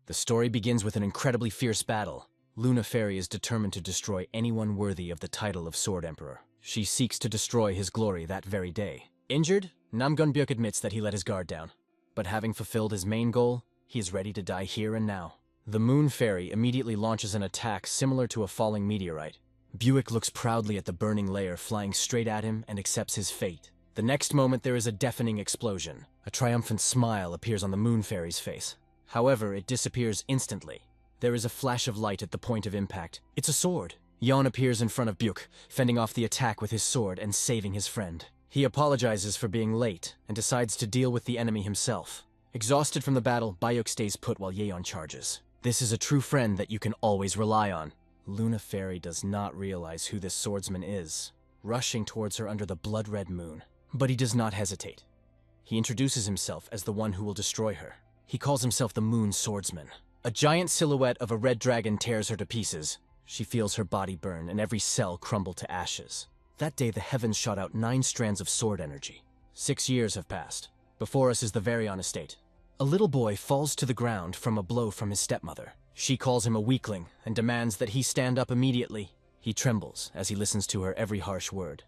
The story begins with an incredibly fierce battle. Luna Fairy is determined to destroy anyone worthy of the title of Sword Emperor. She seeks to destroy his glory that very day. Injured, Namgunbyuk admits that he let his guard down. But having fulfilled his main goal, he is ready to die here and now. The Moon Fairy immediately launches an attack similar to a falling meteorite. Buick looks proudly at the burning layer flying straight at him and accepts his fate. The next moment there is a deafening explosion. A triumphant smile appears on the Moon Fairy's face. However, it disappears instantly. There is a flash of light at the point of impact. It's a sword. Yon appears in front of Buick, fending off the attack with his sword and saving his friend. He apologizes for being late and decides to deal with the enemy himself. Exhausted from the battle, Byuk stays put while Yeon charges. This is a true friend that you can always rely on. Luna Fairy does not realize who this swordsman is, rushing towards her under the blood-red moon. But he does not hesitate. He introduces himself as the one who will destroy her. He calls himself the Moon Swordsman. A giant silhouette of a red dragon tears her to pieces. She feels her body burn and every cell crumble to ashes. That day the heavens shot out 9 strands of sword energy. 6 years have passed. Before us is the Varian estate. A little boy falls to the ground from a blow from his stepmother. She calls him a weakling and demands that he stand up immediately. He trembles as he listens to her every harsh word.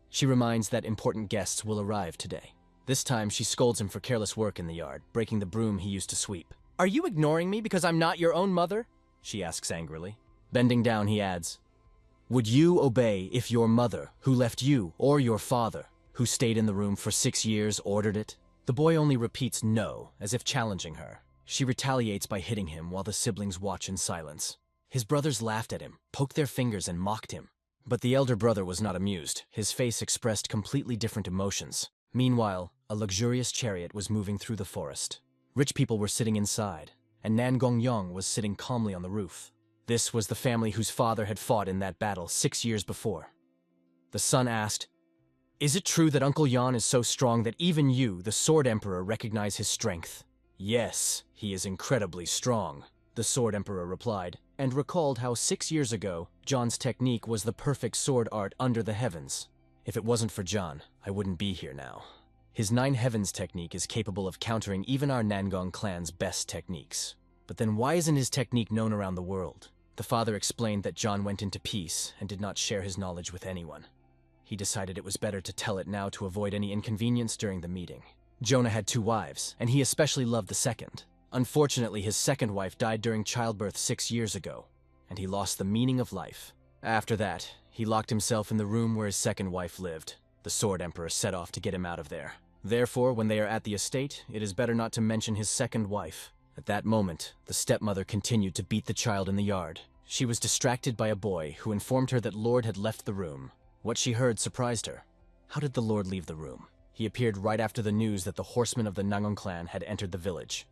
She reminds that important guests will arrive today. This time she scolds him for careless work in the yard, breaking the broom he used to sweep. "Are you ignoring me because I'm not your own mother?" she asks angrily. Bending down, he adds, "Would you obey if your mother, who left you, or your father, who stayed in the room for 6 years, ordered it?" The boy only repeats no, as if challenging her. She retaliates by hitting him while the siblings watch in silence. His brothers laughed at him, poked their fingers, and mocked him. But the elder brother was not amused. His face expressed completely different emotions. Meanwhile, a luxurious chariot was moving through the forest. Rich people were sitting inside, and Nangong Yong was sitting calmly on the roof. This was the family whose father had fought in that battle 6 years before. The son asked, "Is it true that Uncle Yon is so strong that even you, the Sword Emperor, recognize his strength?" "Yes, he is incredibly strong," the Sword Emperor replied, and recalled how 6 years ago, John's technique was the perfect sword art under the heavens. "If it wasn't for John, I wouldn't be here now. His 9 Heavens technique is capable of countering even our Nangong clan's best techniques. But then why isn't his technique known around the world?" The father explained that John went into peace and did not share his knowledge with anyone. He decided it was better to tell it now to avoid any inconvenience during the meeting. Jonah had 2 wives, and he especially loved the second. Unfortunately, his second wife died during childbirth 6 years ago, and he lost the meaning of life. After that, he locked himself in the room where his second wife lived. The Sword Emperor set off to get him out of there. Therefore, when they are at the estate, it is better not to mention his second wife. At that moment, the stepmother continued to beat the child in the yard. She was distracted by a boy who informed her that Lord had left the room. What she heard surprised her. How did the Lord leave the room? He appeared right after the news that the horsemen of the Nangong clan had entered the village.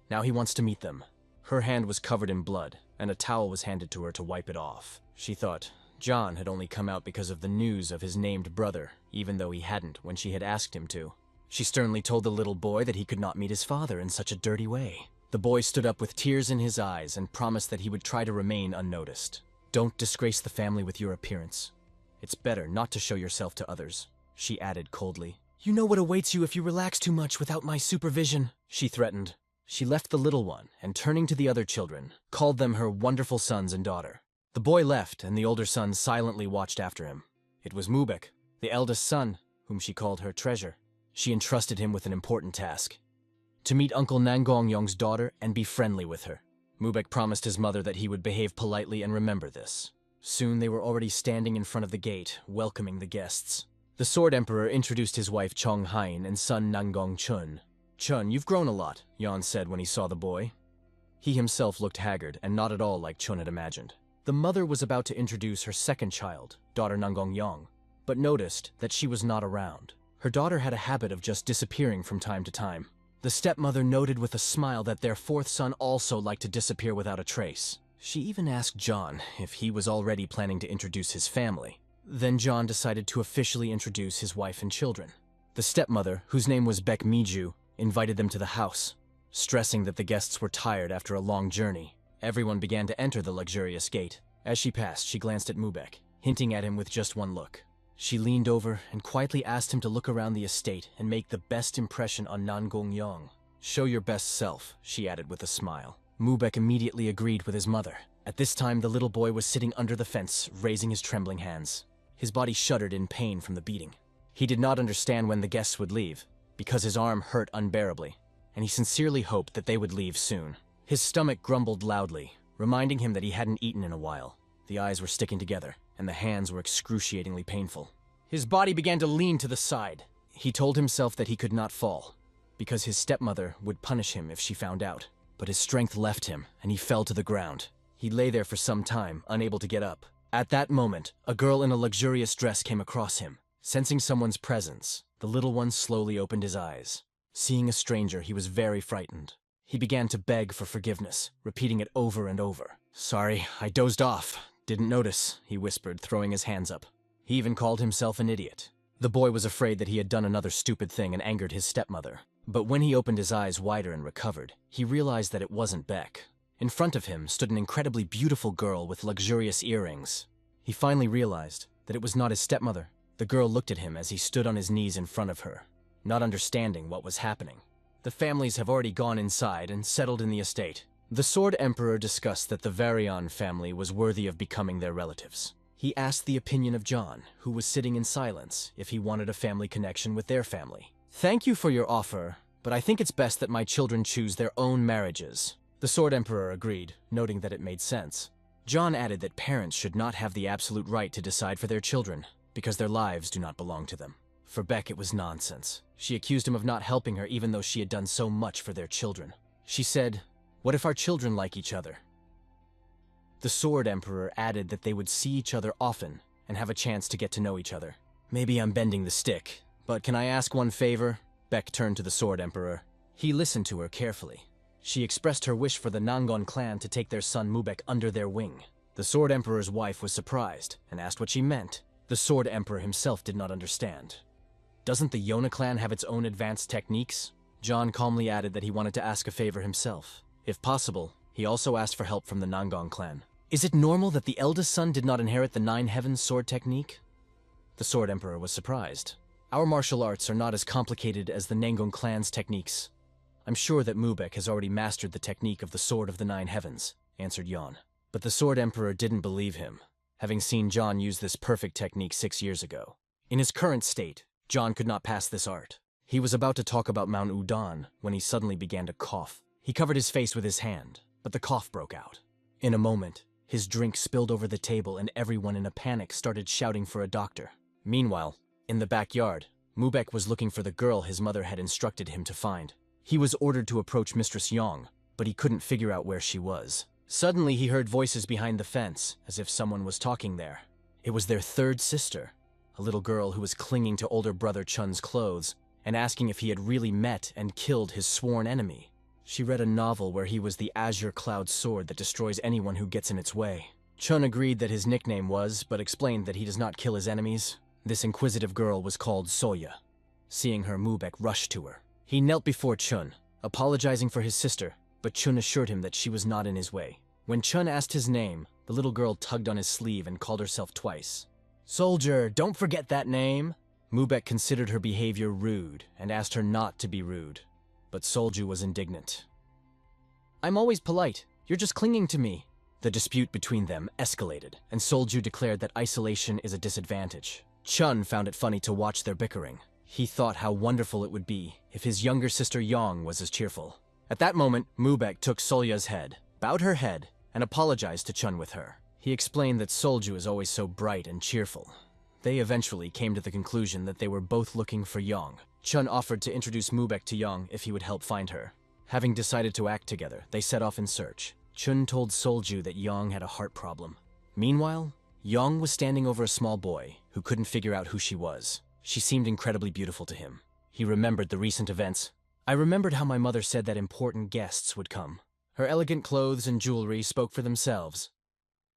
Now he wants to meet them. Her hand was covered in blood, and a towel was handed to her to wipe it off. She thought John had only come out because of the news of his named brother, even though he hadn't when she had asked him to. She sternly told the little boy that he could not meet his father in such a dirty way. The boy stood up with tears in his eyes and promised that he would try to remain unnoticed. "Don't disgrace the family with your appearance. It's better not to show yourself to others," she added coldly. "You know what awaits you if you relax too much without my supervision," she threatened. She left the little one and, turning to the other children, called them her wonderful sons and daughter. The boy left, and the older son silently watched after him. It was Mubec, the eldest son, whom she called her treasure. She entrusted him with an important task: to meet Uncle Nangong Yong's daughter and be friendly with her. Mubec promised his mother that he would behave politely and remember this. Soon they were already standing in front of the gate, welcoming the guests. The Sword Emperor introduced his wife Chong Hain and son Nangong Chun. "Chun, you've grown a lot," Yon said when he saw the boy. He himself looked haggard and not at all like Chun had imagined. The mother was about to introduce her second child, daughter Nangong Yong, but noticed that she was not around. Her daughter had a habit of just disappearing from time to time. The stepmother noted with a smile that their fourth son also liked to disappear without a trace. She even asked John if he was already planning to introduce his family. Then John decided to officially introduce his wife and children. The stepmother, whose name was Baek Miju, invited them to the house. Stressing that the guests were tired after a long journey, everyone began to enter the luxurious gate. As she passed, she glanced at Mubec, hinting at him with just one look. She leaned over and quietly asked him to look around the estate and make the best impression on Nangong Yong. "Show your best self," she added with a smile. Mubec immediately agreed with his mother. At this time, the little boy was sitting under the fence, raising his trembling hands. His body shuddered in pain from the beating. He did not understand when the guests would leave, because his arm hurt unbearably, and he sincerely hoped that they would leave soon. His stomach grumbled loudly, reminding him that he hadn't eaten in a while. The eyes were sticking together, and the hands were excruciatingly painful. His body began to lean to the side. He told himself that he could not fall, because his stepmother would punish him if she found out. But his strength left him, and he fell to the ground. He lay there for some time, unable to get up. At that moment, a girl in a luxurious dress came across him. Sensing someone's presence, the little one slowly opened his eyes. Seeing a stranger, he was very frightened. He began to beg for forgiveness, repeating it over and over. "Sorry, I dozed off. Didn't notice," he whispered, throwing his hands up. He even called himself an idiot. The boy was afraid that he had done another stupid thing and angered his stepmother. But when he opened his eyes wider and recovered, he realized that it wasn't Beck. In front of him stood an incredibly beautiful girl with luxurious earrings. He finally realized that it was not his stepmother. The girl looked at him as he stood on his knees in front of her, not understanding what was happening. The families have already gone inside and settled in the estate. The Sword Emperor discussed that the Varian family was worthy of becoming their relatives. He asked the opinion of John, who was sitting in silence, if he wanted a family connection with their family. "Thank you for your offer, but I think it's best that my children choose their own marriages." The Sword Emperor agreed, noting that it made sense. John added that parents should not have the absolute right to decide for their children, because their lives do not belong to them. For Beck, it was nonsense. She accused him of not helping her even though she had done so much for their children. She said, "What if our children like each other?" The Sword Emperor added that they would see each other often and have a chance to get to know each other. "Maybe I'm bending the stick, but can I ask one favor?" Beck turned to the Sword Emperor. He listened to her carefully. She expressed her wish for the Nangong clan to take their son Mubec under their wing. The Sword Emperor's wife was surprised and asked what she meant. The Sword Emperor himself did not understand. "Doesn't the Yona clan have its own advanced techniques?" John calmly added that he wanted to ask a favor himself. If possible, he also asked for help from the Nangong clan. "Is it normal that the eldest son did not inherit the Nine Heavens sword technique?" The Sword Emperor was surprised. "Our martial arts are not as complicated as the Nangong clan's techniques. I'm sure that Mubec has already mastered the technique of the Sword of the Nine Heavens," answered Yon. But the Sword Emperor didn't believe him, having seen John use this perfect technique 6 years ago. In his current state, John could not pass this art. He was about to talk about Mount Udon when he suddenly began to cough. He covered his face with his hand, but the cough broke out. In a moment, his drink spilled over the table and everyone in a panic started shouting for a doctor. Meanwhile, in the backyard, Mubec was looking for the girl his mother had instructed him to find. He was ordered to approach Mistress Yong, but he couldn't figure out where she was. Suddenly, he heard voices behind the fence, as if someone was talking there. It was their third sister, a little girl who was clinging to older brother Chun's clothes and asking if he had really met and killed his sworn enemy. She read a novel where he was the azure cloud sword that destroys anyone who gets in its way. Chun agreed that his nickname was, but explained that he does not kill his enemies. This inquisitive girl was called Soya. Seeing her, Mubec rushed to her. He knelt before Chun, apologizing for his sister, but Chun assured him that she was not in his way. When Chun asked his name, the little girl tugged on his sleeve and called herself twice. "Soldier, don't forget that name!" Mubec considered her behavior rude and asked her not to be rude, but Solju was indignant. "I'm always polite. You're just clinging to me." The dispute between them escalated, and Solju declared that isolation is a disadvantage. Chun found it funny to watch their bickering. He thought how wonderful it would be if his younger sister Yong was as cheerful. At that moment, Mubec took Solya's head, bowed her head, and apologized to Chun with her. He explained that Solju is always so bright and cheerful. They eventually came to the conclusion that they were both looking for Yong. Chun offered to introduce Mubec to Yong if he would help find her. Having decided to act together, they set off in search. Chun told Solju that Yong had a heart problem. Meanwhile, Yong was standing over a small boy who couldn't figure out who she was. She seemed incredibly beautiful to him. He remembered the recent events. "I remembered how my mother said that important guests would come. Her elegant clothes and jewelry spoke for themselves.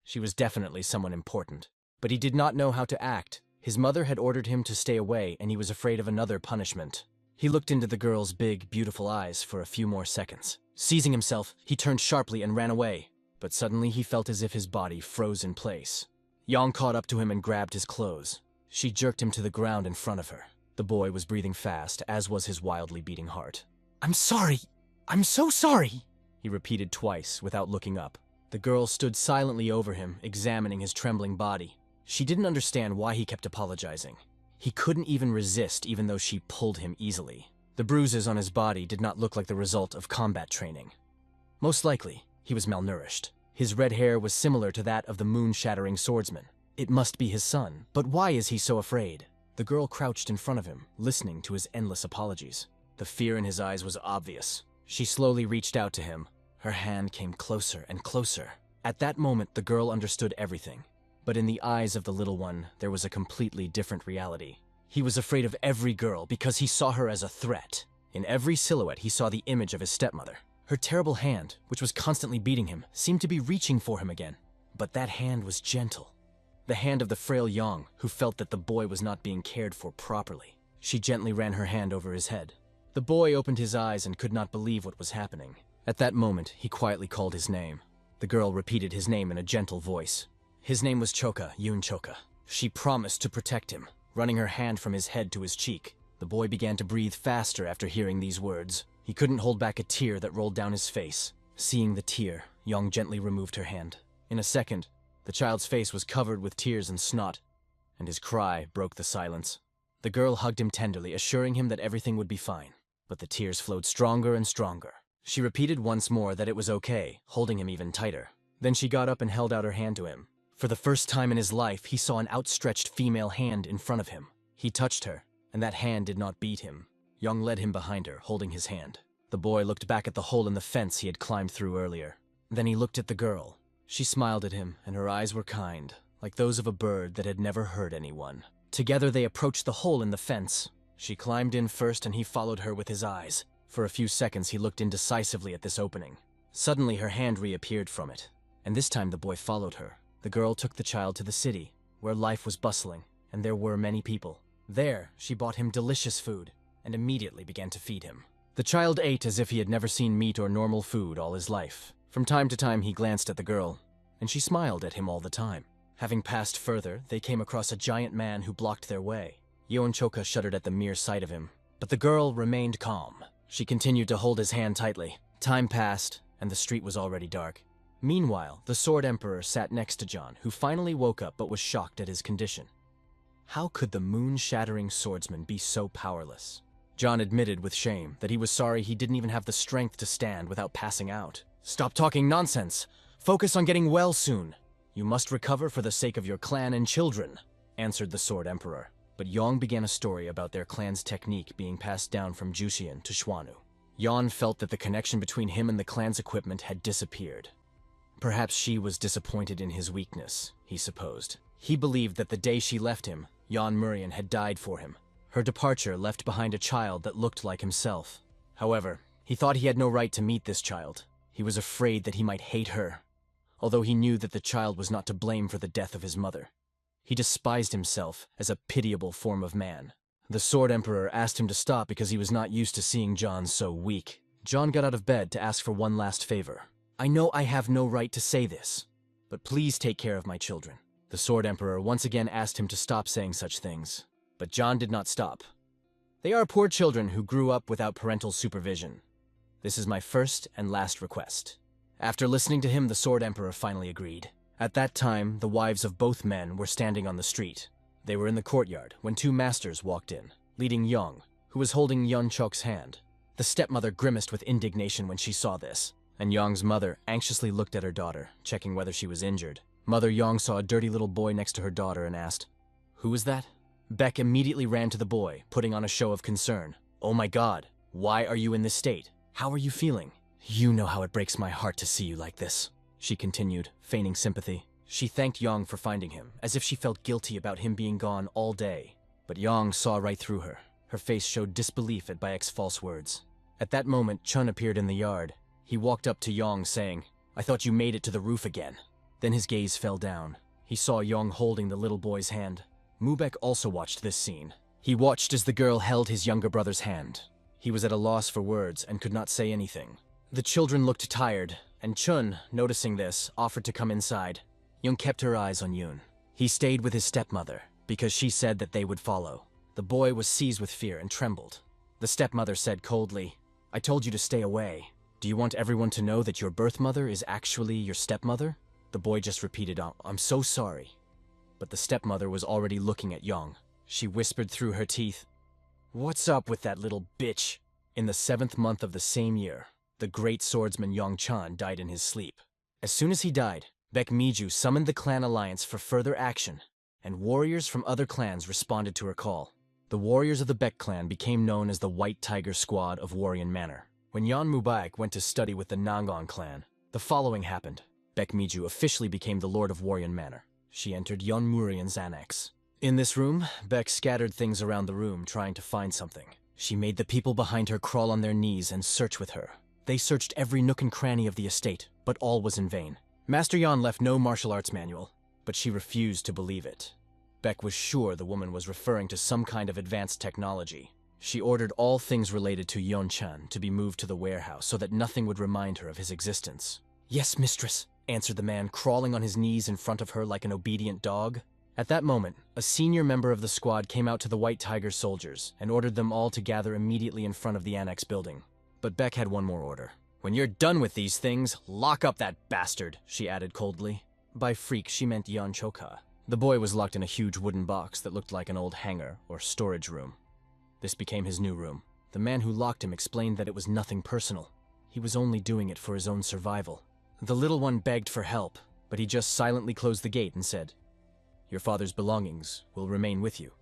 She was definitely someone important. But he did not know how to act. His mother had ordered him to stay away, and he was afraid of another punishment." He looked into the girl's big, beautiful eyes for a few more seconds. Seizing himself, he turned sharply and ran away. But suddenly he felt as if his body froze in place. Yong caught up to him and grabbed his clothes. She jerked him to the ground in front of her. The boy was breathing fast, as was his wildly beating heart. "I'm sorry. I'm so sorry." he repeated twice without looking up. The girl stood silently over him, examining his trembling body. She didn't understand why he kept apologizing. He couldn't even resist, even though she pulled him easily. The bruises on his body did not look like the result of combat training. Most likely, he was malnourished. His red hair was similar to that of the moon-shattering swordsman. It must be his son, but why is he so afraid? The girl crouched in front of him, listening to his endless apologies. The fear in his eyes was obvious. She slowly reached out to him. Her hand came closer and closer. At that moment, the girl understood everything. But in the eyes of the little one, there was a completely different reality. He was afraid of every girl because he saw her as a threat. In every silhouette, he saw the image of his stepmother. Her terrible hand, which was constantly beating him, seemed to be reaching for him again. But that hand was gentle. The hand of the frail Yong, who felt that the boy was not being cared for properly. She gently ran her hand over his head. The boy opened his eyes and could not believe what was happening. At that moment, he quietly called his name. The girl repeated his name in a gentle voice. His name was Choka, Choka. She promised to protect him, running her hand from his head to his cheek. The boy began to breathe faster after hearing these words. He couldn't hold back a tear that rolled down his face. Seeing the tear, Yong gently removed her hand. In a second, the child's face was covered with tears and snot, and his cry broke the silence. The girl hugged him tenderly, assuring him that everything would be fine. But the tears flowed stronger and stronger. She repeated once more that it was okay, holding him even tighter. Then she got up and held out her hand to him. For the first time in his life, he saw an outstretched female hand in front of him. He touched her, and that hand did not beat him. Yong led him behind her, holding his hand. The boy looked back at the hole in the fence he had climbed through earlier. Then he looked at the girl. She smiled at him, and her eyes were kind, like those of a bird that had never hurt anyone. Together they approached the hole in the fence. She climbed in first, and he followed her with his eyes. For a few seconds he looked indecisively at this opening. Suddenly her hand reappeared from it, and this time the boy followed her. The girl took the child to the city, where life was bustling, and there were many people. There, she bought him delicious food, and immediately began to feed him. The child ate as if he had never seen meat or normal food all his life. From time to time he glanced at the girl, and she smiled at him all the time. Having passed further, they came across a giant man who blocked their way. Choka shuddered at the mere sight of him, but the girl remained calm. She continued to hold his hand tightly. Time passed, and the street was already dark. Meanwhile, the Sword Emperor sat next to John, who finally woke up but was shocked at his condition. How could the moon-shattering swordsman be so powerless? John admitted with shame that he was sorry he didn't even have the strength to stand without passing out. "Stop talking nonsense! Focus on getting well soon! You must recover for the sake of your clan and children," answered the Sword Emperor. But Yong began a story about their clan's technique being passed down from Juxian to Xuanu. Yon felt that the connection between him and the clan's equipment had disappeared. Perhaps she was disappointed in his weakness, he supposed. He believed that the day she left him, Yon Murian had died for him. Her departure left behind a child that looked like himself. However, he thought he had no right to meet this child. He was afraid that he might hate her, although he knew that the child was not to blame for the death of his mother. He despised himself as a pitiable form of man. The Sword Emperor asked him to stop because he was not used to seeing John so weak. John got out of bed to ask for one last favor. "I know I have no right to say this, but please take care of my children." The Sword Emperor once again asked him to stop saying such things, but John did not stop. "They are poor children who grew up without parental supervision. This is my first and last request." After listening to him, the Sword Emperor finally agreed. At that time, the wives of both men were standing on the street. They were in the courtyard when two masters walked in, leading Yong, who was holding Yun Chok's hand. The stepmother grimaced with indignation when she saw this, and Yong's mother anxiously looked at her daughter, checking whether she was injured. Mother Yong saw a dirty little boy next to her daughter and asked, "Who is that?" Beck immediately ran to the boy, putting on a show of concern. "Oh my God, why are you in this state? How are you feeling?" "You know how it breaks my heart to see you like this," she continued, feigning sympathy. She thanked Yong for finding him, as if she felt guilty about him being gone all day. But Yong saw right through her. Her face showed disbelief at Bayek's false words. At that moment, Chun appeared in the yard. He walked up to Yong, saying, "I thought you made it to the roof again." Then his gaze fell down. He saw Yong holding the little boy's hand. Mubec also watched this scene. He watched as the girl held his younger brother's hand. He was at a loss for words and could not say anything. The children looked tired, and Chun, noticing this, offered to come inside. Yong kept her eyes on Yoon. He stayed with his stepmother, because she said that they would follow. The boy was seized with fear and trembled. The stepmother said coldly, "I told you to stay away." Do you want everyone to know that your birth mother is actually your stepmother? The boy just repeated, I'm so sorry. But the stepmother was already looking at Yong. She whispered through her teeth, "What's up with that little bitch?" In the 7th month of the same year, the great swordsman Yong Chan died in his sleep. As soon as he died, Baek Miju summoned the clan alliance for further action, and warriors from other clans responded to her call. The warriors of the Baek clan became known as the White Tiger Squad of Warrior Manor. When Yan Mubec went to study with the Nangong clan, the following happened. Baek Miju officially became the Lord of Warrior Manor. She entered Yon Murian's annex. In this room, Baek scattered things around the room trying to find something. She made the people behind her crawl on their knees and search with her. They searched every nook and cranny of the estate, but all was in vain. Master Yan left no martial arts manual, but she refused to believe it. Baek was sure the woman was referring to some kind of advanced technology. She ordered all things related to Yon Chan to be moved to the warehouse so that nothing would remind her of his existence. "Yes, mistress," answered the man, crawling on his knees in front of her like an obedient dog. At that moment, a senior member of the squad came out to the White Tiger soldiers and ordered them all to gather immediately in front of the annex building. But Baek had one more order. "When you're done with these things, lock up that bastard," she added coldly. By freak, she meant Yan Choka. The boy was locked in a huge wooden box that looked like an old hangar or storage room. This became his new room. The man who locked him explained that it was nothing personal. He was only doing it for his own survival. The little one begged for help, but he just silently closed the gate and said, "Your father's belongings will remain with you.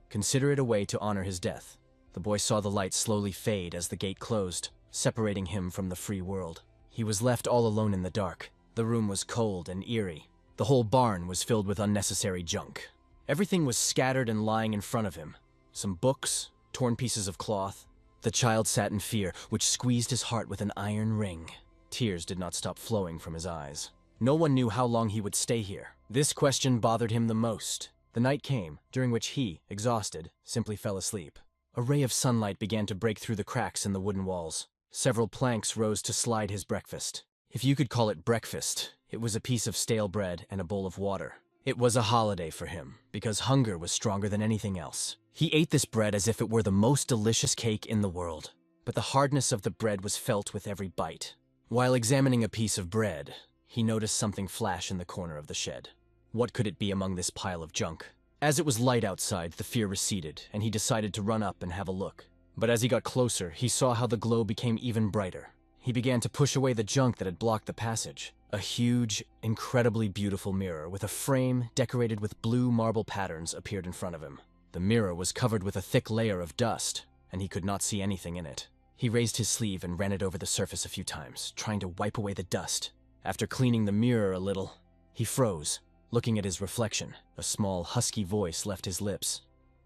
Consider it a way to honor his death." The boy saw the light slowly fade as the gate closed, separating him from the free world. He was left all alone in the dark. The room was cold and eerie. The whole barn was filled with unnecessary junk. Everything was scattered and lying in front of him. Some books, torn pieces of cloth. The child sat in fear, which squeezed his heart with an iron ring. Tears did not stop flowing from his eyes. No one knew how long he would stay here. This question bothered him the most. The night came, during which he, exhausted, simply fell asleep. A ray of sunlight began to break through the cracks in the wooden walls. Several planks rose to slide his breakfast. If you could call it breakfast, it was a piece of stale bread and a bowl of water. It was a holiday for him, because hunger was stronger than anything else. He ate this bread as if it were the most delicious cake in the world, but the hardness of the bread was felt with every bite. While examining a piece of bread, he noticed something flash in the corner of the shed. What could it be among this pile of junk? As it was light outside, the fear receded, and he decided to run up and have a look. But as he got closer, he saw how the glow became even brighter. He began to push away the junk that had blocked the passage. A huge, incredibly beautiful mirror with a frame decorated with blue marble patterns appeared in front of him. The mirror was covered with a thick layer of dust, and he could not see anything in it. He raised his sleeve and ran it over the surface a few times, trying to wipe away the dust. After cleaning the mirror a little, he froze, looking at his reflection. A small, husky voice left his lips.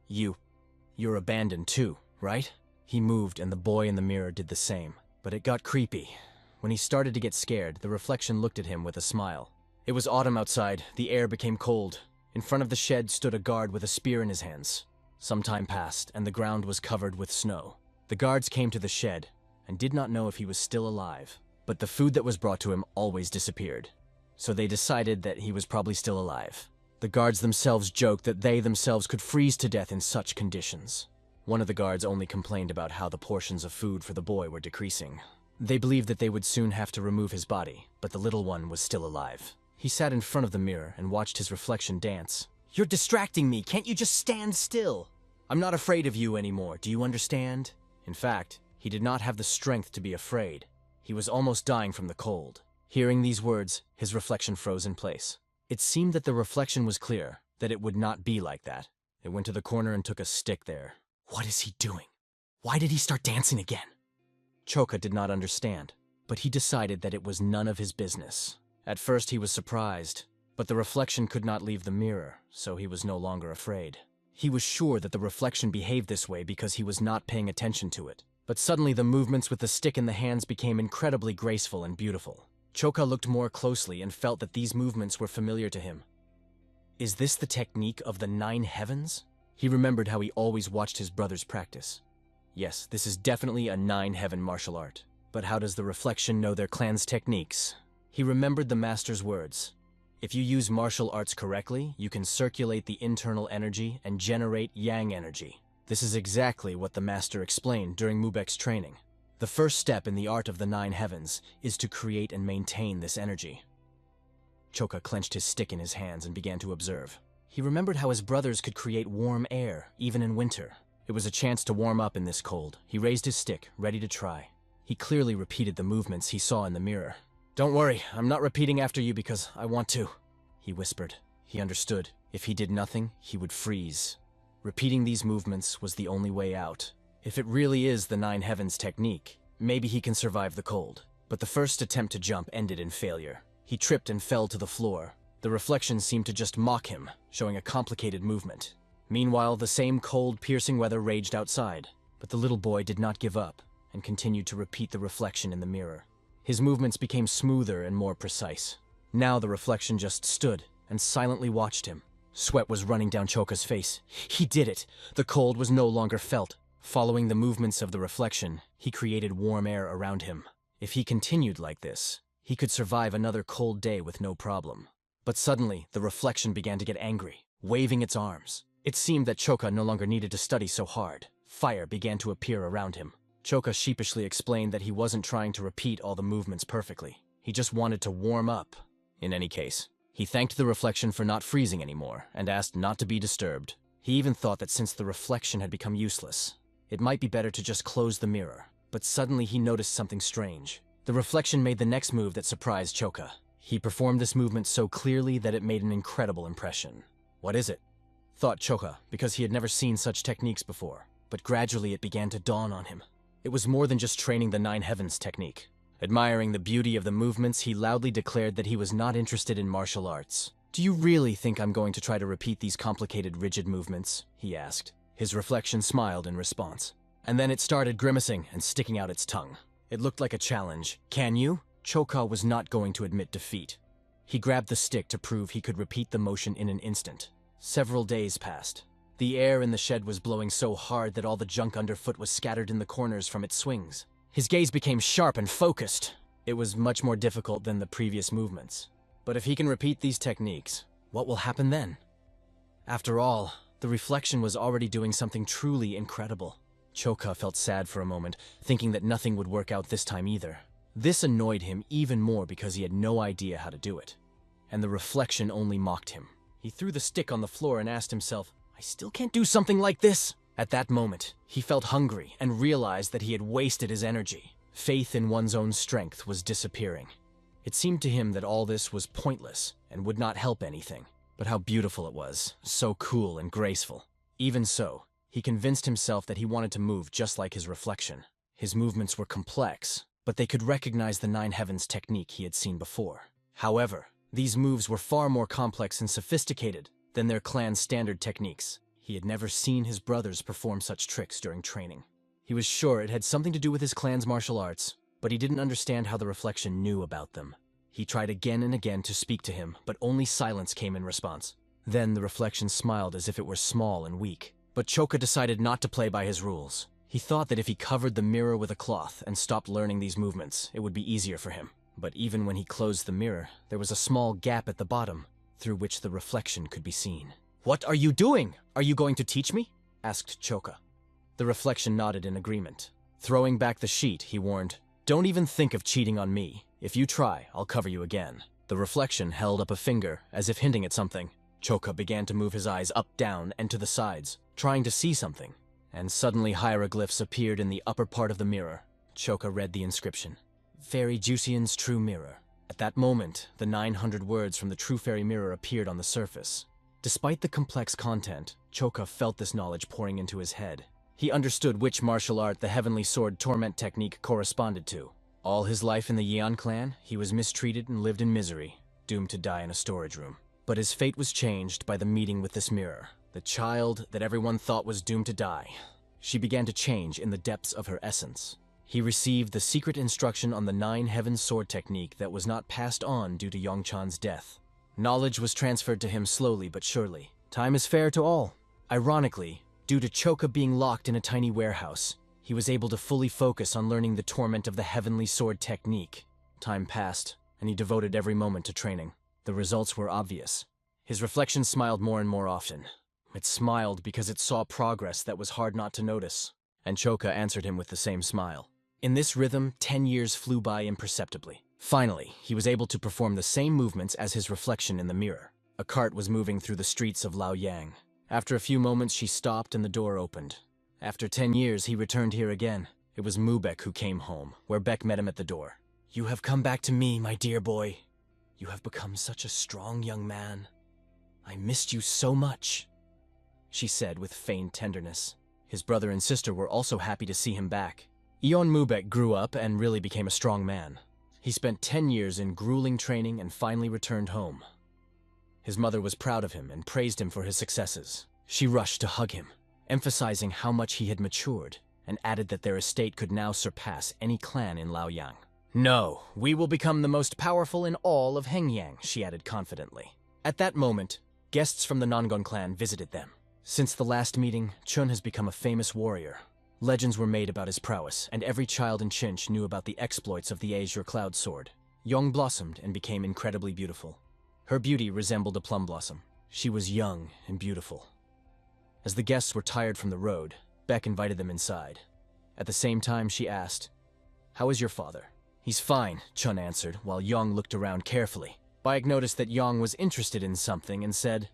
You're abandoned too, right?" He moved, and the boy in the mirror did the same. But it got creepy. When he started to get scared, the reflection looked at him with a smile. It was autumn outside. The air became cold. In front of the shed stood a guard with a spear in his hands. Some time passed, and the ground was covered with snow. The guards came to the shed, and did not know if he was still alive. But the food that was brought to him always disappeared. So they decided that he was probably still alive. The guards themselves joked that they themselves could freeze to death in such conditions. One of the guards only complained about how the portions of food for the boy were decreasing. They believed that they would soon have to remove his body, but the little one was still alive. He sat in front of the mirror and watched his reflection dance. "You're distracting me, can't you just stand still? I'm not afraid of you anymore, do you understand?" In fact, he did not have the strength to be afraid. He was almost dying from the cold. Hearing these words, his reflection froze in place. It seemed that the reflection was clear, that it would not be like that. It went to the corner and took a stick there. What is he doing? Why did he start dancing again? Choka did not understand, but he decided that it was none of his business. At first he was surprised, but the reflection could not leave the mirror, so he was no longer afraid. He was sure that the reflection behaved this way because he was not paying attention to it. But suddenly the movements with the stick in the hands became incredibly graceful and beautiful. Choka looked more closely and felt that these movements were familiar to him. Is this the technique of the 9 heavens? He remembered how he always watched his brothers practice. Yes, this is definitely a 9-heaven martial art. But how does the reflection know their clan's techniques? He remembered the master's words. If you use martial arts correctly, you can circulate the internal energy and generate yang energy. This is exactly what the master explained during Mubec's training. The first step in the art of the nine heavens is to create and maintain this energy. Choka clenched his stick in his hands and began to observe. He remembered how his brothers could create warm air, even in winter. It was a chance to warm up in this cold. He raised his stick, ready to try. He clearly repeated the movements he saw in the mirror. "Don't worry, I'm not repeating after you because I want to," he whispered. He understood. If he did nothing, he would freeze. Repeating these movements was the only way out. If it really is the nine heavens technique, maybe he can survive the cold. But the first attempt to jump ended in failure. He tripped and fell to the floor. The reflection seemed to just mock him, showing a complicated movement. Meanwhile, the same cold, piercing weather raged outside. But the little boy did not give up and continued to repeat the reflection in the mirror. His movements became smoother and more precise. Now the reflection just stood and silently watched him. Sweat was running down Choka's face. He did it! The cold was no longer felt. Following the movements of the reflection, he created warm air around him. If he continued like this, he could survive another cold day with no problem. But suddenly, the reflection began to get angry, waving its arms. It seemed that Choka no longer needed to study so hard. Fire began to appear around him. Choka sheepishly explained that he wasn't trying to repeat all the movements perfectly. He just wanted to warm up. In any case, he thanked the reflection for not freezing anymore and asked not to be disturbed. He even thought that since the reflection had become useless, it might be better to just close the mirror. But suddenly he noticed something strange. The reflection made the next move that surprised Choka. He performed this movement so clearly that it made an incredible impression. "What is it?" thought Choka, because he had never seen such techniques before. But gradually it began to dawn on him. It was more than just training the nine heavens technique. Admiring the beauty of the movements, he loudly declared that he was not interested in martial arts. "Do you really think I'm going to try to repeat these complicated, rigid movements?" he asked. His reflection smiled in response. And then it started grimacing and sticking out its tongue. It looked like a challenge. "Can you?" Choka was not going to admit defeat. He grabbed the stick to prove he could repeat the motion in an instant. Several days passed. The air in the shed was blowing so hard that all the junk underfoot was scattered in the corners from its swings. His gaze became sharp and focused. It was much more difficult than the previous movements. But if he can repeat these techniques, what will happen then? After all, the reflection was already doing something truly incredible. Choka felt sad for a moment, thinking that nothing would work out this time either. This annoyed him even more because he had no idea how to do it. And the reflection only mocked him. He threw the stick on the floor and asked himself, "I still can't do something like this?" At that moment, he felt hungry and realized that he had wasted his energy. Faith in one's own strength was disappearing. It seemed to him that all this was pointless and would not help anything. But how beautiful it was, so cool and graceful. Even so, he convinced himself that he wanted to move just like his reflection. His movements were complex, but they could recognize the nine heavens technique he had seen before. However, these moves were far more complex and sophisticated than their clan's standard techniques. He had never seen his brothers perform such tricks during training. He was sure it had something to do with his clan's martial arts, but he didn't understand how the reflection knew about them. He tried again and again to speak to him, but only silence came in response. Then the reflection smiled as if it were small and weak. But Choka decided not to play by his rules. He thought that if he covered the mirror with a cloth and stopped learning these movements, it would be easier for him. But even when he closed the mirror, there was a small gap at the bottom, through which the reflection could be seen. "What are you doing? Are you going to teach me?" asked Choka. The reflection nodded in agreement. Throwing back the sheet, he warned, "Don't even think of cheating on me. If you try, I'll cover you again." The reflection held up a finger, as if hinting at something. Choka began to move his eyes up, down, and to the sides, trying to see something. And suddenly hieroglyphs appeared in the upper part of the mirror. Choka read the inscription, "Fairy Jusian's True Mirror." At that moment, the 900 words from the True Fairy Mirror appeared on the surface. Despite the complex content, Choka felt this knowledge pouring into his head. He understood which martial art the Heavenly Sword Torment technique corresponded to. All his life in the Yeon clan, he was mistreated and lived in misery, doomed to die in a storage room. But his fate was changed by the meeting with this mirror. The child that everyone thought was doomed to die. She began to change in the depths of her essence. He received the secret instruction on the Nine Heavens Sword technique that was not passed on due to Yongchan's death. Knowledge was transferred to him slowly but surely. Time is fair to all. Ironically, due to Choka being locked in a tiny warehouse, he was able to fully focus on learning the torment of the Heavenly Sword technique. Time passed, and he devoted every moment to training. The results were obvious. His reflection smiled more and more often. It smiled because it saw progress that was hard not to notice. And Choka answered him with the same smile. In this rhythm, 10 years flew by imperceptibly. Finally, he was able to perform the same movements as his reflection in the mirror. A cart was moving through the streets of Laoyang. After a few moments, she stopped and the door opened. After 10 years, he returned here again. It was Mubec who came home, where Beck met him at the door. "You have come back to me, my dear boy. You have become such a strong young man. I missed you so much," she said with feigned tenderness. His brother and sister were also happy to see him back. Eon Mubec grew up and really became a strong man. He spent 10 years in grueling training and finally returned home. His mother was proud of him and praised him for his successes. She rushed to hug him, emphasizing how much he had matured, and added that their estate could now surpass any clan in Laoyang. "No, we will become the most powerful in all of Hengyang," she added confidently. At that moment, guests from the Nangong clan visited them. Since the last meeting, Chun has become a famous warrior. Legends were made about his prowess, and every child in Chinch knew about the exploits of the Azure Cloud Sword. Yong blossomed and became incredibly beautiful. Her beauty resembled a plum blossom. She was young and beautiful. As the guests were tired from the road, Beck invited them inside. At the same time, she asked, "How is your father?" "He's fine," Chun answered, while Yong looked around carefully. Bayek noticed that Yong was interested in something and said,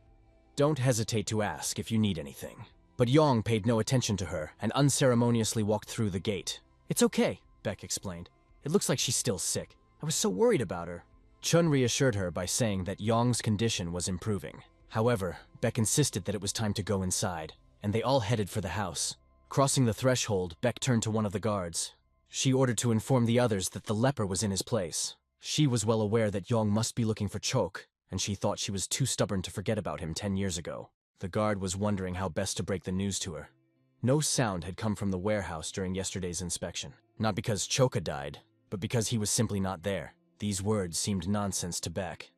"Don't hesitate to ask if you need anything." But Yong paid no attention to her and unceremoniously walked through the gate. "It's okay," Beck explained. "It looks like she's still sick. I was so worried about her." Chun reassured her by saying that Yong's condition was improving. However, Beck insisted that it was time to go inside, and they all headed for the house. Crossing the threshold, Beck turned to one of the guards. She ordered to inform the others that the leper was in his place. She was well aware that Yong must be looking for Choka, and she thought she was too stubborn to forget about him 10 years ago. The guard was wondering how best to break the news to her. No sound had come from the warehouse during yesterday's inspection. Not because Choka died, but because he was simply not there. These words seemed nonsense to Beck.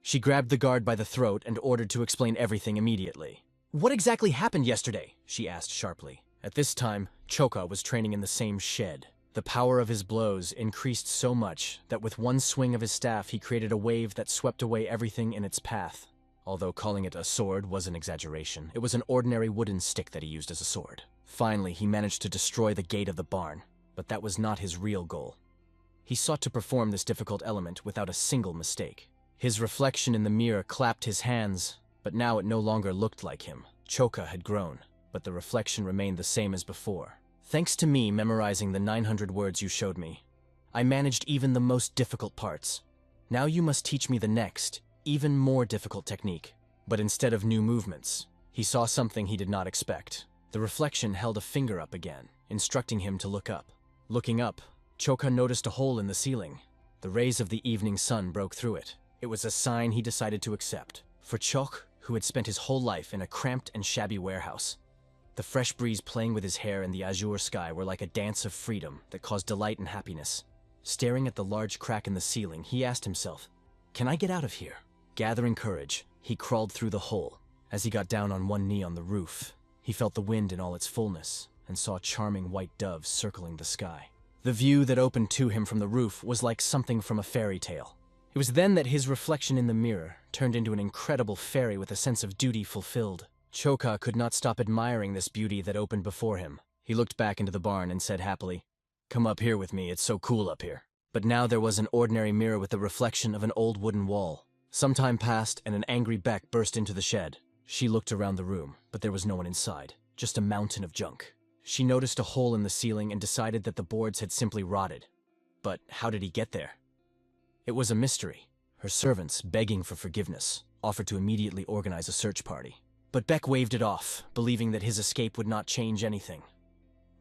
She grabbed the guard by the throat and ordered to explain everything immediately. "What exactly happened yesterday?" she asked sharply. At this time, Choka was training in the same shed. The power of his blows increased so much that with one swing of his staff he created a wave that swept away everything in its path. Although calling it a sword was an exaggeration, it was an ordinary wooden stick that he used as a sword. Finally, he managed to destroy the gate of the barn, but that was not his real goal. He sought to perform this difficult element without a single mistake. His reflection in the mirror clapped his hands, but now it no longer looked like him. Choka had grown, but the reflection remained the same as before. "Thanks to me memorizing the 900 words you showed me, I managed even the most difficult parts. Now you must teach me the next, even more difficult technique." But instead of new movements, he saw something he did not expect. The reflection held a finger up again, instructing him to look up. Looking up, Choka noticed a hole in the ceiling. The rays of the evening sun broke through it. It was a sign he decided to accept. For Choka, who had spent his whole life in a cramped and shabby warehouse, the fresh breeze playing with his hair and the azure sky were like a dance of freedom that caused delight and happiness. Staring at the large crack in the ceiling, he asked himself, "Can I get out of here?" Gathering courage, he crawled through the hole. As he got down on one knee on the roof, he felt the wind in all its fullness and saw charming white doves circling the sky. The view that opened to him from the roof was like something from a fairy tale. It was then that his reflection in the mirror turned into an incredible fairy with a sense of duty fulfilled. Choka could not stop admiring this beauty that opened before him. He looked back into the barn and said happily, "Come up here with me, it's so cool up here." But now there was an ordinary mirror with the reflection of an old wooden wall. Some time passed and an angry Beck burst into the shed. She looked around the room, but there was no one inside, just a mountain of junk. She noticed a hole in the ceiling and decided that the boards had simply rotted. But how did he get there? It was a mystery. Her servants, begging for forgiveness, offered to immediately organize a search party. But Beck waved it off, believing that his escape would not change anything.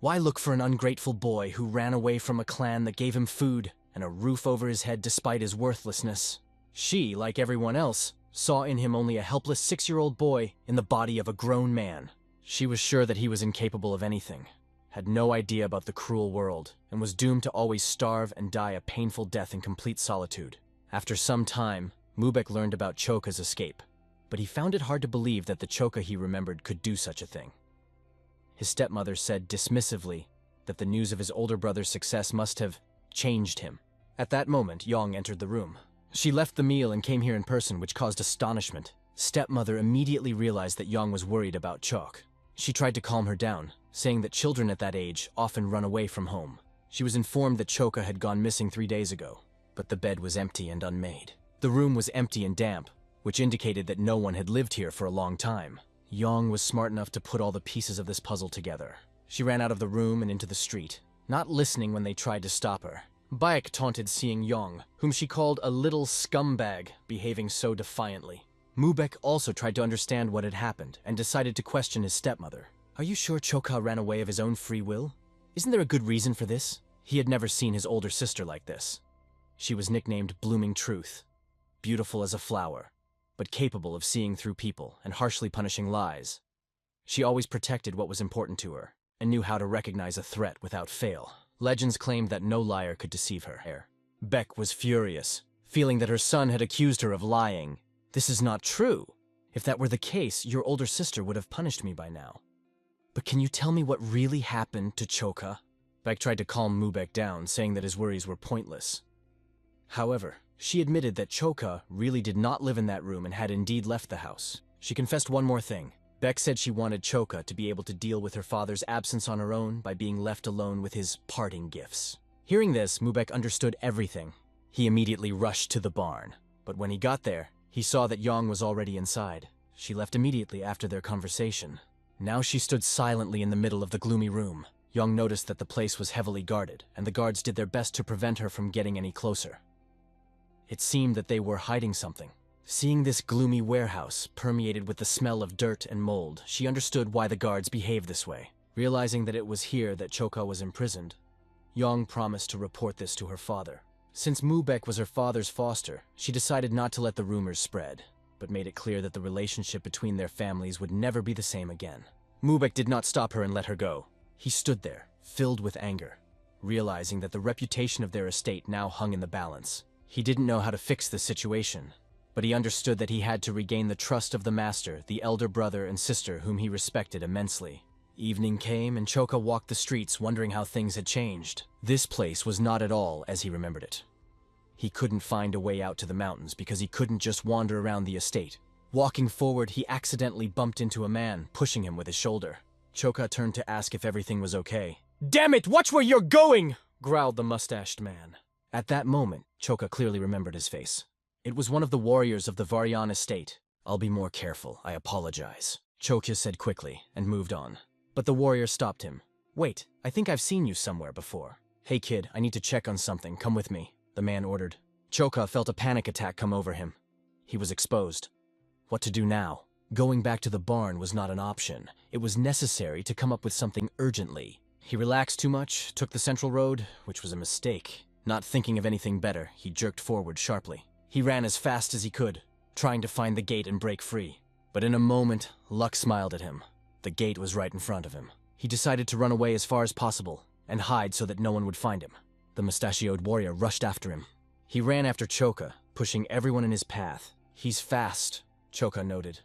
Why look for an ungrateful boy who ran away from a clan that gave him food and a roof over his head despite his worthlessness? She, like everyone else, saw in him only a helpless 6-year-old boy in the body of a grown man. She was sure that he was incapable of anything, had no idea about the cruel world, and was doomed to always starve and die a painful death in complete solitude. After some time, Mubec learned about Choka's escape, but he found it hard to believe that the Choka he remembered could do such a thing. His stepmother said dismissively that the news of his older brother's success must have changed him. At that moment, Yong entered the room. She left the meal and came here in person, which caused astonishment. Stepmother immediately realized that Yong was worried about Choka. She tried to calm her down, saying that children at that age often run away from home. She was informed that Choka had gone missing 3 days ago, but the bed was empty and unmade. The room was empty and damp, which indicated that no one had lived here for a long time. Yong was smart enough to put all the pieces of this puzzle together. She ran out of the room and into the street, not listening when they tried to stop her. Bayek taunted seeing Yong, whom she called a little scumbag, behaving so defiantly. Mubec also tried to understand what had happened and decided to question his stepmother. Are you sure Choka ran away of his own free will? Isn't there a good reason for this? He had never seen his older sister like this. She was nicknamed Blooming Truth, beautiful as a flower, but capable of seeing through people and harshly punishing lies. She always protected what was important to her and knew how to recognize a threat without fail. Legends claimed that no liar could deceive her. Beck was furious, feeling that her son had accused her of lying. This is not true. If that were the case, your older sister would have punished me by now. But can you tell me what really happened to Choka? Beck tried to calm Mubec down, saying that his worries were pointless. However, she admitted that Choka really did not live in that room and had indeed left the house. She confessed one more thing. Beck said she wanted Choka to be able to deal with her father's absence on her own by being left alone with his parting gifts. Hearing this, Mubec understood everything. He immediately rushed to the barn, but when he got there, he saw that Yong was already inside. She left immediately after their conversation. Now she stood silently in the middle of the gloomy room. Yong noticed that the place was heavily guarded, and the guards did their best to prevent her from getting any closer. It seemed that they were hiding something. Seeing this gloomy warehouse permeated with the smell of dirt and mold, she understood why the guards behaved this way. Realizing that it was here that Choka was imprisoned, Yong promised to report this to her father. Since Mubec was her father's foster, she decided not to let the rumors spread, but made it clear that the relationship between their families would never be the same again. Mubec did not stop her and let her go. He stood there, filled with anger, realizing that the reputation of their estate now hung in the balance. He didn't know how to fix the situation, but he understood that he had to regain the trust of the master, the elder brother and sister whom he respected immensely. Evening came and Choka walked the streets wondering how things had changed. This place was not at all as he remembered it. He couldn't find a way out to the mountains because he couldn't just wander around the estate. Walking forward, he accidentally bumped into a man, pushing him with his shoulder. Choka turned to ask if everything was okay. "Damn it, watch where you're going!" growled the mustached man. At that moment, Choka clearly remembered his face. It was one of the warriors of the Varyan estate. "I'll be more careful, I apologize," Choka said quickly, and moved on. But the warrior stopped him. "Wait, I think I've seen you somewhere before." "Hey kid, I need to check on something, come with me," the man ordered. Choka felt a panic attack come over him. He was exposed. What to do now? Going back to the barn was not an option. It was necessary to come up with something urgently. He relaxed too much, took the central road, which was a mistake. Not thinking of anything better, he jerked forward sharply. He ran as fast as he could, trying to find the gate and break free. But in a moment, luck smiled at him. The gate was right in front of him. He decided to run away as far as possible and hide so that no one would find him. The mustachioed warrior rushed after him. He ran after Choka, pushing everyone in his path. "He's fast," Choka noted.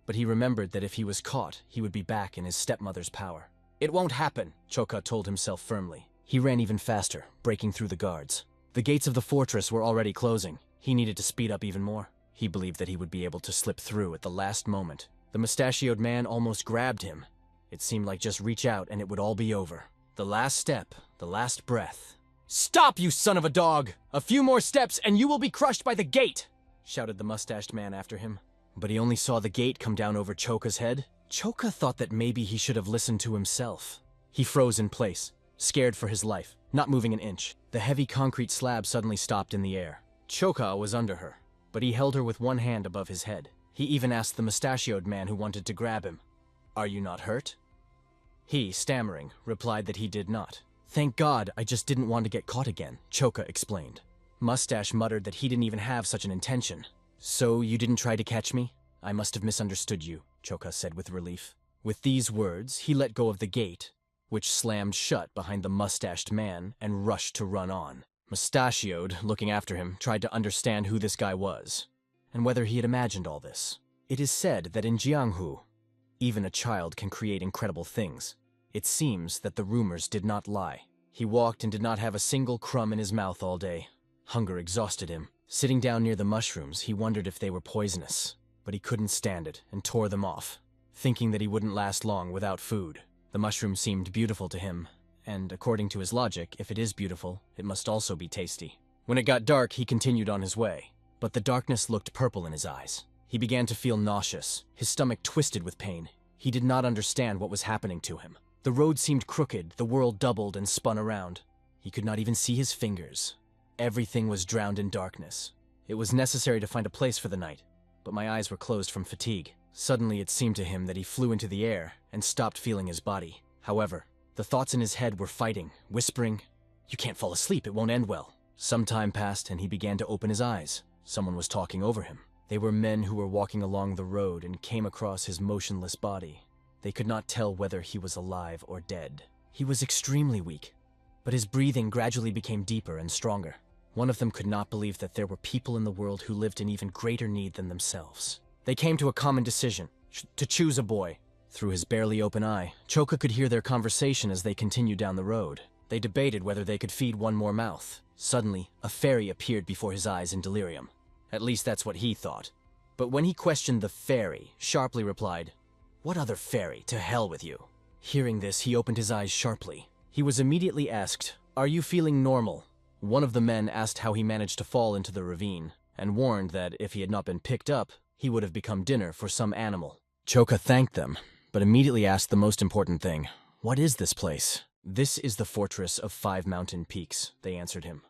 But he remembered that if he was caught, he would be back in his stepmother's power. "It won't happen," Choka told himself firmly. He ran even faster, breaking through the guards. The gates of the fortress were already closing. He needed to speed up even more. He believed that he would be able to slip through at the last moment. The mustachioed man almost grabbed him. It seemed like just reach out and it would all be over. The last step, the last breath. "Stop, you son of a dog! A few more steps and you will be crushed by the gate!" shouted the mustached man after him. But he only saw the gate come down over Choka's head. Choka thought that maybe he should have listened to himself. He froze in place, scared for his life, not moving an inch. The heavy concrete slab suddenly stopped in the air. Choka was under her, but he held her with one hand above his head. He even asked the mustachioed man who wanted to grab him, "Are you not hurt?" He, stammering, replied that he did not. "Thank God, I just didn't want to get caught again," Choka explained. Mustache muttered that he didn't even have such an intention. "So you didn't try to catch me? I must have misunderstood you," Choka said with relief. With these words, he let go of the gate, which slammed shut behind the mustached man and rushed to run on. Mustachioed, looking after him, tried to understand who this guy was, and whether he had imagined all this. It is said that in Jianghu, even a child can create incredible things. It seems that the rumors did not lie. He walked and did not have a single crumb in his mouth all day. Hunger exhausted him. Sitting down near the mushrooms, he wondered if they were poisonous, but he couldn't stand it and tore them off, thinking that he wouldn't last long without food. The mushroom seemed beautiful to him, and according to his logic, if it is beautiful, it must also be tasty. When it got dark, he continued on his way, but the darkness looked purple in his eyes. He began to feel nauseous, his stomach twisted with pain. He did not understand what was happening to him. The road seemed crooked, the world doubled and spun around. He could not even see his fingers. Everything was drowned in darkness. It was necessary to find a place for the night, but my eyes were closed from fatigue. Suddenly it seemed to him that he flew into the air and stopped feeling his body. However, the thoughts in his head were fighting, whispering, "You can't fall asleep, it won't end well." Some time passed and he began to open his eyes. Someone was talking over him. They were men who were walking along the road and came across his motionless body. They could not tell whether he was alive or dead. He was extremely weak, but his breathing gradually became deeper and stronger. One of them could not believe that there were people in the world who lived in even greater need than themselves. They came to a common decision, to choose a boy. Through his barely open eye, Choka could hear their conversation as they continued down the road. They debated whether they could feed one more mouth. Suddenly, a fairy appeared before his eyes in delirium. At least that's what he thought. But when he questioned the fairy, sharply replied, "What other fairy? To hell with you." Hearing this, he opened his eyes sharply. He was immediately asked, "Are you feeling normal?" One of the men asked how he managed to fall into the ravine, and warned that if he had not been picked up, he would have become dinner for some animal. Choka thanked them, but immediately asked the most important thing, "What is this place?" "This is the fortress of 5 mountain peaks," they answered him.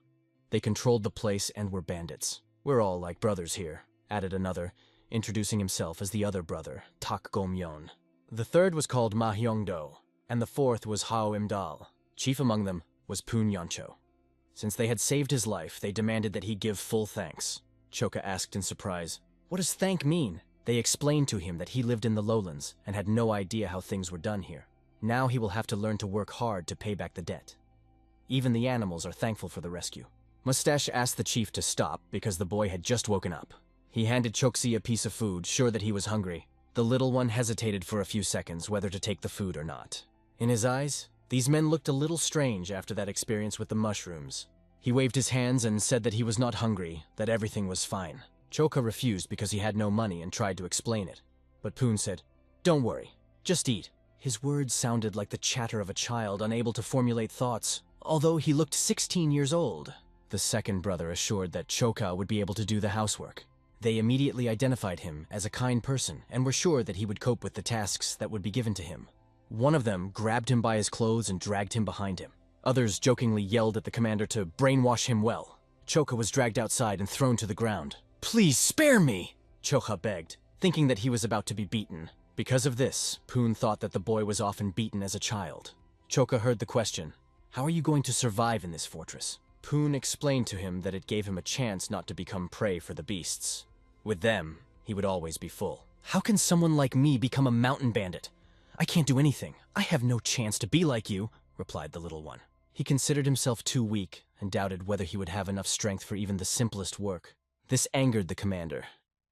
They controlled the place and were bandits. "We're all like brothers here," added another, introducing himself as the other brother, Tak Gom-yon. The third was called Ma Hyung-do, and the fourth was Hao Im-dal. Chief among them was Poon Yoncho. Since they had saved his life, they demanded that he give full thanks. Choka asked in surprise, "What does thank mean?" They explained to him that he lived in the lowlands and had no idea how things were done here. Now he will have to learn to work hard to pay back the debt. Even the animals are thankful for the rescue. Mustache asked the chief to stop because the boy had just woken up. He handed Choksi a piece of food, sure that he was hungry. The little one hesitated for a few seconds whether to take the food or not. In his eyes, these men looked a little strange after that experience with the mushrooms. He waved his hands and said that he was not hungry, that everything was fine. Choka refused because he had no money and tried to explain it. But Poon said, "Don't worry, just eat." His words sounded like the chatter of a child unable to formulate thoughts, although he looked 16 years old. The second brother assured that Choka would be able to do the housework. They immediately identified him as a kind person and were sure that he would cope with the tasks that would be given to him. One of them grabbed him by his clothes and dragged him behind him. Others jokingly yelled at the commander to brainwash him well. Choka was dragged outside and thrown to the ground. "Please spare me," Choka begged, thinking that he was about to be beaten. Because of this, Poon thought that the boy was often beaten as a child. Choka heard the question, "How are you going to survive in this fortress?" Poon explained to him that it gave him a chance not to become prey for the beasts. With them, he would always be full. "How can someone like me become a mountain bandit? I can't do anything. I have no chance to be like you," replied the little one. He considered himself too weak and doubted whether he would have enough strength for even the simplest work. This angered the commander.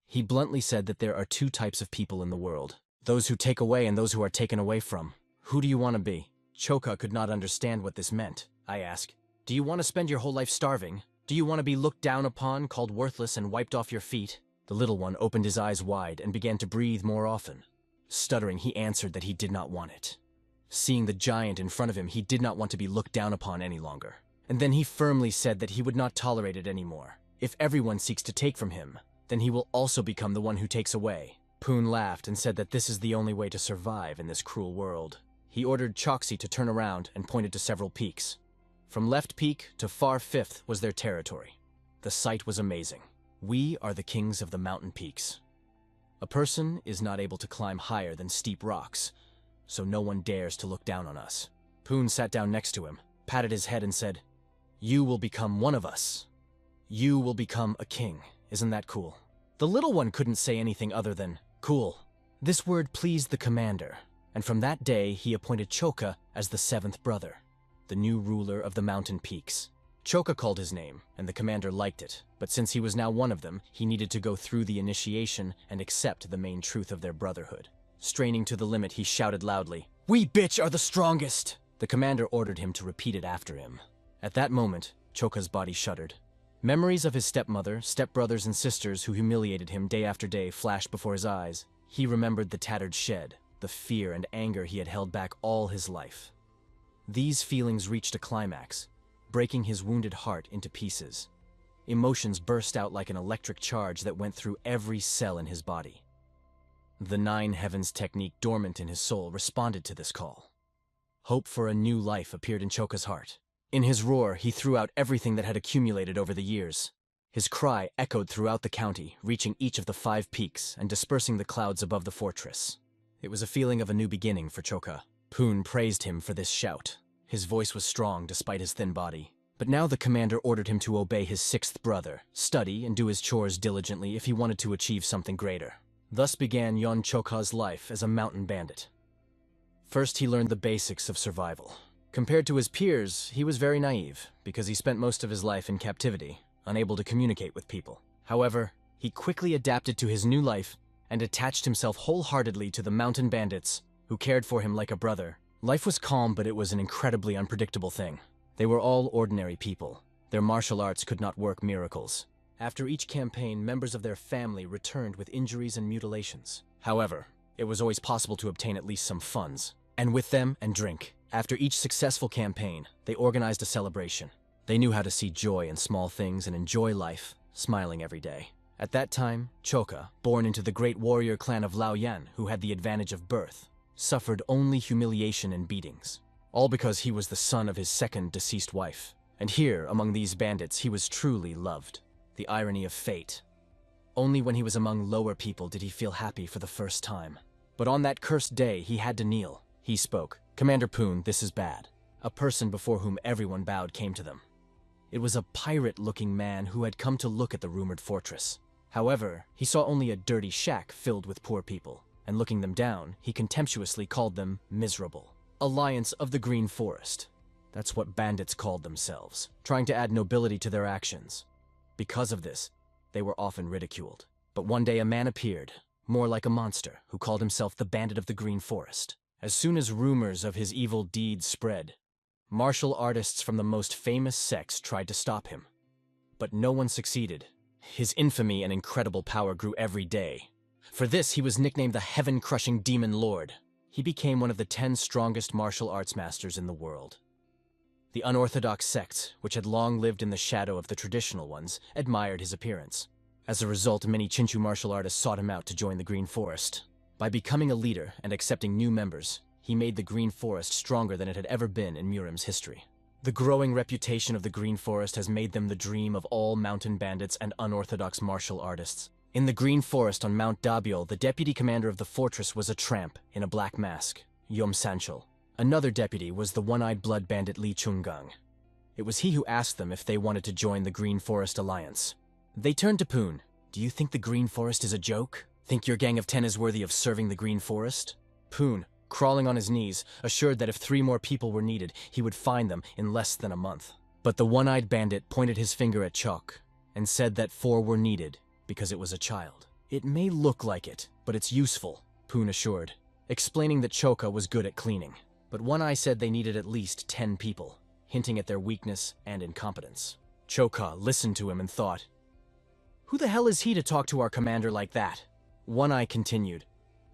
He bluntly said that there are 2 types of people in the world, those who take away and those who are taken away from. "Who do you want to be?" Choka could not understand what this meant. I asked, "Do you want to spend your whole life starving? Do you want to be looked down upon, called worthless, and wiped off your feet?" The little one opened his eyes wide and began to breathe more often. Stuttering, he answered that he did not want it. Seeing the giant in front of him, he did not want to be looked down upon any longer. And then he firmly said that he would not tolerate it anymore. If everyone seeks to take from him, then he will also become the one who takes away. Poon laughed and said that this is the only way to survive in this cruel world. He ordered Choksi to turn around and pointed to several peaks. From left peak to far fifth was their territory. The sight was amazing. "We are the kings of the mountain peaks. A person is not able to climb higher than steep rocks, so no one dares to look down on us." Poon sat down next to him, patted his head and said, "You will become one of us. You will become a king. Isn't that cool?" The little one couldn't say anything other than, "Cool." This word pleased the commander, and from that day he appointed Choka as the 7th brother, the new ruler of the mountain peaks. Choka called his name, and the commander liked it, but since he was now one of them, he needed to go through the initiation and accept the main truth of their brotherhood. Straining to the limit, he shouted loudly, "We bitch are the strongest!" The commander ordered him to repeat it after him. At that moment, Choka's body shuddered. Memories of his stepmother, stepbrothers, and sisters who humiliated him day after day flashed before his eyes. He remembered the tattered shed, the fear and anger he had held back all his life. These feelings reached a climax, breaking his wounded heart into pieces. Emotions burst out like an electric charge that went through every cell in his body. The Nine Heavens technique dormant in his soul responded to this call. Hope for a new life appeared in Choka's heart. In his roar, he threw out everything that had accumulated over the years. His cry echoed throughout the county, reaching each of the 5 peaks and dispersing the clouds above the fortress. It was a feeling of a new beginning for Choka. Poon praised him for this shout. His voice was strong despite his thin body. But now the commander ordered him to obey his 6th brother, study and do his chores diligently if he wanted to achieve something greater. Thus began Yon Choka's life as a mountain bandit. First, he learned the basics of survival. Compared to his peers, he was very naive, because he spent most of his life in captivity, unable to communicate with people. However, he quickly adapted to his new life and attached himself wholeheartedly to the mountain bandits, who cared for him like a brother. Life was calm, but it was an incredibly unpredictable thing. They were all ordinary people. Their martial arts could not work miracles. After each campaign, members of their family returned with injuries and mutilations. However, it was always possible to obtain at least some funds, and with them and drink. After each successful campaign, they organized a celebration. They knew how to see joy in small things and enjoy life, smiling every day. At that time, Choka, born into the great warrior clan of Lao Yan, who had the advantage of birth, suffered only humiliation and beatings, all because he was the son of his 2nd deceased wife. And here, among these bandits, he was truly loved. The irony of fate. Only when he was among lower people did he feel happy for the first time. But on that cursed day, he had to kneel. He spoke. "Commander Poon, this is bad." A person before whom everyone bowed came to them. It was a pirate-looking man who had come to look at the rumored fortress. However, he saw only a dirty shack filled with poor people, and looking them down, he contemptuously called them miserable. Alliance of the Green Forest. That's what bandits called themselves, trying to add nobility to their actions. Because of this, they were often ridiculed. But one day a man appeared, more like a monster, who called himself the Bandit of the Green Forest. As soon as rumors of his evil deeds spread, martial artists from the most famous sects tried to stop him. But no one succeeded. His infamy and incredible power grew every day. For this, he was nicknamed the Heaven-Crushing Demon Lord. He became one of the 10 strongest martial arts masters in the world. The unorthodox sects, which had long lived in the shadow of the traditional ones, admired his appearance. As a result, many Chinchu martial artists sought him out to join the Green Forest. By becoming a leader and accepting new members, he made the Green Forest stronger than it had ever been in Murim's history. The growing reputation of the Green Forest has made them the dream of all mountain bandits and unorthodox martial artists. In the Green Forest on Mount Dabiol, the deputy commander of the fortress was a tramp in a black mask, Yom Sanchel. Another deputy was the one-eyed blood bandit Li Chungang. It was he who asked them if they wanted to join the Green Forest Alliance. They turned to Poon. "Do you think the Green Forest is a joke? Think your gang of 10 is worthy of serving the Green Forest?" Poon, crawling on his knees, assured that if 3 more people were needed, he would find them in less than a month. But the one-eyed bandit pointed his finger at Choka and said that 4 were needed because it was a child. "It may look like it, but it's useful," Poon assured, explaining that Choka was good at cleaning. But One Eye said they needed at least 10 people, hinting at their weakness and incompetence. Choka listened to him and thought, "Who the hell is he to talk to our commander like that?" One Eye continued,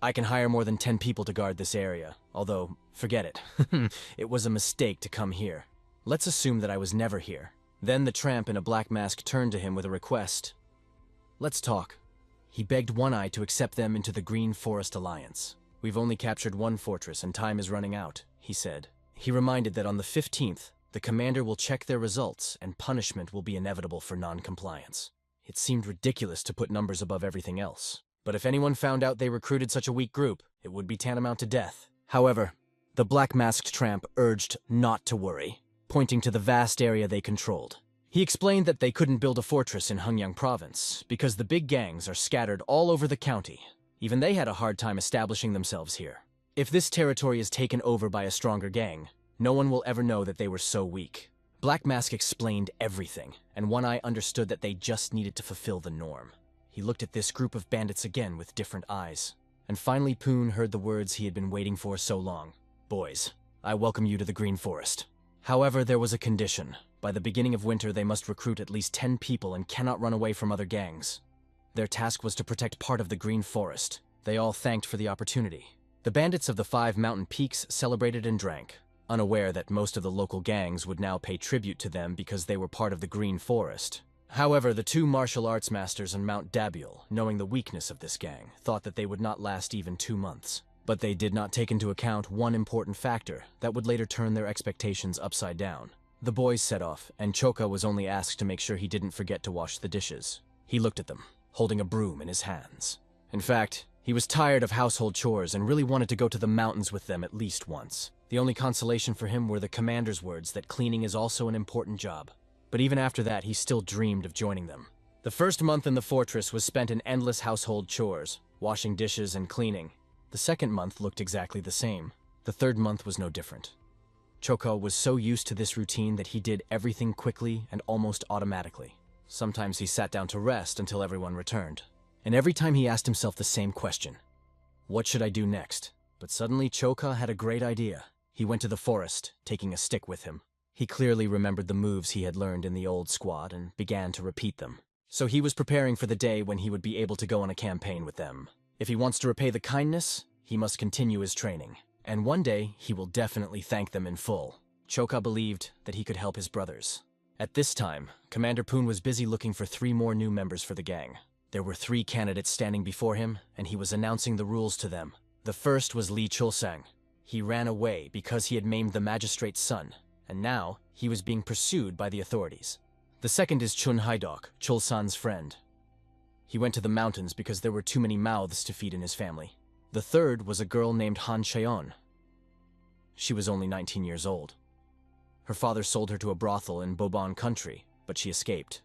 "I can hire more than 10 people to guard this area, although, forget it. It was a mistake to come here. Let's assume that I was never here." Then the tramp in a black mask turned to him with a request. "Let's talk." He begged One Eye to accept them into the Green Forest Alliance. "We've only captured 1 fortress and time is running out," he said. He reminded that on the 15th, the commander will check their results and punishment will be inevitable for non-compliance. It seemed ridiculous to put numbers above everything else. But if anyone found out they recruited such a weak group, it would be tantamount to death. However, the black-masked tramp urged not to worry, pointing to the vast area they controlled. He explained that they couldn't build a fortress in Hengyang province because the big gangs are scattered all over the county. Even they had a hard time establishing themselves here. If this territory is taken over by a stronger gang, no one will ever know that they were so weak. Black Mask explained everything, and One Eye understood that they just needed to fulfill the norm. He looked at this group of bandits again with different eyes. And finally Poon heard the words he had been waiting for so long. "Boys, I welcome you to the Green Forest." However, there was a condition. By the beginning of winter, they must recruit at least 10 people and cannot run away from other gangs. Their task was to protect part of the Green Forest. They all thanked for the opportunity. The bandits of the 5 mountain peaks celebrated and drank. unaware that most of the local gangs would now pay tribute to them because they were part of the Green Forest. However, the two martial arts masters on Mount Dabiel, knowing the weakness of this gang, thought that they would not last even 2 months. But they did not take into account one important factor that would later turn their expectations upside down. The boys set off, and Choka was only asked to make sure he didn't forget to wash the dishes. He looked at them, holding a broom in his hands. In fact, he was tired of household chores and really wanted to go to the mountains with them at least once. The only consolation for him were the commander's words that cleaning is also an important job. But even after that, he still dreamed of joining them. The first month in the fortress was spent in endless household chores, washing dishes and cleaning. The second month looked exactly the same. The third month was no different. Choka was so used to this routine that he did everything quickly and almost automatically. Sometimes he sat down to rest until everyone returned. And every time he asked himself the same question: what should I do next? But suddenly Choka had a great idea. He went to the forest, taking a stick with him. He clearly remembered the moves he had learned in the old squad and began to repeat them. So he was preparing for the day when he would be able to go on a campaign with them. If he wants to repay the kindness, he must continue his training. And one day, he will definitely thank them in full. Choka believed that he could help his brothers. At this time, Commander Poon was busy looking for 3 more new members for the gang. There were 3 candidates standing before him, and he was announcing the rules to them. The first was Lee Chulsang. He ran away because he had maimed the magistrate's son, and now he was being pursued by the authorities. The second is Chun Haidok, Chulsan's friend. He went to the mountains because there were too many mouths to feed in his family. The third was a girl named Han Cheon. She was only 19 years old. Her father sold her to a brothel in Bobon country, but she escaped.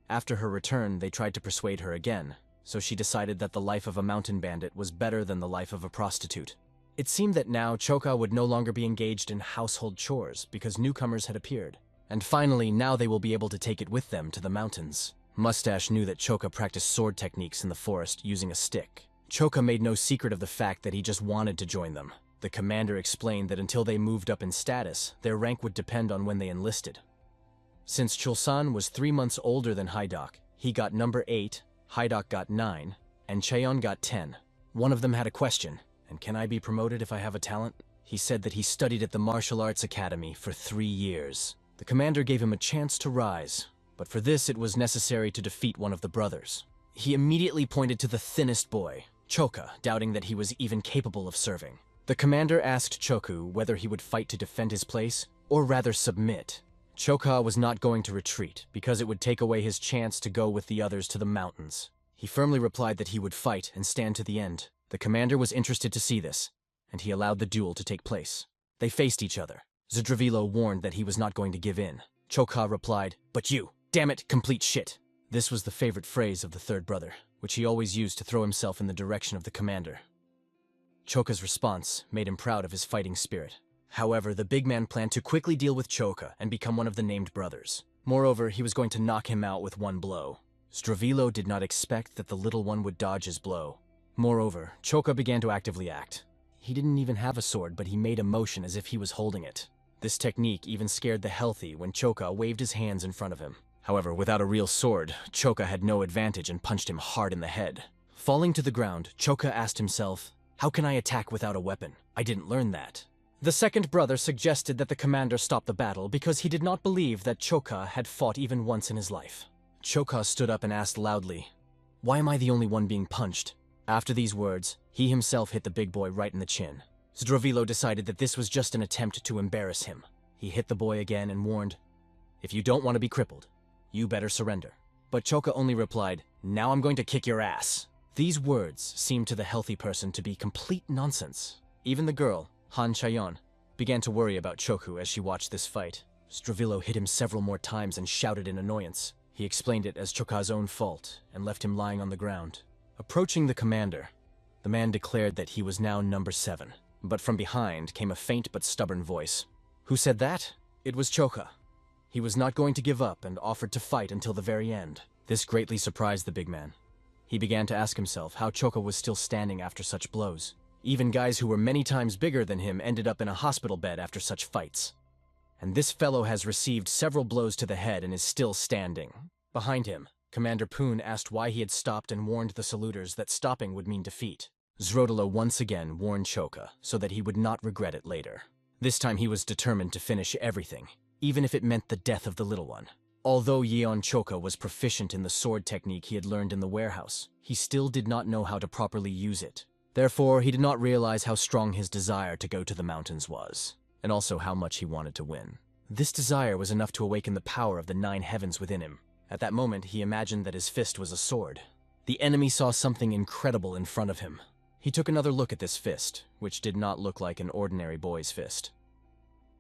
After her return, they tried to persuade her again, so she decided that the life of a mountain bandit was better than the life of a prostitute. It seemed that now Choka would no longer be engaged in household chores because newcomers had appeared. And finally, now they will be able to take it with them to the mountains. Mustache knew that Choka practiced sword techniques in the forest using a stick. Choka made no secret of the fact that he just wanted to join them. The commander explained that until they moved up in status, their rank would depend on when they enlisted. Since Chulsan was 3 months older than Haidok, he got number 8, Haidok got 9, and Cheon got 10. One of them had a question: and can I be promoted if I have a talent? He said that he studied at the Martial Arts Academy for 3 years. The commander gave him a chance to rise, but for this it was necessary to defeat one of the brothers. He immediately pointed to the thinnest boy, Choka, doubting that he was even capable of serving. The commander asked Choku whether he would fight to defend his place, or rather submit. Choka was not going to retreat, because it would take away his chance to go with the others to the mountains. He firmly replied that he would fight and stand to the end. The commander was interested to see this, and he allowed the duel to take place. They faced each other. Zdravilo warned that he was not going to give in. Choka replied, "But you, damn it, complete shit." This was the favorite phrase of the third brother, which he always used to throw himself in the direction of the commander. Choka's response made him proud of his fighting spirit. However, the big man planned to quickly deal with Choka and become one of the named brothers. Moreover, he was going to knock him out with one blow. Zdravilo did not expect that the little one would dodge his blow. Moreover, Choka began to actively act. He didn't even have a sword, but he made a motion as if he was holding it. This technique even scared the healthy when Choka waved his hands in front of him. However, without a real sword, Choka had no advantage and punched him hard in the head. Falling to the ground, Choka asked himself, "How can I attack without a weapon? I didn't learn that." The second brother suggested that the commander stop the battle because he did not believe that Choka had fought even once in his life. Choka stood up and asked loudly, "Why am I the only one being punched?" After these words, he himself hit the big boy right in the chin. Zdravilo decided that this was just an attempt to embarrass him. He hit the boy again and warned, "If you don't want to be crippled, you better surrender." But Choka only replied, "Now I'm going to kick your ass." These words seemed to the healthy person to be complete nonsense. Even the girl, Han Chayon, began to worry about Choku as she watched this fight. Zdravilo hit him several more times and shouted in annoyance. He explained it as Choka's own fault and left him lying on the ground. Approaching the commander, the man declared that he was now number 7. But from behind came a faint but stubborn voice. Who said that? It was Choka. He was not going to give up and offered to fight until the very end. This greatly surprised the big man. He began to ask himself how Choka was still standing after such blows. Even guys who were many times bigger than him ended up in a hospital bed after such fights. And this fellow has received several blows to the head and is still standing. Behind him, Commander Poon asked why he had stopped and warned the saluters that stopping would mean defeat. Zrodilo once again warned Choka so that he would not regret it later. This time he was determined to finish everything, even if it meant the death of the little one. Although Yeon Choka was proficient in the sword technique he had learned in the warehouse, he still did not know how to properly use it. Therefore, he did not realize how strong his desire to go to the mountains was, and also how much he wanted to win. This desire was enough to awaken the power of the 9 heavens within him. At that moment, he imagined that his fist was a sword. The enemy saw something incredible in front of him. He took another look at this fist, which did not look like an ordinary boy's fist.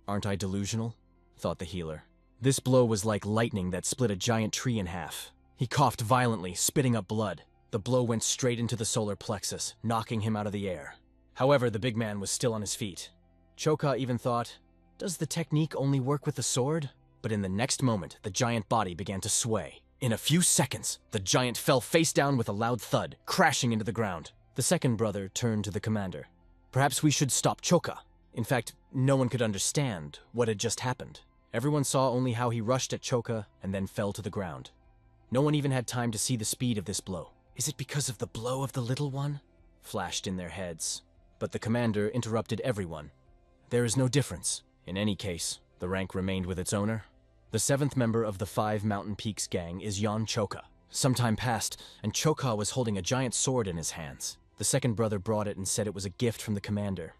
"Aren't I delusional?" thought the healer. This blow was like lightning that split a giant tree in half. He coughed violently, spitting up blood. The blow went straight into the solar plexus, knocking him out of the air. However, the big man was still on his feet. Choka even thought, does the technique only work with the sword? But in the next moment, the giant body began to sway. In a few seconds, the giant fell face down with a loud thud, crashing into the ground. The second brother turned to the commander. "Perhaps we should stop Choka." In fact, no one could understand what had just happened. Everyone saw only how he rushed at Choka and then fell to the ground. No one even had time to see the speed of this blow. "Is it because of the blow of the little one?" flashed in their heads. But the commander interrupted everyone. "There is no difference. In any case, the rank remained with its owner. The 7th member of the 5 Mountain Peaks gang is Yeon Choka." Some time passed, and Choka was holding a giant sword in his hands. The second brother brought it and said it was a gift from the commander.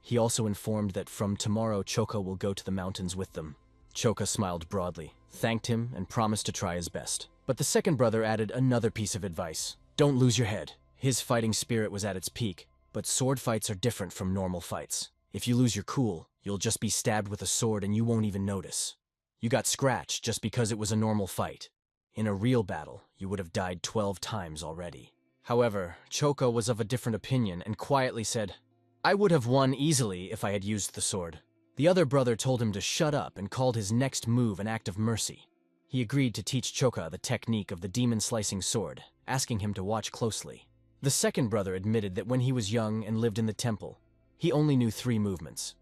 He also informed that from tomorrow Choka will go to the mountains with them. Choka smiled broadly, thanked him, and promised to try his best. But the second brother added another piece of advice. "Don't lose your head." His fighting spirit was at its peak, but sword fights are different from normal fights. If you lose your cool, you'll just be stabbed with a sword and you won't even notice. You got scratched just because it was a normal fight. In a real battle, you would have died 12 times already. However, Choka was of a different opinion and quietly said, "I would have won easily if I had used the sword." The other brother told him to shut up and called his next move an act of mercy. He agreed to teach Choka the technique of the demon-slicing sword, asking him to watch closely. The second brother admitted that when he was young and lived in the temple, he only knew 3 movements.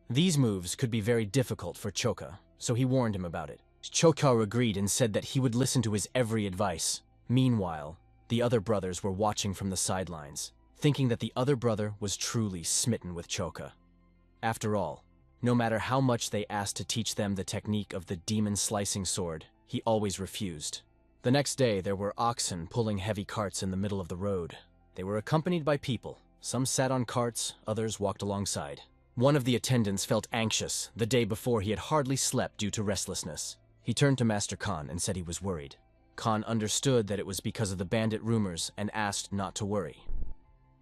These moves could be very difficult for Choka, so he warned him about it. Choka agreed and said that he would listen to his every advice. Meanwhile, the other brothers were watching from the sidelines, thinking that the other brother was truly smitten with Choka. After all, no matter how much they asked to teach them the technique of the demon-slicing sword, he always refused. The next day, there were oxen pulling heavy carts in the middle of the road. They were accompanied by people. Some sat on carts, others walked alongside. One of the attendants felt anxious. The day before, he had hardly slept due to restlessness. He turned to Master Khan and said he was worried. Khan understood that it was because of the bandit rumors and asked not to worry.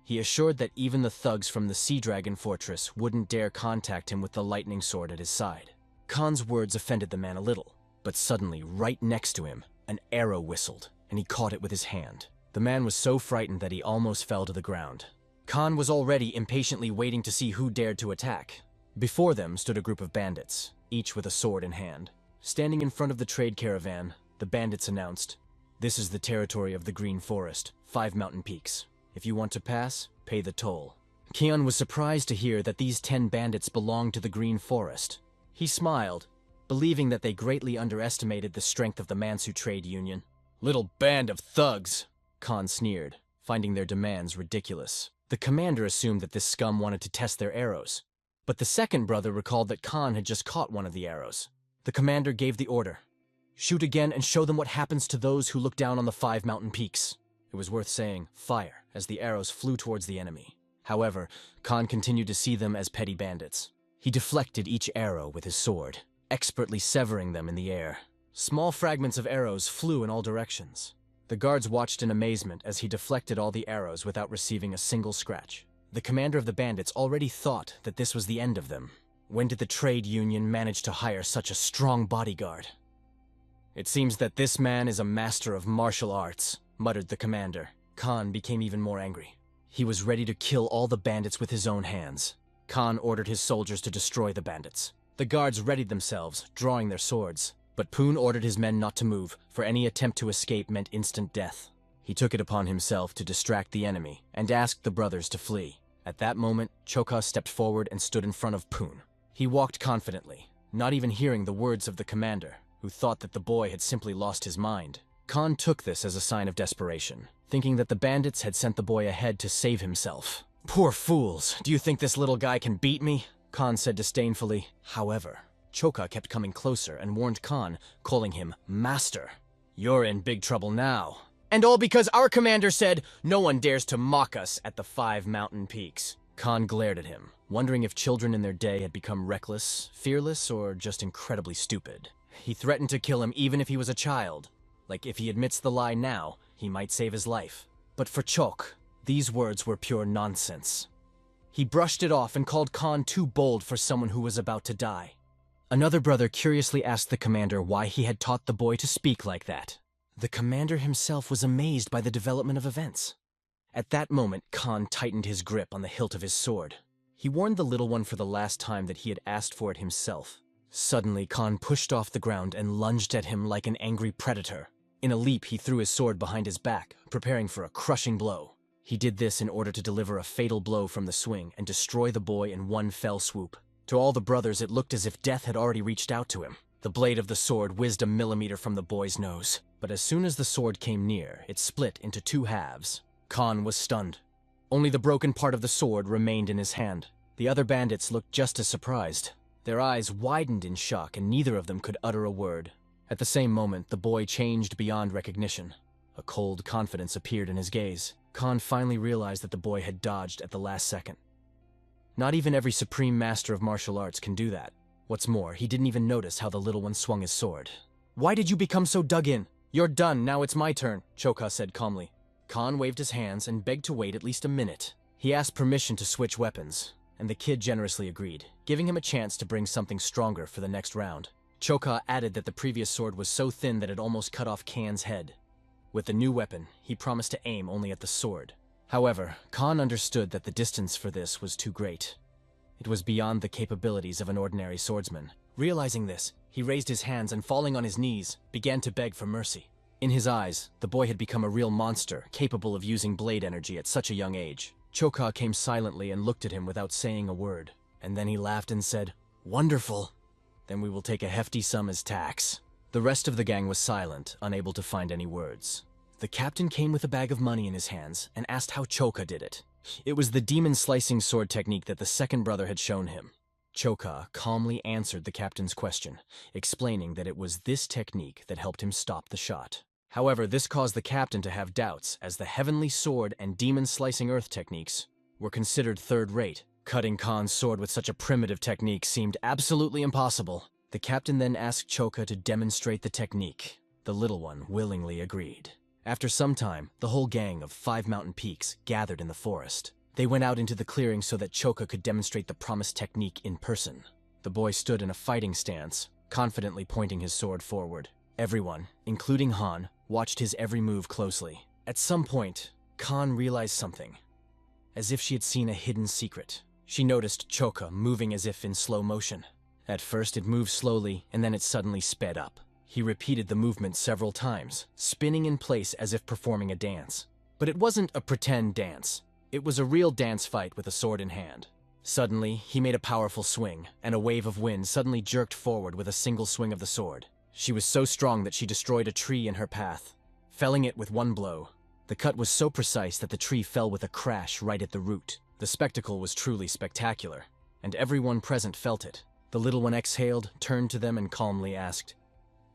He assured that even the thugs from the Sea Dragon Fortress wouldn't dare contact him with the lightning sword at his side. Khan's words offended the man a little, but suddenly, right next to him, an arrow whistled, and he caught it with his hand. The man was so frightened that he almost fell to the ground. Khan was already impatiently waiting to see who dared to attack. Before them stood a group of bandits, each with a sword in hand. Standing in front of the trade caravan, the bandits announced, "This is the territory of the Green Forest, 5 mountain peaks. If you want to pass, pay the toll." Keon was surprised to hear that these 10 bandits belonged to the Green Forest. He smiled, believing that they greatly underestimated the strength of the Mansu trade union. "Little band of thugs," Khan sneered, finding their demands ridiculous. The commander assumed that this scum wanted to test their arrows, but the second brother recalled that Khan had just caught one of the arrows. The commander gave the order, "Shoot again and show them what happens to those who look down on the 5 mountain peaks." It was worth saying, "Fire," as the arrows flew towards the enemy. However, Khan continued to see them as petty bandits. He deflected each arrow with his sword, expertly severing them in the air. Small fragments of arrows flew in all directions. The guards watched in amazement as he deflected all the arrows without receiving a single scratch. The commander of the bandits already thought that this was the end of them. When did the trade union manage to hire such a strong bodyguard? "It seems that this man is a master of martial arts," muttered the commander. Khan became even more angry. He was ready to kill all the bandits with his own hands. Khan ordered his soldiers to destroy the bandits. The guards readied themselves, drawing their swords. But Poon ordered his men not to move, for any attempt to escape meant instant death. He took it upon himself to distract the enemy, and asked the brothers to flee. At that moment, Choka stepped forward and stood in front of Poon. He walked confidently, not even hearing the words of the commander, who thought that the boy had simply lost his mind. Khan took this as a sign of desperation, thinking that the bandits had sent the boy ahead to save himself. "Poor fools, do you think this little guy can beat me?" Khan said disdainfully. However, Choka kept coming closer and warned Khan, calling him Master. You're in big trouble now. And all because our commander said, no one dares to mock us at the 5 mountain peaks. Khan glared at him, wondering if children in their day had become reckless, fearless, or just incredibly stupid. He threatened to kill him even if he was a child. Like if he admits the lie now, he might save his life. But for Chok, these words were pure nonsense. He brushed it off and called Khan too bold for someone who was about to die. Another brother curiously asked the commander why he had taught the boy to speak like that. The commander himself was amazed by the development of events. At that moment, Khan tightened his grip on the hilt of his sword. He warned the little one for the last time that he had asked for it himself. Suddenly, Khan pushed off the ground and lunged at him like an angry predator. In a leap, he threw his sword behind his back, preparing for a crushing blow. He did this in order to deliver a fatal blow from the swing and destroy the boy in one fell swoop. To all the brothers, it looked as if death had already reached out to him. The blade of the sword whizzed a millimeter from the boy's nose, but as soon as the sword came near, it split into 2 halves. Khan was stunned. Only the broken part of the sword remained in his hand. The other bandits looked just as surprised. Their eyes widened in shock, and neither of them could utter a word. At the same moment, the boy changed beyond recognition. A cold confidence appeared in his gaze. Khan finally realized that the boy had dodged at the last second. Not even every supreme master of martial arts can do that. What's more, he didn't even notice how the little one swung his sword. Why did you become so dug in? You're done, now it's my turn, Choka said calmly. Khan waved his hands and begged to wait at least a minute. He asked permission to switch weapons, and the kid generously agreed, giving him a chance to bring something stronger for the next round. Choka added that the previous sword was so thin that it almost cut off Khan's head. With the new weapon, he promised to aim only at the sword. However, Khan understood that the distance for this was too great. It was beyond the capabilities of an ordinary swordsman. Realizing this, he raised his hands and, falling on his knees, began to beg for mercy. In his eyes, the boy had become a real monster, capable of using blade energy at such a young age. Choka came silently and looked at him without saying a word. And then he laughed and said, "Wonderful. Then we will take a hefty sum as tax." The rest of the gang was silent, unable to find any words. The captain came with a bag of money in his hands and asked how Choka did it. It was the demon-slicing sword technique that the second brother had shown him. Choka calmly answered the captain's question, explaining that it was this technique that helped him stop the shot. However, this caused the captain to have doubts, as the heavenly sword and demon-slicing earth techniques were considered third-rate. Cutting Khan's sword with such a primitive technique seemed absolutely impossible. The captain then asked Choka to demonstrate the technique. The little one willingly agreed. After some time, the whole gang of 5 mountain peaks gathered in the forest. They went out into the clearing so that Choka could demonstrate the promised technique in person. The boy stood in a fighting stance, confidently pointing his sword forward. Everyone, including Han, watched his every move closely. At some point, Khan realized something, as if she had seen a hidden secret. She noticed Choka moving as if in slow motion. At first it moved slowly, and then it suddenly sped up. He repeated the movement several times, spinning in place as if performing a dance. But it wasn't a pretend dance. It was a real dance fight with a sword in hand. Suddenly, he made a powerful swing, and a wave of wind suddenly jerked forward with a single swing of the sword. She was so strong that she destroyed a tree in her path, felling it with one blow. The cut was so precise that the tree fell with a crash right at the root. The spectacle was truly spectacular, and everyone present felt it. The little one exhaled, turned to them, and calmly asked,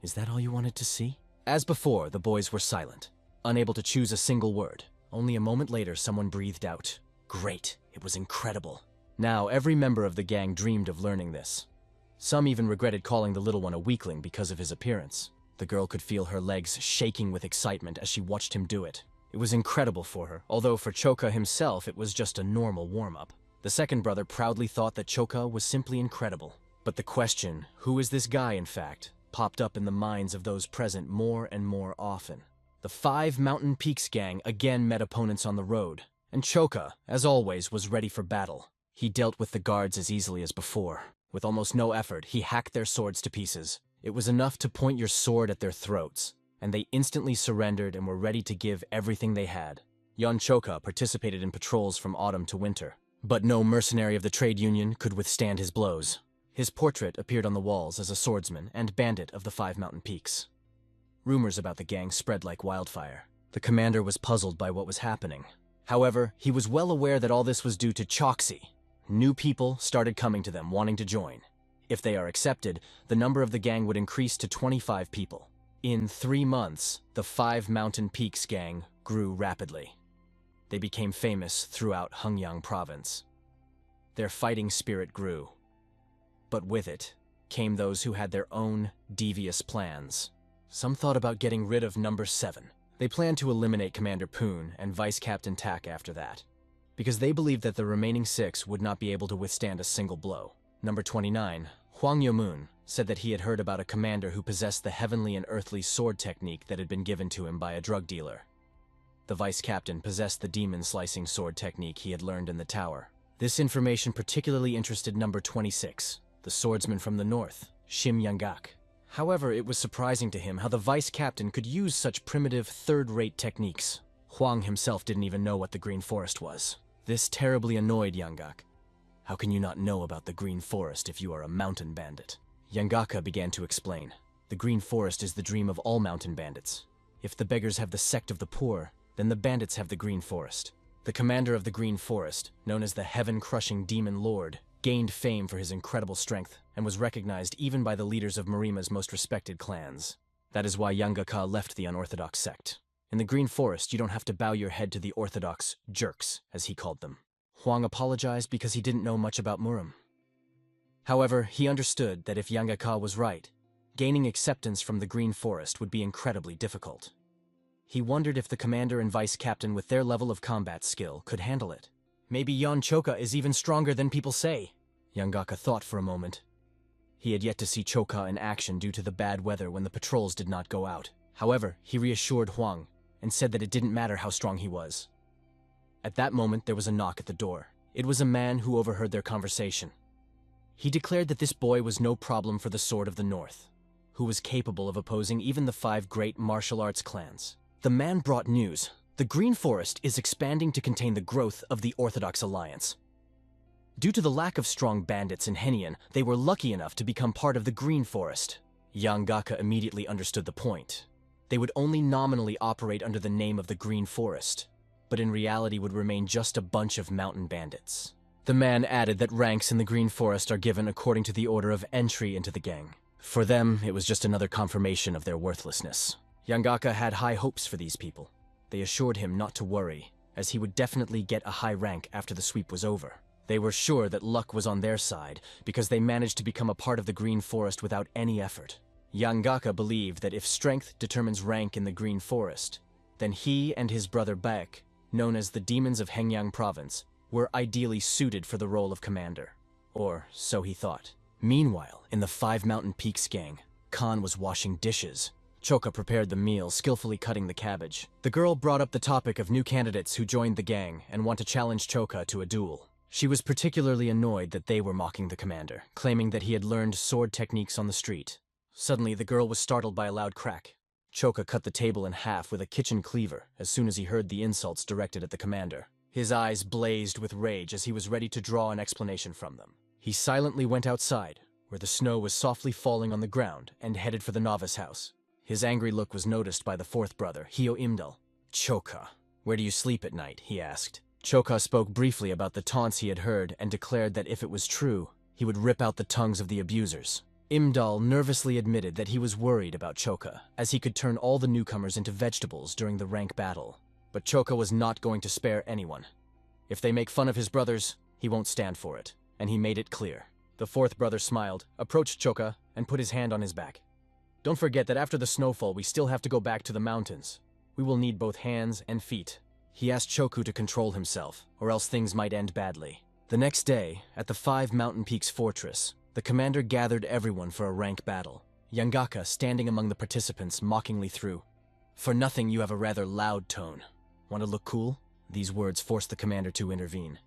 "Is that all you wanted to see?" As before, the boys were silent, unable to choose a single word. Only a moment later, someone breathed out, "Great, it was incredible." Now, every member of the gang dreamed of learning this. Some even regretted calling the little one a weakling because of his appearance. The girl could feel her legs shaking with excitement as she watched him do it. It was incredible for her, although for Choka himself it was just a normal warm-up. The second brother proudly thought that Choka was simply incredible. But the question, who is this guy in fact, popped up in the minds of those present more and more often. The 5 Mountain Peaks gang again met opponents on the road, and Choka, as always, was ready for battle. He dealt with the guards as easily as before. With almost no effort, he hacked their swords to pieces. It was enough to point your sword at their throats, and they instantly surrendered and were ready to give everything they had. Yon Choka participated in patrols from autumn to winter, but no mercenary of the trade union could withstand his blows. His portrait appeared on the walls as a swordsman and bandit of the 5 Mountain Peaks. Rumors about the gang spread like wildfire. The commander was puzzled by what was happening. However, he was well aware that all this was due to Choxy. New people started coming to them wanting to join. If they are accepted, the number of the gang would increase to 25 people. In 3 months, the 5 Mountain Peaks gang grew rapidly. They became famous throughout Hengyang province. Their fighting spirit grew. But with it came those who had their own devious plans. Some thought about getting rid of number 7. They planned to eliminate Commander Poon and Vice Captain Tak after that, because they believed that the remaining 6 would not be able to withstand a single blow. Number 29, Huang Yomun, said that he had heard about a commander who possessed the heavenly and earthly sword technique that had been given to him by a drug dealer. The vice captain possessed the demon-slicing sword technique he had learned in the tower. This information particularly interested number 26, the swordsman from the north, Shim Yanggak. However, it was surprising to him how the vice captain could use such primitive, third-rate techniques. Huang himself didn't even know what the Green Forest was. This terribly annoyed Yanggak. How can you not know about the Green Forest if you are a mountain bandit? Yanggaka began to explain. The Green Forest is the dream of all mountain bandits. If the beggars have the sect of the poor, then the bandits have the Green Forest. The commander of the Green Forest, known as the Heaven-Crushing Demon Lord, gained fame for his incredible strength and was recognized even by the leaders of Marima's most respected clans. That is why Yanggaka left the unorthodox sect. In the Green Forest, you don't have to bow your head to the orthodox jerks, as he called them. Huang apologized because he didn't know much about Murim. However, he understood that if Yanggaka was right, gaining acceptance from the Green Forest would be incredibly difficult. He wondered if the commander and vice captain with their level of combat skill could handle it. Maybe Yon Choka is even stronger than people say. Yanggaka thought for a moment. He had yet to see Choka in action due to the bad weather when the patrols did not go out. However, he reassured Huang and said that it didn't matter how strong he was. At that moment, there was a knock at the door. It was a man who overheard their conversation. He declared that this boy was no problem for the Sword of the North, who was capable of opposing even the 5 great martial arts clans. The man brought news. The Green Forest is expanding to contain the growth of the Orthodox Alliance. Due to the lack of strong bandits in Henyan, they were lucky enough to become part of the Green Forest. Yanggaka immediately understood the point. They would only nominally operate under the name of the Green Forest, but in reality would remain just a bunch of mountain bandits. The man added that ranks in the Green Forest are given according to the order of entry into the gang. For them, it was just another confirmation of their worthlessness. Yanggaka had high hopes for these people. They assured him not to worry, as he would definitely get a high rank after the sweep was over. They were sure that luck was on their side, because they managed to become a part of the Green Forest without any effort. Yanggaka believed that if strength determines rank in the Green Forest, then he and his brother Baek, known as the Demons of Hengyang Province, were ideally suited for the role of commander. Or so he thought. Meanwhile, in the 5 Mountain Peaks gang, Khan was washing dishes. Choka prepared the meal, skillfully cutting the cabbage. The girl brought up the topic of new candidates who joined the gang and want to challenge Choka to a duel. She was particularly annoyed that they were mocking the commander, claiming that he had learned sword techniques on the street. Suddenly, the girl was startled by a loud crack. Choka cut the table in half with a kitchen cleaver as soon as he heard the insults directed at the commander. His eyes blazed with rage as he was ready to draw an explanation from them. He silently went outside, where the snow was softly falling on the ground, and headed for the novice house. His angry look was noticed by the 4th brother, Hyo Imdal. Choka, where do you sleep at night? He asked. Choka spoke briefly about the taunts he had heard and declared that if it was true, he would rip out the tongues of the abusers. Imdal nervously admitted that he was worried about Choka, as he could turn all the newcomers into vegetables during the rank battle. But Choka was not going to spare anyone. If they make fun of his brothers, he won't stand for it, and he made it clear. The 4th brother smiled, approached Choka, and put his hand on his back. Don't forget that after the snowfall, we still have to go back to the mountains. We will need both hands and feet. He asked Choku to control himself, or else things might end badly. The next day, at the 5 Mountain Peaks fortress, the commander gathered everyone for a rank battle. Yanggaka, standing among the participants, mockingly threw, "For nothing you have a rather loud tone. Want to look cool?" These words forced the commander to intervene.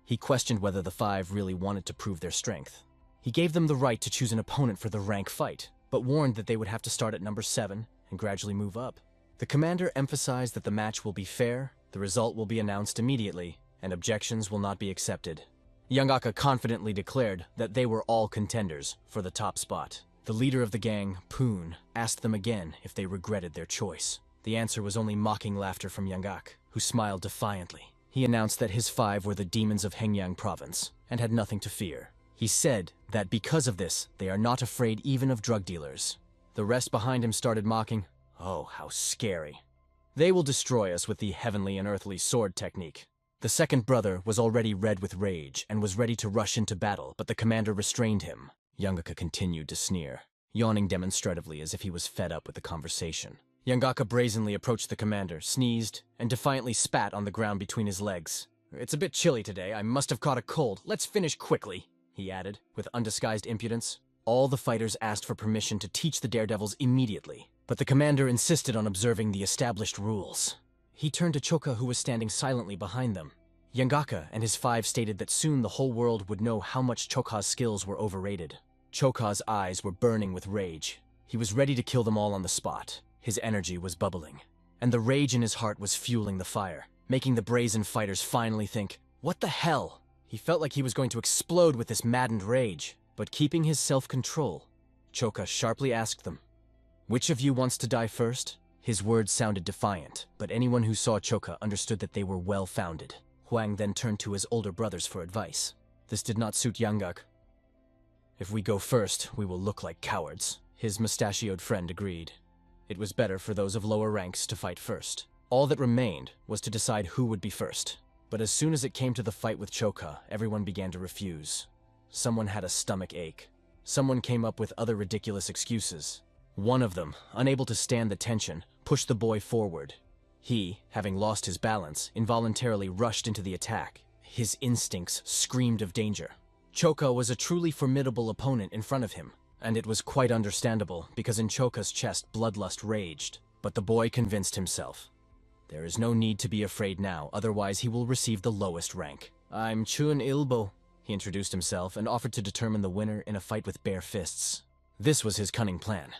He questioned whether the 5 really wanted to prove their strength. He gave them the right to choose an opponent for the rank fight, but warned that they would have to start at number 7 and gradually move up. The commander emphasized that the match will be fair, the result will be announced immediately, and objections will not be accepted. Yanggaka confidently declared that they were all contenders for the top spot. The leader of the gang, Poon, asked them again if they regretted their choice. The answer was only mocking laughter from Yanggak, who smiled defiantly. He announced that his 5 were the demons of Hengyang province, and had nothing to fear. He said that because of this, they are not afraid even of drug dealers. The rest behind him started mocking. Oh, how scary. They will destroy us with the heavenly and earthly sword technique. The second brother was already red with rage and was ready to rush into battle, but the commander restrained him. Yongaka continued to sneer, yawning demonstratively as if he was fed up with the conversation. Yongaka brazenly approached the commander, sneezed, and defiantly spat on the ground between his legs. "It's a bit chilly today. I must have caught a cold. Let's finish quickly," he added, with undisguised impudence. All the fighters asked for permission to teach the daredevils immediately, but the commander insisted on observing the established rules. He turned to Choka, who was standing silently behind them. Yongaka and his 5 stated that soon the whole world would know how much Choka's skills were overrated. Choka's eyes were burning with rage. He was ready to kill them all on the spot. His energy was bubbling, and the rage in his heart was fueling the fire, making the brazen fighters finally think, "What the hell?" He felt like he was going to explode with this maddened rage, but keeping his self-control, Choka sharply asked them, "Which of you wants to die first?" His words sounded defiant, but anyone who saw Choka understood that they were well-founded. Huang then turned to his older brothers for advice. This did not suit Yanggak. "If we go first, we will look like cowards," his mustachioed friend agreed. It was better for those of lower ranks to fight first. All that remained was to decide who would be first. But as soon as it came to the fight with Choka, everyone began to refuse. Someone had a stomach ache. Someone came up with other ridiculous excuses. One of them, unable to stand the tension, pushed the boy forward. He, having lost his balance, involuntarily rushed into the attack. His instincts screamed of danger. Choka was a truly formidable opponent in front of him, and it was quite understandable because in Choka's chest bloodlust raged. But the boy convinced himself. There is no need to be afraid now, otherwise he will receive the lowest rank. "I'm Chun Ilbo," he introduced himself and offered to determine the winner in a fight with bare fists. This was his cunning plan.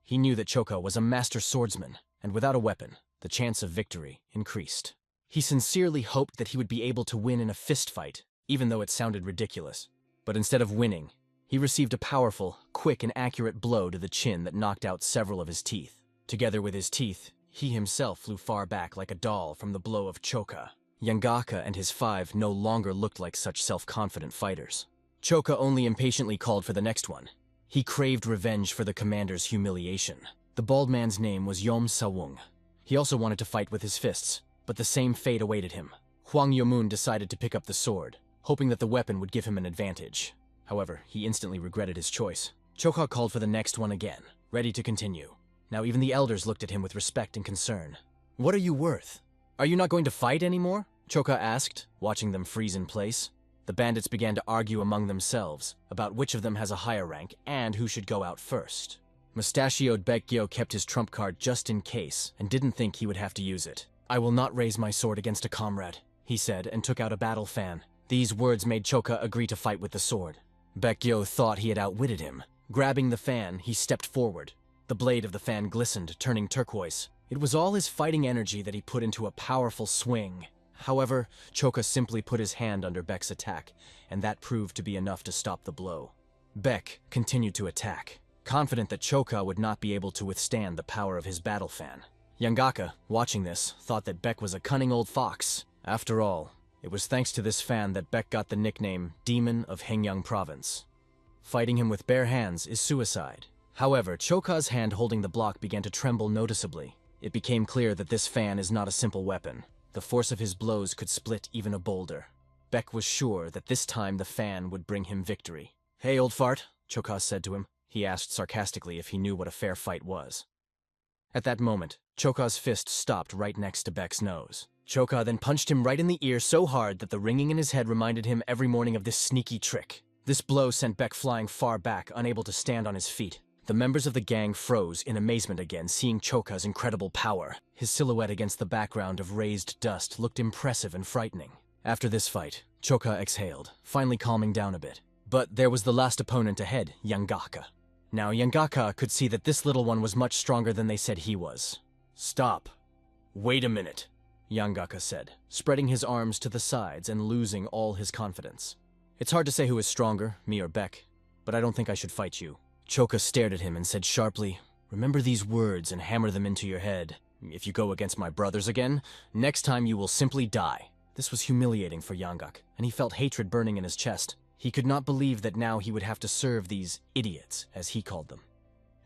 He knew that Choka was a master swordsman, and without a weapon, the chance of victory increased. He sincerely hoped that he would be able to win in a fist fight, even though it sounded ridiculous. But instead of winning, he received a powerful, quick and accurate blow to the chin that knocked out several of his teeth. Together with his teeth, he himself flew far back like a doll from the blow of Choka. Yongaka and his 5 no longer looked like such self-confident fighters. Choka only impatiently called for the next one. He craved revenge for the commander's humiliation. The bald man's name was Yom Sawung. He also wanted to fight with his fists, but the same fate awaited him. Huang Yomun decided to pick up the sword, hoping that the weapon would give him an advantage. However, he instantly regretted his choice. Choka called for the next one again, ready to continue. Now even the elders looked at him with respect and concern. "What are you worth? Are you not going to fight anymore?" Choka asked, watching them freeze in place. The bandits began to argue among themselves about which of them has a higher rank and who should go out first. Mustachioed Baekgyo kept his trump card just in case and didn't think he would have to use it. "I will not raise my sword against a comrade," he said, and took out a battle fan. These words made Choka agree to fight with the sword. Baekgyo thought he had outwitted him. Grabbing the fan, he stepped forward. The blade of the fan glistened, turning turquoise. It was all his fighting energy that he put into a powerful swing. However, Choka simply put his hand under Baek's attack, and that proved to be enough to stop the blow. Baek continued to attack, confident that Choka would not be able to withstand the power of his battle fan. Yongaka, watching this, thought that Baek was a cunning old fox. After all, it was thanks to this fan that Baek got the nickname Demon of Hengyang Province. Fighting him with bare hands is suicide. However, Choka's hand holding the block began to tremble noticeably. It became clear that this fan is not a simple weapon. The force of his blows could split even a boulder. Baek was sure that this time the fan would bring him victory. "Hey, old fart," Choka said to him. He asked sarcastically if he knew what a fair fight was. At that moment, Choka's fist stopped right next to Baek's nose. Choka then punched him right in the ear so hard that the ringing in his head reminded him every morning of this sneaky trick. This blow sent Baek flying far back, unable to stand on his feet. The members of the gang froze in amazement again, seeing Choka's incredible power. His silhouette against the background of raised dust looked impressive and frightening. After this fight, Choka exhaled, finally calming down a bit. But there was the last opponent ahead, Yongaka. Now Yongaka could see that this little one was much stronger than they said he was. "Stop. Wait a minute," Yongaka said, spreading his arms to the sides and losing all his confidence. "It's hard to say who is stronger, me or Baek, but I don't think I should fight you." Choka stared at him and said sharply, "Remember these words and hammer them into your head. If you go against my brothers again, next time you will simply die." This was humiliating for Yanggak, and he felt hatred burning in his chest. He could not believe that now he would have to serve these idiots, as he called them,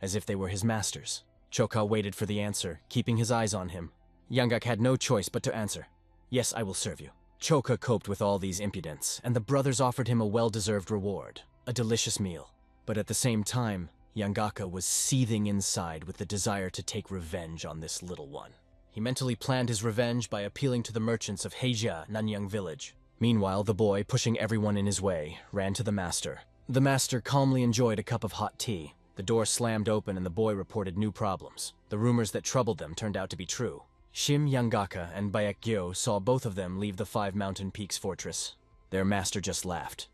as if they were his masters. Choka waited for the answer, keeping his eyes on him. Yanggak had no choice but to answer. Yes, I will serve you. Choka coped with all these impudence, and the brothers offered him a well-deserved reward, a delicious meal. But at the same time, Yanggaka was seething inside with the desire to take revenge on this little one. He mentally planned his revenge by appealing to the merchants of Heijia, Nanyang village. Meanwhile, the boy, pushing everyone in his way, ran to the master. The master calmly enjoyed a cup of hot tea. The door slammed open and the boy reported new problems. The rumors that troubled them turned out to be true. Shim Yanggaka and Baekgyo saw both of them leave the Five Mountain Peaks fortress. Their master just laughed.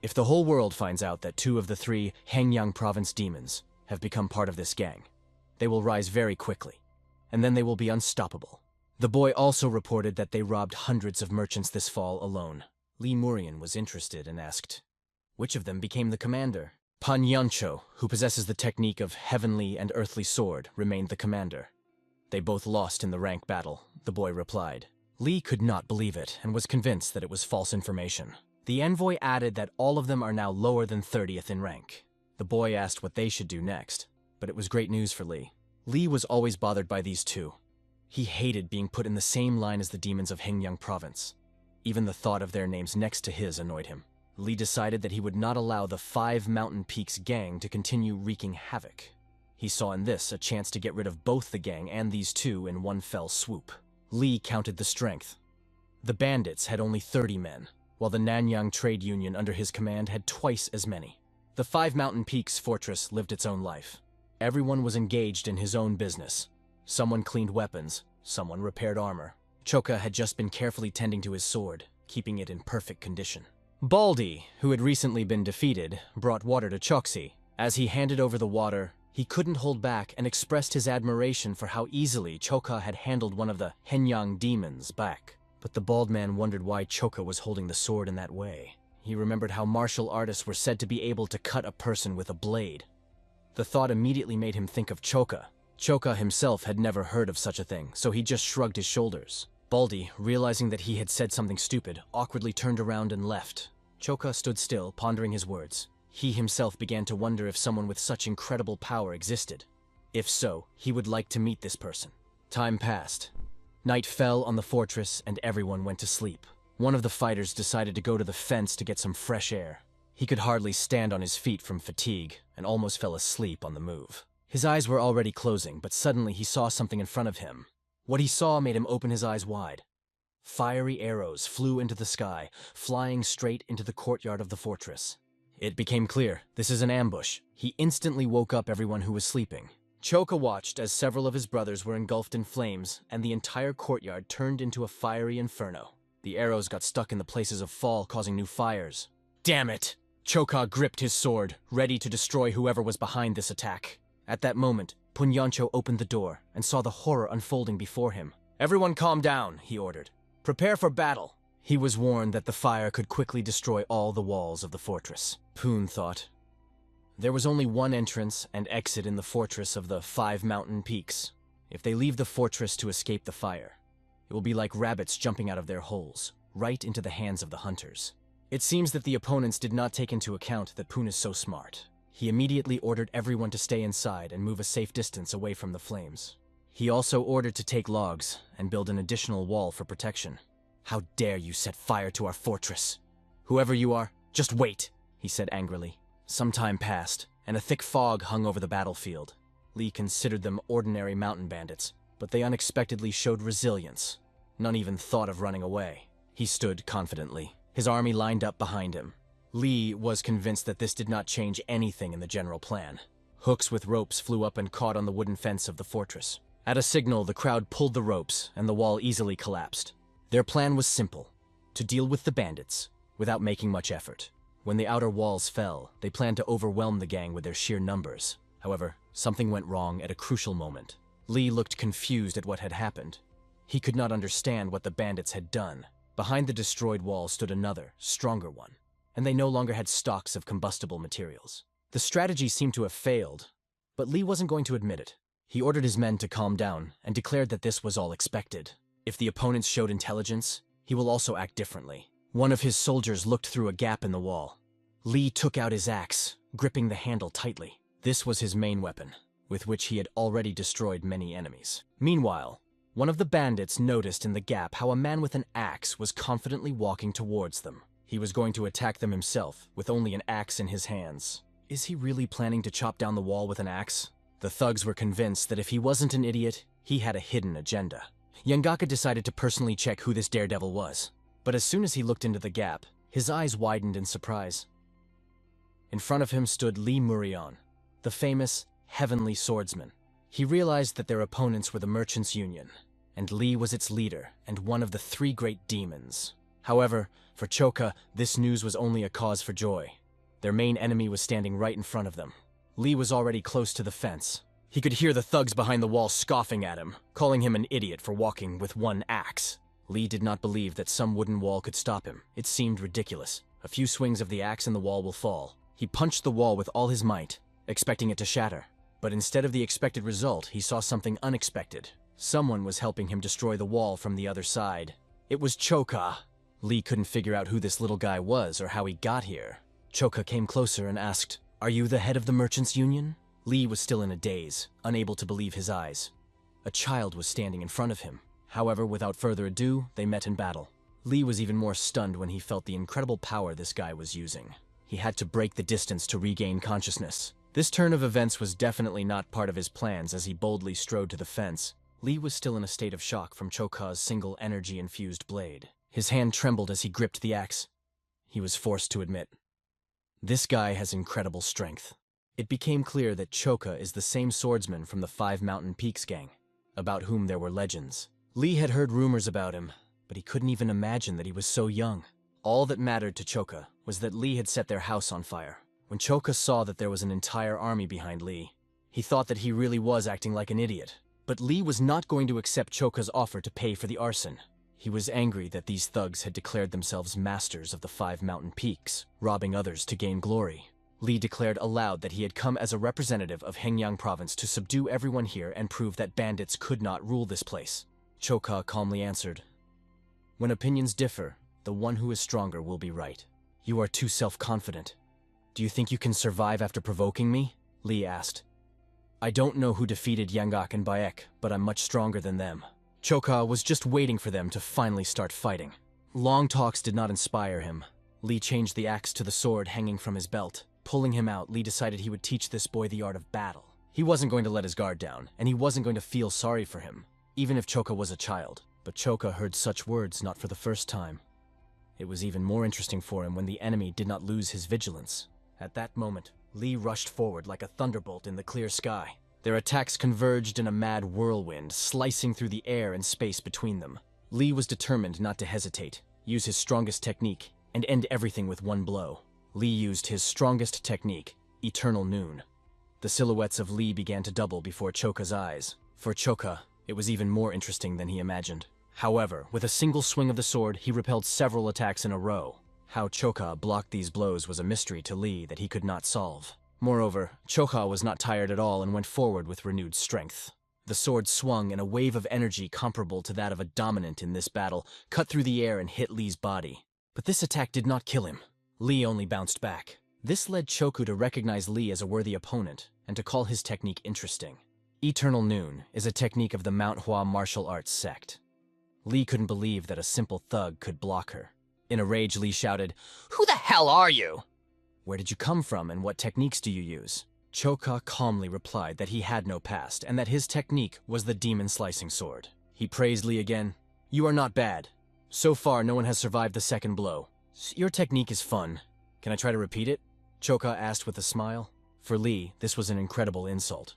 If the whole world finds out that 2 of the 3 Hengyang province demons have become part of this gang, they will rise very quickly, and then they will be unstoppable. The boy also reported that they robbed hundreds of merchants this fall alone. Li Murian was interested and asked, which of them became the commander? Pan Yancho, who possesses the technique of heavenly and earthly sword, remained the commander. They both lost in the rank battle, the boy replied. Li could not believe it and was convinced that it was false information. The envoy added that all of them are now lower than 30th in rank. The boy asked what they should do next, but it was great news for Li. Li was always bothered by these 2. He hated being put in the same line as the demons of Hengyang province. Even the thought of their names next to his annoyed him. Li decided that he would not allow the Five Mountain Peaks gang to continue wreaking havoc. He saw in this a chance to get rid of both the gang and these 2 in one fell swoop. Li counted the strength. The bandits had only 30 men, while the Nanyang Trade Union under his command had twice as many. The Five Mountain Peaks fortress lived its own life. Everyone was engaged in his own business. Someone cleaned weapons, someone repaired armor. Choka had just been carefully tending to his sword, keeping it in perfect condition. Baldy, who had recently been defeated, brought water to Choksi. As he handed over the water, he couldn't hold back and expressed his admiration for how easily Choka had handled one of the Hengyang demons back. But the bald man wondered why Choka was holding the sword in that way. He remembered how martial artists were said to be able to cut a person with a blade. The thought immediately made him think of Choka. Choka himself had never heard of such a thing, so he just shrugged his shoulders. Baldy, realizing that he had said something stupid, awkwardly turned around and left. Choka stood still, pondering his words. He himself began to wonder if someone with such incredible power existed. If so, he would like to meet this person. Time passed. Night fell on the fortress and everyone went to sleep. One of the fighters decided to go to the fence to get some fresh air. He could hardly stand on his feet from fatigue and almost fell asleep on the move. His eyes were already closing, but suddenly he saw something in front of him. What he saw made him open his eyes wide. Fiery arrows flew into the sky, flying straight into the courtyard of the fortress. It became clear, this is an ambush. He instantly woke up everyone who was sleeping. Choka watched as several of his brothers were engulfed in flames, and the entire courtyard turned into a fiery inferno. The arrows got stuck in the places of fall, causing new fires. Damn it! Choka gripped his sword, ready to destroy whoever was behind this attack. At that moment, Punyancho opened the door and saw the horror unfolding before him. Everyone calm down, he ordered. Prepare for battle. He was warned that the fire could quickly destroy all the walls of the fortress. Poon thought. There was only one entrance and exit in the fortress of the Five Mountain Peaks. If they leave the fortress to escape the fire, it will be like rabbits jumping out of their holes, right into the hands of the hunters. It seems that the opponents did not take into account that Poon is so smart. He immediately ordered everyone to stay inside and move a safe distance away from the flames. He also ordered to take logs and build an additional wall for protection. How dare you set fire to our fortress? Whoever you are, just wait, he said angrily. Some time passed, and a thick fog hung over the battlefield. Li considered them ordinary mountain bandits, but they unexpectedly showed resilience. None even thought of running away. He stood confidently, his army lined up behind him. Li was convinced that this did not change anything in the general plan. Hooks with ropes flew up and caught on the wooden fence of the fortress. At a signal, the crowd pulled the ropes, and the wall easily collapsed. Their plan was simple, to deal with the bandits, without making much effort. When the outer walls fell, they planned to overwhelm the gang with their sheer numbers. However, something went wrong at a crucial moment. Li looked confused at what had happened. He could not understand what the bandits had done. Behind the destroyed wall stood another, stronger one, and they no longer had stocks of combustible materials. The strategy seemed to have failed, but Li wasn't going to admit it. He ordered his men to calm down and declared that this was all expected. If the opponents showed intelligence, he will also act differently. One of his soldiers looked through a gap in the wall. Li took out his axe, gripping the handle tightly. This was his main weapon, with which he had already destroyed many enemies. Meanwhile, one of the bandits noticed in the gap how a man with an axe was confidently walking towards them. He was going to attack them himself, with only an axe in his hands. Is he really planning to chop down the wall with an axe? The thugs were convinced that if he wasn't an idiot, he had a hidden agenda. Yongaka decided to personally check who this daredevil was. But as soon as he looked into the gap, his eyes widened in surprise. In front of him stood Li Murion, the famous heavenly swordsman. He realized that their opponents were the Merchants' Union, and Li was its leader and one of the 3 great demons. However, for Choka, this news was only a cause for joy. Their main enemy was standing right in front of them. Li was already close to the fence. He could hear the thugs behind the wall scoffing at him, calling him an idiot for walking with one axe. Li did not believe that some wooden wall could stop him. It seemed ridiculous. A few swings of the axe and the wall will fall. He punched the wall with all his might, expecting it to shatter. But instead of the expected result, he saw something unexpected. Someone was helping him destroy the wall from the other side. It was Choka. Li couldn't figure out who this little guy was or how he got here. Choka came closer and asked, "Are you the head of the Merchants' Union?" Li was still in a daze, unable to believe his eyes. A child was standing in front of him. However, without further ado, they met in battle. Li was even more stunned when he felt the incredible power this guy was using. He had to break the distance to regain consciousness. This turn of events was definitely not part of his plans as he boldly strode to the fence. Li was still in a state of shock from Choka's single energy-infused blade. His hand trembled as he gripped the axe. He was forced to admit, this guy has incredible strength. It became clear that Choka is the same swordsman from the 5 Mountain Peaks gang, about whom there were legends. Li had heard rumors about him, but he couldn't even imagine that he was so young. All that mattered to Choka was that Li had set their house on fire. When Choka saw that there was an entire army behind Li, he thought that he really was acting like an idiot. But Li was not going to accept Choka's offer to pay for the arson. He was angry that these thugs had declared themselves masters of the 5 Mountain Peaks, robbing others to gain glory. Li declared aloud that he had come as a representative of Hengyang Province to subdue everyone here and prove that bandits could not rule this place. Choka calmly answered, "When opinions differ, the one who is stronger will be right. You are too self-confident. Do you think you can survive after provoking me?" Li asked. "I don't know who defeated Yangak and Bayek, but I'm much stronger than them." Choka was just waiting for them to finally start fighting. Long talks did not inspire him. Li changed the axe to the sword hanging from his belt. Pulling him out, Li decided he would teach this boy the art of battle. He wasn't going to let his guard down, and he wasn't going to feel sorry for him, even if Choka was a child. But Choka heard such words not for the first time. It was even more interesting for him when the enemy did not lose his vigilance. At that moment, Li rushed forward like a thunderbolt in the clear sky. Their attacks converged in a mad whirlwind, slicing through the air and space between them. Li was determined not to hesitate, use his strongest technique, and end everything with one blow. Li used his strongest technique, Eternal Noon. The silhouettes of Li began to double before Choka's eyes. For Choka, it was even more interesting than he imagined. However, with a single swing of the sword, he repelled several attacks in a row. How Choka blocked these blows was a mystery to Li that he could not solve. Moreover, Choka was not tired at all and went forward with renewed strength. The sword swung and a wave of energy comparable to that of a dominant in this battle cut through the air and hit Li's body. But this attack did not kill him. Li only bounced back. This led Choku to recognize Li as a worthy opponent and to call his technique interesting. Eternal Noon is a technique of the Manhwa martial arts sect. Li couldn't believe that a simple thug could block her. In a rage, Li shouted, "Who the hell are you? Where did you come from and what techniques do you use?" Choka calmly replied that he had no past and that his technique was the demon slicing sword. He praised Li again. "You are not bad. So far, no one has survived the second blow. Your technique is fun. Can I try to repeat it?" Choka asked with a smile. For Li, this was an incredible insult.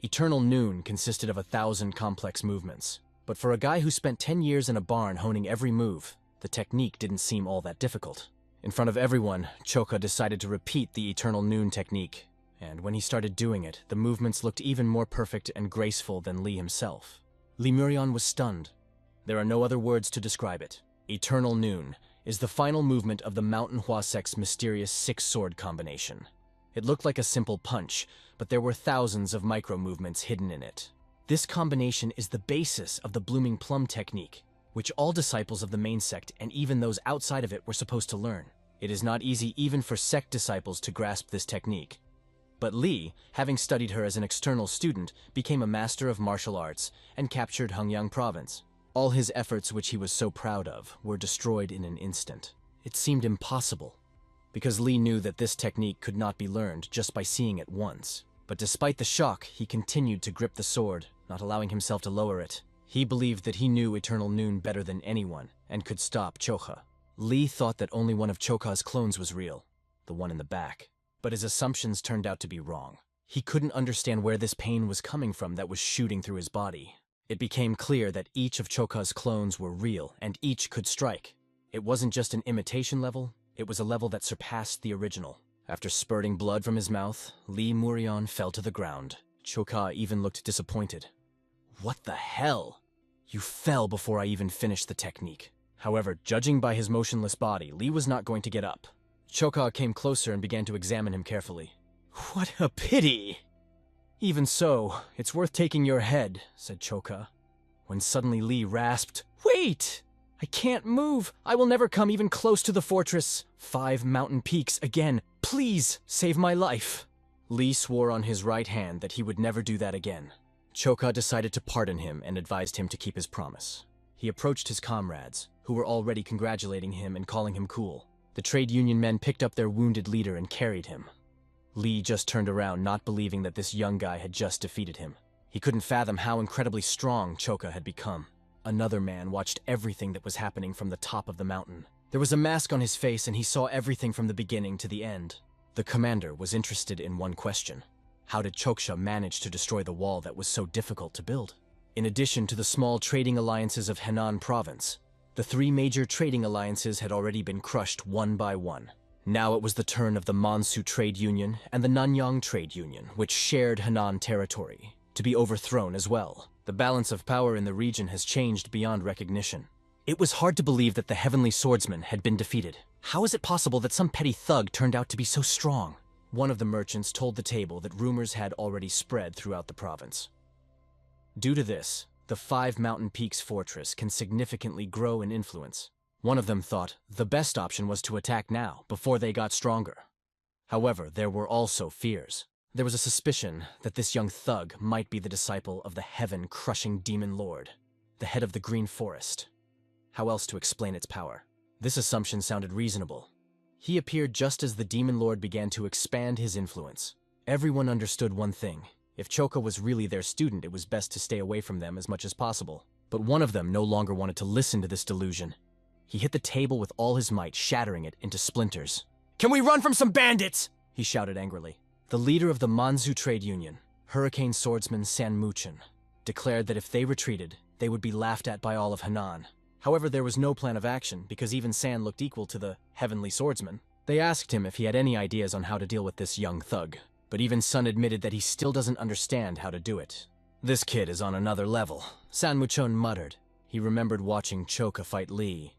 Eternal Noon consisted of 1,000 complex movements. But for a guy who spent 10 years in a barn honing every move, the technique didn't seem all that difficult. In front of everyone, Choka decided to repeat the Eternal Noon technique. And when he started doing it, the movements looked even more perfect and graceful than Li himself. Li Murion was stunned. There are no other words to describe it. Eternal Noon is the final movement of the Mountain Hua sect's mysterious 6-sword combination. It looked like a simple punch, but there were thousands of micro-movements hidden in it. This combination is the basis of the Blooming Plum technique. which all disciples of the main sect and even those outside of it were supposed to learn. It is not easy even for sect disciples to grasp this technique. But Li, having studied her as an external student, became a master of martial arts and captured Hengyang province. All his efforts, which he was so proud of, were destroyed in an instant. It seemed impossible, because Li knew that this technique could not be learned just by seeing it once. But despite the shock, he continued to grip the sword, not allowing himself to lower it. He believed that he knew Eternal Noon better than anyone, and could stop Choka. Li thought that only one of Choka's clones was real, the one in the back. But his assumptions turned out to be wrong. He couldn't understand where this pain was coming from that was shooting through his body. It became clear that each of Choka's clones were real, and each could strike. It wasn't just an imitation level, it was a level that surpassed the original. After spurting blood from his mouth, Li Murion fell to the ground. Choka even looked disappointed. What the hell? You fell before I even finished the technique. However, judging by his motionless body, Li was not going to get up. Choka came closer and began to examine him carefully. What a pity! Even so, it's worth taking your head, said Choka, when suddenly Li rasped, Wait! I can't move! I will never come even close to the fortress. 5 mountain peaks again. Please, save my life. Li swore on his right hand that he would never do that again. Choka decided to pardon him and advised him to keep his promise. He approached his comrades, who were already congratulating him and calling him cool. The trade union men picked up their wounded leader and carried him. Li just turned around, not believing that this young guy had just defeated him. He couldn't fathom how incredibly strong Choka had become. Another man watched everything that was happening from the top of the mountain. There was a mask on his face and he saw everything from the beginning to the end. The commander was interested in one question. How did Choksha manage to destroy the wall that was so difficult to build? In addition to the small trading alliances of Henan province, the 3 major trading alliances had already been crushed one by one. Now it was the turn of the Mansu Trade Union and the Nanyang Trade Union, which shared Henan territory, to be overthrown as well. The balance of power in the region has changed beyond recognition. It was hard to believe that the Heavenly Swordsman had been defeated. How is it possible that some petty thug turned out to be so strong? One of the merchants told the table that rumors had already spread throughout the province. Due to this, the 5 mountain peaks fortress can significantly grow in influence. One of them thought the best option was to attack now, before they got stronger. However, there were also fears. There was a suspicion that this young thug might be the disciple of the heaven-crushing demon lord, the head of the Green Forest. How else to explain its power? This assumption sounded reasonable. He appeared just as the demon lord began to expand his influence. Everyone understood one thing. If Choka was really their student, it was best to stay away from them as much as possible. But one of them no longer wanted to listen to this delusion. He hit the table with all his might, shattering it into splinters. Can we run from some bandits? He shouted angrily. The leader of the Mansu Trade Union, Hurricane Swordsman San Muchen, declared that if they retreated, they would be laughed at by all of Henan. However, there was no plan of action, because even San looked equal to the Heavenly Swordsman. They asked him if he had any ideas on how to deal with this young thug, but even Sun admitted that he still doesn't understand how to do it. This kid is on another level, San Muchon muttered. He remembered watching Choka fight Li.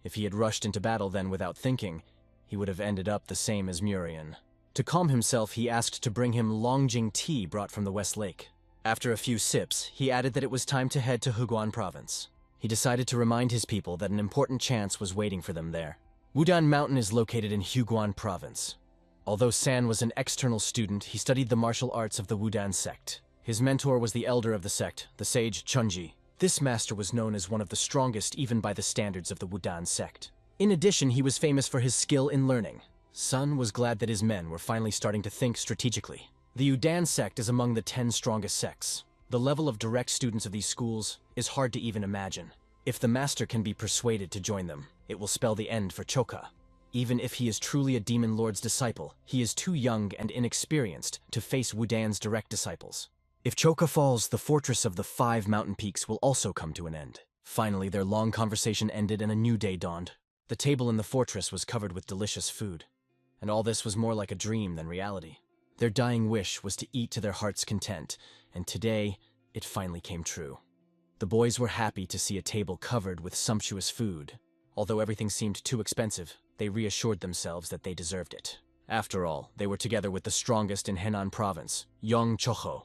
If he had rushed into battle then without thinking, he would have ended up the same as Murian. To calm himself, he asked to bring him Longjing tea brought from the West Lake. After a few sips, he added that it was time to head to Huguan province. He decided to remind his people that an important chance was waiting for them there. Wudan Mountain is located in Huguan province. Although San was an external student, he studied the martial arts of the Wudan sect. His mentor was the elder of the sect, the sage Chunji. This master was known as one of the strongest even by the standards of the Wudan sect. In addition, he was famous for his skill in learning. Sun was glad that his men were finally starting to think strategically. The Wudan sect is among the 10 strongest sects. The level of direct students of these schools is hard to even imagine. If the master can be persuaded to join them, it will spell the end for Choka. Even if he is truly a demon lord's disciple, he is too young and inexperienced to face Wudan's direct disciples. If Choka falls, the fortress of the 5 mountain peaks will also come to an end. Finally, their long conversation ended and a new day dawned. The table in the fortress was covered with delicious food, and all this was more like a dream than reality. Their dying wish was to eat to their heart's content, and today, it finally came true. The boys were happy to see a table covered with sumptuous food. Although everything seemed too expensive, they reassured themselves that they deserved it. After all, they were together with the strongest in Henan province, Yong Choho.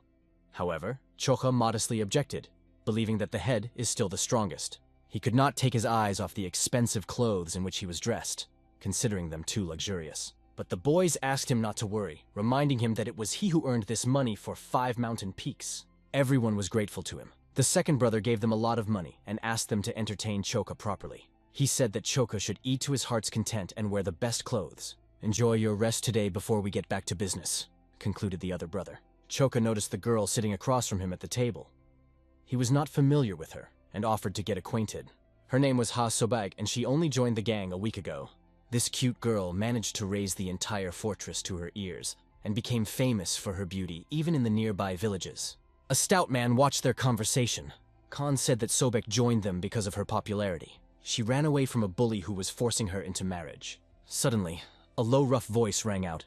However, Choka modestly objected, believing that the head is still the strongest. He could not take his eyes off the expensive clothes in which he was dressed, considering them too luxurious. But the boys asked him not to worry, reminding him that it was he who earned this money for 5 mountain peaks. Everyone was grateful to him. The second brother gave them a lot of money and asked them to entertain Choka properly. He said that Choka should eat to his heart's content and wear the best clothes. "Enjoy your rest today before we get back to business," concluded the other brother. Choka noticed the girl sitting across from him at the table. He was not familiar with her and offered to get acquainted. Her name was Ha Sobag, and she only joined the gang a week ago. This cute girl managed to raise the entire fortress to her ears and became famous for her beauty even in the nearby villages. A stout man watched their conversation. Khan said that Sobek joined them because of her popularity. She ran away from a bully who was forcing her into marriage. Suddenly, a low, rough voice rang out.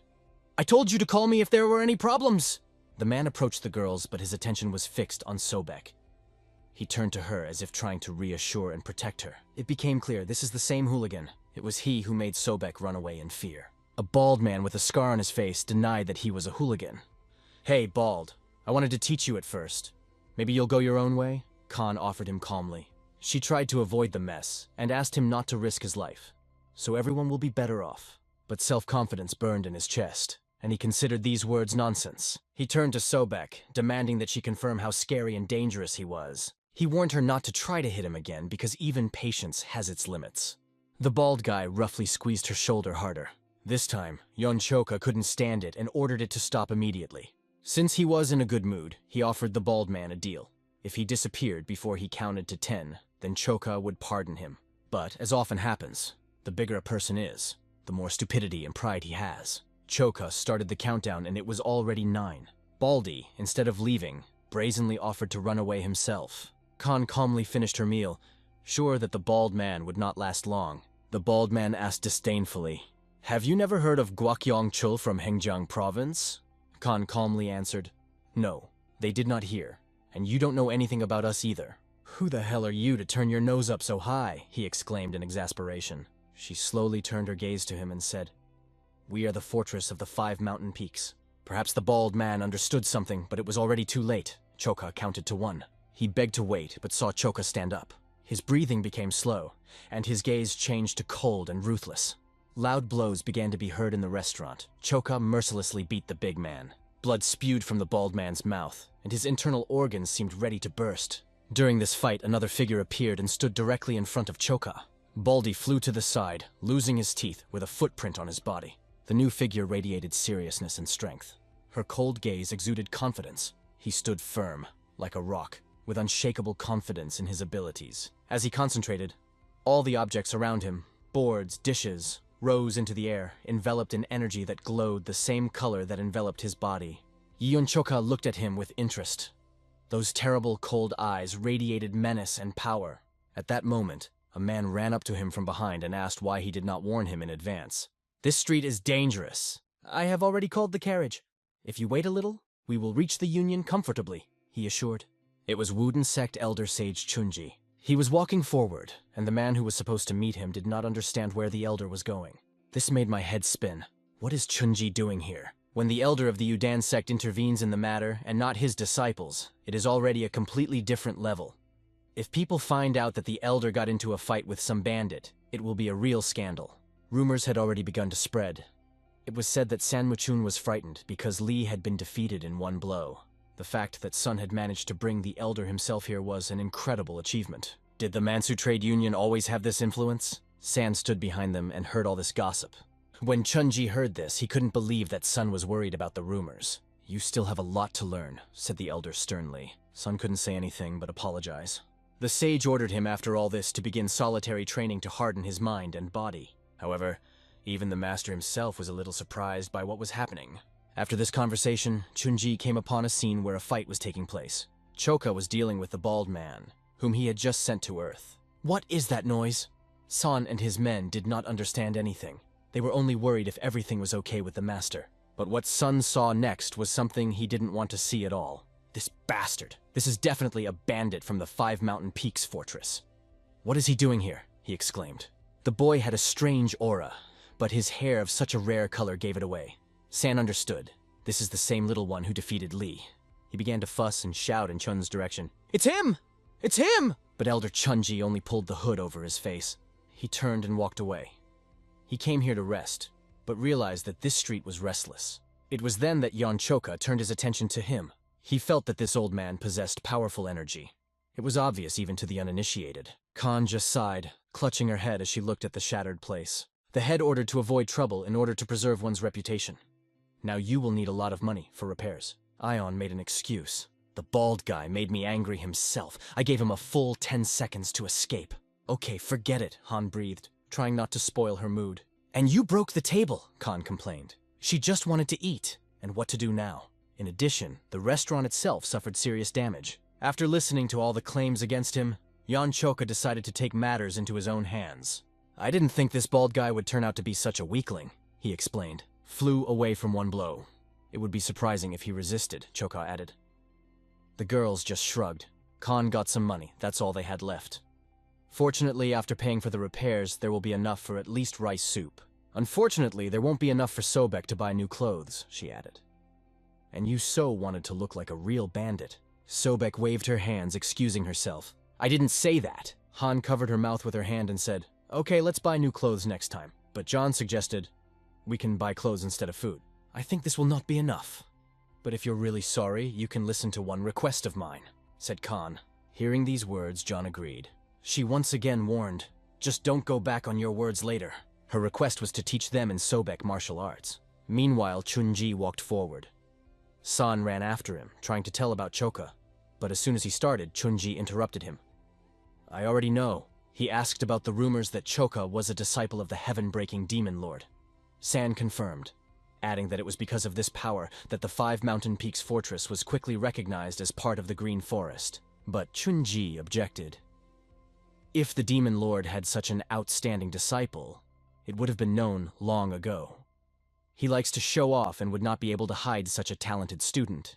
"I told you to call me if there were any problems!" The man approached the girls, but his attention was fixed on Sobek. He turned to her as if trying to reassure and protect her. It became clear this is the same hooligan. It was he who made Sobek run away in fear. A bald man with a scar on his face denied that he was a hooligan. "Hey, bald, I wanted to teach you at first. Maybe you'll go your own way?" Khan offered him calmly. She tried to avoid the mess and asked him not to risk his life. "So everyone will be better off." But self-confidence burned in his chest, and he considered these words nonsense. He turned to Sobek, demanding that she confirm how scary and dangerous he was. He warned her not to try to hit him again because even patience has its limits. The bald guy roughly squeezed her shoulder harder. This time, Yon Choka couldn't stand it and ordered it to stop immediately. Since he was in a good mood, he offered the bald man a deal. If he disappeared before he counted to 10, then Choka would pardon him. But, as often happens, the bigger a person is, the more stupidity and pride he has. Choka started the countdown and it was already 9. Baldy, instead of leaving, brazenly offered to run away himself. Khan calmly finished her meal, sure that the bald man would not last long. The bald man asked disdainfully, "Have you never heard of Gwakyong Chul from Hengjiang province?" Khan calmly answered, "No, they did not hear, and you don't know anything about us either." "Who the hell are you to turn your nose up so high?" he exclaimed in exasperation. She slowly turned her gaze to him and said, "We are the fortress of the 5 mountain peaks." Perhaps the bald man understood something, but it was already too late. Choka counted to 1. He begged to wait, but saw Choka stand up. His breathing became slow, and his gaze changed to cold and ruthless. Loud blows began to be heard in the restaurant. Choka mercilessly beat the big man. Blood spewed from the bald man's mouth, and his internal organs seemed ready to burst. During this fight, another figure appeared and stood directly in front of Choka. Baldy flew to the side, losing his teeth with a footprint on his body. The new figure radiated seriousness and strength. Her cold gaze exuded confidence. He stood firm, like a rock, with unshakable confidence in his abilities. As he concentrated, all the objects around him, boards, dishes, rose into the air, enveloped in energy that glowed the same color that enveloped his body. Yeon Choka looked at him with interest. Those terrible, cold eyes radiated menace and power. At that moment, a man ran up to him from behind and asked why he did not warn him in advance. "This street is dangerous. I have already called the carriage. If you wait a little, we will reach the Union comfortably," he assured. It was Wooden Sect Elder Sage Chunji. He was walking forward, and the man who was supposed to meet him did not understand where the elder was going. This made my head spin. What is Chunji doing here? When the elder of the Udan sect intervenes in the matter, and not his disciples, it is already a completely different level. If people find out that the elder got into a fight with some bandit, it will be a real scandal. Rumors had already begun to spread. It was said that Sanmuchun was frightened because Lee had been defeated in one blow. The fact that Sun had managed to bring the elder himself here was an incredible achievement. Did the Mansu Trade Union always have this influence? San stood behind them and heard all this gossip. When Chunji heard this, he couldn't believe that Sun was worried about the rumors. "You still have a lot to learn," said the elder sternly. Sun couldn't say anything but apologize. The sage ordered him after all this to begin solitary training to harden his mind and body. However, even the master himself was a little surprised by what was happening. After this conversation, Chunji came upon a scene where a fight was taking place. Choka was dealing with the bald man, whom he had just sent to Earth. What is that noise? San and his men did not understand anything. They were only worried if everything was okay with the master. But what Sun saw next was something he didn't want to see at all. This bastard. This is definitely a bandit from the 5 Mountain Peaks fortress. "What is he doing here?" he exclaimed. The boy had a strange aura, but his hair of such a rare color gave it away. San understood. This is the same little one who defeated Lee. He began to fuss and shout in Chun's direction. "It's him! It's him! But Elder Chunji only pulled the hood over his face. He turned and walked away. He came here to rest, but realized that this street was restless. It was then that Choka turned his attention to him. He felt that this old man possessed powerful energy. It was obvious even to the uninitiated. Kan just sighed, clutching her head as she looked at the shattered place. The head ordered to avoid trouble in order to preserve one's reputation. Now you will need a lot of money for repairs. Ion made an excuse. The bald guy made me angry himself. I gave him a full 10 seconds to escape. Okay, forget it, Han breathed, trying not to spoil her mood. And you broke the table, Kan complained. She just wanted to eat, and what to do now? In addition, the restaurant itself suffered serious damage. After listening to all the claims against him, Choka decided to take matters into his own hands. I didn't think this bald guy would turn out to be such a weakling, he explained. Flew away from one blow. It would be surprising if he resisted, Choka added. The girls just shrugged. Kan got some money, that's all they had left. Fortunately, after paying for the repairs, there will be enough for at least rice soup. Unfortunately, there won't be enough for Sobek to buy new clothes, she added. And you so wanted to look like a real bandit. Sobek waved her hands, excusing herself. I didn't say that. Han covered her mouth with her hand and said, okay, let's buy new clothes next time. But John suggested, we can buy clothes instead of food. I think this will not be enough. But if you're really sorry, you can listen to one request of mine, said Kan. Hearing these words, John agreed. She once again warned, just don't go back on your words later. Her request was to teach them and Sobek martial arts. Meanwhile, Chunji walked forward. San ran after him, trying to tell about Choka. But as soon as he started, Chunji interrupted him. I already know. He asked about the rumors that Choka was a disciple of the heaven-breaking demon lord. San confirmed, adding that it was because of this power that the 5 Mountain Peaks fortress was quickly recognized as part of the Green Forest. But Chunji objected. If the demon lord had such an outstanding disciple, it would have been known long ago. He likes to show off and would not be able to hide such a talented student.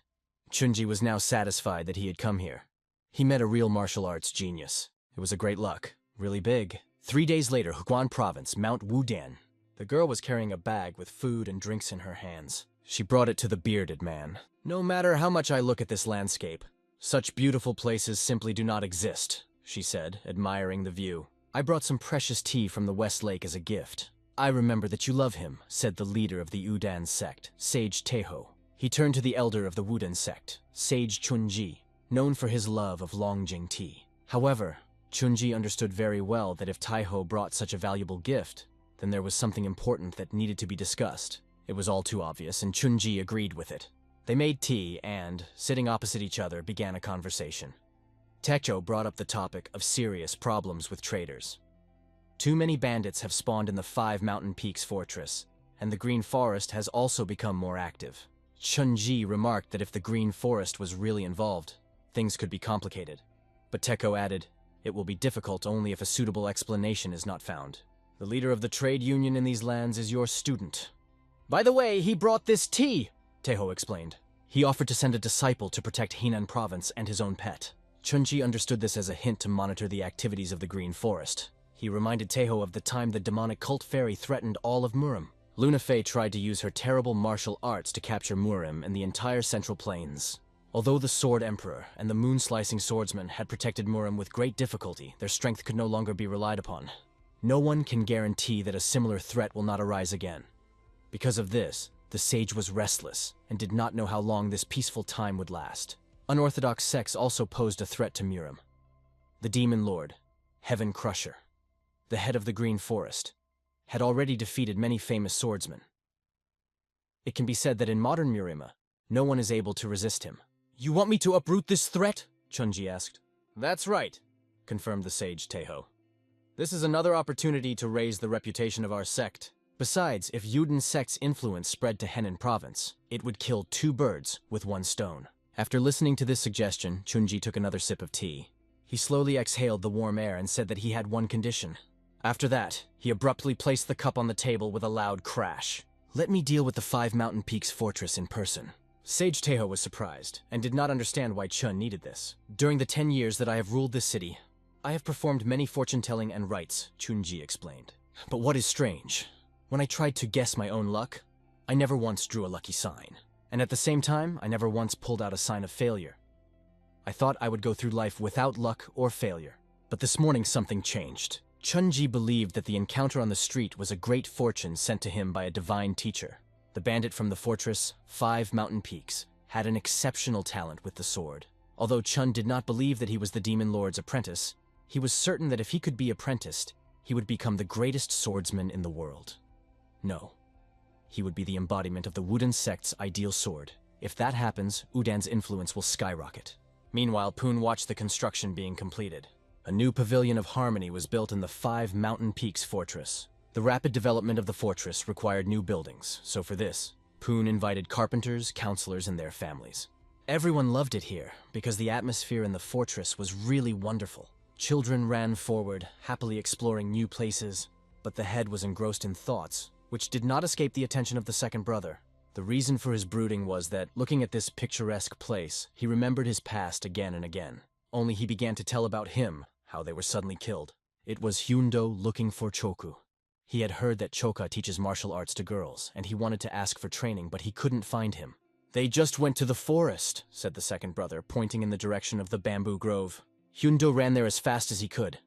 Chunji was now satisfied that he had come here. He met a real martial arts genius. It was a great luck. Really big. 3 days later, Huguan Province, Mount Wudan. The girl was carrying a bag with food and drinks in her hands. She brought it to the bearded man. No matter how much I look at this landscape, such beautiful places simply do not exist, she said, admiring the view. I brought some precious tea from the West Lake as a gift. I remember that you love him, said the leader of the Udan sect, Sage Taeho. He turned to the elder of the Wudan sect, Sage Chunji, known for his love of Longjing tea. However, Chunji understood very well that if Taiho brought such a valuable gift, then there was something important that needed to be discussed. It was all too obvious, and Chunji agreed with it. They made tea and, sitting opposite each other, began a conversation. Techo brought up the topic of serious problems with traders. Too many bandits have spawned in the 5 Mountain Peaks fortress, and the Green Forest has also become more active. Chunji remarked that if the Green Forest was really involved, things could be complicated. But Techo added, it will be difficult only if a suitable explanation is not found. The leader of the trade union in these lands is your student. By the way, he brought this tea, Teho explained. He offered to send a disciple to protect Henan Province and his own pet. Chunji understood this as a hint to monitor the activities of the Green Forest. He reminded Teho of the time the demonic cult fairy threatened all of Murim. Luna Fey tried to use her terrible martial arts to capture Murim and the entire Central Plains. Although the Sword Emperor and the moon-slicing swordsman had protected Murim with great difficulty, their strength could no longer be relied upon. No one can guarantee that a similar threat will not arise again. Because of this, the sage was restless and did not know how long this peaceful time would last. Unorthodox sects also posed a threat to Murim. The Demon Lord, Heaven Crusher, the head of the Green Forest, had already defeated many famous swordsmen. It can be said that in modern Murima, no one is able to resist him. You want me to uproot this threat? Chunji asked. That's right, confirmed the sage Teho. This is another opportunity to raise the reputation of our sect. Besides, if Yuden sect's influence spread to Henan province, it would kill 2 birds with 1 stone. After listening to this suggestion, Chunji took another sip of tea. He slowly exhaled the warm air and said that he had one condition. After that, he abruptly placed the cup on the table with a loud crash. Let me deal with the 5 Mountain Peaks fortress in person. Sage Teho was surprised, and did not understand why Chun needed this. During the 10 years that I have ruled this city, I have performed many fortune-telling and rites, Chunji explained. But what is strange, when I tried to guess my own luck, I never once drew a lucky sign. And at the same time, I never once pulled out a sign of failure. I thought I would go through life without luck or failure. But this morning something changed. Chunji believed that the encounter on the street was a great fortune sent to him by a divine teacher. The bandit from the fortress, 5 Mountain Peaks, had an exceptional talent with the sword. Although Chun did not believe that he was the Demon Lord's apprentice, he was certain that if he could be apprenticed, he would become the greatest swordsman in the world. No, he would be the embodiment of the Wooden sect's ideal sword. If that happens, Udan's influence will skyrocket. Meanwhile, Poon watched the construction being completed. A new pavilion of harmony was built in the 5 Mountain Peaks fortress. The rapid development of the fortress required new buildings, so for this, Poon invited carpenters, counselors, and their families. Everyone loved it here, because the atmosphere in the fortress was really wonderful. Children ran forward, happily exploring new places, but the head was engrossed in thoughts, which did not escape the attention of the second brother. The reason for his brooding was that, looking at this picturesque place, he remembered his past again and again. Only he began to tell about him, how they were suddenly killed. It was Hyundo looking for Choku. He had heard that Choka teaches martial arts to girls, and he wanted to ask for training, but he couldn't find him. "They just went to the forest," said the second brother, pointing in the direction of the bamboo grove. Hyundo ran there as fast as he could.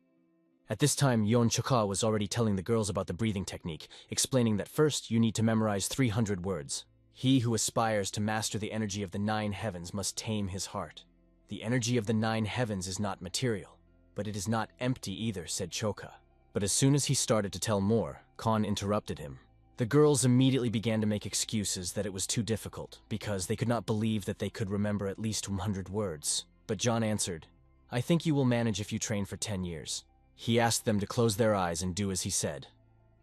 At this time, Choka was already telling the girls about the breathing technique, explaining that first you need to memorize 300 words. He who aspires to master the energy of the 9 heavens must tame his heart. The energy of the 9 heavens is not material. But it is not empty either, said Choka. But as soon as he started to tell more, Khan interrupted him. The girls immediately began to make excuses that it was too difficult, because they could not believe that they could remember at least 100 words. But John answered, "I think you will manage if you train for 10 years. He asked them to close their eyes and do as he said.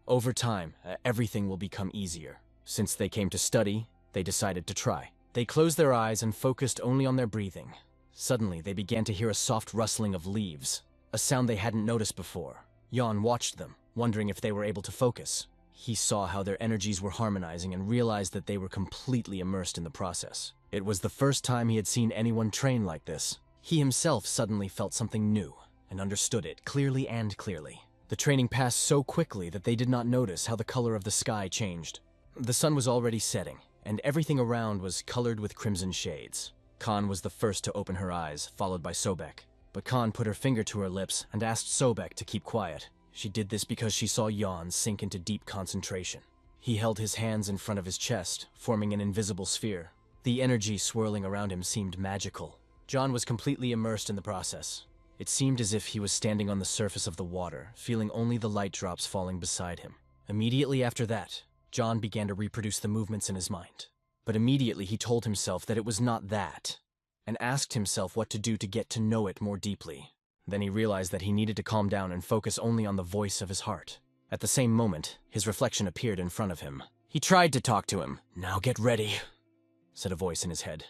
Over time, everything will become easier. Since they came to study, they decided to try. They closed their eyes and focused only on their breathing. Suddenly, they began to hear a soft rustling of leaves, a sound they hadn't noticed before. Yon watched them, wondering if they were able to focus. He saw how their energies were harmonizing and realized that they were completely immersed in the process. It was the first time he had seen anyone train like this. He himself suddenly felt something new, and understood it clearly and clearly. The training passed so quickly that they did not notice how the color of the sky changed. The sun was already setting, and everything around was colored with crimson shades. Khan was the first to open her eyes, followed by Sobek. But Khan put her finger to her lips and asked Sobek to keep quiet. She did this because she saw Yon sink into deep concentration. He held his hands in front of his chest, forming an invisible sphere. The energy swirling around him seemed magical. John was completely immersed in the process. It seemed as if he was standing on the surface of the water, feeling only the light drops falling beside him. Immediately after that, John began to reproduce the movements in his mind. But immediately he told himself that it was not that, and asked himself what to do to get to know it more deeply. Then he realized that he needed to calm down and focus only on the voice of his heart. At the same moment, his reflection appeared in front of him. He tried to talk to him. "Now get ready," said a voice in his head.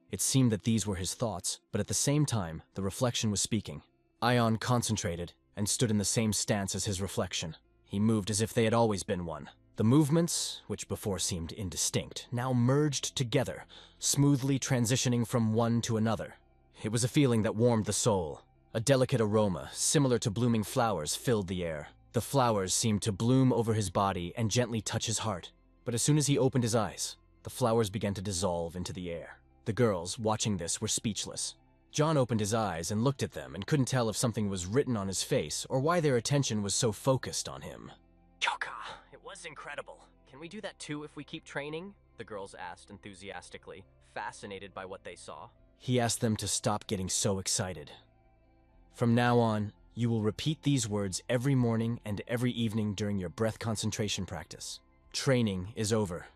It seemed that these were his thoughts, but at the same time, the reflection was speaking. Ion concentrated and stood in the same stance as his reflection. He moved as if they had always been one. The movements, which before seemed indistinct, now merged together, smoothly transitioning from one to another. It was a feeling that warmed the soul. A delicate aroma, similar to blooming flowers, filled the air. The flowers seemed to bloom over his body and gently touch his heart. But as soon as he opened his eyes, the flowers began to dissolve into the air. The girls, watching this, were speechless. John opened his eyes and looked at them and couldn't tell if something was written on his face or why their attention was so focused on him. Choka, it was incredible. Can we do that too if we keep training? The girls asked enthusiastically, fascinated by what they saw. He asked them to stop getting so excited. From now on, you will repeat these words every morning and every evening during your breath concentration practice. Training is over.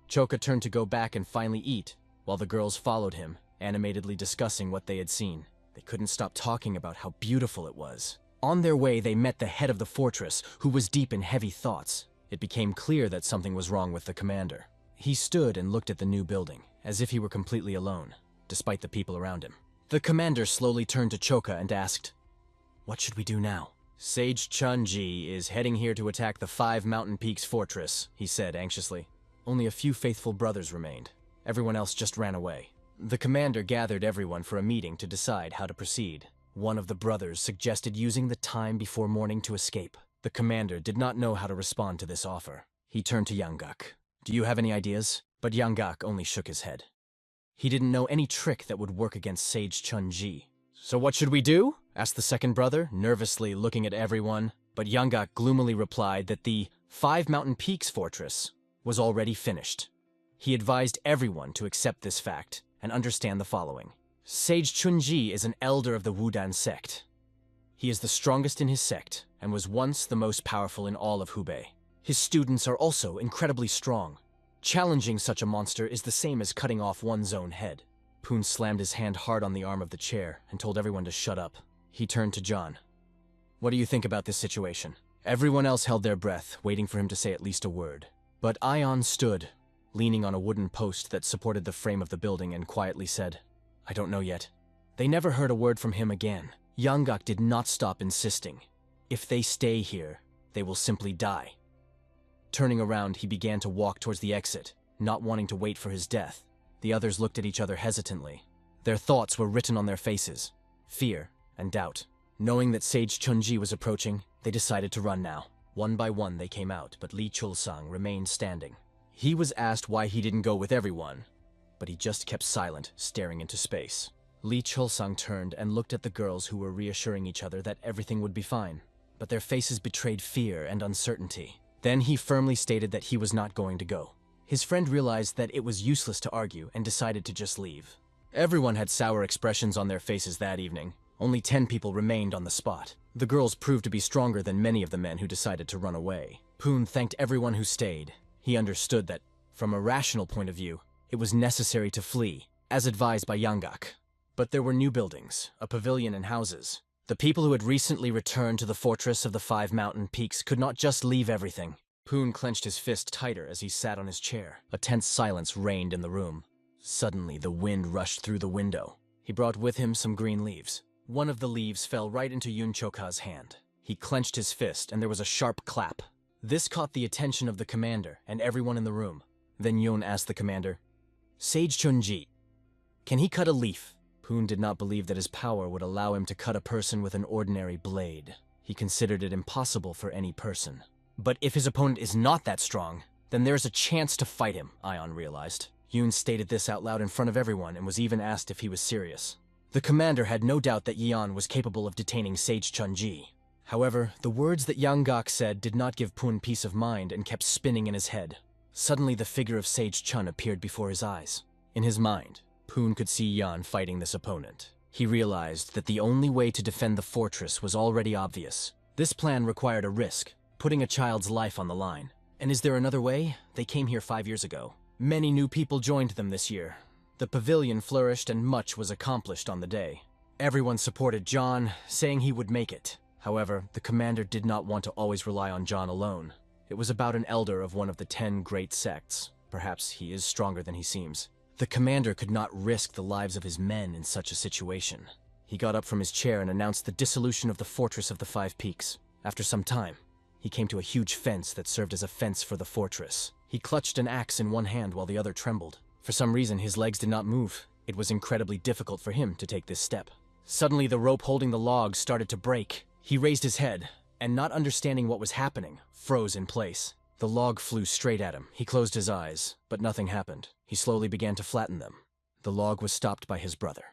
Choka turned to go back and finally eat, while the girls followed him, animatedly discussing what they had seen. They couldn't stop talking about how beautiful it was. On their way, they met the head of the fortress, who was deep in heavy thoughts. It became clear that something was wrong with the commander. He stood and looked at the new building, as if he were completely alone, despite the people around him. The commander slowly turned to Choka and asked, "What should we do now?" "Sage Chunji is heading here to attack the 5 Mountain Peaks fortress," he said anxiously. Only a few faithful brothers remained. Everyone else just ran away. The commander gathered everyone for a meeting to decide how to proceed. One of the brothers suggested using the time before morning to escape. The commander did not know how to respond to this offer. He turned to Yanggak. "Do you have any ideas?" But Yanggak only shook his head. He didn't know any trick that would work against Sage Chunji. "So what should we do?" asked the second brother, nervously looking at everyone, but Yonggak gloomily replied that the 5 Mountain Peaks fortress was already finished. He advised everyone to accept this fact and understand the following. Sage Chunji is an elder of the Wudan sect. He is the strongest in his sect and was once the most powerful in all of Hubei. His students are also incredibly strong. Challenging such a monster is the same as cutting off one's own head. Poon slammed his hand hard on the arm of the chair and told everyone to shut up. He turned to John. What do you think about this situation? Everyone else held their breath, waiting for him to say at least a word. But Ion stood, leaning on a wooden post that supported the frame of the building, and quietly said, I don't know yet. They never heard a word from him again. Yonggak did not stop insisting. If they stay here, they will simply die. Turning around, he began to walk towards the exit, not wanting to wait for his death. The others looked at each other hesitantly. Their thoughts were written on their faces, fear and doubt. Knowing that Sage Chunji was approaching, they decided to run now. One by one they came out, but Li Chulsang remained standing. He was asked why he didn't go with everyone, but he just kept silent, staring into space. Li Chulsang turned and looked at the girls who were reassuring each other that everything would be fine, but their faces betrayed fear and uncertainty. Then he firmly stated that he was not going to go. His friend realized that it was useless to argue and decided to just leave. Everyone had sour expressions on their faces that evening. Only 10 people remained on the spot. The girls proved to be stronger than many of the men who decided to run away. Poon thanked everyone who stayed. He understood that, from a rational point of view, it was necessary to flee, as advised by Yonggak. But there were new buildings, a pavilion and houses. The people who had recently returned to the fortress of the 5 Mountain Peaks could not just leave everything. Poon clenched his fist tighter as he sat on his chair. A tense silence reigned in the room. Suddenly, the wind rushed through the window. He brought with him some green leaves. One of the leaves fell right into Yun Choka's hand. He clenched his fist, and there was a sharp clap. This caught the attention of the commander and everyone in the room. Then Yun asked the commander, Sage Chunji, can he cut a leaf? Poon did not believe that his power would allow him to cut a person with an ordinary blade. He considered it impossible for any person. But if his opponent is not that strong, then there's a chance to fight him, Ion realized. Yun stated this out loud in front of everyone and was even asked if he was serious. The commander had no doubt that Yeon was capable of detaining Sage Chunji. However, the words that Yonggak said did not give Poon peace of mind and kept spinning in his head. Suddenly the figure of Sage Chun appeared before his eyes. In his mind, Poon could see Yan fighting this opponent. He realized that the only way to defend the fortress was already obvious. This plan required a risk, putting a child's life on the line. And is there another way? They came here 5 years ago. Many new people joined them this year. The pavilion flourished and much was accomplished on the day. Everyone supported John, saying he would make it. However, the commander did not want to always rely on John alone. It was about an elder of one of the 10 great sects. Perhaps he is stronger than he seems. The commander could not risk the lives of his men in such a situation. He got up from his chair and announced the dissolution of the Fortress of the 5 Peaks. After some time, he came to a huge fence that served as a fence for the fortress. He clutched an axe in one hand while the other trembled. For some reason, his legs did not move. It was incredibly difficult for him to take this step. Suddenly, the rope holding the log started to break. He raised his head, and not understanding what was happening, froze in place. The log flew straight at him. He closed his eyes, but nothing happened. He slowly began to flatten them. The log was stopped by his brother.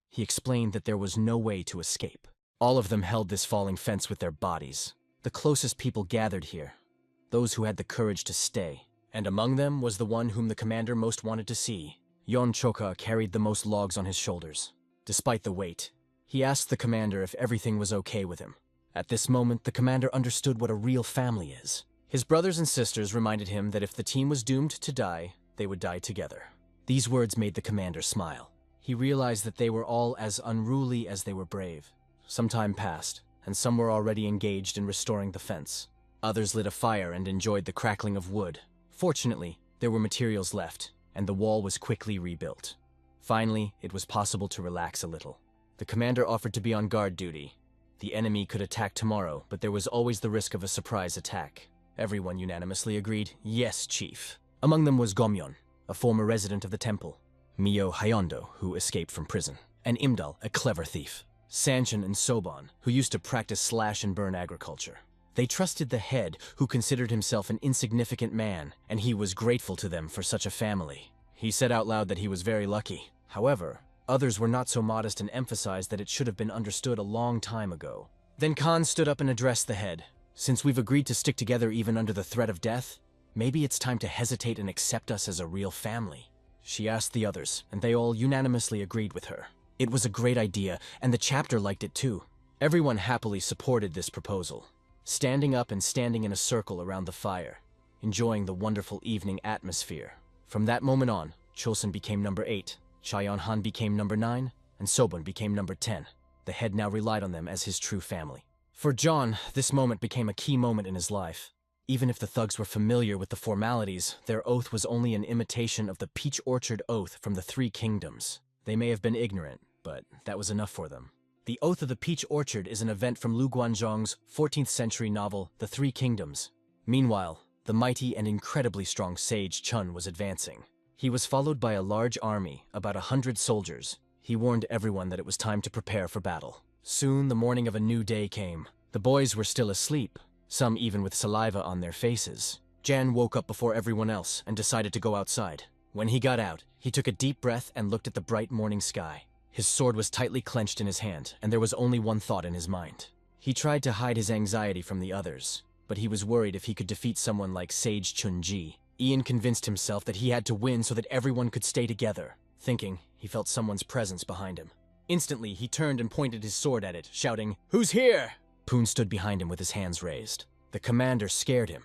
He explained that there was no way to escape. All of them held this falling fence with their bodies. The closest people gathered here, those who had the courage to stay. And among them was the one whom the commander most wanted to see. Yon Choka carried the most logs on his shoulders. Despite the weight, he asked the commander if everything was okay with him. At this moment, the commander understood what a real family is. His brothers and sisters reminded him that if the team was doomed to die, they would die together. These words made the commander smile. He realized that they were all as unruly as they were brave. Some time passed, and some were already engaged in restoring the fence. Others lit a fire and enjoyed the crackling of wood. Fortunately, there were materials left, and the wall was quickly rebuilt. Finally, it was possible to relax a little. The commander offered to be on guard duty. The enemy could attack tomorrow, but there was always the risk of a surprise attack. Everyone unanimously agreed, yes, chief. Among them was Gomyon, a former resident of the temple, Mio Hayondo, who escaped from prison, and Imdal, a clever thief, Sanchin and Soban, who used to practice slash-and-burn agriculture. They trusted the head, who considered himself an insignificant man, and he was grateful to them for such a family. He said out loud that he was very lucky. However, Others were not so modest and emphasized that it should have been understood a long time ago. Then Khan stood up and addressed the head. Since we've agreed to stick together even under the threat of death, maybe it's time to hesitate and accept us as a real family. She asked the others, and they all unanimously agreed with her. It was a great idea, and the chapter liked it too. Everyone happily supported this proposal, standing up and standing in a circle around the fire, enjoying the wonderful evening atmosphere. From that moment on, Chosun became number 8, Chaeyon-han became number 9, and Sobun became number 10. The head now relied on them as his true family. For John, this moment became a key moment in his life. Even if the thugs were familiar with the formalities, their oath was only an imitation of the Peach Orchard Oath from the Three Kingdoms. They may have been ignorant, but that was enough for them. The Oath of the Peach Orchard is an event from Lu Guanzhong's 14th century novel, The Three Kingdoms. Meanwhile, the mighty and incredibly strong sage Chun was advancing. He was followed by a large army, about 100 soldiers. He warned everyone that it was time to prepare for battle. Soon, the morning of a new day came. The boys were still asleep, some even with saliva on their faces. Jan woke up before everyone else and decided to go outside. When he got out, he took a deep breath and looked at the bright morning sky. His sword was tightly clenched in his hand, and there was only one thought in his mind. He tried to hide his anxiety from the others, but he was worried if he could defeat someone like Sage Chun-ji. Ian convinced himself that he had to win so that everyone could stay together. Thinking, he felt someone's presence behind him. Instantly, he turned and pointed his sword at it, shouting, "Who's here?" Poon stood behind him with his hands raised. The commander scared him.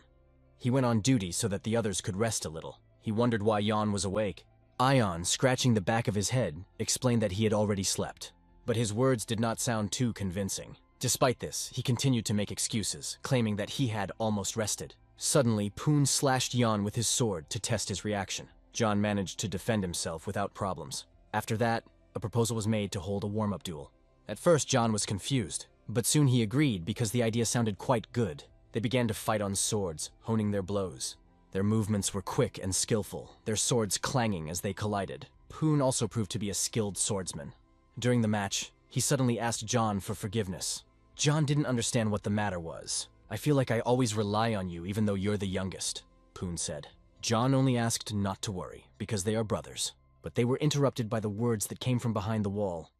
He went on duty so that the others could rest a little. He wondered why Yon was awake. Ion, scratching the back of his head, explained that he had already slept. But his words did not sound too convincing. Despite this, he continued to make excuses, claiming that he had almost rested. Suddenly, Poon slashed Yon with his sword to test his reaction. John managed to defend himself without problems. After that, a proposal was made to hold a warm-up duel. At first, John was confused, but soon he agreed because the idea sounded quite good. They began to fight on swords, honing their blows. Their movements were quick and skillful, their swords clanging as they collided. Poon also proved to be a skilled swordsman. During the match, he suddenly asked John for forgiveness. John didn't understand what the matter was. "I feel like I always rely on you even though you're the youngest," Poon said. John only asked not to worry, because they are brothers. But they were interrupted by the words that came from behind the wall.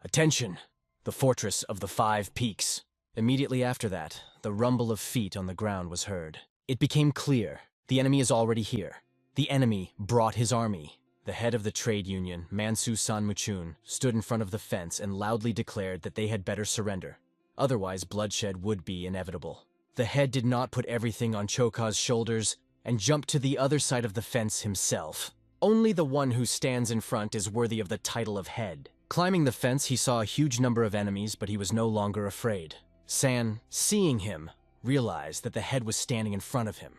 "Attention! The Fortress of the Five Peaks." Immediately after that, the rumble of feet on the ground was heard. It became clear. The enemy is already here. The enemy brought his army. The head of the trade union, Mansu Sanmuchun, stood in front of the fence and loudly declared that they had better surrender. Otherwise, bloodshed would be inevitable. The head did not put everything on Choka's shoulders and jumped to the other side of the fence himself. Only the one who stands in front is worthy of the title of head. Climbing the fence, he saw a huge number of enemies, but he was no longer afraid. San, seeing him, realized that the head was standing in front of him,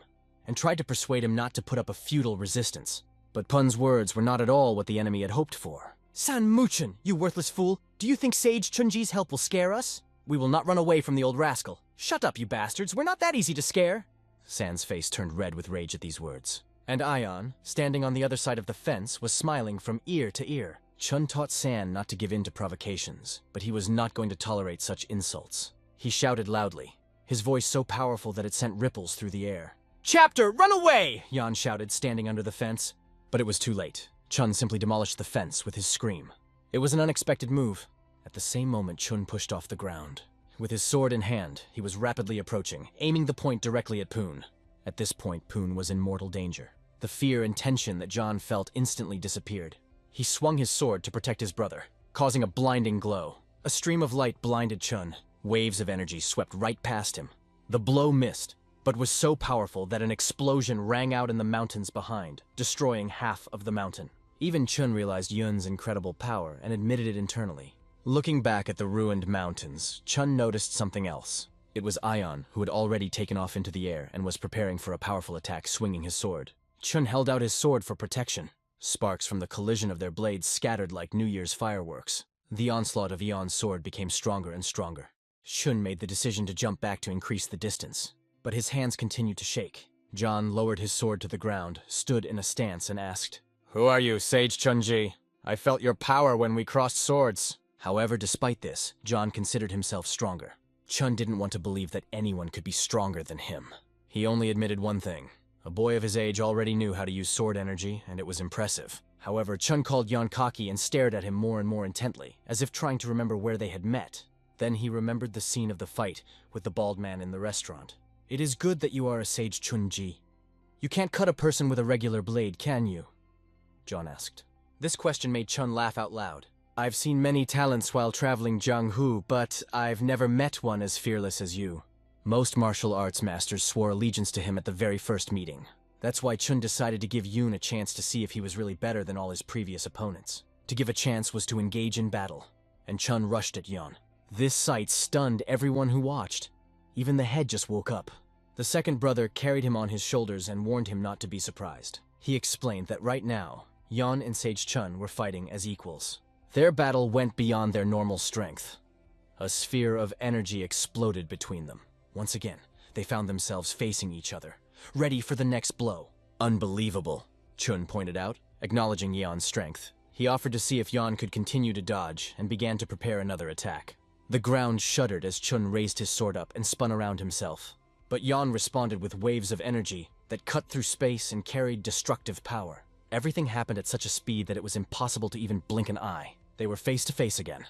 and tried to persuade him not to put up a futile resistance. But Pun's words were not at all what the enemy had hoped for. "San Muchun, you worthless fool! Do you think Sage Chunji's help will scare us? We will not run away from the old rascal. Shut up, you bastards! We're not that easy to scare!" San's face turned red with rage at these words. And Ion, standing on the other side of the fence, was smiling from ear to ear. Chun taught San not to give in to provocations, but he was not going to tolerate such insults. He shouted loudly, his voice so powerful that it sent ripples through the air. "Chapter, run away!" Yan shouted, standing under the fence. But it was too late. Chun simply demolished the fence with his scream. It was an unexpected move. At the same moment, Chun pushed off the ground. With his sword in hand, he was rapidly approaching, aiming the point directly at Poon. At this point, Poon was in mortal danger. The fear and tension that John felt instantly disappeared. He swung his sword to protect his brother, causing a blinding glow. A stream of light blinded Chun. Waves of energy swept right past him. The blow missed, but was so powerful that an explosion rang out in the mountains behind, destroying half of the mountain. Even Chun realized Yun's incredible power and admitted it internally. Looking back at the ruined mountains, Chun noticed something else. It was Ion, who had already taken off into the air and was preparing for a powerful attack, swinging his sword. Chun held out his sword for protection. Sparks from the collision of their blades scattered like New Year's fireworks. The onslaught of Ion's sword became stronger and stronger. Chun made the decision to jump back to increase the distance, but his hands continued to shake. John lowered his sword to the ground, stood in a stance, and asked, "Who are you, Sage Chunji? I felt your power when we crossed swords." However, despite this, John considered himself stronger. Chun didn't want to believe that anyone could be stronger than him. He only admitted one thing. A boy of his age already knew how to use sword energy, and it was impressive. However, Chun called Yon cocky and stared at him more and more intently, as if trying to remember where they had met. Then he remembered the scene of the fight with the bald man in the restaurant. "It is good that you are a sage, Chun-ji. You can't cut a person with a regular blade, can you?" John asked. This question made Chun laugh out loud. "I've seen many talents while traveling Jianghu, but I've never met one as fearless as you." Most martial arts masters swore allegiance to him at the very first meeting. That's why Chun decided to give Yoon a chance to see if he was really better than all his previous opponents. To give a chance was to engage in battle, and Chun rushed at Yon. This sight stunned everyone who watched. Even the head just woke up. The second brother carried him on his shoulders and warned him not to be surprised. He explained that right now, Yon and Sage Chun were fighting as equals. Their battle went beyond their normal strength. A sphere of energy exploded between them. Once again, they found themselves facing each other, ready for the next blow. "Unbelievable," Chun pointed out, acknowledging Yon's strength. He offered to see if Yon could continue to dodge and began to prepare another attack. The ground shuddered as Chun raised his sword up and spun around himself. But Yon responded with waves of energy that cut through space and carried destructive power. Everything happened at such a speed that it was impossible to even blink an eye. They were face to face again.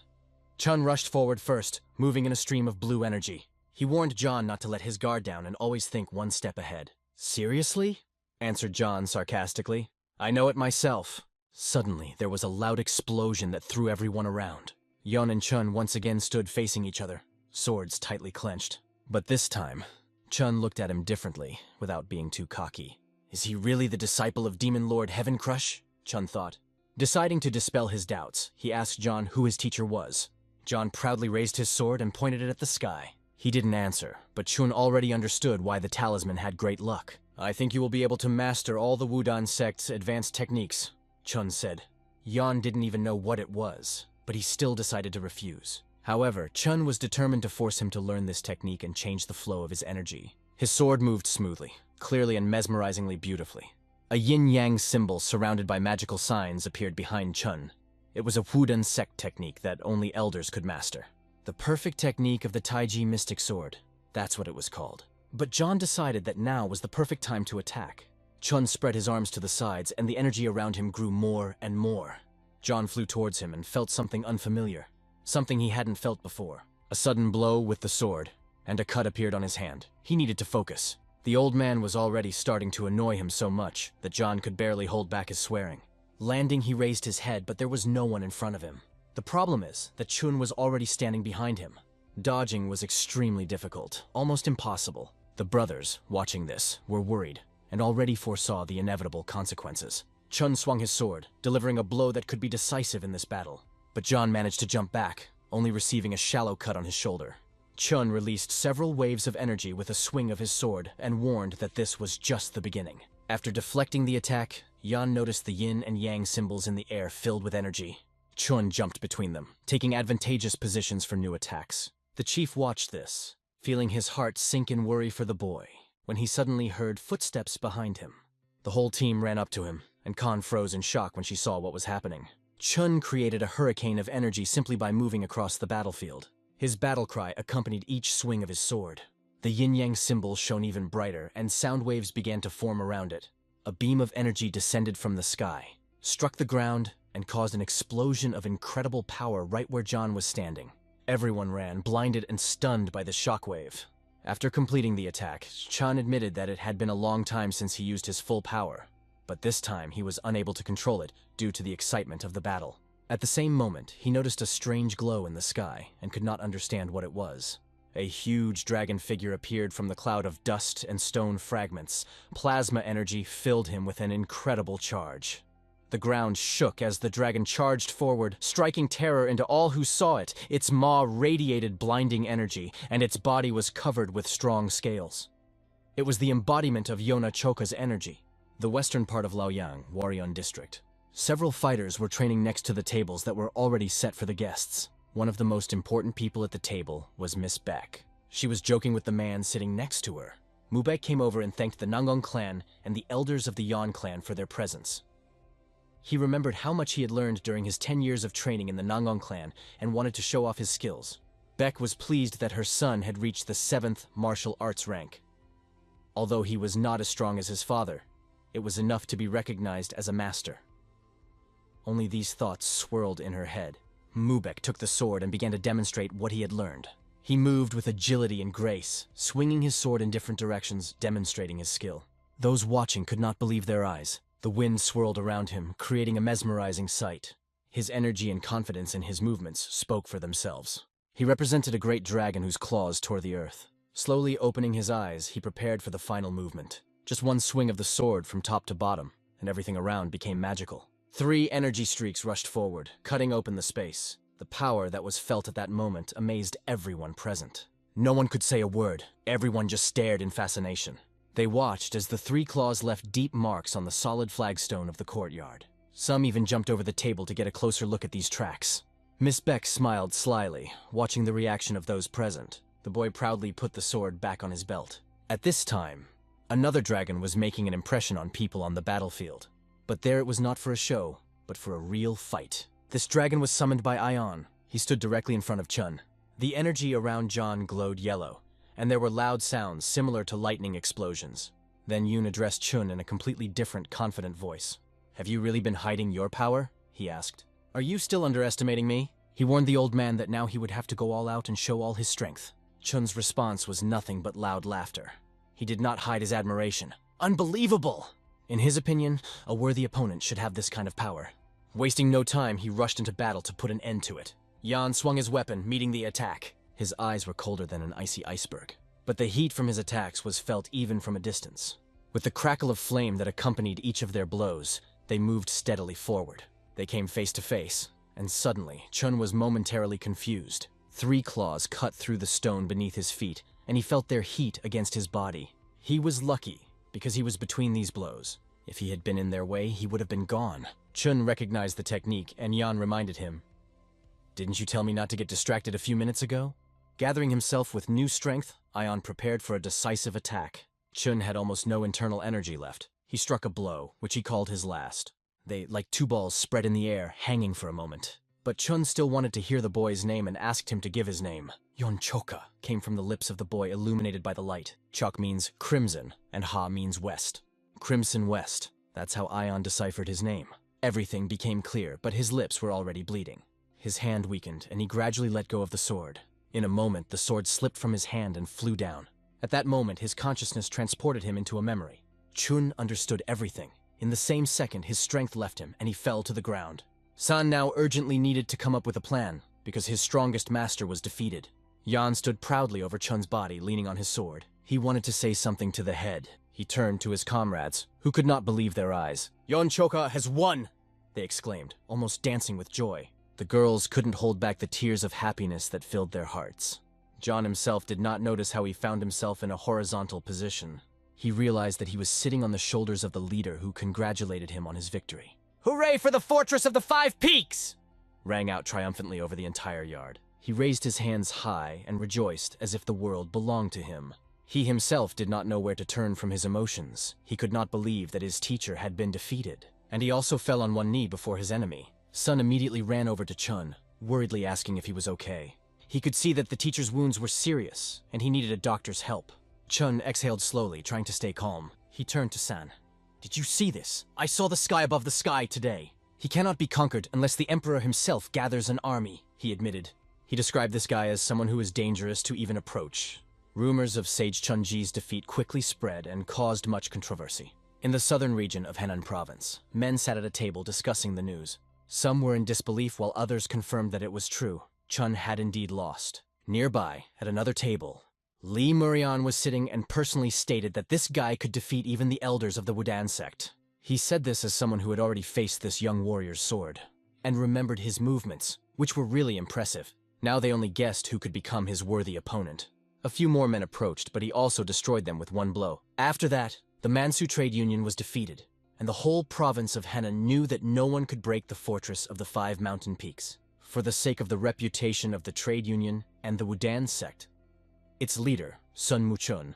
Chun rushed forward first, moving in a stream of blue energy. He warned John not to let his guard down and always think one step ahead. "Seriously?" answered John sarcastically. "I know it myself." Suddenly, there was a loud explosion that threw everyone around. Yon and Chun once again stood facing each other, swords tightly clenched. But this time, Chun looked at him differently, without being too cocky. "Is he really the disciple of Demon Lord Heaven Crush?" Chun thought. Deciding to dispel his doubts, he asked John who his teacher was. John proudly raised his sword and pointed it at the sky. He didn't answer, but Chun already understood why the talisman had great luck. "I think you will be able to master all the Wudang sect's advanced techniques," Chun said. Yon didn't even know what it was, but he still decided to refuse. However, Chun was determined to force him to learn this technique and change the flow of his energy. His sword moved smoothly, clearly and mesmerizingly beautifully. A yin-yang symbol surrounded by magical signs appeared behind Chun. It was a Wudang sect technique that only elders could master. The perfect technique of the Taiji Mystic Sword. That's what it was called. But John decided that now was the perfect time to attack. Chun spread his arms to the sides, and the energy around him grew more and more. John flew towards him and felt something unfamiliar. Something he hadn't felt before. A sudden blow with the sword, and a cut appeared on his hand. He needed to focus. The old man was already starting to annoy him so much that John could barely hold back his swearing. Landing, he raised his head, but there was no one in front of him. The problem is that Chun was already standing behind him. Dodging was extremely difficult, almost impossible. The brothers, watching this, were worried, and already foresaw the inevitable consequences. Chun swung his sword, delivering a blow that could be decisive in this battle. But John managed to jump back, only receiving a shallow cut on his shoulder. Chun released several waves of energy with a swing of his sword and warned that this was just the beginning. After deflecting the attack, Yan noticed the yin and yang symbols in the air filled with energy. Chun jumped between them, taking advantageous positions for new attacks. The chief watched this, feeling his heart sink in worry for the boy, when he suddenly heard footsteps behind him. The whole team ran up to him, and Khan froze in shock when she saw what was happening. Chun created a hurricane of energy simply by moving across the battlefield. His battle cry accompanied each swing of his sword. The yin-yang symbol shone even brighter, and sound waves began to form around it. A beam of energy descended from the sky, struck the ground, and caused an explosion of incredible power right where John was standing. Everyone ran, blinded and stunned by the shockwave. After completing the attack, Chun admitted that it had been a long time since he used his full power, but this time he was unable to control it due to the excitement of the battle. At the same moment, he noticed a strange glow in the sky and could not understand what it was. A huge dragon figure appeared from the cloud of dust and stone fragments. Plasma energy filled him with an incredible charge. The ground shook as the dragon charged forward, striking terror into all who saw it. Its maw radiated blinding energy, and its body was covered with strong scales. It was the embodiment of Yona Choka's energy. The western part of Laoyang, Warrion District. Several fighters were training next to the tables that were already set for the guests. One of the most important people at the table was Miss Beck. She was joking with the man sitting next to her. Mubec came over and thanked the Nangong clan and the elders of the Yon clan for their presence. He remembered how much he had learned during his 10 years of training in the Nangong clan and wanted to show off his skills. Beck was pleased that her son had reached the 7th martial arts rank. Although he was not as strong as his father, it was enough to be recognized as a master. Only these thoughts swirled in her head. Mubec took the sword and began to demonstrate what he had learned. He moved with agility and grace, swinging his sword in different directions, demonstrating his skill. Those watching could not believe their eyes. The wind swirled around him, creating a mesmerizing sight. His energy and confidence in his movements spoke for themselves. He represented a great dragon whose claws tore the earth. Slowly opening his eyes, he prepared for the final movement. Just one swing of the sword from top to bottom, and everything around became magical. 3 energy streaks rushed forward, cutting open the space. The power that was felt at that moment amazed everyone present. No one could say a word. Everyone just stared in fascination. They watched as the 3 claws left deep marks on the solid flagstone of the courtyard. Some even jumped over the table to get a closer look at these tracks. Miss Beck smiled slyly, watching the reaction of those present. The boy proudly put the sword back on his belt. At this time, another dragon was making an impression on people on the battlefield. But there it was not for a show, but for a real fight. This dragon was summoned by Ion. He stood directly in front of Chun. The energy around John glowed yellow, and there were loud sounds similar to lightning explosions. Then Yoon addressed Chun in a completely different, confident voice. "Have you really been hiding your power?" he asked. "Are you still underestimating me?" He warned the old man that now he would have to go all out and show all his strength. Chun's response was nothing but loud laughter. He did not hide his admiration. Unbelievable! In his opinion, a worthy opponent should have this kind of power. Wasting no time, he rushed into battle to put an end to it. Yan swung his weapon, meeting the attack. His eyes were colder than an icy iceberg. But the heat from his attacks was felt even from a distance. With the crackle of flame that accompanied each of their blows, they moved steadily forward. They came face to face, and suddenly, Chun was momentarily confused. 3 claws cut through the stone beneath his feet, and he felt their heat against his body. He was lucky, because he was between these blows. If he had been in their way, he would have been gone. Chun recognized the technique, and Yan reminded him, "Didn't you tell me not to get distracted a few minutes ago?" Gathering himself with new strength, Ion prepared for a decisive attack. Chun had almost no internal energy left. He struck a blow, which he called his last. They, like 2 balls, spread in the air, hanging for a moment. But Chun still wanted to hear the boy's name and asked him to give his name. Yon Choka came from the lips of the boy, illuminated by the light. Chok means crimson, and Ha means west. Crimson West. That's how Ion deciphered his name. Everything became clear, but his lips were already bleeding. His hand weakened, and he gradually let go of the sword. In a moment, the sword slipped from his hand and flew down. At that moment, his consciousness transported him into a memory. Chun understood everything. In the same second, his strength left him, and he fell to the ground. San now urgently needed to come up with a plan, because his strongest master was defeated. Yan stood proudly over Chun's body, leaning on his sword. He wanted to say something to the head. He turned to his comrades, who could not believe their eyes. "Yon Choka has won!" they exclaimed, almost dancing with joy. The girls couldn't hold back the tears of happiness that filled their hearts. John himself did not notice how he found himself in a horizontal position. He realized that he was sitting on the shoulders of the leader who congratulated him on his victory. "Hooray for the Fortress of the 5 Peaks!" rang out triumphantly over the entire yard. He raised his hands high and rejoiced as if the world belonged to him. He himself did not know where to turn from his emotions. He could not believe that his teacher had been defeated. And he also fell on one knee before his enemy. Sun immediately ran over to Chun, worriedly asking if he was okay. He could see that the teacher's wounds were serious, and he needed a doctor's help. Chun exhaled slowly, trying to stay calm. He turned to San. "Did you see this? I saw the sky above the sky today. He cannot be conquered unless the Emperor himself gathers an army," he admitted. He described this guy as someone who is dangerous to even approach. Rumors of Sage Chun-Ji's defeat quickly spread and caused much controversy. In the southern region of Henan Province, men sat at a table discussing the news. Some were in disbelief while others confirmed that it was true. Chun had indeed lost. Nearby, at another table, Li Murian was sitting and personally stated that this guy could defeat even the elders of the Wudan sect. He said this as someone who had already faced this young warrior's sword, and remembered his movements, which were really impressive. Now they only guessed who could become his worthy opponent. A few more men approached, but he also destroyed them with one blow. After that, the Mansu Trade Union was defeated, and the whole province of Henan knew that no one could break the fortress of the 5 mountain peaks, for the sake of the reputation of the trade union and the Wudan sect. Its leader, Sun Muchun,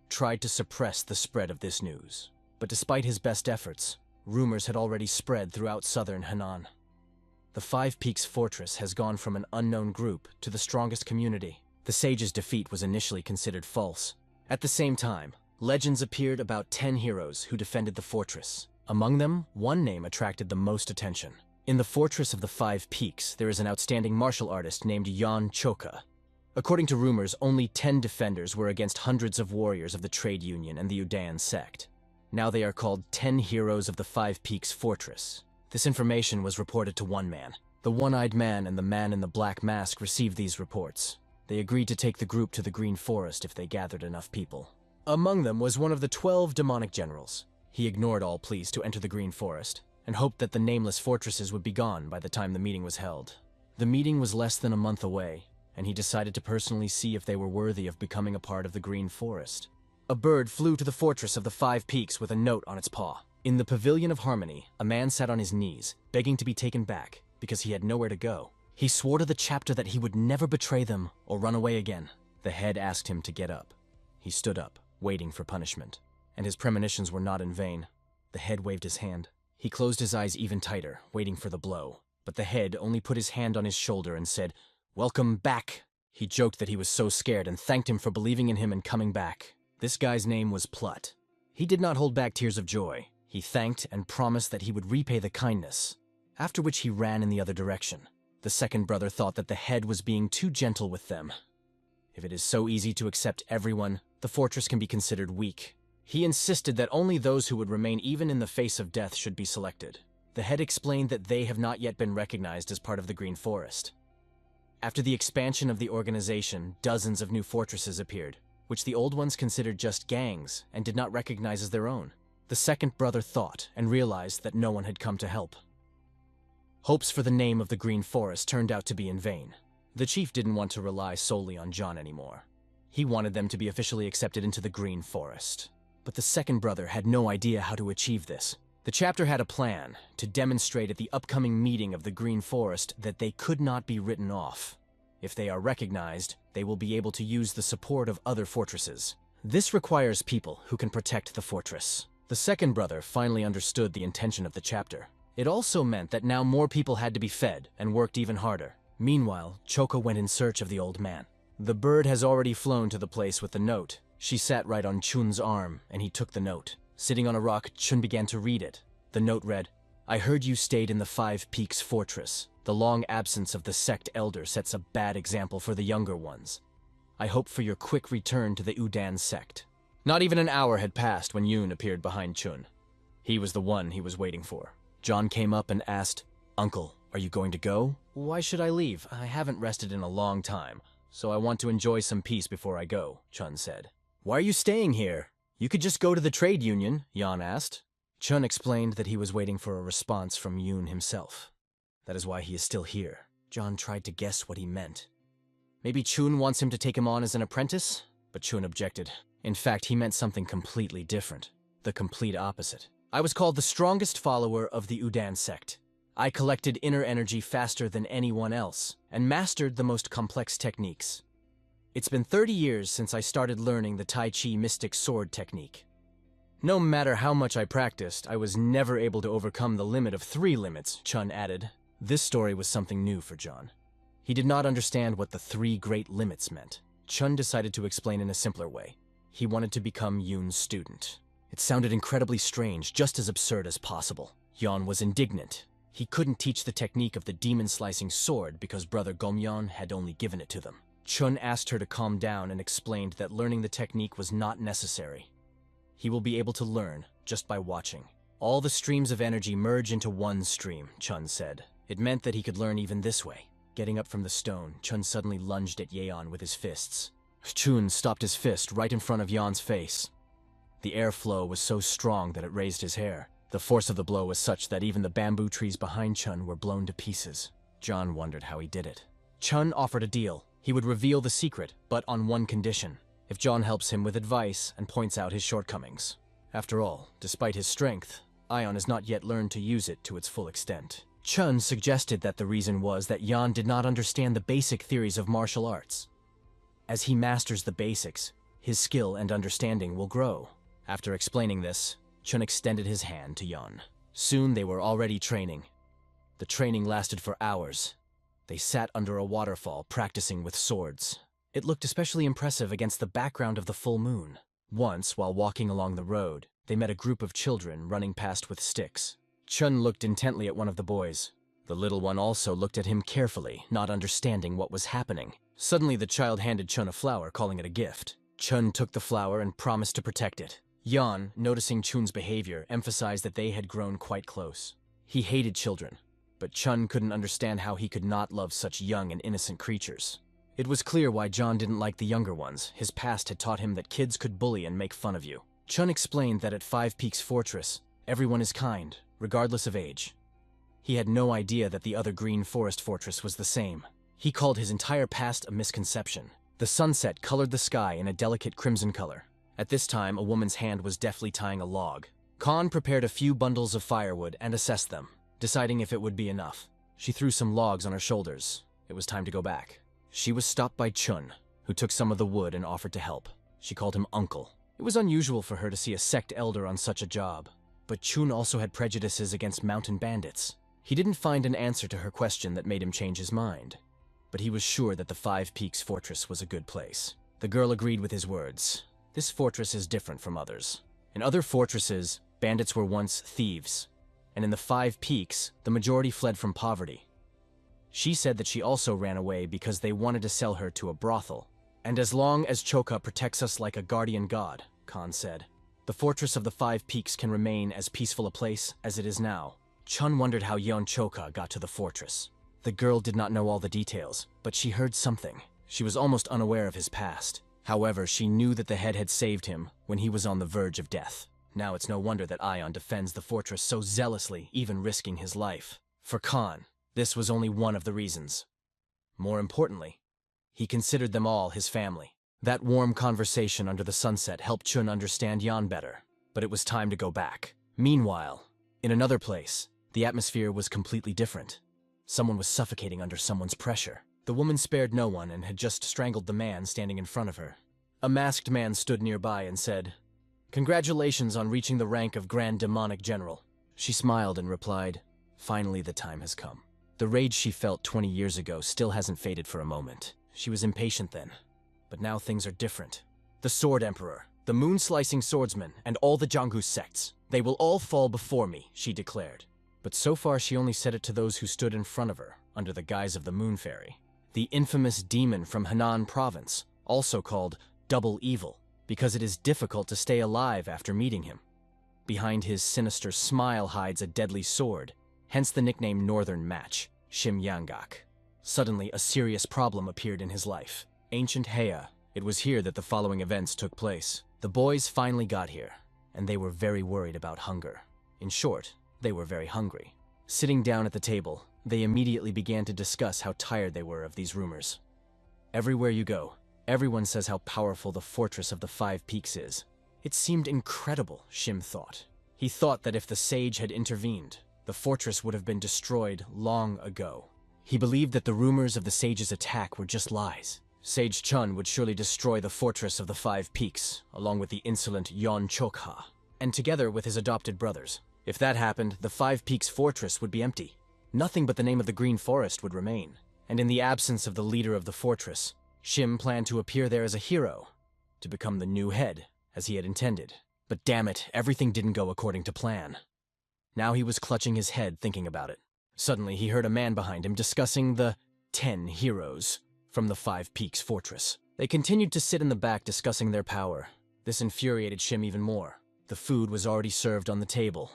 tried to suppress the spread of this news. But despite his best efforts, rumors had already spread throughout southern Henan. The 5 Peaks fortress has gone from an unknown group to the strongest community. The sage's defeat was initially considered false. At the same time, legends appeared about 10 heroes who defended the fortress. Among them, one name attracted the most attention. In the Fortress of the Five Peaks, there is an outstanding martial artist named Yon Choka. According to rumors, only 10 defenders were against hundreds of warriors of the Trade Union and the Udan sect. Now they are called 10 Heroes of the Five Peaks Fortress. This information was reported to one man. The one-eyed man and the man in the black mask received these reports. They agreed to take the group to the Green Forest if they gathered enough people. Among them was one of the 12 demonic generals. He ignored all pleas to enter the Green Forest and hoped that the nameless fortresses would be gone by the time the meeting was held. The meeting was less than a month away, and he decided to personally see if they were worthy of becoming a part of the Green Forest. A bird flew to the Fortress of the Five Peaks with a note on its paw. In the Pavilion of Harmony, a man sat on his knees, begging to be taken back, because he had nowhere to go. He swore to the chapter that he would never betray them or run away again. The head asked him to get up. He stood up, waiting for punishment. And his premonitions were not in vain. The head waved his hand. He closed his eyes even tighter, waiting for the blow. But the head only put his hand on his shoulder and said, "Welcome back." He joked that he was so scared and thanked him for believing in him and coming back. This guy's name was Plut. He did not hold back tears of joy. He thanked and promised that he would repay the kindness, after which he ran in the other direction. The second brother thought that the head was being too gentle with them. If it is so easy to accept everyone, the fortress can be considered weak. He insisted that only those who would remain even in the face of death should be selected. The head explained that they have not yet been recognized as part of the Green Forest. After the expansion of the organization, dozens of new fortresses appeared, which the old ones considered just gangs and did not recognize as their own. The second brother thought and realized that no one had come to help. Hopes for the name of the Green Forest turned out to be in vain. The chief didn't want to rely solely on John anymore. He wanted them to be officially accepted into the Green Forest. But the second brother had no idea how to achieve this. The chapter had a plan to demonstrate at the upcoming meeting of the Green Forest that they could not be written off. If they are recognized, they will be able to use the support of other fortresses. This requires people who can protect the fortress. The second brother finally understood the intention of the chapter. It also meant that now more people had to be fed and worked even harder. Meanwhile, Choka went in search of the old man. The bird has already flown to the place with the note. She sat right on Chun's arm, and he took the note. Sitting on a rock, Chun began to read it. The note read, "I heard you stayed in the Five Peaks Fortress. The long absence of the sect elder sets a bad example for the younger ones. I hope for your quick return to the Udan sect." Not even an hour had passed when Yoon appeared behind Chun. He was the one he was waiting for. John came up and asked, "Uncle, are you going to go?" "Why should I leave? I haven't rested in a long time, so I want to enjoy some peace before I go," Chun said. "Why are you staying here? You could just go to the trade union," Yan asked. Chun explained that he was waiting for a response from Yoon himself. That is why he is still here. John tried to guess what he meant. Maybe Chun wants him to take him on as an apprentice? But Chun objected. In fact, he meant something completely different. The complete opposite. "I was called the strongest follower of the Udan sect. I collected inner energy faster than anyone else, and mastered the most complex techniques. It's been 30 years since I started learning the Tai Chi mystic sword technique. No matter how much I practiced, I was never able to overcome the limit of 3 limits," Chun added. This story was something new for John. He did not understand what the 3 great limits meant. Chun decided to explain in a simpler way. He wanted to become Yoon's student. It sounded incredibly strange, just as absurd as possible. Yon was indignant. He couldn't teach the technique of the demon-slicing sword because Brother Gomyeon had only given it to them. Chun asked her to calm down and explained that learning the technique was not necessary. He will be able to learn just by watching. All the streams of energy merge into one stream, Chun said. It meant that he could learn even this way. Getting up from the stone, Chun suddenly lunged at Yeon with his fists. Chun stopped his fist right in front of Yeon's face. The airflow was so strong that it raised his hair. The force of the blow was such that even the bamboo trees behind Chun were blown to pieces. John wondered how he did it. Chun offered a deal. He would reveal the secret, but on one condition. If John helps him with advice and points out his shortcomings. After all, despite his strength, Ion has not yet learned to use it to its full extent. Chun suggested that the reason was that Yan did not understand the basic theories of martial arts. As he masters the basics, his skill and understanding will grow. After explaining this, Chun extended his hand to Yan. Soon they were already training. The training lasted for hours. They sat under a waterfall practicing with swords. It looked especially impressive against the background of the full moon. Once, while walking along the road, they met a group of children running past with sticks. Chun looked intently at one of the boys. The little one also looked at him carefully, not understanding what was happening. Suddenly, the child handed Chun a flower, calling it a gift. Chun took the flower and promised to protect it. Yan, noticing Chun's behavior, emphasized that they had grown quite close. He hated children, but Chun couldn't understand how he could not love such young and innocent creatures. It was clear why John didn't like the younger ones. His past had taught him that kids could bully and make fun of you. Chun explained that at Five Peaks Fortress, everyone is kind, regardless of age. He had no idea that the other Green Forest Fortress was the same. He called his entire past a misconception. The sunset colored the sky in a delicate crimson color. At this time, a woman's hand was deftly tying a log. Khan prepared a few bundles of firewood and assessed them, deciding if it would be enough. She threw some logs on her shoulders. It was time to go back. She was stopped by Chun, who took some of the wood and offered to help. She called him uncle. It was unusual for her to see a sect elder on such a job, but Chun also had prejudices against mountain bandits. He didn't find an answer to her question that made him change his mind, but he was sure that the Five Peaks Fortress was a good place. The girl agreed with his words. This fortress is different from others. In other fortresses, bandits were once thieves, and in the Five Peaks, the majority fled from poverty. She said that she also ran away because they wanted to sell her to a brothel. And as long as Choka protects us like a guardian god, Khan said, the fortress of the Five Peaks can remain as peaceful a place as it is now. Chun wondered how Yeon Choka got to the fortress. The girl did not know all the details, but she heard something. She was almost unaware of his past. However, she knew that the head had saved him when he was on the verge of death. Now it's no wonder that Ion defends the fortress so zealously, even risking his life. For Khan, this was only one of the reasons. More importantly, he considered them all his family. That warm conversation under the sunset helped Chun understand Yan better, but it was time to go back. Meanwhile, in another place, the atmosphere was completely different. Someone was suffocating under someone's pressure. The woman spared no one and had just strangled the man standing in front of her. A masked man stood nearby and said, "Congratulations on reaching the rank of Grand Demonic General." She smiled and replied, "Finally the time has come." The rage she felt 20 years ago still hasn't faded for a moment. She was impatient then, but now things are different. The Sword Emperor, the moon-slicing swordsman, and all the Janggu sects, they will all fall before me, she declared. But so far she only said it to those who stood in front of her, under the guise of the Moon Fairy. The infamous demon from Henan Province, also called Double Evil, because it is difficult to stay alive after meeting him. Behind his sinister smile hides a deadly sword, hence the nickname Northern Match, Shim Yangak. Suddenly, a serious problem appeared in his life. Ancient Heya. It was here that the following events took place. The boys finally got here, and they were very worried about hunger. In short, they were very hungry. Sitting down at the table, they immediately began to discuss how tired they were of these rumors. Everywhere you go, everyone says how powerful the Fortress of the Five Peaks is. It seemed incredible, Shim thought. He thought that if the sage had intervened, the fortress would have been destroyed long ago. He believed that the rumors of the sage's attack were just lies. Sage Chun would surely destroy the Fortress of the Five Peaks, along with the insolent Yeon Chokha, and together with his adopted brothers. If that happened, the Five Peaks Fortress would be empty. Nothing but the name of the Green Forest would remain. And in the absence of the leader of the fortress, Shim planned to appear there as a hero, to become the new head, as he had intended. But damn it, everything didn't go according to plan. Now he was clutching his head thinking about it. Suddenly he heard a man behind him discussing the 10 heroes from the Five Peaks Fortress. They continued to sit in the back discussing their power. This infuriated Shim even more. The food was already served on the table,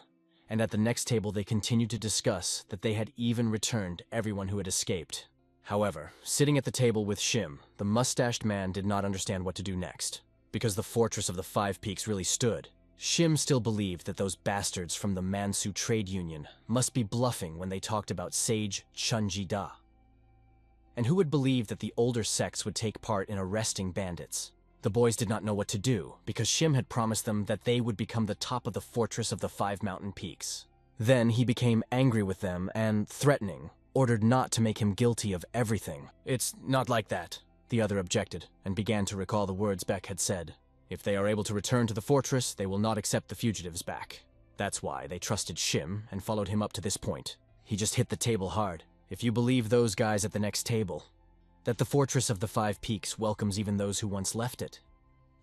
and at the next table they continued to discuss that they had even returned everyone who had escaped. However, sitting at the table with Shim, the mustached man did not understand what to do next. Because the Fortress of the Five Peaks really stood, Shim still believed that those bastards from the Mansu Trade Union must be bluffing when they talked about Sage Chunji-da. And who would believe that the older sects would take part in arresting bandits? The boys did not know what to do, because Shim had promised them that they would become the top of the Fortress of the Five Mountain Peaks. Then he became angry with them and, threatening, ordered not to make him guilty of everything. "It's not like that," the other objected, and began to recall the words Beck had said. If they are able to return to the fortress, they will not accept the fugitives back. That's why they trusted Shim and followed him up to this point. He just hit the table hard. If you believe those guys at the next table, that the Fortress of the Five Peaks welcomes even those who once left it,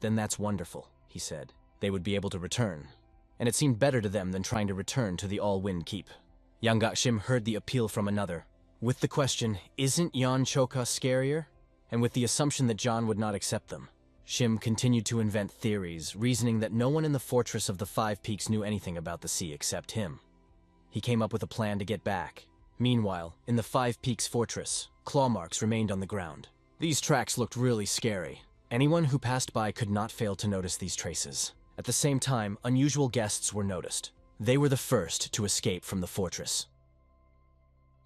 then that's wonderful, he said. They would be able to return, and it seemed better to them than trying to return to the All-Wind Keep. Yang Shim heard the appeal from another, with the question, isn't Yon Choka scarier? And with the assumption that John would not accept them. Shim continued to invent theories, reasoning that no one in the Fortress of the Five Peaks knew anything about the sea except him. He came up with a plan to get back. Meanwhile, in the Five Peaks Fortress, claw marks remained on the ground. These tracks looked really scary. Anyone who passed by could not fail to notice these traces. At the same time, unusual guests were noticed. They were the first to escape from the fortress.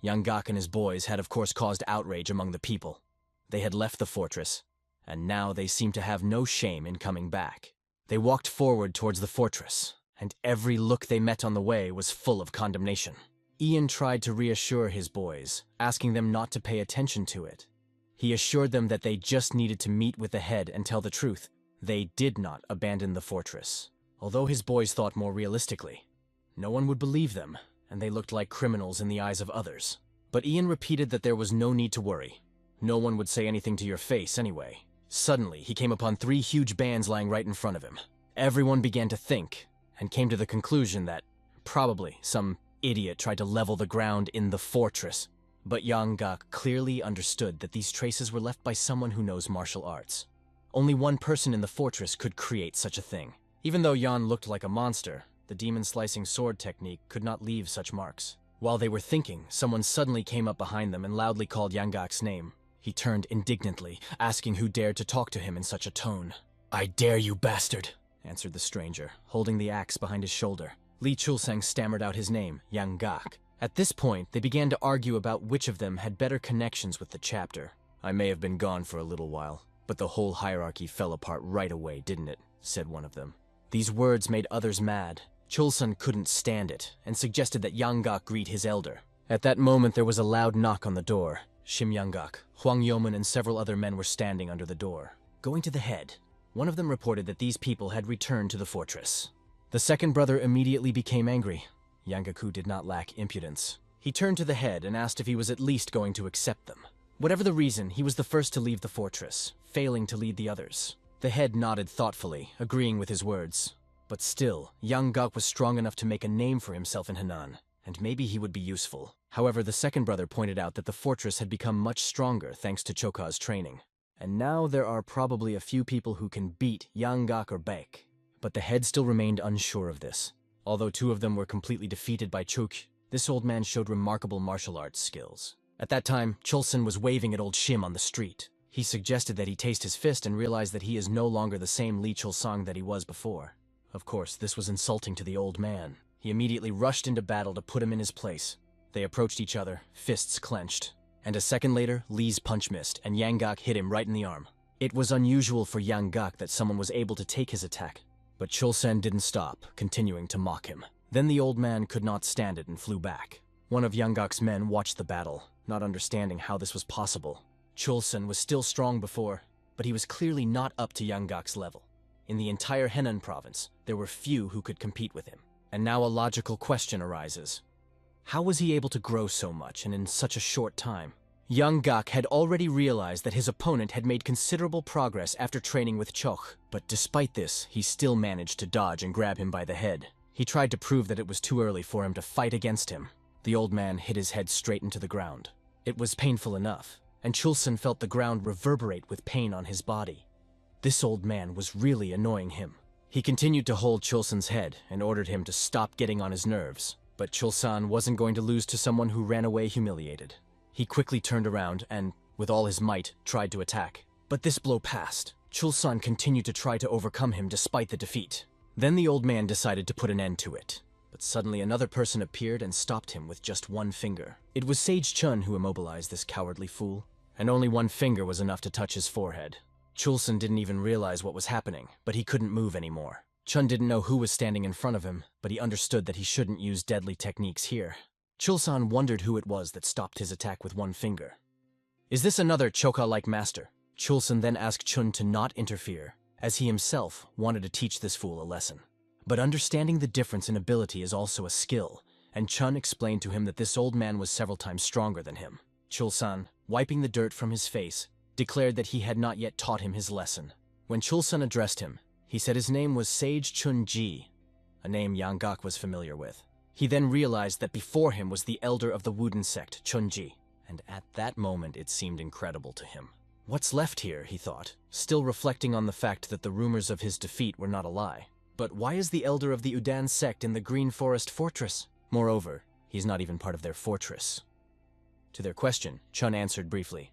Young Gok and his boys had of course caused outrage among the people. They had left the fortress, and now they seemed to have no shame in coming back. They walked forward towards the fortress, and every look they met on the way was full of condemnation. Ian tried to reassure his boys, asking them not to pay attention to it. He assured them that they just needed to meet with the head and tell the truth. They did not abandon the fortress. Although his boys thought more realistically, no one would believe them, and they looked like criminals in the eyes of others. But Ian repeated that there was no need to worry. No one would say anything to your face anyway. Suddenly, he came upon 3 huge bands lying right in front of him. Everyone began to think, and came to the conclusion that probably some idiot tried to level the ground in the fortress. But Yang Gok clearly understood that these traces were left by someone who knows martial arts. Only one person in the fortress could create such a thing. Even though Yan looked like a monster, the demon-slicing sword technique could not leave such marks. While they were thinking, someone suddenly came up behind them and loudly called Yang Gok's name. He turned indignantly, asking who dared to talk to him in such a tone. "I dare you, bastard," answered the stranger, holding the axe behind his shoulder. Li Chulsang stammered out his name, Yang Gok. At this point, they began to argue about which of them had better connections with the chapter. "I may have been gone for a little while, but the whole hierarchy fell apart right away, didn't it?" said one of them. These words made others mad. Chulsun couldn't stand it, and suggested that Yang Gok greet his elder. At that moment, there was a loud knock on the door. Shim Yang Gok, Huang Yomen, and several other men were standing under the door. Going to the head, one of them reported that these people had returned to the fortress. The second brother immediately became angry. Yangaku did not lack impudence. He turned to the head and asked if he was at least going to accept them. Whatever the reason, he was the first to leave the fortress, failing to lead the others. The head nodded thoughtfully, agreeing with his words. But still, Yang Gok was strong enough to make a name for himself in Henan, and maybe he would be useful. However, the second brother pointed out that the fortress had become much stronger thanks to Choka's training. And now there are probably a few people who can beat Yang Gok or Baek. But the head still remained unsure of this. Although 2 of them were completely defeated by Chuk, this old man showed remarkable martial arts skills. At that time, Chulsun was waving at old Shim on the street. He suggested that he taste his fist and realized that he is no longer the same Li Chulsang that he was before. Of course, this was insulting to the old man. He immediately rushed into battle to put him in his place. They approached each other, fists clenched. And a second later, Li's punch missed, and Yang Gok hit him right in the arm. It was unusual for Yang Gok that someone was able to take his attack. But Chulsen didn't stop, continuing to mock him. Then the old man could not stand it and flew back. One of Yang Gok's men watched the battle, not understanding how this was possible. Chulsen was still strong before, but he was clearly not up to Yang Gok's level. In the entire Henan province, there were few who could compete with him. And now a logical question arises. How was he able to grow so much and in such a short time? Yang Gok had already realized that his opponent had made considerable progress after training with Chok, but despite this, he still managed to dodge and grab him by the head. He tried to prove that it was too early for him to fight against him. The old man hit his head straight into the ground. It was painful enough, and Chulsun felt the ground reverberate with pain on his body. This old man was really annoying him. He continued to hold Chulsun's head and ordered him to stop getting on his nerves. But Chulsan wasn't going to lose to someone who ran away humiliated. He quickly turned around and, with all his might, tried to attack. But this blow passed. Chulsan continued to try to overcome him despite the defeat. Then the old man decided to put an end to it. But suddenly another person appeared and stopped him with just one finger. It was Sage Chun who immobilized this cowardly fool, and only one finger was enough to touch his forehead. Chulsan didn't even realize what was happening, but he couldn't move anymore. Chun didn't know who was standing in front of him, but he understood that he shouldn't use deadly techniques here. Chulsan wondered who it was that stopped his attack with one finger. "Is this another Choka-like master?" Chulsan then asked Chun to not interfere, as he himself wanted to teach this fool a lesson. But understanding the difference in ability is also a skill, and Chun explained to him that this old man was several times stronger than him. Chulsan, wiping the dirt from his face, declared that he had not yet taught him his lesson. When Chulsan addressed him, he said his name was Sage Chun Ji, a name Yang Gok was familiar with. He then realized that before him was the elder of the Wooden sect, Chunji, and at that moment it seemed incredible to him. What's left here, he thought, still reflecting on the fact that the rumors of his defeat were not a lie. But why is the elder of the Udan sect in the Green Forest Fortress? Moreover, he's not even part of their fortress. To their question, Chun answered briefly,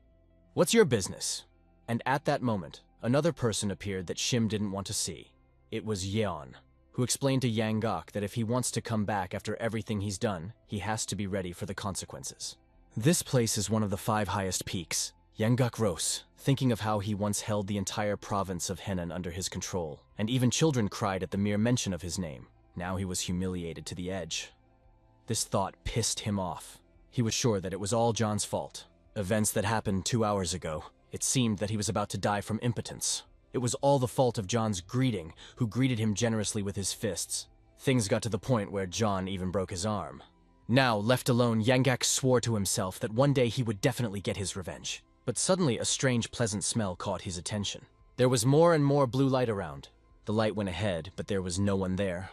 "What's your business?" And at that moment, another person appeared that Shim didn't want to see. It was Yeon, who explained to Yang Gok that if he wants to come back after everything he's done, he has to be ready for the consequences. This place is one of the 5 highest peaks. Yang Gok rose, thinking of how he once held the entire province of Henan under his control, and even children cried at the mere mention of his name. Now he was humiliated to the edge. This thought pissed him off. He was sure that it was all John's fault. Events that happened 2 hours ago, it seemed that he was about to die from impotence. It was all the fault of John's greeting, who greeted him generously with his fists. Things got to the point where John even broke his arm. Now, left alone, Yang Gok swore to himself that one day he would definitely get his revenge. But suddenly a strange, pleasant smell caught his attention. There was more and more blue light around. The light went ahead, but there was no one there.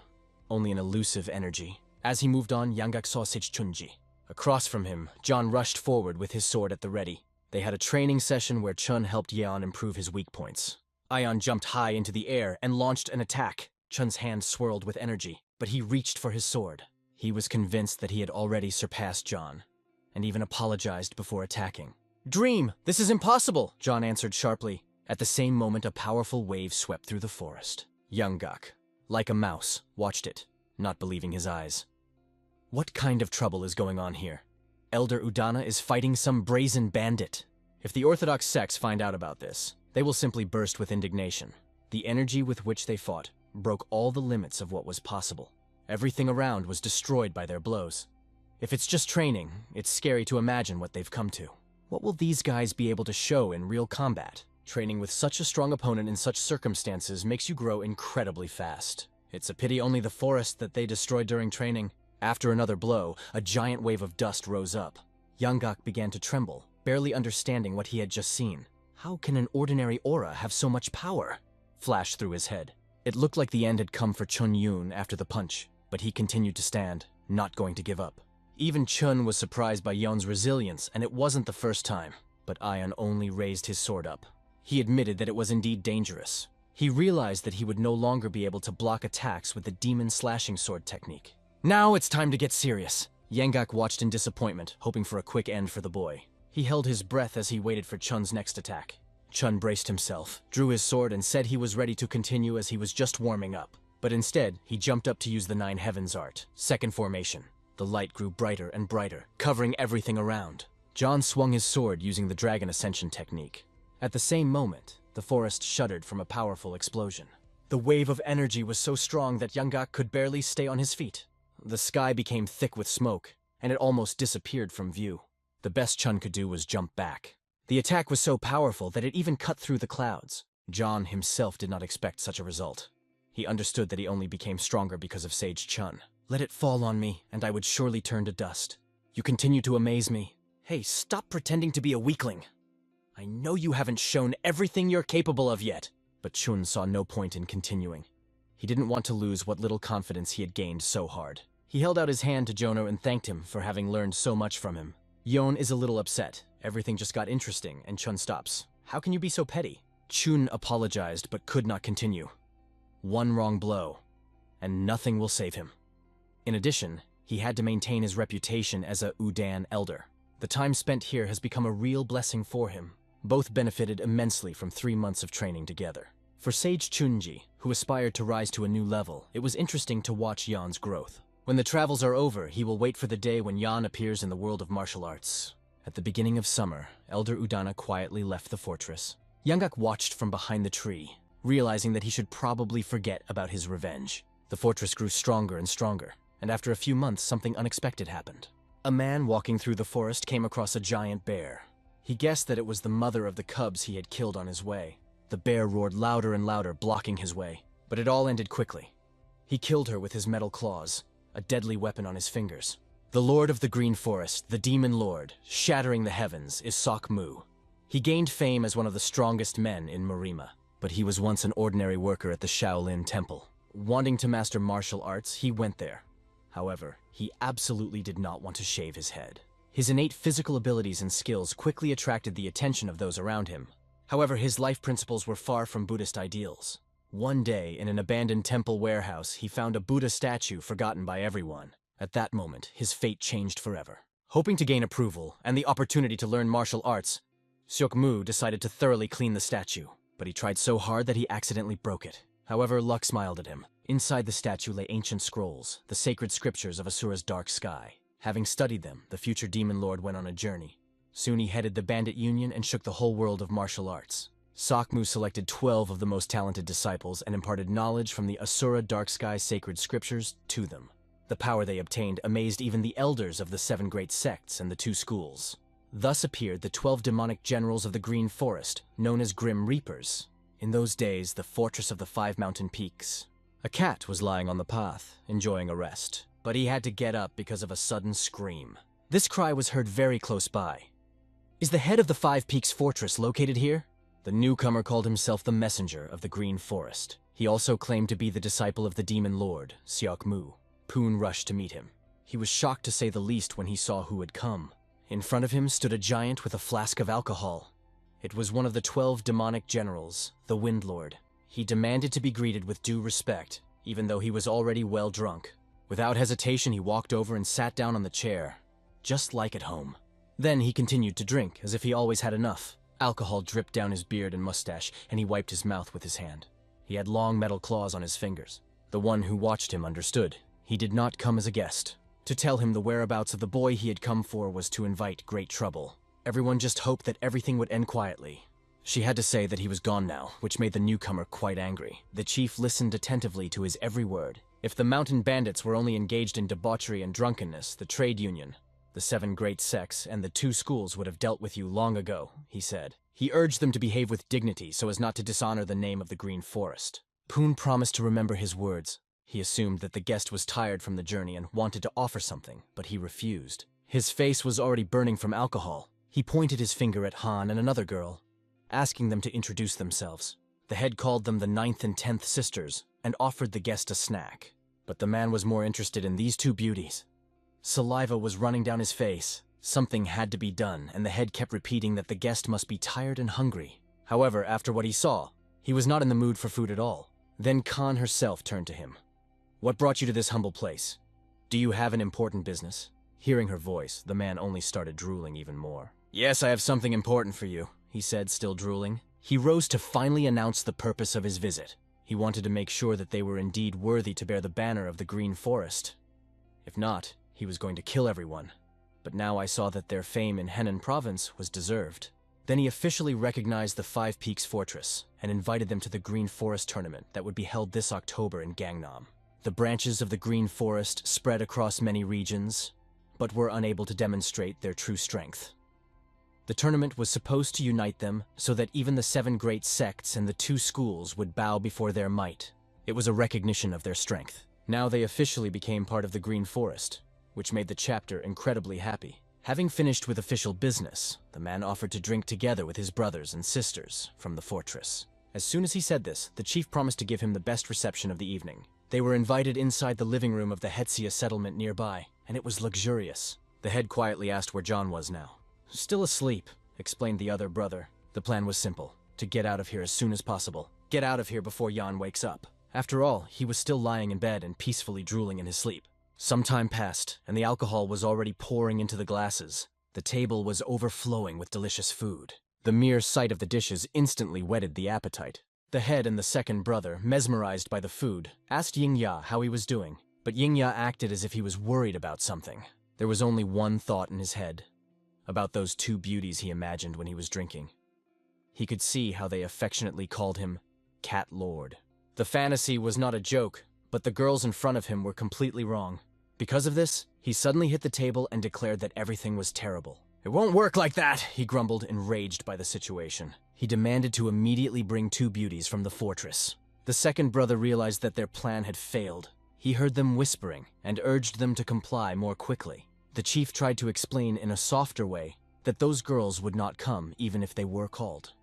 Only an elusive energy. As he moved on, Yang Gok saw Sage Chunji. Across from him, John rushed forward with his sword at the ready. They had a training session where Chun helped Yeon improve his weak points. Ion jumped high into the air and launched an attack. Chun's hand swirled with energy, but he reached for his sword. He was convinced that he had already surpassed John, and even apologized before attacking. "Dream! This is impossible!" John answered sharply. At the same moment, a powerful wave swept through the forest. Yang Gok, like a mouse, watched it, not believing his eyes. What kind of trouble is going on here? Elder Udana is fighting some brazen bandit. If the Orthodox sects find out about this, they will simply burst with indignation. The energy with which they fought broke all the limits of what was possible. Everything around was destroyed by their blows. If it's just training, it's scary to imagine what they've come to. What will these guys be able to show in real combat? Training with such a strong opponent in such circumstances makes you grow incredibly fast. It's a pity only the forest that they destroyed during training. After another blow, a giant wave of dust rose up. Yang Gok began to tremble, barely understanding what he had just seen. How can an ordinary aura have so much power? Flashed through his head. It looked like the end had come for Chun Yun after the punch, but he continued to stand, not going to give up. Even Chun was surprised by Yeon's resilience, and it wasn't the first time. But Ion only raised his sword up. He admitted that it was indeed dangerous. He realized that he would no longer be able to block attacks with the demon slashing sword technique. Now it's time to get serious. Yang Gok watched in disappointment, hoping for a quick end for the boy. He held his breath as he waited for Chun's next attack. Chun braced himself, drew his sword, and said he was ready to continue as he was just warming up. But instead, he jumped up to use the 9 Heavens art, second formation. The light grew brighter and brighter, covering everything around. John swung his sword using the Dragon Ascension technique. At the same moment, the forest shuddered from a powerful explosion. The wave of energy was so strong that Yang Gok could barely stay on his feet. The sky became thick with smoke, and it almost disappeared from view. The best Chun could do was jump back. The attack was so powerful that it even cut through the clouds. John himself did not expect such a result. He understood that he only became stronger because of Sage Chun. Let it fall on me, and I would surely turn to dust. You continue to amaze me. Hey, stop pretending to be a weakling. I know you haven't shown everything you're capable of yet. But Chun saw no point in continuing. He didn't want to lose what little confidence he had gained so hard. He held out his hand to Jono and thanked him for having learned so much from him. Yon is a little upset. Everything just got interesting, and Chun stops. How can you be so petty? Chun apologized but could not continue. One wrong blow, and nothing will save him. In addition, he had to maintain his reputation as a Udan elder. The time spent here has become a real blessing for him. Both benefited immensely from 3 months of training together. For Sage Chunji, who aspired to rise to a new level, it was interesting to watch Yan's growth. When the travels are over, he will wait for the day when Yan appears in the world of martial arts. At the beginning of summer, Elder Udana quietly left the fortress. Yang Gok watched from behind the tree, realizing that he should probably forget about his revenge. The fortress grew stronger and stronger, and after a few months, something unexpected happened. A man walking through the forest came across a giant bear. He guessed that it was the mother of the cubs he had killed on his way. The bear roared louder and louder, blocking his way, but it all ended quickly. He killed her with his metal claws, a deadly weapon on his fingers. The Lord of the Green Forest, the Demon Lord, shattering the heavens, is Sok Mu. He gained fame as one of the strongest men in Marima, but he was once an ordinary worker at the Shaolin Temple. Wanting to master martial arts, he went there. However, he absolutely did not want to shave his head. His innate physical abilities and skills quickly attracted the attention of those around him. However, his life principles were far from Buddhist ideals. One day, in an abandoned temple warehouse, he found a Buddha statue forgotten by everyone. At that moment, his fate changed forever. Hoping to gain approval and the opportunity to learn martial arts, Seok-mu decided to thoroughly clean the statue, but he tried so hard that he accidentally broke it. However, luck smiled at him. Inside the statue lay ancient scrolls, the sacred scriptures of Asura's dark sky. Having studied them, the future demon lord went on a journey. Soon he headed the Bandit Union and shook the whole world of martial arts. Seok-mu selected 12 of the most talented disciples and imparted knowledge from the Asura Dark Sky sacred scriptures to them. The power they obtained amazed even the elders of the 7 great sects and the 2 schools. Thus appeared the 12 demonic generals of the Green Forest, known as Grim Reapers. In those days, the fortress of the 5 mountain peaks. A cat was lying on the path, enjoying a rest, but he had to get up because of a sudden scream. This cry was heard very close by. "Is the head of the 5 Peaks fortress located here?" The newcomer called himself the messenger of the Green Forest. He also claimed to be the disciple of the demon lord, Seok-mu. Poon rushed to meet him. He was shocked to say the least when he saw who had come. In front of him stood a giant with a flask of alcohol. It was one of the 12 demonic generals, the Wind Lord. He demanded to be greeted with due respect, even though he was already well drunk. Without hesitation, he walked over and sat down on the chair, just like at home. Then he continued to drink, as if he always had enough. Alcohol dripped down his beard and mustache, and he wiped his mouth with his hand. He had long metal claws on his fingers. The one who watched him understood. He did not come as a guest. To tell him the whereabouts of the boy he had come for was to invite great trouble. Everyone just hoped that everything would end quietly. She had to say that he was gone now, which made the newcomer quite angry. The chief listened attentively to his every word. If the mountain bandits were only engaged in debauchery and drunkenness, the trade union, the 7 great sects, and the 2 schools would have dealt with you long ago, he said. He urged them to behave with dignity so as not to dishonor the name of the Green Forest. Poon promised to remember his words. He assumed that the guest was tired from the journey and wanted to offer something, but he refused. His face was already burning from alcohol. He pointed his finger at Han and another girl, asking them to introduce themselves. The head called them the 9th and 10th sisters and offered the guest a snack. But the man was more interested in these 2 beauties. Saliva was running down his face. Something had to be done, and the head kept repeating that the guest must be tired and hungry. However, after what he saw, he was not in the mood for food at all. Then Khan herself turned to him. "What brought you to this humble place? Do you have an important business?" Hearing her voice, the man only started drooling even more. "Yes, I have something important for you," he said, still drooling. He rose to finally announce the purpose of his visit. He wanted to make sure that they were indeed worthy to bear the banner of the Green Forest. If not, he was going to kill everyone. But now I saw that their fame in Henan province was deserved. Then he officially recognized the 5 Peaks fortress and invited them to the Green Forest tournament that would be held this October in Gangnam. The branches of the Green Forest spread across many regions, but were unable to demonstrate their true strength. The tournament was supposed to unite them so that even the 7 great sects and the 2 schools would bow before their might. It was a recognition of their strength. Now they officially became part of the Green Forest, which made the chapter incredibly happy. Having finished with official business, the man offered to drink together with his brothers and sisters from the fortress. As soon as he said this, the chief promised to give him the best reception of the evening. They were invited inside the living room of the Hetsia settlement nearby, and it was luxurious. The head quietly asked where John was now. "Still asleep," explained the other brother. The plan was simple: to get out of here as soon as possible. Get out of here before Jan wakes up. After all, he was still lying in bed and peacefully drooling in his sleep. Some time passed, and the alcohol was already pouring into the glasses. The table was overflowing with delicious food. The mere sight of the dishes instantly whetted the appetite. The head and the second brother, mesmerized by the food, asked Ying-ya how he was doing, but Ying-ya acted as if he was worried about something. There was only one thought in his head, about those 2 beauties he imagined when he was drinking. He could see how they affectionately called him Cat Lord. The fantasy was not a joke, but the girls in front of him were completely wrong. Because of this, he suddenly hit the table and declared that everything was terrible. "It won't work like that," he grumbled, enraged by the situation. He demanded to immediately bring 2 beauties from the fortress. The second brother realized that their plan had failed. He heard them whispering and urged them to comply more quickly. The chief tried to explain in a softer way that those girls would not come even if they were called.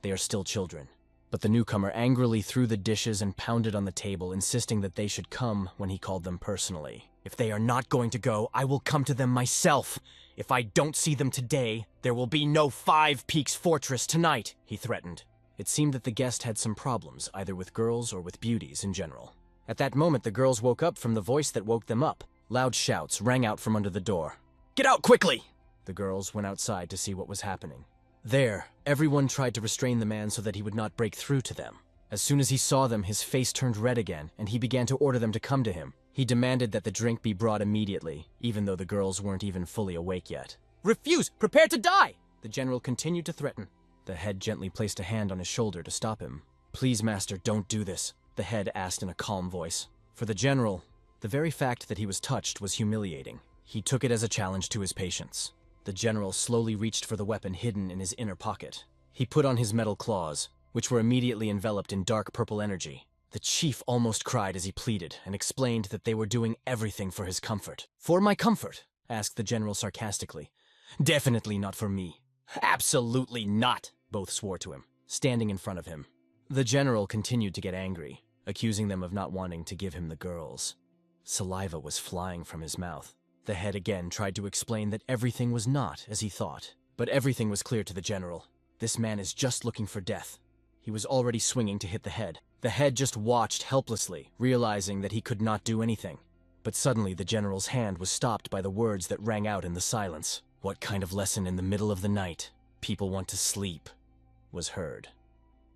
They are still children. But the newcomer angrily threw the dishes and pounded on the table, insisting that they should come when he called them personally. If they are not going to go, I will come to them myself. If I don't see them today, there will be no Five Peaks Fortress tonight, he threatened. It seemed that the guest had some problems, either with girls or with beauties in general. At that moment, the girls woke up from the voice that woke them up. Loud shouts rang out from under the door. "Get out quickly!" The girls went outside to see what was happening. There, everyone tried to restrain the man so that he would not break through to them. As soon as he saw them, his face turned red again, and he began to order them to come to him. He demanded that the drink be brought immediately, even though the girls weren't even fully awake yet. "Refuse! Prepare to die!" The general continued to threaten. The head gently placed a hand on his shoulder to stop him. "Please, master, don't do this," the head asked in a calm voice. For the general, the very fact that he was touched was humiliating. He took it as a challenge to his patience. The general slowly reached for the weapon hidden in his inner pocket. He put on his metal claws, which were immediately enveloped in dark purple energy. The chief almost cried as he pleaded and explained that they were doing everything for his comfort. "For my comfort?" asked the general sarcastically. "Definitely not for me." "Absolutely not," both swore to him, standing in front of him. The general continued to get angry, accusing them of not wanting to give him the girls. Saliva was flying from his mouth. The head again tried to explain that everything was not as he thought, but everything was clear to the general. This man is just looking for death. He was already swinging to hit the head. The head just watched helplessly, realizing that he could not do anything. But suddenly the general's hand was stopped by the words that rang out in the silence. "What kind of lesson in the middle of the night? People want to sleep," was heard.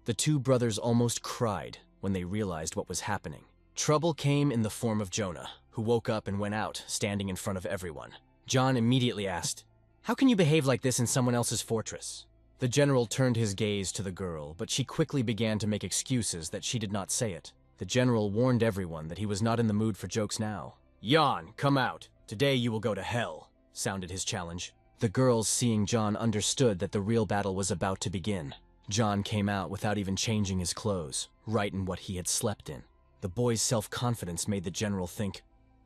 The two brothers almost cried when they realized what was happening. Trouble came in the form of Jonah, who woke up and went out, standing in front of everyone. John immediately asked, "How can you behave like this in someone else's fortress?" The general turned his gaze to the girl, but she quickly began to make excuses that she did not say it. The general warned everyone that he was not in the mood for jokes now. "Jan, come out. Today you will go to hell," sounded his challenge. The girls, seeing John, understood that the real battle was about to begin. John came out without even changing his clothes, right in what he had slept in. The boy's self-confidence made the general think,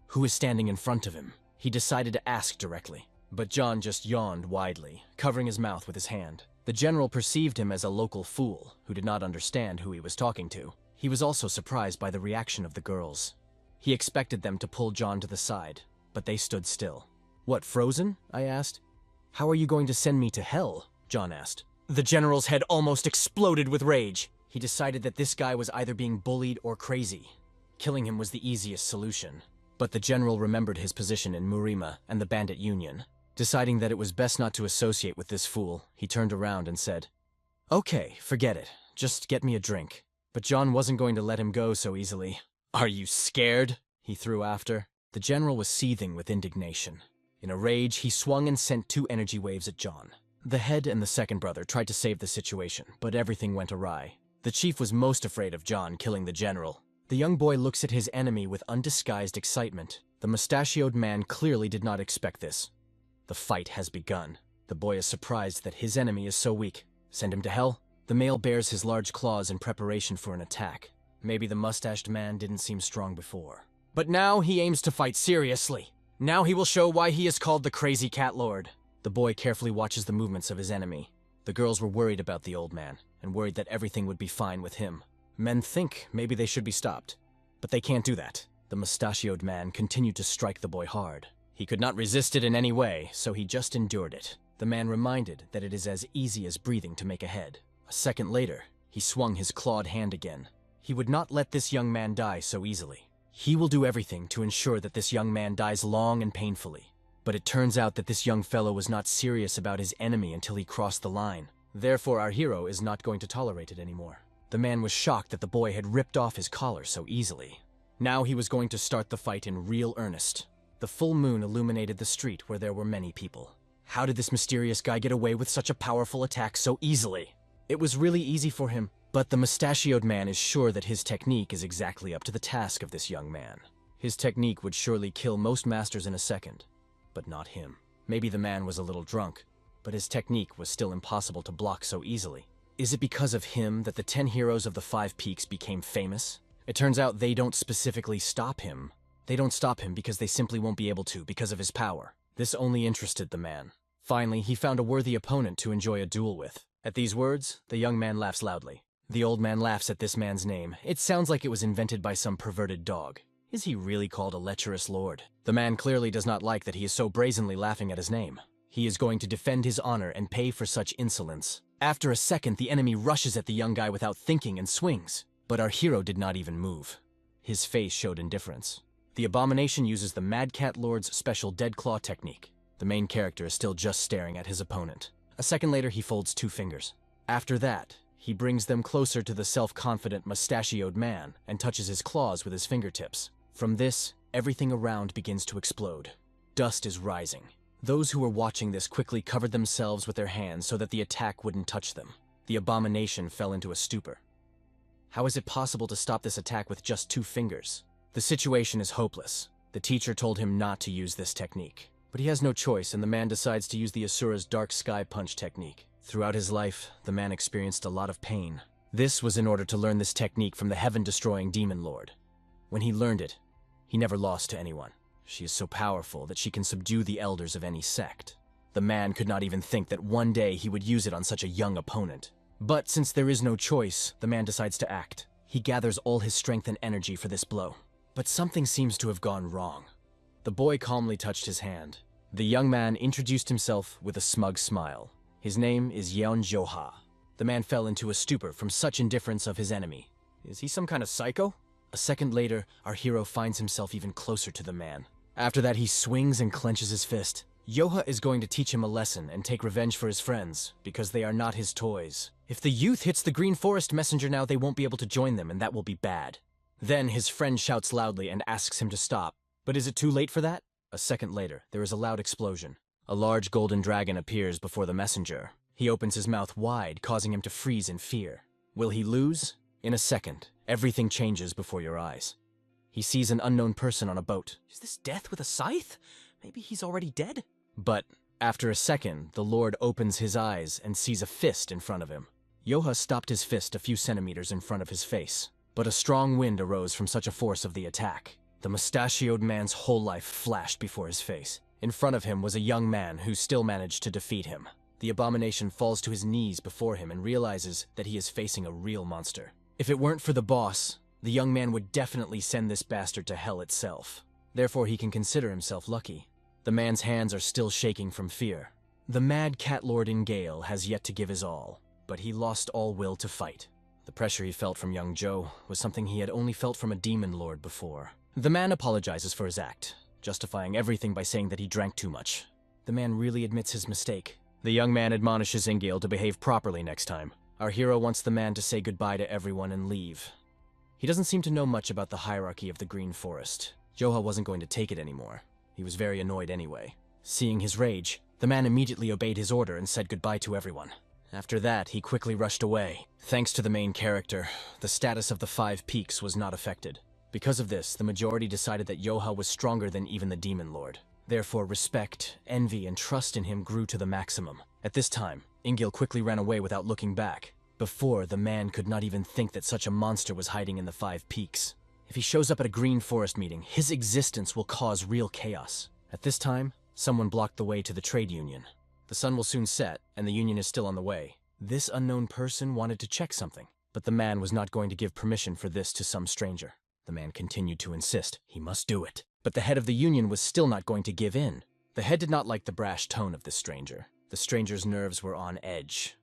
who is standing in front of him? He decided to ask directly, but John just yawned widely, covering his mouth with his hand. The general perceived him as a local fool who did not understand who he was talking to. He was also surprised by the reaction of the girls. He expected them to pull John to the side, but they stood still. "What, frozen?" I asked. "How are you going to send me to hell?" John asked. The general's head almost exploded with rage. He decided that this guy was either being bullied or crazy. Killing him was the easiest solution. But the general remembered his position in Murima and the Bandit Union. Deciding that it was best not to associate with this fool, he turned around and said, "Okay, forget it. Just get me a drink." But John wasn't going to let him go so easily. "Are you scared?" he threw after. The general was seething with indignation. In a rage, he swung and sent 2 energy waves at John. The head and the second brother tried to save the situation, but everything went awry. The chief was most afraid of John killing the general. The young boy looks at his enemy with undisguised excitement. The mustachioed man clearly did not expect this. The fight has begun. The boy is surprised that his enemy is so weak. Send him to hell? The male bares his large claws in preparation for an attack. Maybe the mustached man didn't seem strong before. But now he aims to fight seriously. Now he will show why he is called the Crazy Cat Lord. The boy carefully watches the movements of his enemy. The girls were worried about the old man, and worried that everything would be fine with him. Men think maybe they should be stopped, but they can't do that. The mustachioed man continued to strike the boy hard. He could not resist it in any way, so he just endured it. The man reminded that it is as easy as breathing to make a head. A second later, he swung his clawed hand again. He would not let this young man die so easily. He will do everything to ensure that this young man dies long and painfully. But it turns out that this young fellow was not serious about his enemy until he crossed the line. Therefore, our hero is not going to tolerate it anymore. The man was shocked that the boy had ripped off his collar so easily. Now he was going to start the fight in real earnest. The full moon illuminated the street where there were many people. How did this mysterious guy get away with such a powerful attack so easily? It was really easy for him, but the mustachioed man is sure that his technique is exactly up to the task of this young man. His technique would surely kill most masters in a second. But not him. Maybe the man was a little drunk, but his technique was still impossible to block so easily. Is it because of him that the 10 heroes of the 5 peaks became famous? It turns out they don't specifically stop him. They don't stop him because they simply won't be able to because of his power. This only interested the man. Finally, he found a worthy opponent to enjoy a duel with. At these words, the young man laughs loudly. The old man laughs at this man's name. It sounds like it was invented by some perverted dog. Is he really called a lecherous lord? The man clearly does not like that he is so brazenly laughing at his name. He is going to defend his honor and pay for such insolence. After a second, the enemy rushes at the young guy without thinking and swings. But our hero did not even move. His face showed indifference. The abomination uses the Mad Cat Lord's special dead claw technique. The main character is still just staring at his opponent. A second later, he folds 2 fingers. After that, he brings them closer to the self-confident, mustachioed man and touches his claws with his fingertips. From this, everything around begins to explode. Dust is rising. Those who were watching this quickly covered themselves with their hands so that the attack wouldn't touch them. The abomination fell into a stupor. How is it possible to stop this attack with just 2 fingers? The situation is hopeless. The teacher told him not to use this technique. But he has no choice, and the man decides to use the Asura's Dark Sky Punch technique. Throughout his life, the man experienced a lot of pain. This was in order to learn this technique from the heaven-destroying demon lord. When he learned it, he never lost to anyone. She is so powerful that she can subdue the elders of any sect. The man could not even think that one day he would use it on such a young opponent. But since there is no choice, the man decides to act. He gathers all his strength and energy for this blow. But something seems to have gone wrong. The boy calmly touched his hand. The young man introduced himself with a smug smile. His name is Yeon Joha. The man fell into a stupor from such indifference of his enemy. Is he some kind of psycho? A second later, our hero finds himself even closer to the man. After that, he swings and clenches his fist. Yoha is going to teach him a lesson and take revenge for his friends, because they are not his toys. If the youth hits the Green Forest messenger now, they won't be able to join them, and that will be bad. Then his friend shouts loudly and asks him to stop. But is it too late for that? A second later, there is a loud explosion. A large golden dragon appears before the messenger. He opens his mouth wide, causing him to freeze in fear. Will he lose? In a second, everything changes before your eyes. He sees an unknown person on a boat. Is this Death with a scythe? Maybe he's already dead? But after a second, the Lord opens his eyes and sees a fist in front of him. Yoha stopped his fist a few centimeters in front of his face. But a strong wind arose from such a force of the attack. The mustachioed man's whole life flashed before his face. In front of him was a young man who still managed to defeat him. The abomination falls to his knees before him and realizes that he is facing a real monster. If it weren't for the boss, the young man would definitely send this bastard to hell itself. Therefore, he can consider himself lucky. The man's hands are still shaking from fear. The Mad Cat Lord in Gale has yet to give his all, but he lost all will to fight. The pressure he felt from young Joe was something he had only felt from a demon lord before. The man apologizes for his act, justifying everything by saying that he drank too much. The man really admits his mistake. The young man admonishes Ingale to behave properly next time. Our hero wants the man to say goodbye to everyone and leave. He doesn't seem to know much about the hierarchy of the Green Forest. Joha wasn't going to take it anymore. He was very annoyed anyway. Seeing his rage, the man immediately obeyed his order and said goodbye to everyone. After that, he quickly rushed away. Thanks to the main character, the status of the 5 peaks was not affected. Because of this, the majority decided that Yoha was stronger than even the Demon Lord. Therefore, respect, envy, and trust in him grew to the maximum. At this time, Ingil quickly ran away without looking back. Before, the man could not even think that such a monster was hiding in the 5 peaks. If he shows up at a Green Forest meeting, his existence will cause real chaos. At this time, someone blocked the way to the trade union. The sun will soon set, and the union is still on the way. This unknown person wanted to check something, but the man was not going to give permission for this to some stranger. The man continued to insist he must do it, but the head of the union was still not going to give in. The head did not like the brash tone of this stranger. The stranger's nerves were on edge.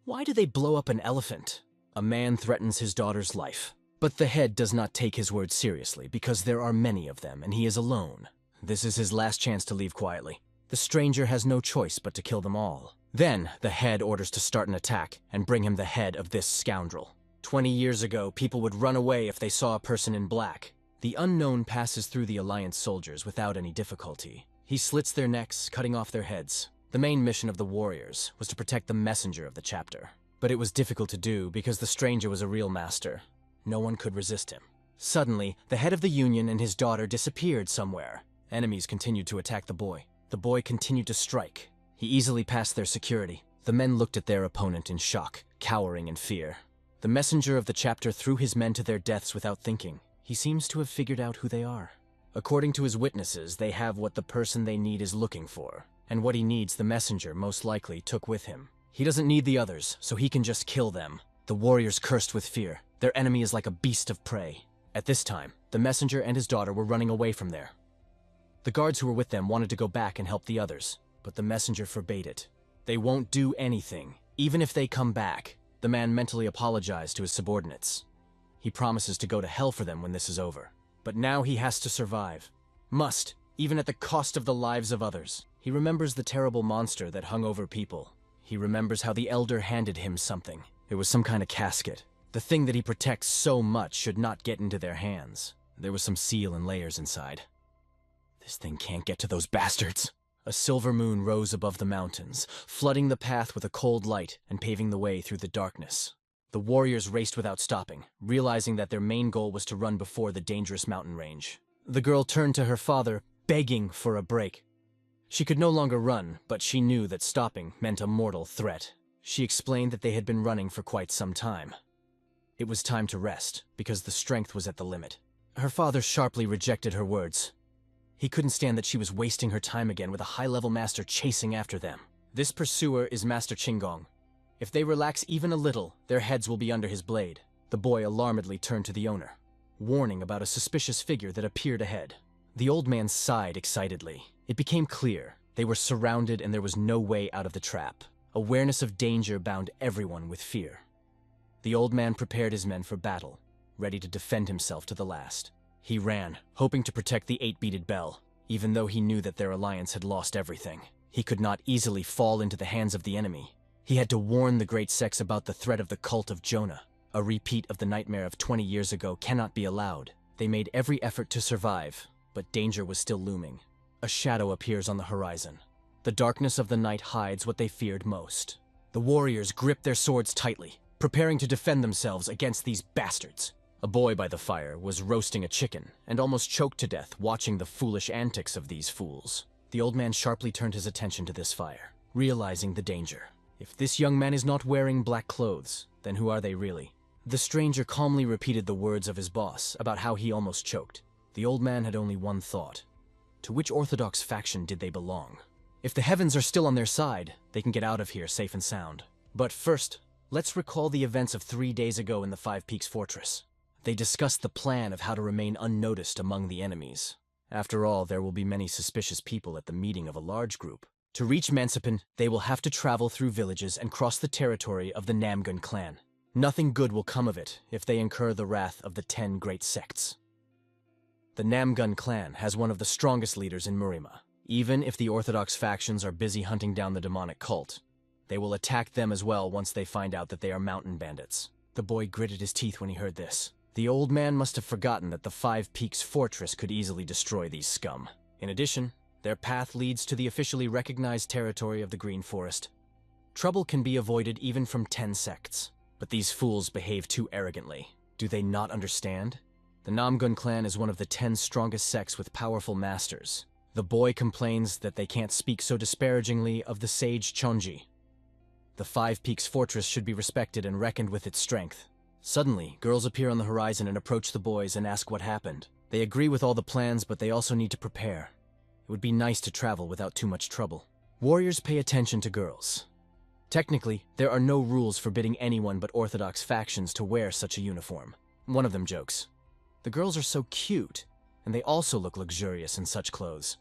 Why do they blow up an elephant? A man threatens his daughter's life. But the head does not take his words seriously because there are many of them and he is alone. This is his last chance to leave quietly. The stranger has no choice but to kill them all. Then, the head orders to start an attack and bring him the head of this scoundrel. 20 years ago, people would run away if they saw a person in black. The unknown passes through the Alliance soldiers without any difficulty. He slits their necks, cutting off their heads. The main mission of the warriors was to protect the messenger of the chapter. But it was difficult to do because the stranger was a real master. No one could resist him. Suddenly, the head of the union and his daughter disappeared somewhere. Enemies continued to attack the boy. The boy continued to strike. He easily passed their security. The men looked at their opponent in shock, cowering in fear. The messenger of the chapter threw his men to their deaths without thinking. He seems to have figured out who they are. According to his witnesses, they have what the person they need is looking for. And what he needs, the messenger most likely took with him. He doesn't need the others, so he can just kill them. The warriors cursed with fear. Their enemy is like a beast of prey. At this time, the messenger and his daughter were running away from there. The guards who were with them wanted to go back and help the others, but the messenger forbade it. They won't do anything, even if they come back. The man mentally apologized to his subordinates. He promises to go to hell for them when this is over. But now he has to survive. Must, even at the cost of the lives of others. He remembers the terrible monster that hung over people. He remembers how the elder handed him something. It was some kind of casket. The thing that he protects so much should not get into their hands. There was some seal and layers inside. This thing can't get to those bastards. A silver moon rose above the mountains, flooding the path with a cold light and paving the way through the darkness. The warriors raced without stopping, realizing that their main goal was to run before the dangerous mountain range. The girl turned to her father, begging for a break. She could no longer run, but she knew that stopping meant a mortal threat. She explained that they had been running for quite some time. It was time to rest, because the strength was at the limit. Her father sharply rejected her words. He couldn't stand that she was wasting her time again with a high-level master chasing after them. This pursuer is Master Qinggong. If they relax even a little, their heads will be under his blade. The boy alarmedly turned to the owner, warning about a suspicious figure that appeared ahead. The old man sighed excitedly. It became clear. They were surrounded and there was no way out of the trap. Awareness of danger bound everyone with fear. The old man prepared his men for battle, ready to defend himself to the last. He ran, hoping to protect the 8-beaded bell, even though he knew that their alliance had lost everything. He could not easily fall into the hands of the enemy. He had to warn the Great Sex about the threat of the cult of Jonah. A repeat of the nightmare of 20 years ago cannot be allowed. They made every effort to survive, but danger was still looming. A shadow appears on the horizon. The darkness of the night hides what they feared most. The warriors gripped their swords tightly, preparing to defend themselves against these bastards. A boy by the fire was roasting a chicken and almost choked to death watching the foolish antics of these fools. The old man sharply turned his attention to this fire, realizing the danger. If this young man is not wearing black clothes, then who are they really? The stranger calmly repeated the words of his boss about how he almost choked. The old man had only one thought. To which orthodox faction did they belong? If the heavens are still on their side, they can get out of here safe and sound. But first, let's recall the events of 3 days ago in the Five Peaks Fortress. They discussed the plan of how to remain unnoticed among the enemies. After all, there will be many suspicious people at the meeting of a large group. To reach Mansipin, they will have to travel through villages and cross the territory of the Namgun clan. Nothing good will come of it if they incur the wrath of the 10 great sects. The Namgun clan has one of the strongest leaders in Murima. Even if the orthodox factions are busy hunting down the demonic cult, they will attack them as well once they find out that they are mountain bandits. The boy gritted his teeth when he heard this. The old man must have forgotten that the Five Peaks Fortress could easily destroy these scum. In addition, their path leads to the officially recognized territory of the Green Forest. Trouble can be avoided even from 10 sects, but these fools behave too arrogantly. Do they not understand? The Namgun clan is one of the 10 strongest sects with powerful masters. The boy complains that they can't speak so disparagingly of the sage Chonji. The Five Peaks Fortress should be respected and reckoned with its strength. Suddenly, girls appear on the horizon and approach the boys and ask what happened. They agree with all the plans, but they also need to prepare. It would be nice to travel without too much trouble. Warriors pay attention to girls. Technically, there are no rules forbidding anyone but orthodox factions to wear such a uniform. One of them jokes, "The girls are so cute, and they also look luxurious in such clothes,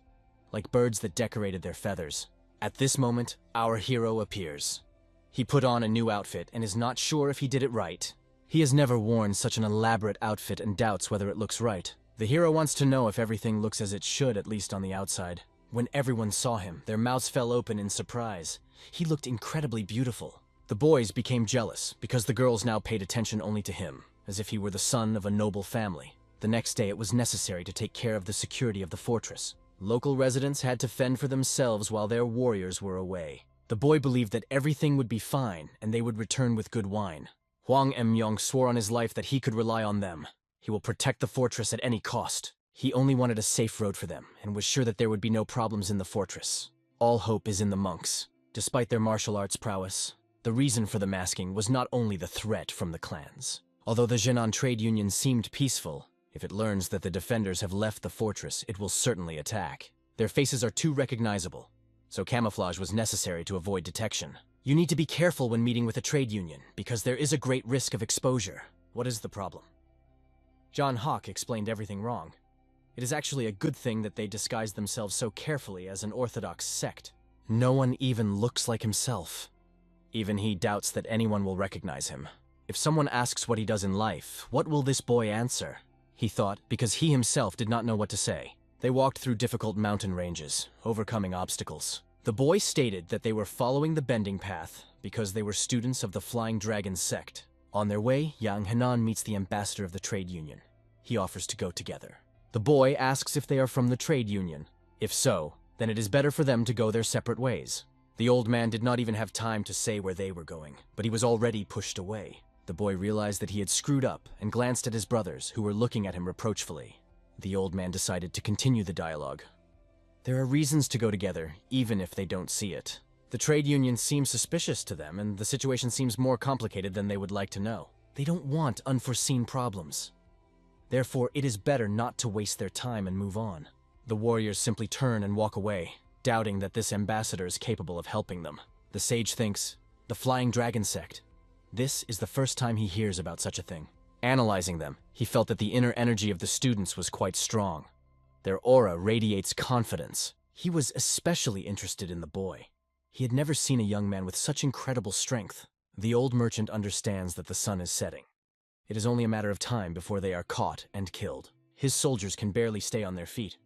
like birds that decorated their feathers." At this moment, our hero appears. He put on a new outfit and is not sure if he did it right. He has never worn such an elaborate outfit and doubts whether it looks right. The hero wants to know if everything looks as it should, at least on the outside. When everyone saw him, their mouths fell open in surprise. He looked incredibly beautiful. The boys became jealous because the girls now paid attention only to him, as if he were the son of a noble family. The next day it was necessary to take care of the security of the fortress. Local residents had to fend for themselves while their warriors were away. The boy believed that everything would be fine and they would return with good wine. Hwang Em-yong swore on his life that he could rely on them. He will protect the fortress at any cost. He only wanted a safe road for them, and was sure that there would be no problems in the fortress. All hope is in the monks. Despite their martial arts prowess, the reason for the masking was not only the threat from the clans. Although the Jinan trade union seemed peaceful, if it learns that the defenders have left the fortress, it will certainly attack. Their faces are too recognizable, so camouflage was necessary to avoid detection. You need to be careful when meeting with a trade union, because there is a great risk of exposure. What is the problem? John Hawk explained everything wrong. It is actually a good thing that they disguise themselves so carefully as an orthodox sect. No one even looks like himself. Even he doubts that anyone will recognize him. If someone asks what he does in life, what will this boy answer? He thought, because he himself did not know what to say. They walked through difficult mountain ranges, overcoming obstacles. The boy stated that they were following the bending path because they were students of the Flying Dragon sect. On their way, Yang Henan meets the ambassador of the trade union. He offers to go together. The boy asks if they are from the trade union. If so, then it is better for them to go their separate ways. The old man did not even have time to say where they were going, but he was already pushed away. The boy realized that he had screwed up and glanced at his brothers, who were looking at him reproachfully. The old man decided to continue the dialogue. There are reasons to go together, even if they don't see it. The trade union seems suspicious to them, and the situation seems more complicated than they would like to know. They don't want unforeseen problems. Therefore, it is better not to waste their time and move on. The warriors simply turn and walk away, doubting that this ambassador is capable of helping them. The sage thinks, the Flying Dragon sect. This is the first time he hears about such a thing. Analyzing them, he felt that the inner energy of the students was quite strong. Their aura radiates confidence. He was especially interested in the boy. He had never seen a young man with such incredible strength. The old merchant understands that the sun is setting. It is only a matter of time before they are caught and killed. His soldiers can barely stay on their feet.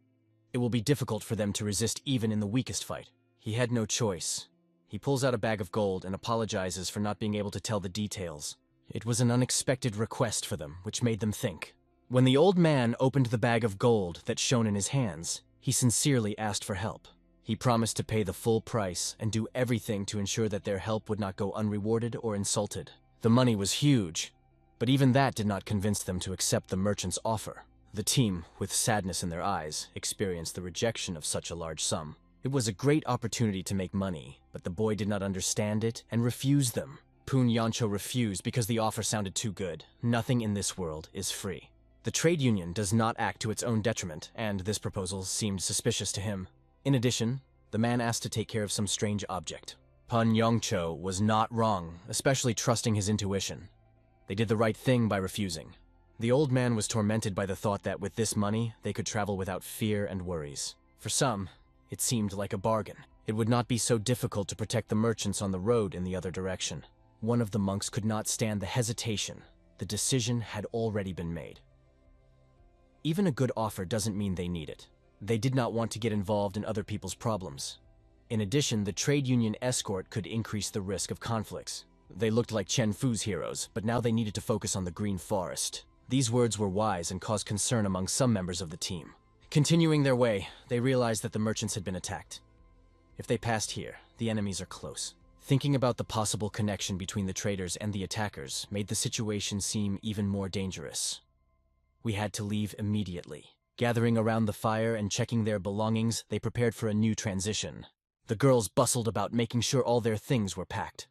It will be difficult for them to resist even in the weakest fight. He had no choice. He pulls out a bag of gold and apologizes for not being able to tell the details. It was an unexpected request for them, which made them think. When the old man opened the bag of gold that shone in his hands, he sincerely asked for help. He promised to pay the full price and do everything to ensure that their help would not go unrewarded or insulted. The money was huge, but even that did not convince them to accept the merchant's offer. The team, with sadness in their eyes, experienced the rejection of such a large sum. It was a great opportunity to make money, but the boy did not understand it and refused them. Poon Yancho refused because the offer sounded too good. Nothing in this world is free. The trade union does not act to its own detriment, and this proposal seemed suspicious to him. In addition, the man asked to take care of some strange object. Pun Yongcho was not wrong, especially trusting his intuition. They did the right thing by refusing. The old man was tormented by the thought that with this money, they could travel without fear and worries. For some, it seemed like a bargain. It would not be so difficult to protect the merchants on the road in the other direction. One of the monks could not stand the hesitation. The decision had already been made. Even a good offer doesn't mean they need it. They did not want to get involved in other people's problems. In addition, the trade union escort could increase the risk of conflicts. They looked like Chen Fu's heroes, but now they needed to focus on the Green Forest. These words were wise and caused concern among some members of the team. Continuing their way, they realized that the merchants had been attacked. If they passed here, the enemies are close. Thinking about the possible connection between the traders and the attackers made the situation seem even more dangerous. We had to leave immediately. Gathering around the fire and checking their belongings, they prepared for a new transition. The girls bustled about making sure all their things were packed.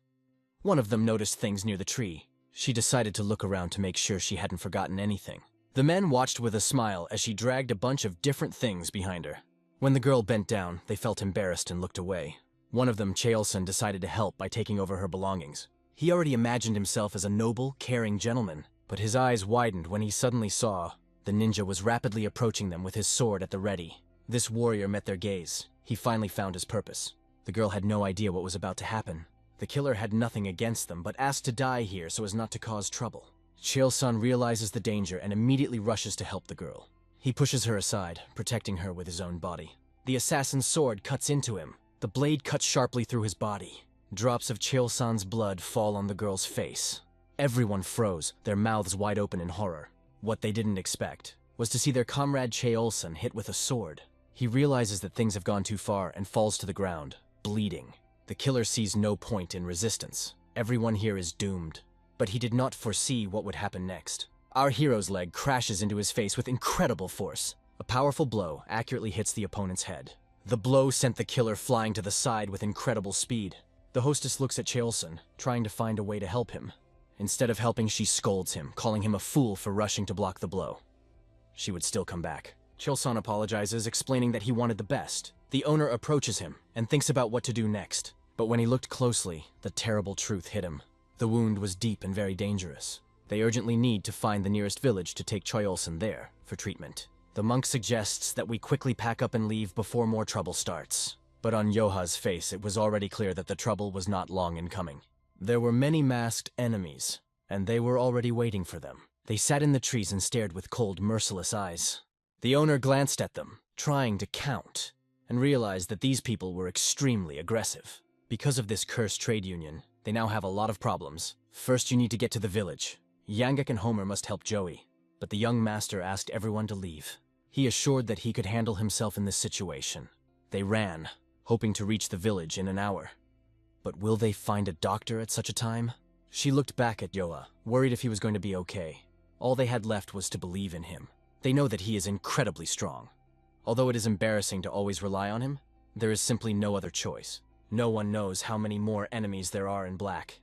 One of them noticed things near the tree. She decided to look around to make sure she hadn't forgotten anything. The men watched with a smile as she dragged a bunch of different things behind her. When the girl bent down, they felt embarrassed and looked away. One of them, Chaelson, decided to help by taking over her belongings. He already imagined himself as a noble, caring gentleman, but his eyes widened when he suddenly saw the ninja was rapidly approaching them with his sword at the ready. This warrior met their gaze. He finally found his purpose. The girl had no idea what was about to happen. The killer had nothing against them, but asked to die here so as not to cause trouble. Chaelson realizes the danger and immediately rushes to help the girl. He pushes her aside, protecting her with his own body. The assassin's sword cuts into him. The blade cuts sharply through his body. Drops of Chaelson's blood fall on the girl's face. Everyone froze, their mouths wide open in horror. What they didn't expect was to see their comrade Chaelson hit with a sword. He realizes that things have gone too far and falls to the ground, bleeding. The killer sees no point in resistance. Everyone here is doomed. But he did not foresee what would happen next. Our hero's leg crashes into his face with incredible force. A powerful blow accurately hits the opponent's head. The blow sent the killer flying to the side with incredible speed. The hostess looks at Chaelson, trying to find a way to help him. Instead of helping, she scolds him, calling him a fool for rushing to block the blow. She would still come back. Chaelson apologizes, explaining that he wanted the best. The owner approaches him and thinks about what to do next. But when he looked closely, the terrible truth hit him. The wound was deep and very dangerous. They urgently need to find the nearest village to take Choyolsen there for treatment. The monk suggests that we quickly pack up and leave before more trouble starts. But on Yoha's face, it was already clear that the trouble was not long in coming. There were many masked enemies, and they were already waiting for them. They sat in the trees and stared with cold, merciless eyes. The owner glanced at them, trying to count, and realized that these people were extremely aggressive. Because of this cursed trade union, they now have a lot of problems. First, you need to get to the village. Yangek and Homer must help Joey, but the young master asked everyone to leave. He assured that he could handle himself in this situation. They ran, hoping to reach the village in an hour. But will they find a doctor at such a time? She looked back at Yoa, worried if he was going to be okay. All they had left was to believe in him. They know that he is incredibly strong. Although it is embarrassing to always rely on him, there is simply no other choice. No one knows how many more enemies there are in Black.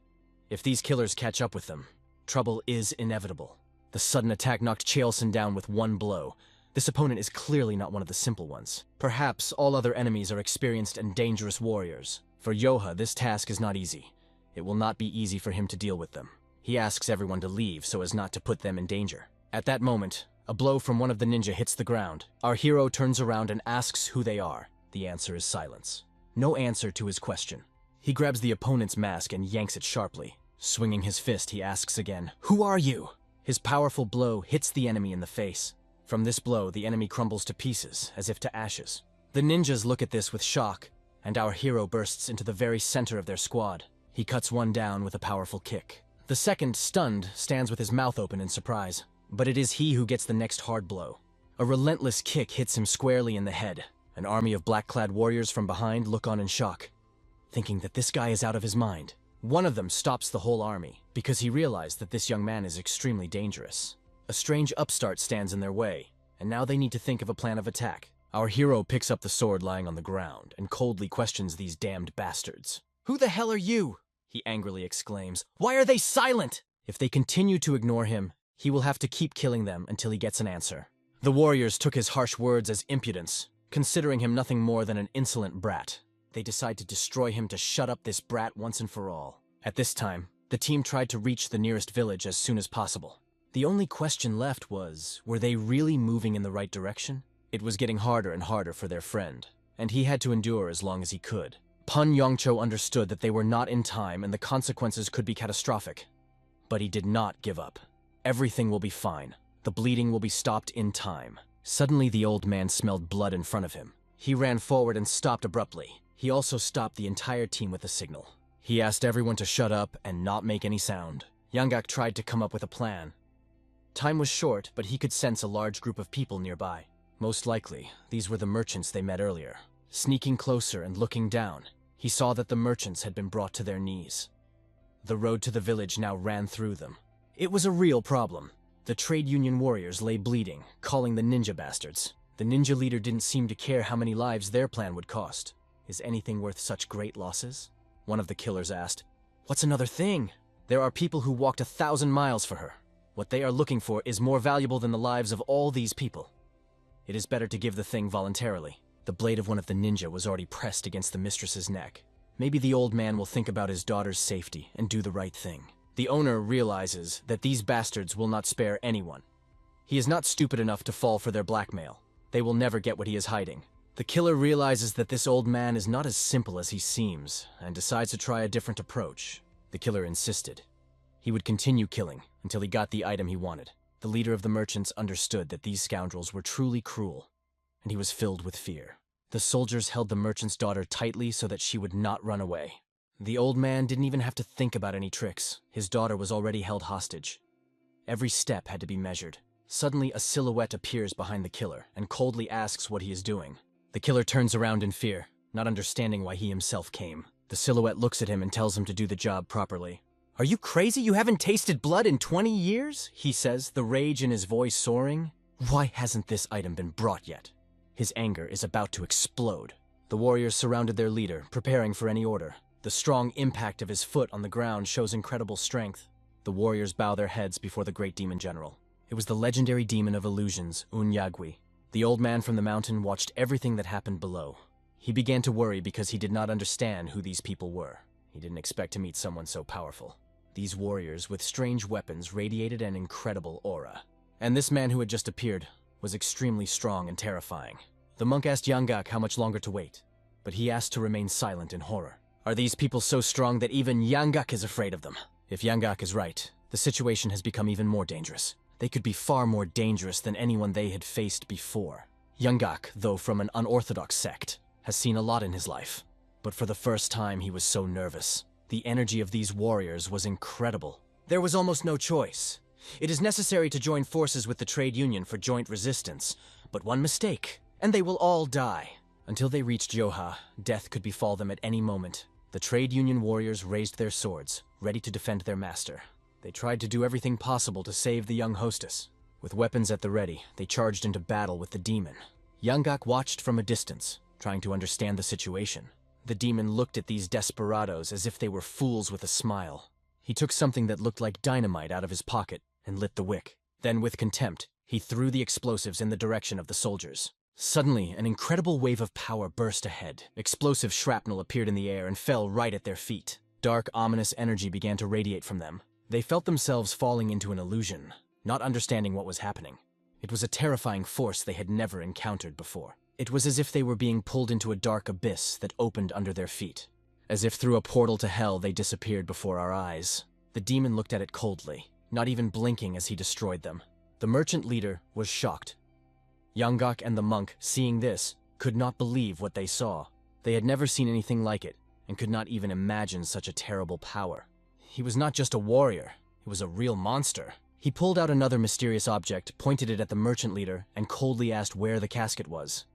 If these killers catch up with them, trouble is inevitable. The sudden attack knocked Choyolsen down with one blow. This opponent is clearly not one of the simple ones. Perhaps all other enemies are experienced and dangerous warriors. For Yoha, this task is not easy. It will not be easy for him to deal with them. He asks everyone to leave so as not to put them in danger. At that moment, a blow from one of the ninja hits the ground. Our hero turns around and asks who they are. The answer is silence. No answer to his question. He grabs the opponent's mask and yanks it sharply. Swinging his fist, he asks again, "Who are you?" His powerful blow hits the enemy in the face. From this blow, the enemy crumbles to pieces, as if to ashes. The ninjas look at this with shock, and our hero bursts into the very center of their squad. He cuts one down with a powerful kick. The second, stunned, stands with his mouth open in surprise. But it is he who gets the next hard blow. A relentless kick hits him squarely in the head. An army of black-clad warriors from behind look on in shock, thinking that this guy is out of his mind. One of them stops the whole army, because he realized that this young man is extremely dangerous. A strange upstart stands in their way, and now they need to think of a plan of attack. Our hero picks up the sword lying on the ground and coldly questions these damned bastards. "Who the hell are you?" he angrily exclaims. "Why are they silent?" If they continue to ignore him, he will have to keep killing them until he gets an answer. The warriors took his harsh words as impudence, considering him nothing more than an insolent brat. They decide to destroy him to shut up this brat once and for all. At this time, the team tried to reach the nearest village as soon as possible. The only question left was, were they really moving in the right direction? It was getting harder and harder for their friend, and he had to endure as long as he could. Pun Yongcho understood that they were not in time and the consequences could be catastrophic. But he did not give up. Everything will be fine. The bleeding will be stopped in time. Suddenly the old man smelled blood in front of him. He ran forward and stopped abruptly. He also stopped the entire team with a signal. He asked everyone to shut up and not make any sound. Yangak tried to come up with a plan. Time was short, but he could sense a large group of people nearby. Most likely, these were the merchants they met earlier. Sneaking closer and looking down, he saw that the merchants had been brought to their knees. The road to the village now ran through them. It was a real problem. The trade union warriors lay bleeding, calling the ninja bastards. The ninja leader didn't seem to care how many lives their plan would cost. Is anything worth such great losses? One of the killers asked. What's another thing? There are people who walked 1,000 miles for her. What they are looking for is more valuable than the lives of all these people. It is better to give the thing voluntarily. The blade of one of the ninja was already pressed against the mistress's neck. Maybe the old man will think about his daughter's safety and do the right thing. The owner realizes that these bastards will not spare anyone. He is not stupid enough to fall for their blackmail. They will never get what he is hiding. The killer realizes that this old man is not as simple as he seems, and decides to try a different approach. The killer insisted. He would continue killing until he got the item he wanted. The leader of the merchants understood that these scoundrels were truly cruel, and he was filled with fear. The soldiers held the merchant's daughter tightly so that she would not run away. The old man didn't even have to think about any tricks. His daughter was already held hostage. Every step had to be measured. Suddenly, a silhouette appears behind the killer and coldly asks what he is doing. The killer turns around in fear, not understanding why he himself came. The silhouette looks at him and tells him to do the job properly. "Are you crazy? You haven't tasted blood in 20 years?" he says, the rage in his voice soaring. Why hasn't this item been brought yet? His anger is about to explode. The warriors surrounded their leader, preparing for any order. The strong impact of his foot on the ground shows incredible strength. The warriors bow their heads before the great demon general. It was the legendary demon of illusions, Unyagwi. The old man from the mountain watched everything that happened below. He began to worry because he did not understand who these people were. He didn't expect to meet someone so powerful. These warriors with strange weapons radiated an incredible aura. And this man who had just appeared was extremely strong and terrifying. The monk asked Yonggak how much longer to wait, but he asked to remain silent in horror. Are these people so strong that even Yonggak is afraid of them? If Yonggak is right, the situation has become even more dangerous. They could be far more dangerous than anyone they had faced before. Yonggak, though from an unorthodox sect, has seen a lot in his life. But for the first time he was so nervous. The energy of these warriors was incredible. There was almost no choice. It is necessary to join forces with the trade union for joint resistance, but one mistake, and they will all die. Until they reached Yoha, death could befall them at any moment. The trade union warriors raised their swords, ready to defend their master. They tried to do everything possible to save the young hostess. With weapons at the ready, they charged into battle with the demon. Yonggak watched from a distance, trying to understand the situation. The demon looked at these desperados as if they were fools with a smile. He took something that looked like dynamite out of his pocket and lit the wick. Then, with contempt, he threw the explosives in the direction of the soldiers. Suddenly, an incredible wave of power burst ahead. Explosive shrapnel appeared in the air and fell right at their feet. Dark, ominous energy began to radiate from them. They felt themselves falling into an illusion, not understanding what was happening. It was a terrifying force they had never encountered before. It was as if they were being pulled into a dark abyss that opened under their feet. As if through a portal to hell, they disappeared before our eyes. The demon looked at it coldly, not even blinking as he destroyed them. The merchant leader was shocked. Yonggak and the monk, seeing this, could not believe what they saw. They had never seen anything like it, and could not even imagine such a terrible power. He was not just a warrior, he was a real monster. He pulled out another mysterious object, pointed it at the merchant leader, and coldly asked where the casket was.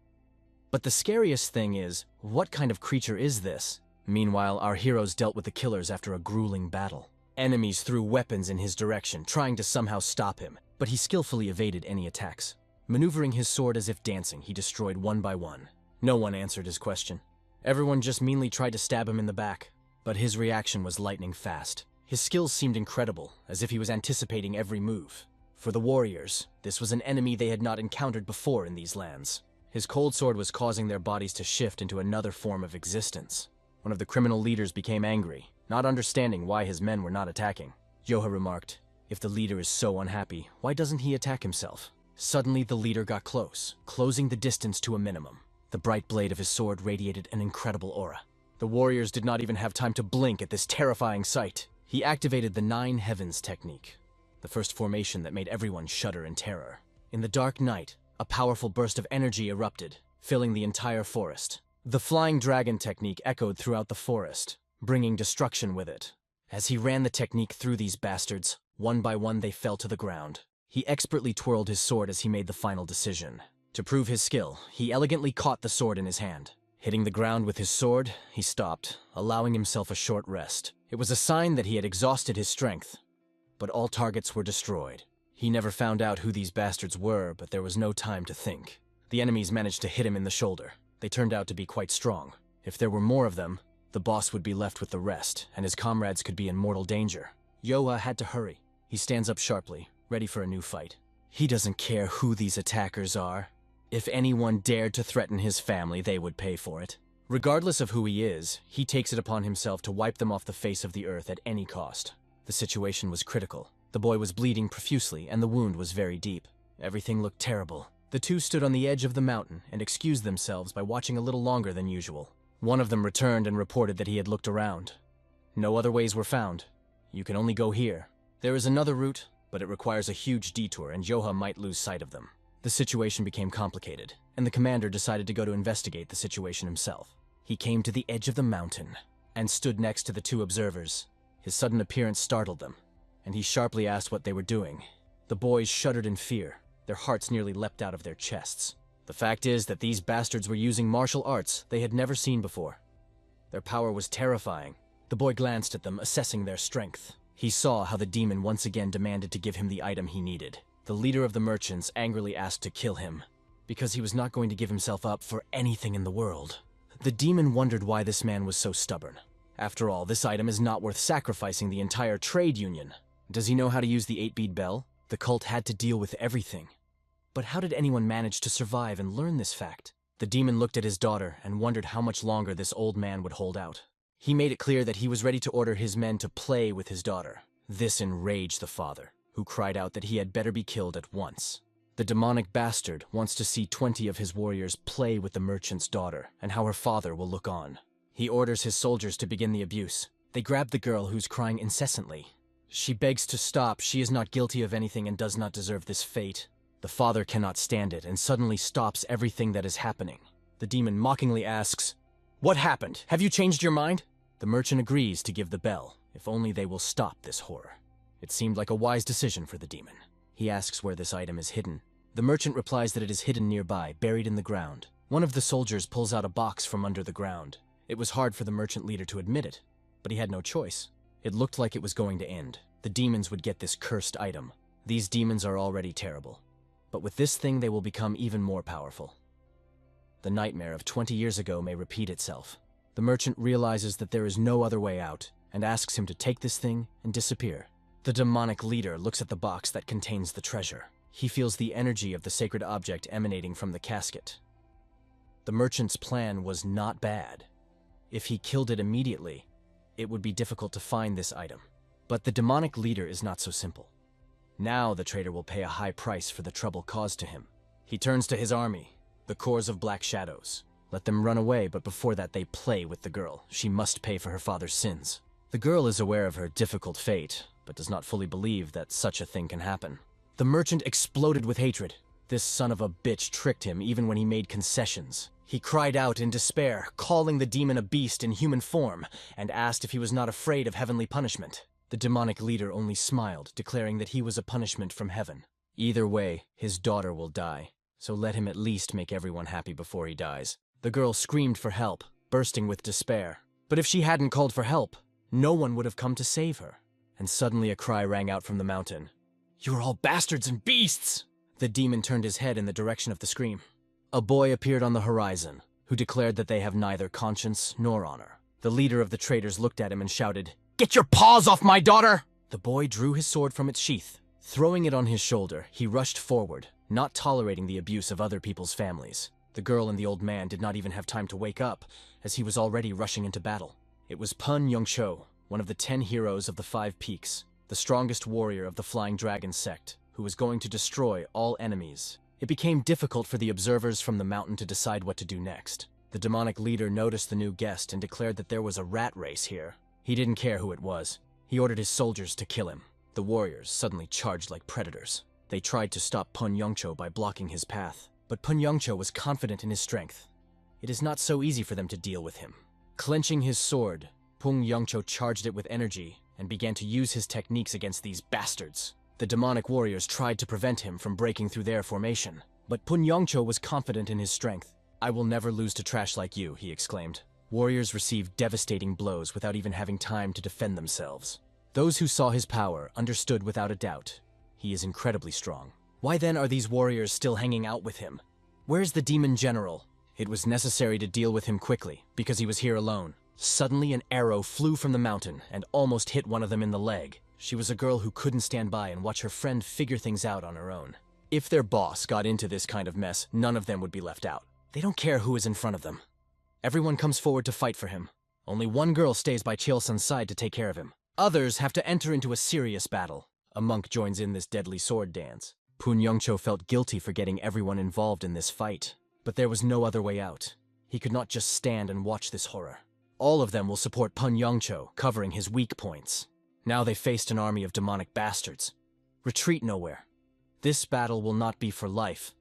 But the scariest thing is, what kind of creature is this? Meanwhile, our heroes dealt with the killers after a grueling battle. Enemies threw weapons in his direction, trying to somehow stop him, but he skillfully evaded any attacks. Maneuvering his sword as if dancing, he destroyed one by one. No one answered his question. Everyone just meanly tried to stab him in the back, but his reaction was lightning fast. His skills seemed incredible, as if he was anticipating every move. For the warriors, this was an enemy they had not encountered before in these lands. His cold sword was causing their bodies to shift into another form of existence. One of the criminal leaders became angry, not understanding why his men were not attacking. Yoha remarked, "If the leader is so unhappy, why doesn't he attack himself?" Suddenly the leader got close, closing the distance to a minimum. The bright blade of his sword radiated an incredible aura. The warriors did not even have time to blink at this terrifying sight. He activated the 9 Heavens technique, the first formation that made everyone shudder in terror. In the dark night, a powerful burst of energy erupted, filling the entire forest. The Flying Dragon technique echoed throughout the forest, bringing destruction with it. As he ran the technique through these bastards, one by one they fell to the ground. He expertly twirled his sword as he made the final decision. To prove his skill, he elegantly caught the sword in his hand. Hitting the ground with his sword, he stopped, allowing himself a short rest. It was a sign that he had exhausted his strength, but all targets were destroyed. He never found out who these bastards were, but there was no time to think. The enemies managed to hit him in the shoulder. They turned out to be quite strong. If there were more of them, the boss would be left with the rest, and his comrades could be in mortal danger. Yoha had to hurry. He stands up sharply, ready for a new fight. He doesn't care who these attackers are. If anyone dared to threaten his family, they would pay for it. Regardless of who he is, he takes it upon himself to wipe them off the face of the earth at any cost. The situation was critical. The boy was bleeding profusely, and the wound was very deep. Everything looked terrible. The two stood on the edge of the mountain and excused themselves by watching a little longer than usual. One of them returned and reported that he had looked around. No other ways were found. You can only go here. There is another route, but it requires a huge detour, and Yoha might lose sight of them. The situation became complicated, and the commander decided to go to investigate the situation himself. He came to the edge of the mountain and stood next to the 2 observers. His sudden appearance startled them, and he sharply asked what they were doing. The boys shuddered in fear. Their hearts nearly leapt out of their chests. The fact is that these bastards were using martial arts they had never seen before. Their power was terrifying. The boy glanced at them, assessing their strength. He saw how the demon once again demanded to give him the item he needed. The leader of the merchants angrily asked to kill him, because he was not going to give himself up for anything in the world. The demon wondered why this man was so stubborn. After all, this item is not worth sacrificing the entire trade union. Does he know how to use the 8-bead bell? The cult had to deal with everything. But how did anyone manage to survive and learn this fact? The demon looked at his daughter and wondered how much longer this old man would hold out. He made it clear that he was ready to order his men to play with his daughter. This enraged the father, who cried out that he had better be killed at once. The demonic bastard wants to see 20 of his warriors play with the merchant's daughter, and how her father will look on. He orders his soldiers to begin the abuse. They grab the girl who's crying incessantly. She begs to stop. She is not guilty of anything and does not deserve this fate. The father cannot stand it and suddenly stops everything that is happening. The demon mockingly asks, "What happened? Have you changed your mind?" The merchant agrees to give the bell, if only they will stop this horror. It seemed like a wise decision for the demon. He asks where this item is hidden. The merchant replies that it is hidden nearby, buried in the ground. One of the soldiers pulls out a box from under the ground. It was hard for the merchant leader to admit it, but he had no choice. It looked like it was going to end. The demons would get this cursed item. These demons are already terrible, but with this thing they will become even more powerful. The nightmare of 20 years ago may repeat itself. The merchant realizes that there is no other way out, and asks him to take this thing and disappear. The demonic leader looks at the box that contains the treasure. He feels the energy of the sacred object emanating from the casket. The merchant's plan was not bad. If he killed it immediately, it would be difficult to find this item. But the demonic leader is not so simple. Now the traitor will pay a high price for the trouble caused to him. He turns to his army, the cores of black shadows. Let them run away, but before that they play with the girl. She must pay for her father's sins. The girl is aware of her difficult fate, but does not fully believe that such a thing can happen. The merchant exploded with hatred. This son of a bitch tricked him even when he made concessions. He cried out in despair, calling the demon a beast in human form, and asked if he was not afraid of heavenly punishment. The demonic leader only smiled, declaring that he was a punishment from heaven. Either way, his daughter will die, so let him at least make everyone happy before he dies. The girl screamed for help, bursting with despair. But if she hadn't called for help, no one would have come to save her. And suddenly a cry rang out from the mountain. "You are all bastards and beasts!" The demon turned his head in the direction of the scream. A boy appeared on the horizon, who declared that they have neither conscience nor honor. The leader of the traitors looked at him and shouted, "Get your paws off my daughter!" The boy drew his sword from its sheath. Throwing it on his shoulder, he rushed forward, not tolerating the abuse of other people's families. The girl and the old man did not even have time to wake up, as he was already rushing into battle. It was Pun Yongcho, one of the 10 heroes of the 5 Peaks, the strongest warrior of the Flying Dragon sect, who was going to destroy all enemies. It became difficult for the observers from the mountain to decide what to do next. The demonic leader noticed the new guest and declared that there was a rat race here. He didn't care who it was. He ordered his soldiers to kill him. The warriors suddenly charged like predators. They tried to stop Pun Yongcho by blocking his path, but Pun Yongcho was confident in his strength. It is not so easy for them to deal with him. Clenching his sword, Pun Yongcho charged it with energy and began to use his techniques against these bastards. The demonic warriors tried to prevent him from breaking through their formation, but Pun Yongcho was confident in his strength. "I will never lose to trash like you," he exclaimed. Warriors received devastating blows without even having time to defend themselves. Those who saw his power understood without a doubt. He is incredibly strong. Why then are these warriors still hanging out with him? Where's the demon general? It was necessary to deal with him quickly, because he was here alone. Suddenly an arrow flew from the mountain and almost hit one of them in the leg. She was a girl who couldn't stand by and watch her friend figure things out on her own. If their boss got into this kind of mess, none of them would be left out. They don't care who is in front of them. Everyone comes forward to fight for him. Only one girl stays by Cheol-sun's side to take care of him. Others have to enter into a serious battle. A monk joins in this deadly sword dance. Pun Yongcho felt guilty for getting everyone involved in this fight. But there was no other way out. He could not just stand and watch this horror. All of them will support Pun Yongcho, covering his weak points. Now they faced an army of demonic bastards. Retreat nowhere. This battle will not be for life,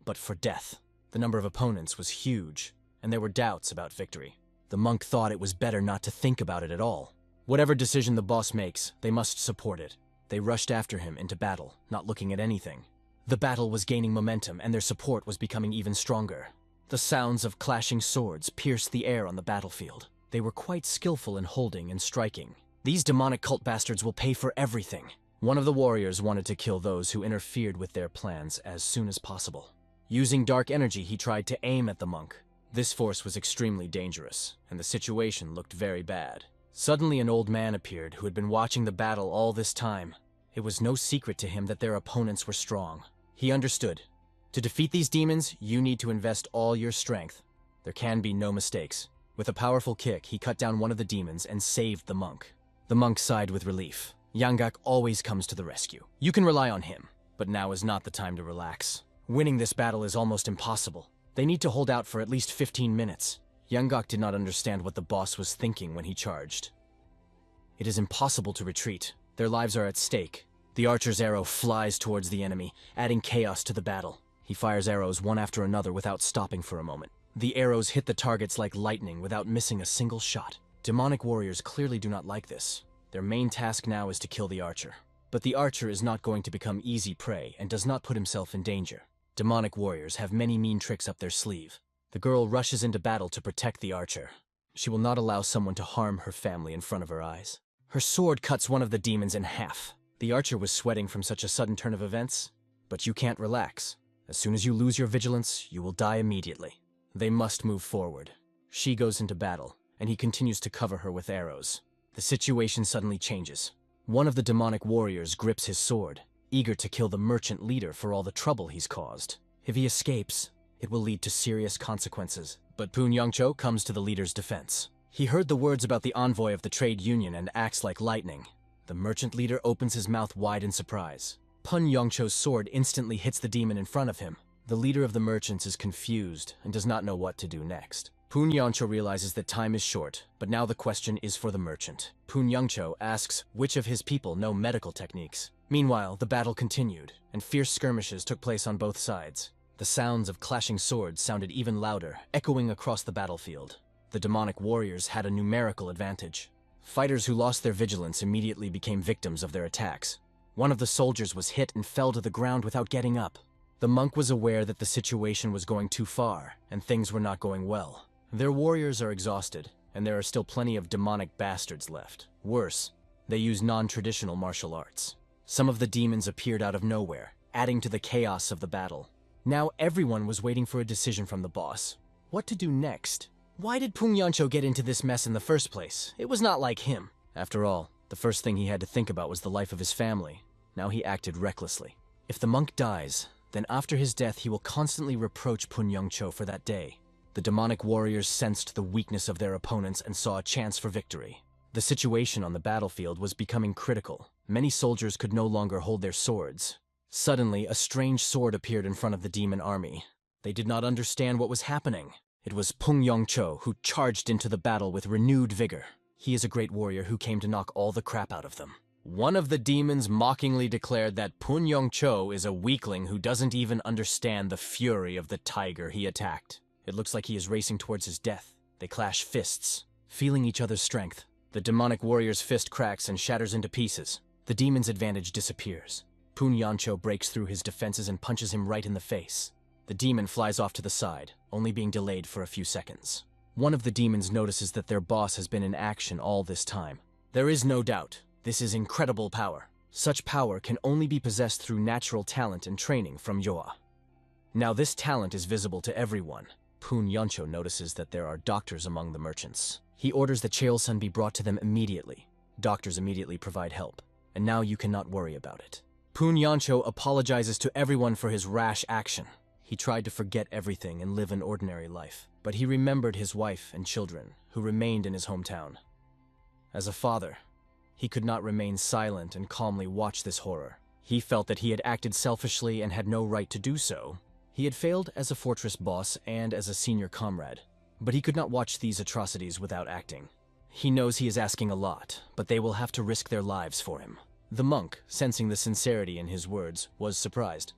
but for death. The number of opponents was huge, and there were doubts about victory. The monk thought it was better not to think about it at all. Whatever decision the boss makes, they must support it. They rushed after him into battle, not looking at anything. The battle was gaining momentum, and their support was becoming even stronger. The sounds of clashing swords pierced the air on the battlefield. They were quite skillful in holding and striking. These demonic cult bastards will pay for everything. One of the warriors wanted to kill those who interfered with their plans as soon as possible. Using dark energy, he tried to aim at the monk. This force was extremely dangerous, and the situation looked very bad. Suddenly an old man appeared who had been watching the battle all this time. It was no secret to him that their opponents were strong. He understood. To defeat these demons, you need to invest all your strength. There can be no mistakes. With a powerful kick, he cut down one of the demons and saved the monk. The monk sighed with relief. Yanggak always comes to the rescue. You can rely on him, but now is not the time to relax. Winning this battle is almost impossible. They need to hold out for at least 15 minutes. Yanggak did not understand what the boss was thinking when he charged. It is impossible to retreat. Their lives are at stake. The archer's arrow flies towards the enemy, adding chaos to the battle. He fires arrows one after another without stopping for a moment. The arrows hit the targets like lightning without missing a single shot. Demonic warriors clearly do not like this. Their main task now is to kill the archer. But the archer is not going to become easy prey and does not put himself in danger. Demonic warriors have many mean tricks up their sleeve. The girl rushes into battle to protect the archer. She will not allow someone to harm her family in front of her eyes. Her sword cuts one of the demons in half. The archer was sweating from such a sudden turn of events, but you can't relax. As soon as you lose your vigilance, you will die immediately. They must move forward. She goes into battle, and he continues to cover her with arrows. The situation suddenly changes. One of the demonic warriors grips his sword, eager to kill the merchant leader for all the trouble he's caused. If he escapes, it will lead to serious consequences. But Poon Yongcho comes to the leader's defense. He heard the words about the envoy of the trade union and acts like lightning. The merchant leader opens his mouth wide in surprise. Poon Yongcho's sword instantly hits the demon in front of him. The leader of the merchants is confused and does not know what to do next. Poon Yongcho realizes that time is short, but now the question is for the merchant. Poon Yongcho asks which of his people know medical techniques. Meanwhile, the battle continued, and fierce skirmishes took place on both sides. The sounds of clashing swords sounded even louder, echoing across the battlefield. The demonic warriors had a numerical advantage. Fighters who lost their vigilance immediately became victims of their attacks. One of the soldiers was hit and fell to the ground without getting up. The monk was aware that the situation was going too far, and things were not going well. Their warriors are exhausted, and there are still plenty of demonic bastards left. Worse, they use non-traditional martial arts. Some of the demons appeared out of nowhere, adding to the chaos of the battle. Now everyone was waiting for a decision from the boss. What to do next? Why did Poon Yongcho get into this mess in the first place? It was not like him. After all, the first thing he had to think about was the life of his family. Now he acted recklessly. If the monk dies, then after his death he will constantly reproach Poon Yongcho for that day. The demonic warriors sensed the weakness of their opponents and saw a chance for victory. The situation on the battlefield was becoming critical. Many soldiers could no longer hold their swords. Suddenly, a strange sword appeared in front of the demon army. They did not understand what was happening. It was Poon Yongcho who charged into the battle with renewed vigor. He is a great warrior who came to knock all the crap out of them. One of the demons mockingly declared that Poon Yongcho is a weakling who doesn't even understand the fury of the tiger he attacked. It looks like he is racing towards his death. They clash fists, feeling each other's strength. The demonic warrior's fist cracks and shatters into pieces. The demon's advantage disappears. Poon Yongcho breaks through his defenses and punches him right in the face. The demon flies off to the side, only being delayed for a few seconds. One of the demons notices that their boss has been in action all this time. There is no doubt, this is incredible power. Such power can only be possessed through natural talent and training from Yoa. Now this talent is visible to everyone. Poon Yongcho notices that there are doctors among the merchants. He orders that Cheol-sun be brought to them immediately. Doctors immediately provide help, and now you cannot worry about it. Poon Yongcho apologizes to everyone for his rash action. He tried to forget everything and live an ordinary life, but he remembered his wife and children, who remained in his hometown. As a father, he could not remain silent and calmly watch this horror. He felt that he had acted selfishly and had no right to do so. He had failed as a fortress boss and as a senior comrade, but he could not watch these atrocities without acting. He knows he is asking a lot, but they will have to risk their lives for him. The monk, sensing the sincerity in his words, was surprised.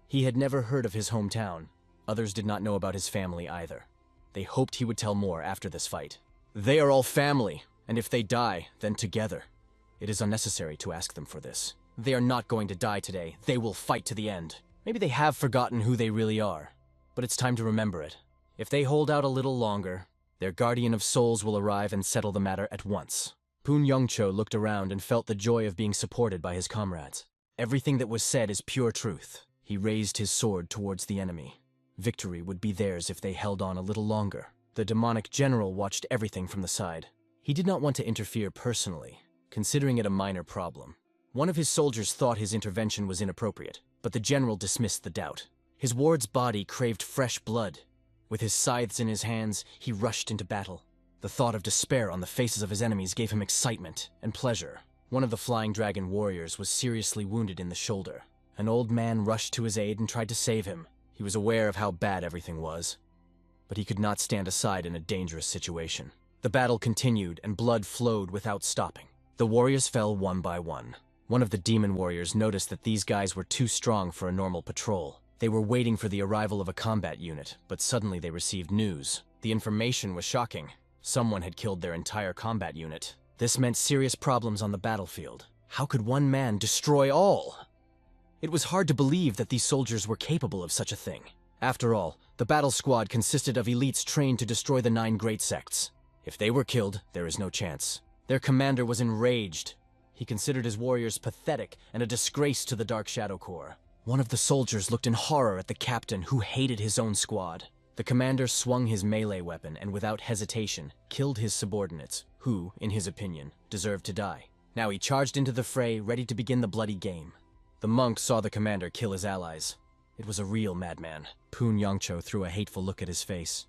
He had never heard of his hometown. Others did not know about his family either. They hoped he would tell more after this fight. They are all family, and if they die, then together. It is unnecessary to ask them for this. They are not going to die today. They will fight to the end. Maybe they have forgotten who they really are, but it's time to remember it. If they hold out a little longer, their guardian of souls will arrive and settle the matter at once. Poon Yongcho looked around and felt the joy of being supported by his comrades. Everything that was said is pure truth. He raised his sword towards the enemy. Victory would be theirs if they held on a little longer. The demonic general watched everything from the side. He did not want to interfere personally, considering it a minor problem. One of his soldiers thought his intervention was inappropriate, but the general dismissed the doubt. His ward's body craved fresh blood. With his scythes in his hands, he rushed into battle. The thought of despair on the faces of his enemies gave him excitement and pleasure. One of the flying dragon warriors was seriously wounded in the shoulder. An old man rushed to his aid and tried to save him. He was aware of how bad everything was, but he could not stand aside in a dangerous situation. The battle continued and blood flowed without stopping. The warriors fell one by one. One of the demon warriors noticed that these guys were too strong for a normal patrol. They were waiting for the arrival of a combat unit, but suddenly they received news. The information was shocking. Someone had killed their entire combat unit. This meant serious problems on the battlefield. How could one man destroy all? It was hard to believe that these soldiers were capable of such a thing. After all, the battle squad consisted of elites trained to destroy the 9 great sects. If they were killed, there is no chance. Their commander was enraged. He considered his warriors pathetic and a disgrace to the Dark Shadow Corps. One of the soldiers looked in horror at the captain, who hated his own squad. The commander swung his melee weapon and without hesitation killed his subordinates, who, in his opinion, deserved to die. Now he charged into the fray, ready to begin the bloody game. The monk saw the commander kill his allies. It was a real madman. Poon Yongcho threw a hateful look at his face.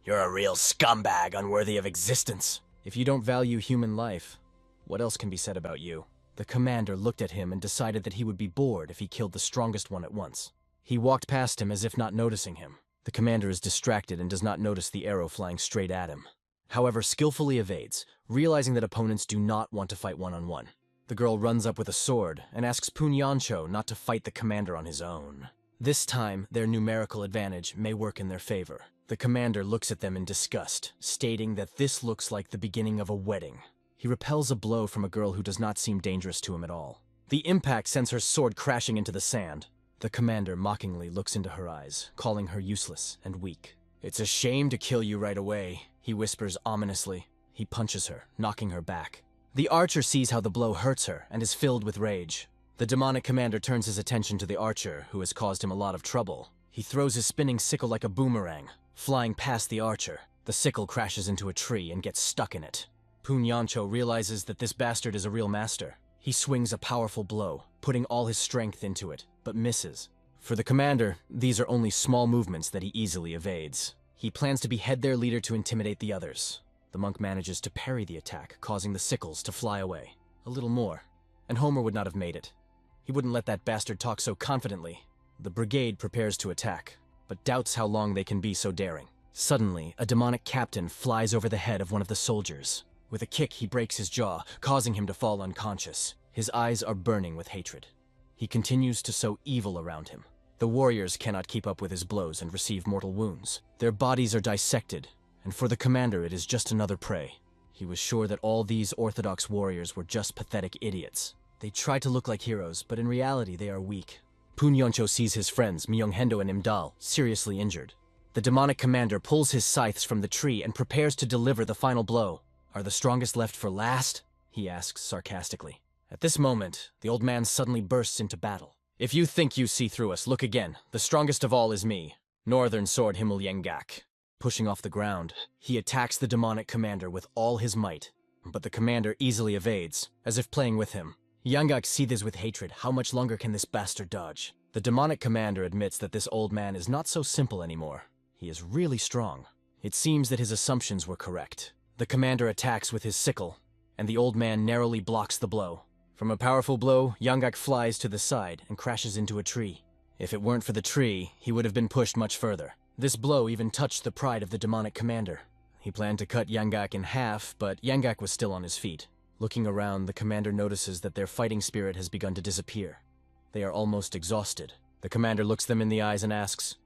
"You're a real scumbag, unworthy of existence. If you don't value human life, what else can be said about you?" The commander looked at him and decided that he would be bored if he killed the strongest one at once. He walked past him as if not noticing him. The commander is distracted and does not notice the arrow flying straight at him. However, skillfully evades, realizing that opponents do not want to fight one-on-one. The girl runs up with a sword and asks Poon Yongcho not to fight the commander on his own. This time, their numerical advantage may work in their favor. The commander looks at them in disgust, stating that this looks like the beginning of a wedding. He repels a blow from a girl who does not seem dangerous to him at all. The impact sends her sword crashing into the sand. The commander mockingly looks into her eyes, calling her useless and weak. "It's a shame to kill you right away," he whispers ominously. He punches her, knocking her back. The archer sees how the blow hurts her and is filled with rage. The demonic commander turns his attention to the archer, who has caused him a lot of trouble. He throws his spinning sickle like a boomerang, flying past the archer. The sickle crashes into a tree and gets stuck in it. Poon Yongcho realizes that this bastard is a real master. He swings a powerful blow, putting all his strength into it, but misses. For the commander, these are only small movements that he easily evades. He plans to behead their leader to intimidate the others. The monk manages to parry the attack, causing the sickles to fly away. A little more, and Homer would not have made it. He wouldn't let that bastard talk so confidently. The brigade prepares to attack, but doubts how long they can be so daring. Suddenly, a demonic captain flies over the head of one of the soldiers. With a kick, he breaks his jaw, causing him to fall unconscious. His eyes are burning with hatred. He continues to sow evil around him. The warriors cannot keep up with his blows and receive mortal wounds. Their bodies are dissected, and for the commander it is just another prey. He was sure that all these orthodox warriors were just pathetic idiots. They try to look like heroes, but in reality they are weak. Poon Yongcho sees his friends, Myonghendo and Imdal, seriously injured. The demonic commander pulls his scythes from the tree and prepares to deliver the final blow. "Are the strongest left for last?" he asks sarcastically. At this moment, the old man suddenly bursts into battle. "If you think you see through us, look again. The strongest of all is me, Northern Sword Himmel Yengak." Pushing off the ground, he attacks the demonic commander with all his might, but the commander easily evades, as if playing with him. Yangak seethes with hatred. How much longer can this bastard dodge? The demonic commander admits that this old man is not so simple anymore. He is really strong. It seems that his assumptions were correct. The commander attacks with his sickle, and the old man narrowly blocks the blow. From a powerful blow, Yangak flies to the side and crashes into a tree. If it weren't for the tree, he would have been pushed much further. This blow even touched the pride of the demonic commander. He planned to cut Yangak in half, but Yangak was still on his feet. Looking around, the commander notices that their fighting spirit has begun to disappear. They are almost exhausted. The commander looks them in the eyes and asks,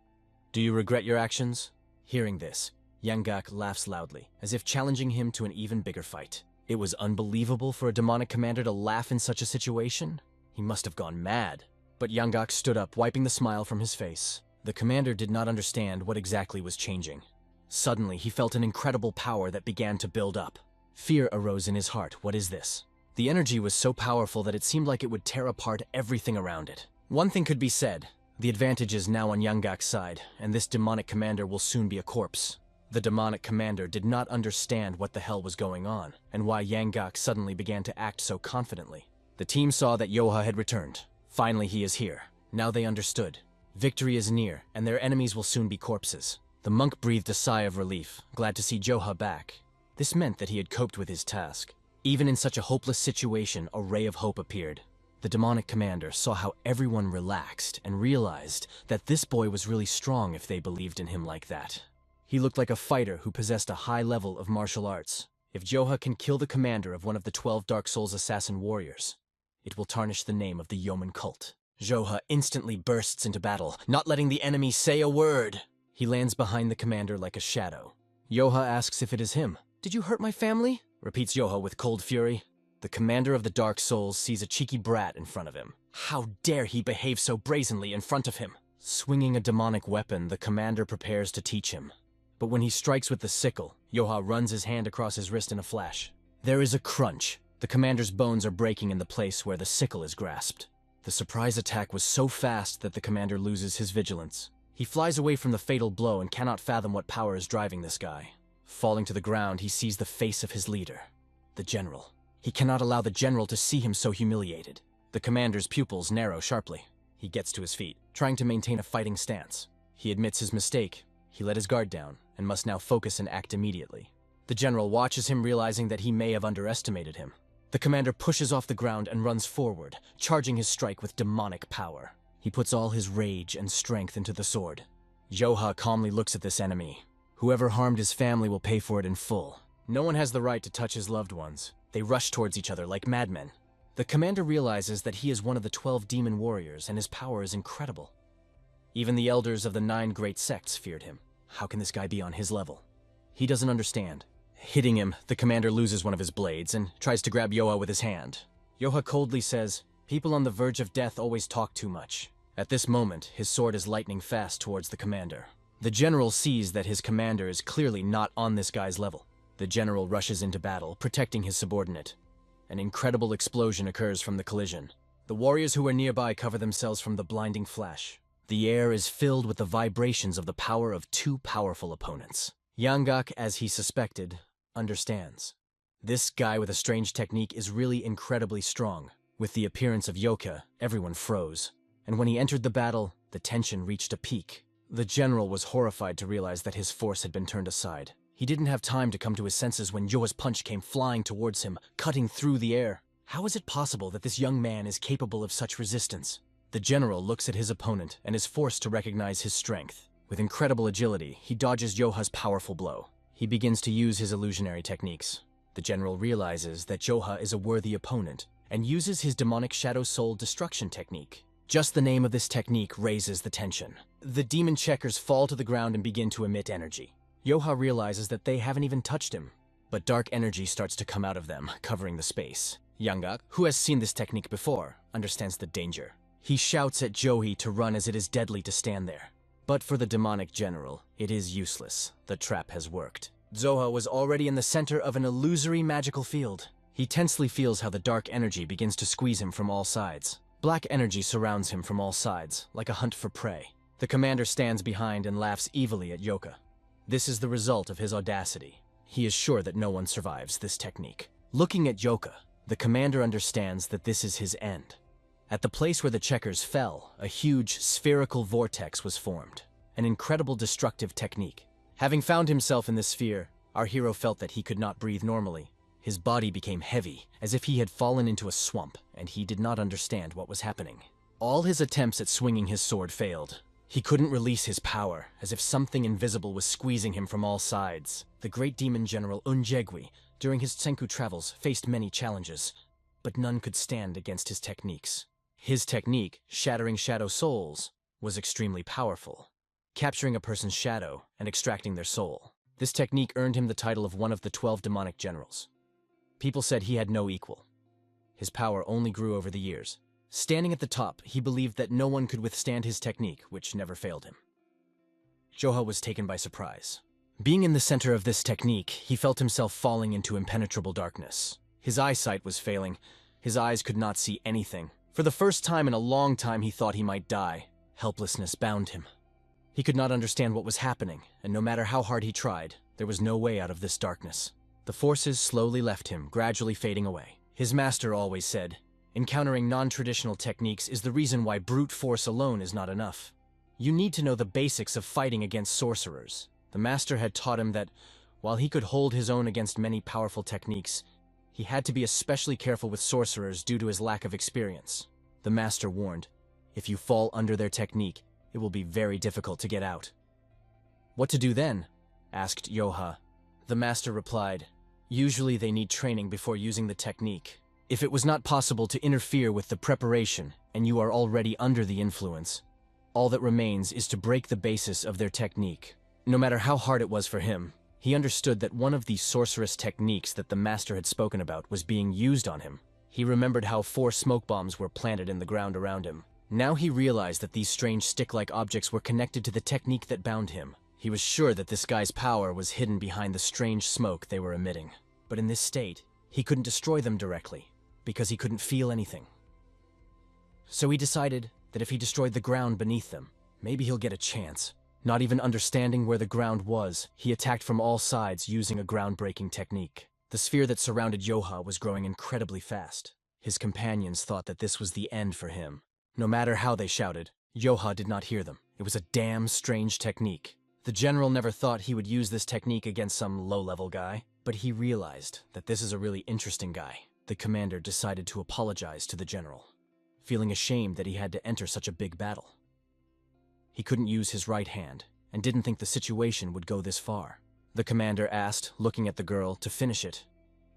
"Do you regret your actions?" Hearing this, Yangak laughs loudly, as if challenging him to an even bigger fight. It was unbelievable for a demonic commander to laugh in such a situation. He must have gone mad. But Yangak stood up, wiping the smile from his face. The commander did not understand what exactly was changing. Suddenly, he felt an incredible power that began to build up. Fear arose in his heart. What is this? The energy was so powerful that it seemed like it would tear apart everything around it. One thing could be said. The advantage is now on Yangak's side, and this demonic commander will soon be a corpse. The demonic commander did not understand what the hell was going on, and why Yangak suddenly began to act so confidently. The team saw that Yoha had returned. Finally, he is here. Now they understood. Victory is near, and their enemies will soon be corpses. The monk breathed a sigh of relief, glad to see Joha back. This meant that he had coped with his task. Even in such a hopeless situation, a ray of hope appeared. The demonic commander saw how everyone relaxed and realized that this boy was really strong if they believed in him like that. He looked like a fighter who possessed a high level of martial arts. If Joha can kill the commander of one of the 12 Dark Souls assassin warriors, it will tarnish the name of the Yeoman cult. Joha instantly bursts into battle, not letting the enemy say a word. He lands behind the commander like a shadow. Joha asks if it is him. "Did you hurt my family?" repeats Joha with cold fury. The commander of the Dark Souls sees a cheeky brat in front of him. How dare he behave so brazenly in front of him? Swinging a demonic weapon, the commander prepares to teach him. But when he strikes with the sickle, Joha runs his hand across his wrist in a flash. There is a crunch. The commander's bones are breaking in the place where the sickle is grasped. The surprise attack was so fast that the commander loses his vigilance. He flies away from the fatal blow and cannot fathom what power is driving this guy. Falling to the ground, he sees the face of his leader, the general. He cannot allow the general to see him so humiliated. The commander's pupils narrow sharply. He gets to his feet, trying to maintain a fighting stance. He admits his mistake. He let his guard down and must now focus and act immediately. The general watches him, realizing that he may have underestimated him. The commander pushes off the ground and runs forward, charging his strike with demonic power. He puts all his rage and strength into the sword. Joha calmly looks at this enemy. Whoever harmed his family will pay for it in full. No one has the right to touch his loved ones. They rush towards each other like madmen. The commander realizes that he is one of the 12 demon warriors and his power is incredible. Even the elders of the 9 great sects feared him. How can this guy be on his level? He doesn't understand. Hitting him, the commander loses one of his blades and tries to grab Joha with his hand. Joha coldly says, "People on the verge of death always talk too much." At this moment, his sword is lightning fast towards the commander. The general sees that his commander is clearly not on this guy's level. The general rushes into battle, protecting his subordinate. An incredible explosion occurs from the collision. The warriors who are nearby cover themselves from the blinding flash. The air is filled with the vibrations of the power of 2 powerful opponents. Yangak, as he suspected, understands. This guy with a strange technique is really incredibly strong. With the appearance of Yoka, everyone froze. And when he entered the battle, the tension reached a peak. The general was horrified to realize that his force had been turned aside. He didn't have time to come to his senses when Yoa's punch came flying towards him, cutting through the air. How is it possible that this young man is capable of such resistance? The general looks at his opponent and is forced to recognize his strength. With incredible agility, he dodges Joha's powerful blow. He begins to use his illusionary techniques. The general realizes that Joha is a worthy opponent and uses his demonic shadow soul destruction technique. Just the name of this technique raises the tension. The demon checkers fall to the ground and begin to emit energy. Joha realizes that they haven't even touched him, but dark energy starts to come out of them, covering the space. Yangak, who has seen this technique before, understands the danger. He shouts at Johi to run as it is deadly to stand there. But for the demonic general, it is useless. The trap has worked. Zoha was already in the center of an illusory magical field. He tensely feels how the dark energy begins to squeeze him from all sides. Black energy surrounds him from all sides, like a hunt for prey. The commander stands behind and laughs evilly at Yoka. This is the result of his audacity. He is sure that no one survives this technique. Looking at Yoka, the commander understands that this is his end. At the place where the checkers fell, a huge spherical vortex was formed, an incredible destructive technique. Having found himself in this sphere, our hero felt that he could not breathe normally. His body became heavy, as if he had fallen into a swamp, and he did not understand what was happening. All his attempts at swinging his sword failed. He couldn't release his power, as if something invisible was squeezing him from all sides. The great demon general Unjegwi, during his Tsenku travels, faced many challenges, but none could stand against his techniques. His technique, shattering shadow souls, was extremely powerful, capturing a person's shadow and extracting their soul. This technique earned him the title of one of the 12 demonic generals. People said he had no equal. His power only grew over the years. Standing at the top, he believed that no one could withstand his technique, which never failed him. Joha was taken by surprise. Being in the center of this technique, he felt himself falling into impenetrable darkness. His eyesight was failing. His eyes could not see anything. For the first time in a long time, he thought he might die. Helplessness bound him. He could not understand what was happening, and no matter how hard he tried, there was no way out of this darkness. The forces slowly left him, gradually fading away. His master always said, "Encountering non-traditional techniques is the reason why brute force alone is not enough. You need to know the basics of fighting against sorcerers." The master had taught him that, while he could hold his own against many powerful techniques, He had to be especially careful with sorcerers due to his lack of experience. The master warned, if you fall under their technique, it will be very difficult to get out. What to do then? Asked Yoha. The master replied, usually they need training before using the technique. If it was not possible to interfere with the preparation and you are already under the influence, all that remains is to break the basis of their technique. No matter how hard it was for him, he understood that one of the sorceress techniques that the master had spoken about was being used on him. He remembered how 4 smoke bombs were planted in the ground around him. Now he realized that these strange stick-like objects were connected to the technique that bound him. He was sure that this guy's power was hidden behind the strange smoke they were emitting. But in this state, he couldn't destroy them directly, because he couldn't feel anything. So he decided that if he destroyed the ground beneath them, maybe he'll get a chance. Not even understanding where the ground was, he attacked from all sides using a groundbreaking technique. The sphere that surrounded Yoha was growing incredibly fast. His companions thought that this was the end for him. No matter how they shouted, Yoha did not hear them. It was a damn strange technique. The general never thought he would use this technique against some low-level guy, but he realized that this is a really interesting guy. The commander decided to apologize to the general, feeling ashamed that he had to enter such a big battle. He couldn't use his right hand, and didn't think the situation would go this far. The commander asked, looking at the girl, to finish it.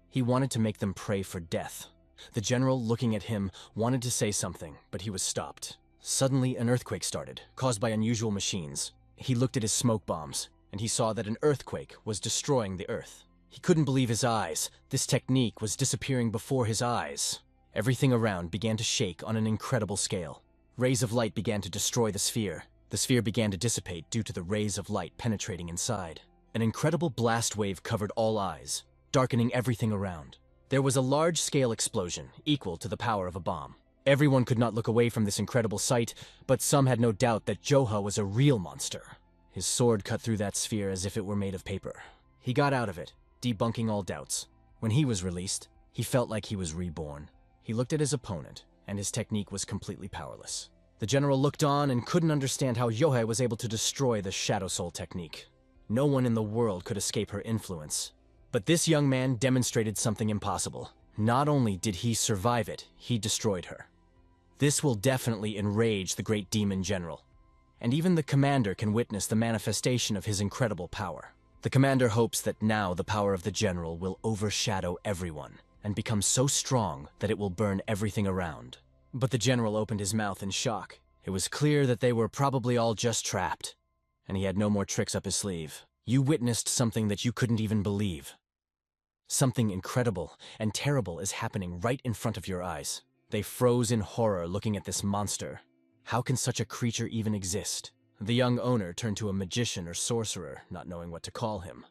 He wanted to make them pray for death. The general, looking at him, wanted to say something, but he was stopped. Suddenly, an earthquake started, caused by unusual machines. He looked at his smoke bombs, and he saw that an earthquake was destroying the earth. He couldn't believe his eyes. This technique was disappearing before his eyes. Everything around began to shake on an incredible scale. Rays of light began to destroy the sphere. The sphere began to dissipate due to the rays of light penetrating inside. An incredible blast wave covered all eyes, darkening everything around. There was a large-scale explosion, equal to the power of a bomb. Everyone could not look away from this incredible sight, but some had no doubt that Yoha was a real monster. His sword cut through that sphere as if it were made of paper. He got out of it, debunking all doubts. When he was released, he felt like he was reborn. He looked at his opponent, and his technique was completely powerless. The general looked on and couldn't understand how Yohei was able to destroy the Shadow Soul technique. No one in the world could escape her influence. But this young man demonstrated something impossible. Not only did he survive it, he destroyed her. This will definitely enrage the great demon general. And even the commander can witness the manifestation of his incredible power. The commander hopes that now the power of the general will overshadow everyone and become so strong that it will burn everything around. But the general opened his mouth in shock. It was clear that they were probably all just trapped, and he had no more tricks up his sleeve. You witnessed something that you couldn't even believe. Something incredible and terrible is happening right in front of your eyes. They froze in horror looking at this monster. How can such a creature even exist? The young owner turned to a magician or sorcerer, not knowing what to call him.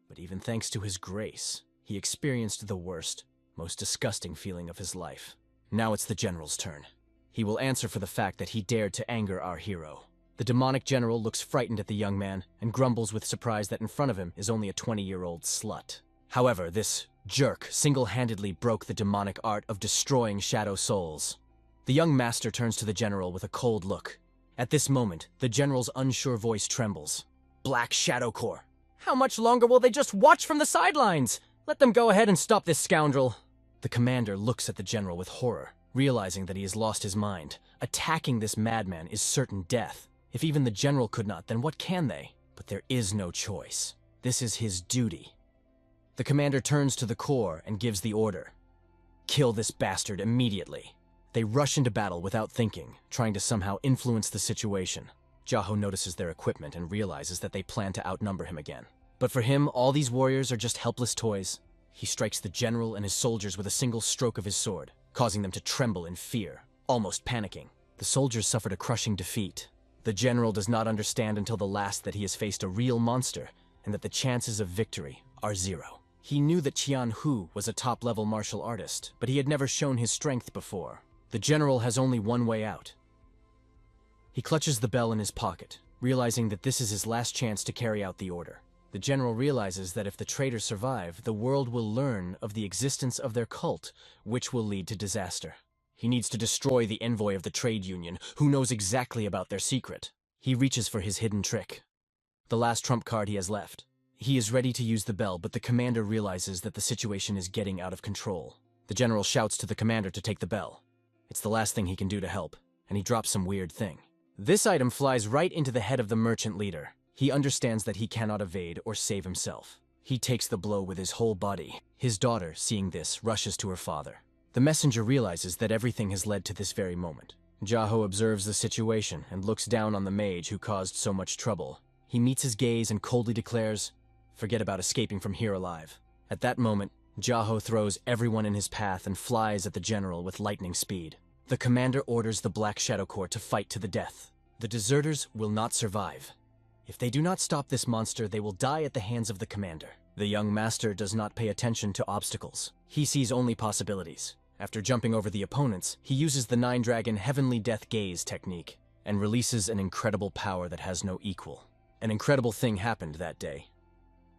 But even thanks to his grace, he experienced the worst, most disgusting feeling of his life. Now it's the general's turn. He will answer for the fact that he dared to anger our hero. The demonic general looks frightened at the young man and grumbles with surprise that in front of him is only a 20-year-old slut. However, this jerk single-handedly broke the demonic art of destroying shadow souls. The young master turns to the general with a cold look. At this moment, the general's unsure voice trembles. Black Shadow Corps. How much longer will they just watch from the sidelines? Let them go ahead and stop this scoundrel. The commander looks at the general with horror, realizing that he has lost his mind. Attacking this madman is certain death. If even the general could not, then what can they? But there is no choice. This is his duty. The commander turns to the corps and gives the order. Kill this bastard immediately. They rush into battle without thinking, trying to somehow influence the situation. Jaho notices their equipment and realizes that they plan to outnumber him again. But for him, all these warriors are just helpless toys. He strikes the general and his soldiers with a single stroke of his sword, causing them to tremble in fear, almost panicking. The soldiers suffered a crushing defeat. The general does not understand until the last that he has faced a real monster, and that the chances of victory are 0. He knew that Qian Hu was a top-level martial artist, but he had never shown his strength before. The general has only one way out. He clutches the bell in his pocket, realizing that this is his last chance to carry out the order. The general realizes that if the traitors survive, the world will learn of the existence of their cult, which will lead to disaster. He needs to destroy the envoy of the trade union, who knows exactly about their secret. He reaches for his hidden trick. The last trump card he has left. He is ready to use the bell, but the commander realizes that the situation is getting out of control. The general shouts to the commander to take the bell. It's the last thing he can do to help, and he drops some weird thing. This item flies right into the head of the merchant leader. He understands that he cannot evade or save himself. He takes the blow with his whole body. His daughter, seeing this, rushes to her father. The messenger realizes that everything has led to this very moment. Jaho observes the situation and looks down on the mage who caused so much trouble. He meets his gaze and coldly declares, "Forget about escaping from here alive." At that moment, Jaho throws everyone in his path and flies at the general with lightning speed. The commander orders the Black Shadow Corps to fight to the death. The deserters will not survive. If they do not stop this monster, they will die at the hands of the commander. The young master does not pay attention to obstacles. He sees only possibilities. After jumping over the opponents, he uses the Nine-Dragon Heavenly Death Gaze technique and releases an incredible power that has no equal. An incredible thing happened that day.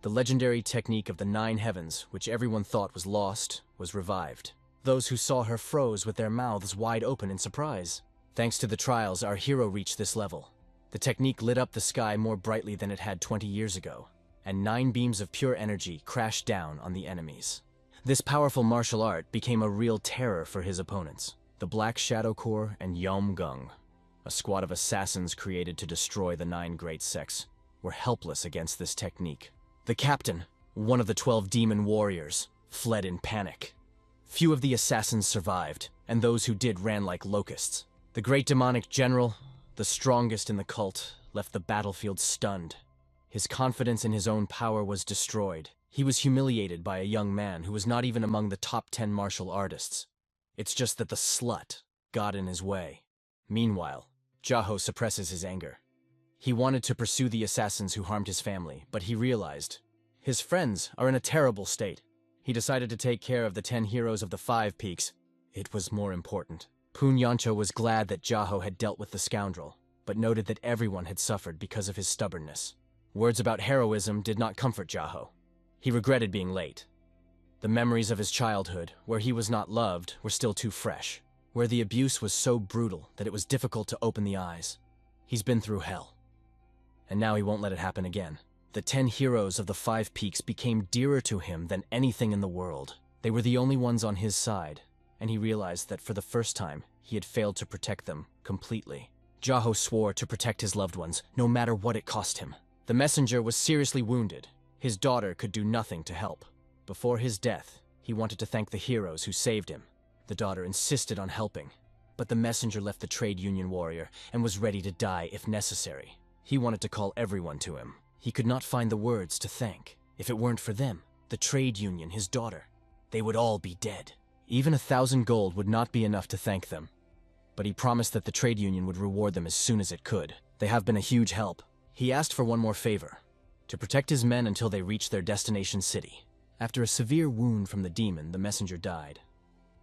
The legendary technique of the Nine Heavens, which everyone thought was lost, was revived. Those who saw her froze with their mouths wide open in surprise. Thanks to the trials, our hero reached this level. The technique lit up the sky more brightly than it had 20 years ago, and 9 beams of pure energy crashed down on the enemies. This powerful martial art became a real terror for his opponents. The Black Shadow Corps and Nangong, a squad of assassins created to destroy the 9 great sects, were helpless against this technique. The captain, one of the 12 demon warriors, fled in panic. Few of the assassins survived, and those who did ran like locusts. The great demonic general, the strongest in the cult, left the battlefield stunned. His confidence in his own power was destroyed. He was humiliated by a young man who was not even among the top 10 martial artists. It's just that the slut got in his way. Meanwhile, Jaho suppresses his anger. He wanted to pursue the assassins who harmed his family, but he realized his friends are in a terrible state. He decided to take care of the 10 heroes of the 5 peaks. It was more important. Poon Yancho was glad that Jaho had dealt with the scoundrel, but noted that everyone had suffered because of his stubbornness. Words about heroism did not comfort Jaho. He regretted being late. The memories of his childhood, where he was not loved, were still too fresh, where the abuse was so brutal that it was difficult to open the eyes. He's been through hell, and now he won't let it happen again. The 10 heroes of the 5 peaks became dearer to him than anything in the world. They were the only ones on his side, and he realized that for the first time, he had failed to protect them completely. Jaho swore to protect his loved ones, no matter what it cost him. The messenger was seriously wounded. His daughter could do nothing to help. Before his death, he wanted to thank the heroes who saved him. The daughter insisted on helping, but the messenger left the trade union warrior and was ready to die if necessary. He wanted to call everyone to him. He could not find the words to thank. If it weren't for them, the trade union, his daughter, they would all be dead. Even 1,000 gold would not be enough to thank them. But he promised that the trade union would reward them as soon as it could. They have been a huge help. He asked for one more favor: to protect his men until they reached their destination city. After a severe wound from the demon, the messenger died.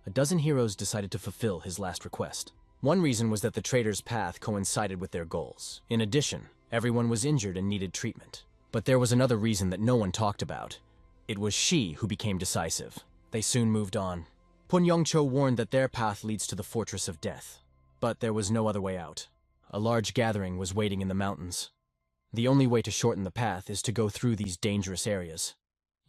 A dozen heroes decided to fulfill his last request. One reason was that the trader's path coincided with their goals. In addition, everyone was injured and needed treatment. But there was another reason that no one talked about. It was she who became decisive. They soon moved on. Pun Yongcho warned that their path leads to the Fortress of Death. But there was no other way out. A large gathering was waiting in the mountains. The only way to shorten the path is to go through these dangerous areas.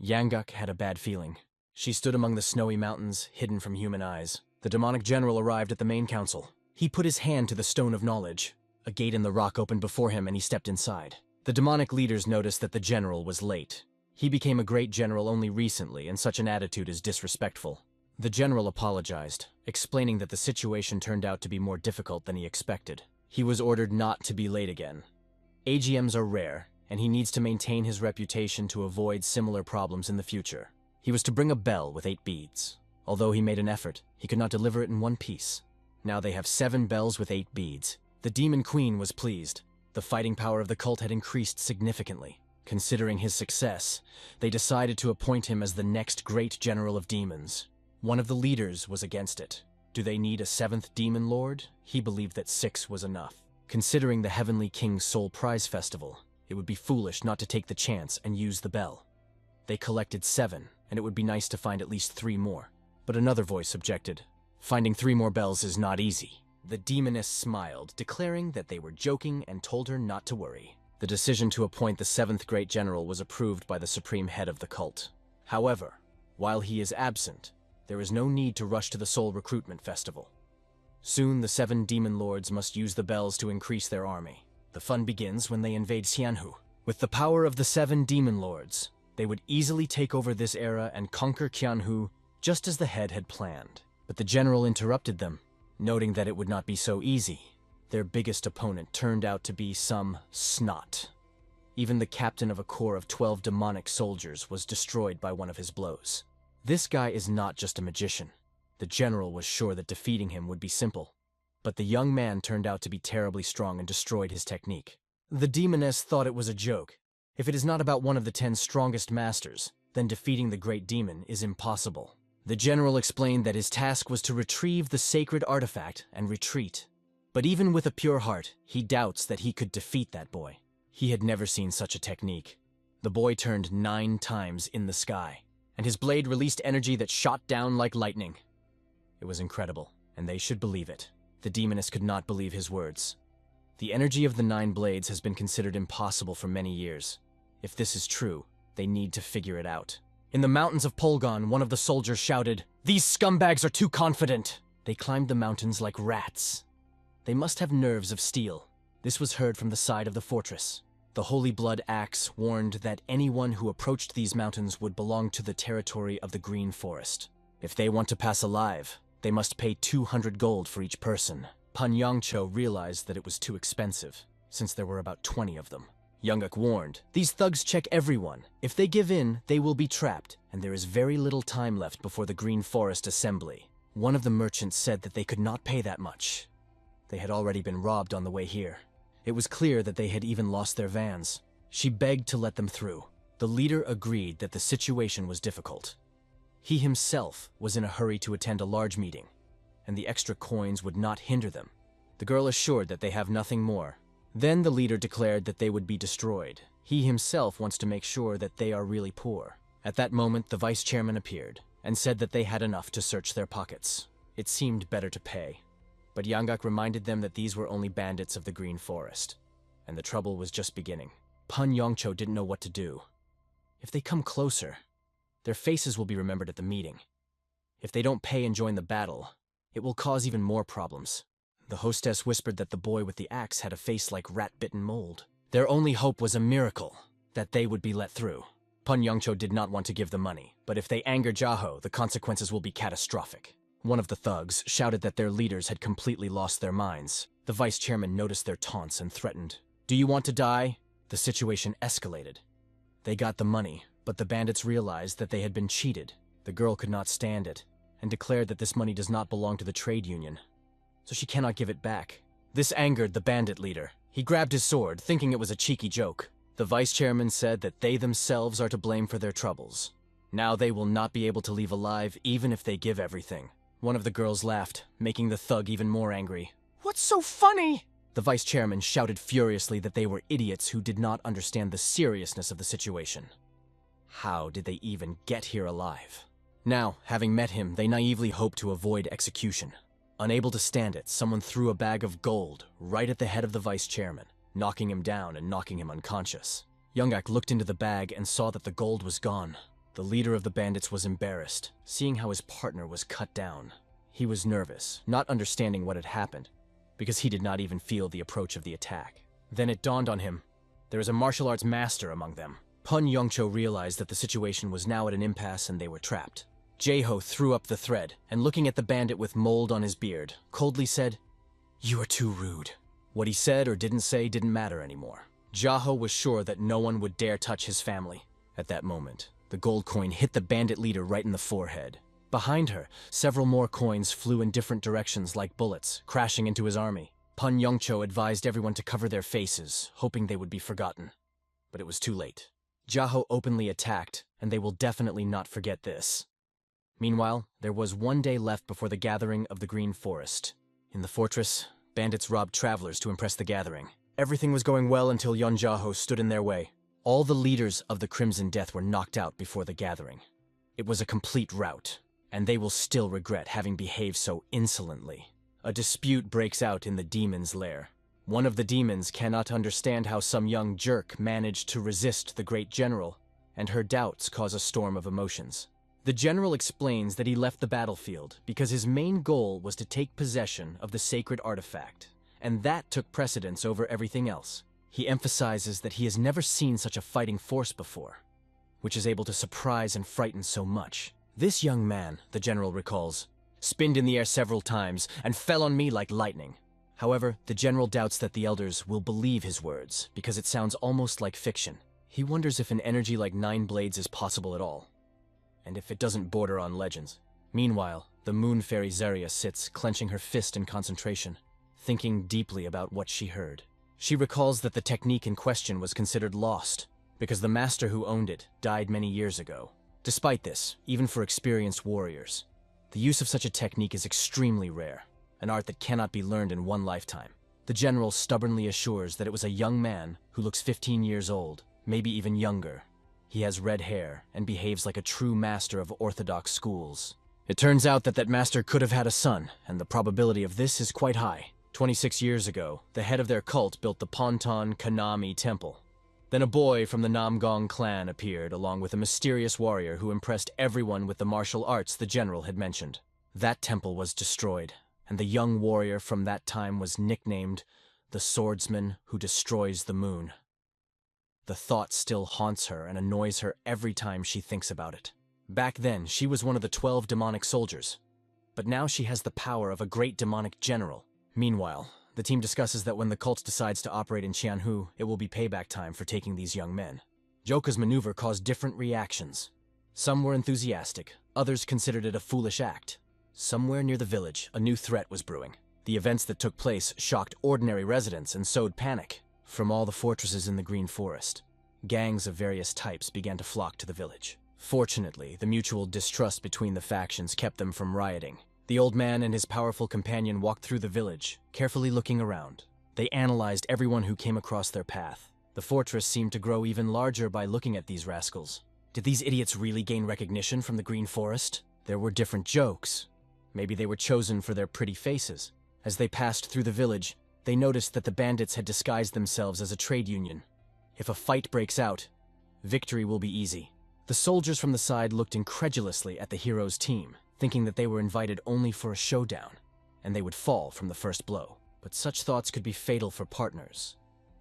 Yangguk had a bad feeling. She stood among the snowy mountains, hidden from human eyes. The demonic general arrived at the main council. He put his hand to the Stone of Knowledge. A gate in the rock opened before him and he stepped inside. The demonic leaders noticed that the general was late. He became a great general only recently, and such an attitude is disrespectful. The general apologized, explaining that the situation turned out to be more difficult than he expected. He was ordered not to be late again. AGMs are rare, and he needs to maintain his reputation to avoid similar problems in the future. He was to bring a bell with 8 beads. Although he made an effort, he could not deliver it in one piece. Now they have 7 bells with 8 beads. The Demon Queen was pleased. The fighting power of the cult had increased significantly. Considering his success, they decided to appoint him as the next great general of demons. One of the leaders was against it. Do they need a 7th demon lord? He believed that 6 was enough. Considering the Heavenly King's Soul Prize Festival, it would be foolish not to take the chance and use the bell. They collected 7, and it would be nice to find at least 3 more. But another voice objected. Finding 3 more bells is not easy. The demoness smiled, declaring that they were joking and told her not to worry. The decision to appoint the 7th Great General was approved by the supreme head of the cult. However, while he is absent, there is no need to rush to the Soul Recruitment Festival. Soon the 7 demon lords must use the bells to increase their army. The fun begins when they invade Xianhu. With the power of the 7 demon lords, they would easily take over this era and conquer Qianhu just as the head had planned. But the general interrupted them, noting that it would not be so easy. Their biggest opponent turned out to be some snot. Even the captain of a corps of 12 demonic soldiers was destroyed by one of his blows. This guy is not just a magician. The general was sure that defeating him would be simple. But the young man turned out to be terribly strong and destroyed his technique. The demoness thought it was a joke. If it is not about one of the 10 strongest masters, then defeating the great demon is impossible. The general explained that his task was to retrieve the sacred artifact and retreat. But even with a pure heart, he doubts that he could defeat that boy. He had never seen such a technique. The boy turned 9 times in the sky, and his blade released energy that shot down like lightning. It was incredible, and they should believe it. The demoness could not believe his words. The energy of the 9 blades has been considered impossible for many years. If this is true, they need to figure it out. In the mountains of Polgon, one of the soldiers shouted, "These scumbags are too confident!" They climbed the mountains like rats. They must have nerves of steel. This was heard from the side of the fortress. The Holy Blood Axe warned that anyone who approached these mountains would belong to the territory of the Green Forest. If they want to pass alive, they must pay 200 gold for each person. Pan Yongcho realized that it was too expensive, since there were about 20 of them. Yongak warned, "These thugs check everyone. If they give in, they will be trapped, and there is very little time left before the Green Forest Assembly." One of the merchants said that they could not pay that much. They had already been robbed on the way here. It was clear that they had even lost their vans. She begged to let them through. The leader agreed that the situation was difficult. He himself was in a hurry to attend a large meeting, and the extra coins would not hinder them. The girl assured that they have nothing more. Then the leader declared that they would be destroyed. He himself wants to make sure that they are really poor. At that moment, the vice chairman appeared and said that they had enough to search their pockets. It seemed better to pay. But Yangak reminded them that these were only bandits of the Green Forest, and the trouble was just beginning. Pan Yongcho didn't know what to do. If they come closer, their faces will be remembered at the meeting. If they don't pay and join the battle, it will cause even more problems. The hostess whispered that the boy with the axe had a face like rat-bitten mold. Their only hope was a miracle, that they would be let through. Pan Yongcho did not want to give the money, but if they anger Jaho, the consequences will be catastrophic. One of the thugs shouted that their leaders had completely lost their minds. The vice chairman noticed their taunts and threatened, "Do you want to die?" The situation escalated. They got the money, but the bandits realized that they had been cheated. The girl could not stand it, and declared that this money does not belong to the trade union, so she cannot give it back. This angered the bandit leader. He grabbed his sword, thinking it was a cheeky joke. The vice chairman said that they themselves are to blame for their troubles. Now they will not be able to leave alive even if they give everything. One of the girls laughed, making the thug even more angry. "What's so funny?" The vice chairman shouted furiously that they were idiots who did not understand the seriousness of the situation. How did they even get here alive? Now, having met him, they naively hoped to avoid execution. Unable to stand it, someone threw a bag of gold right at the head of the vice chairman, knocking him down and knocking him unconscious. Yongak looked into the bag and saw that the gold was gone. The leader of the bandits was embarrassed, seeing how his partner was cut down. He was nervous, not understanding what had happened, because he did not even feel the approach of the attack. Then it dawned on him, there is a martial arts master among them. Pan Yongcho realized that the situation was now at an impasse and they were trapped. Jaho threw up the thread, and looking at the bandit with mold on his beard, coldly said, "You are too rude." What he said or didn't say didn't matter anymore. Jaho was sure that no one would dare touch his family. At that moment, the gold coin hit the bandit leader right in the forehead. Behind her, several more coins flew in different directions like bullets, crashing into his army. Pan Yongcho advised everyone to cover their faces, hoping they would be forgotten. But it was too late. Jaho openly attacked, and they will definitely not forget this. Meanwhile, there was one day left before the gathering of the Green Forest. In the fortress, bandits robbed travelers to impress the gathering. Everything was going well until Yon Jaho stood in their way. All the leaders of the Crimson Death were knocked out before the gathering. It was a complete rout, and they will still regret having behaved so insolently. A dispute breaks out in the demon's lair. One of the demons cannot understand how some young jerk managed to resist the great general, and her doubts cause a storm of emotions. The general explains that he left the battlefield because his main goal was to take possession of the sacred artifact, and that took precedence over everything else. He emphasizes that he has never seen such a fighting force before, which is able to surprise and frighten so much. This young man, the general recalls, spinned in the air several times and fell on me like lightning. However, the general doubts that the elders will believe his words because it sounds almost like fiction. He wonders if an energy like 9 blades is possible at all, and if it doesn't border on legends. Meanwhile, the moon fairy Zeria sits, clenching her fist in concentration, thinking deeply about what she heard. She recalls that the technique in question was considered lost because the master who owned it died many years ago. Despite this, even for experienced warriors, the use of such a technique is extremely rare, an art that cannot be learned in one lifetime. The general stubbornly assures that it was a young man who looks 15 years old, maybe even younger. He has red hair and behaves like a true master of orthodox schools. It turns out that that master could have had a son, and the probability of this is quite high. 26 years ago, the head of their cult built the Ponton Kanami Temple. Then a boy from the Nangong clan appeared along with a mysterious warrior who impressed everyone with the martial arts the general had mentioned. That temple was destroyed, and the young warrior from that time was nicknamed the swordsman who destroys the moon. The thought still haunts her and annoys her every time she thinks about it. Back then, she was one of the 12 demonic soldiers, but now she has the power of a great demonic general. Meanwhile, the team discusses that when the cult decides to operate in Qianhu, it will be payback time for taking these young men. Joka's maneuver caused different reactions. Some were enthusiastic, others considered it a foolish act. Somewhere near the village, a new threat was brewing. The events that took place shocked ordinary residents and sowed panic. From all the fortresses in the Green Forest, gangs of various types began to flock to the village. Fortunately, the mutual distrust between the factions kept them from rioting. The old man and his powerful companion walked through the village, carefully looking around. They analyzed everyone who came across their path. The fortress seemed to grow even larger by looking at these rascals. Did these idiots really gain recognition from the Green Forest? There were different jokes. Maybe they were chosen for their pretty faces. As they passed through the village, they noticed that the bandits had disguised themselves as a trade union. If a fight breaks out, victory will be easy. The soldiers from the side looked incredulously at the hero's team, thinking that they were invited only for a showdown, and they would fall from the first blow. But such thoughts could be fatal for partners.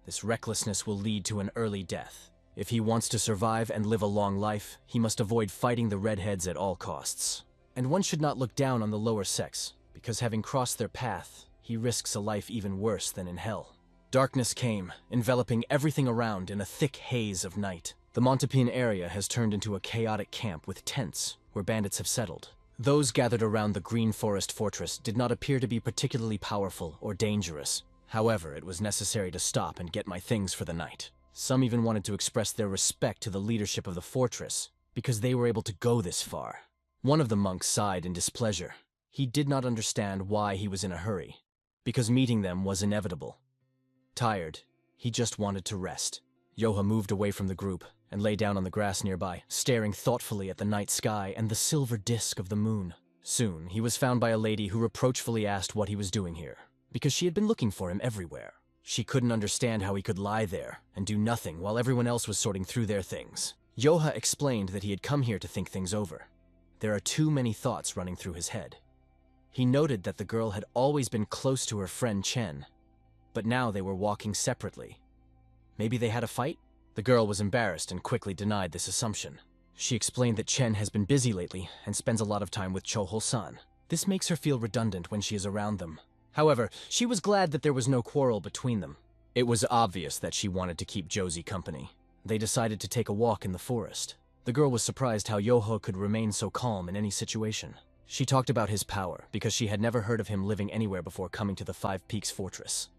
This recklessness will lead to an early death. If he wants to survive and live a long life, he must avoid fighting the redheads at all costs. And one should not look down on the lower sex, because having crossed their path, he risks a life even worse than in hell. Darkness came, enveloping everything around in a thick haze of night. The Montepin area has turned into a chaotic camp with tents, where bandits have settled. Those gathered around the Green Forest Fortress did not appear to be particularly powerful or dangerous. However, it was necessary to stop and get my things for the night. Some even wanted to express their respect to the leadership of the fortress, because they were able to go this far. One of the monks sighed in displeasure. He did not understand why he was in a hurry, because meeting them was inevitable. Tired, he just wanted to rest. Yoha moved away from the group and lay down on the grass nearby, staring thoughtfully at the night sky and the silver disk of the moon. Soon, he was found by a lady who reproachfully asked what he was doing here, because she had been looking for him everywhere. She couldn't understand how he could lie there and do nothing while everyone else was sorting through their things. Yoha explained that he had come here to think things over. There are too many thoughts running through his head. He noted that the girl had always been close to her friend Chen, but now they were walking separately. Maybe they had a fight? The girl was embarrassed and quickly denied this assumption. She explained that Chen has been busy lately and spends a lot of time with Choho-san. This makes her feel redundant when she is around them. However, she was glad that there was no quarrel between them. It was obvious that she wanted to keep Josie company. They decided to take a walk in the forest. The girl was surprised how Yoho could remain so calm in any situation. She talked about his power because she had never heard of him living anywhere before coming to the Five Peaks Fortress.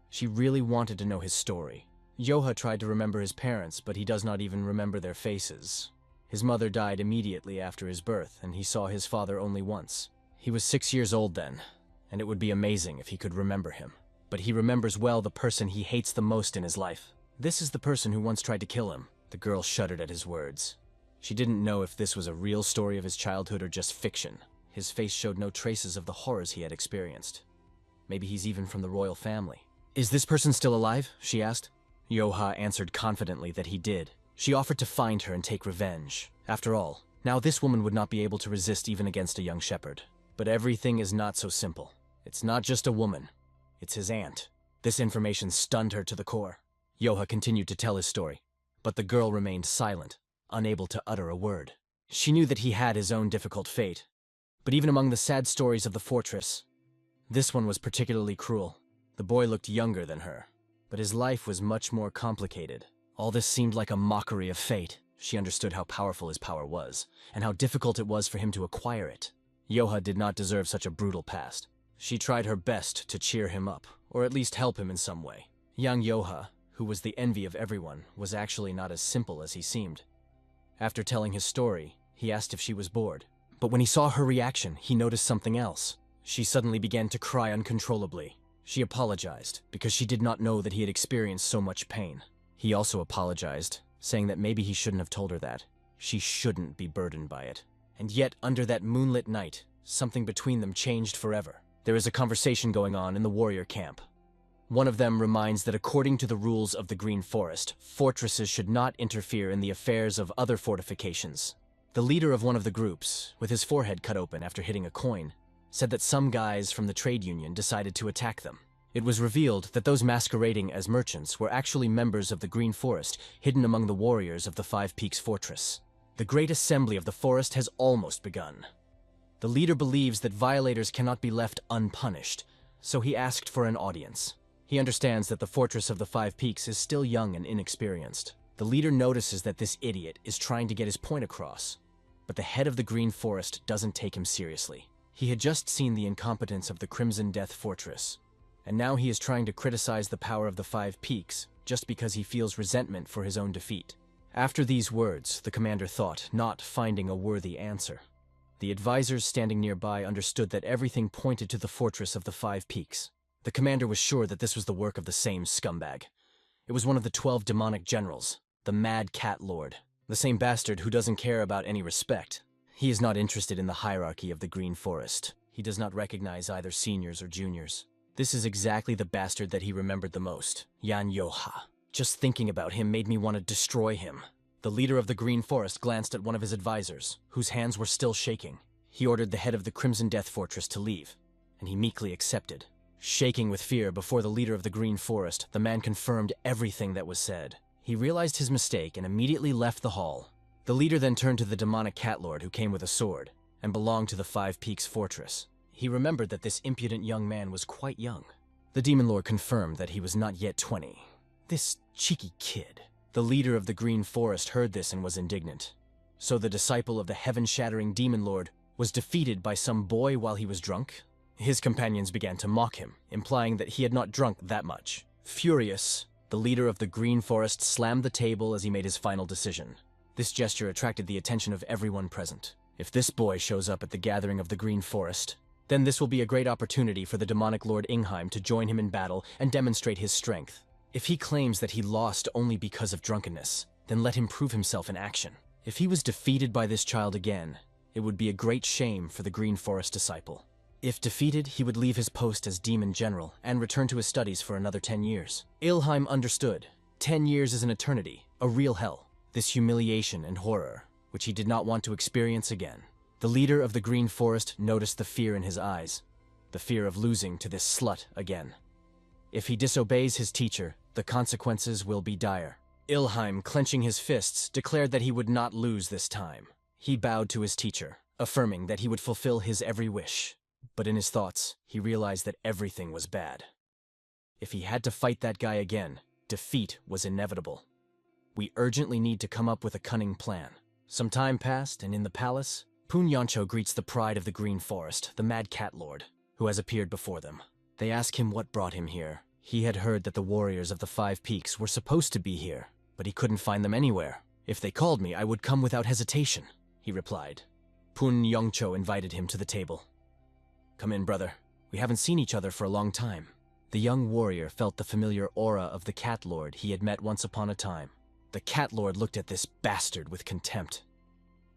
She really wanted to know his story. Yoha tried to remember his parents, but he does not even remember their faces. His mother died immediately after his birth, and he saw his father only once. He was 6 years old then, and it would be amazing if he could remember him. But he remembers well the person he hates the most in his life. This is the person who once tried to kill him. The girl shuddered at his words. She didn't know if this was a real story of his childhood or just fiction. His face showed no traces of the horrors he had experienced. Maybe he's even from the royal family. Is this person still alive? She asked. Yoha answered confidently that he did. She offered to find her and take revenge. After all, now this woman would not be able to resist even against a young shepherd. But everything is not so simple. It's not just a woman. It's his aunt. This information stunned her to the core. Yoha continued to tell his story, but the girl remained silent, unable to utter a word. She knew that he had his own difficult fate. But even among the sad stories of the fortress, this one was particularly cruel. The boy looked younger than her, but his life was much more complicated. All this seemed like a mockery of fate. She understood how powerful his power was, and how difficult it was for him to acquire it. Yoha did not deserve such a brutal past. She tried her best to cheer him up, or at least help him in some way. Young Yoha, who was the envy of everyone, was actually not as simple as he seemed. After telling his story, he asked if she was bored. But when he saw her reaction, he noticed something else. She suddenly began to cry uncontrollably. She apologized, because she did not know that he had experienced so much pain. He also apologized, saying that maybe he shouldn't have told her that. She shouldn't be burdened by it. And yet, under that moonlit night, something between them changed forever. There is a conversation going on in the warrior camp. One of them reminds that according to the rules of the Green Forest, fortresses should not interfere in the affairs of other fortifications. The leader of one of the groups, with his forehead cut open after hitting a coin, said that some guys from the trade union decided to attack them. It was revealed that those masquerading as merchants were actually members of the Green Forest, hidden among the warriors of the Five Peaks Fortress. The Great Assembly of the Forest has almost begun. The leader believes that violators cannot be left unpunished, so he asked for an audience. He understands that the Fortress of the Five Peaks is still young and inexperienced. The leader notices that this idiot is trying to get his point across, but the head of the Green Forest doesn't take him seriously. He had just seen the incompetence of the Crimson Death Fortress, and now he is trying to criticize the power of the Five Peaks just because he feels resentment for his own defeat. After these words, the commander thought, not finding a worthy answer. The advisors standing nearby understood that everything pointed to the Fortress of the Five Peaks. The commander was sure that this was the work of the same scumbag. It was one of the 12 demonic generals, the Mad Cat Lord, the same bastard who doesn't care about any respect. He is not interested in the hierarchy of the Green Forest. He does not recognize either seniors or juniors. This is exactly the bastard that he remembered the most, Yan Yoha. Just thinking about him made me want to destroy him. The leader of the Green Forest glanced at one of his advisors, whose hands were still shaking. He ordered the head of the Crimson Death Fortress to leave, and he meekly accepted. Shaking with fear before the leader of the Green Forest, the man confirmed everything that was said. He realized his mistake and immediately left the hall. The leader then turned to the demonic cat lord who came with a sword and belonged to the Five Peaks Fortress. He remembered that this impudent young man was quite young. The demon lord confirmed that he was not yet 20. This cheeky kid. The leader of the Green Forest heard this and was indignant. So the disciple of the heaven-shattering demon lord was defeated by some boy while he was drunk? His companions began to mock him, implying that he had not drunk that much. Furious, the leader of the Green Forest slammed the table as he made his final decision. This gesture attracted the attention of everyone present. If this boy shows up at the gathering of the Green Forest, then this will be a great opportunity for the demonic Lord Ingheim to join him in battle and demonstrate his strength. If he claims that he lost only because of drunkenness, then let him prove himself in action. If he was defeated by this child again, it would be a great shame for the Green Forest disciple. If defeated, he would leave his post as Demon General and return to his studies for another 10 years. Ilheim understood. 10 years is an eternity, a real hell. This humiliation and horror, which he did not want to experience again. The leader of the Green Forest noticed the fear in his eyes, the fear of losing to this slut again. If he disobeys his teacher, the consequences will be dire. Ilheim, clenching his fists, declared that he would not lose this time. He bowed to his teacher, affirming that he would fulfill his every wish. But in his thoughts, he realized that everything was bad. If he had to fight that guy again, defeat was inevitable. We urgently need to come up with a cunning plan. Some time passed, and in the palace, Pun Yancho greets the pride of the Green Forest, the Mad Cat Lord, who has appeared before them. They ask him what brought him here. He had heard that the warriors of the Five Peaks were supposed to be here, but he couldn't find them anywhere. If they called me, I would come without hesitation, he replied. Pun Yongcho invited him to the table. Come in, brother. We haven't seen each other for a long time. The young warrior felt the familiar aura of the Cat Lord he had met once upon a time. The Cat Lord looked at this bastard with contempt.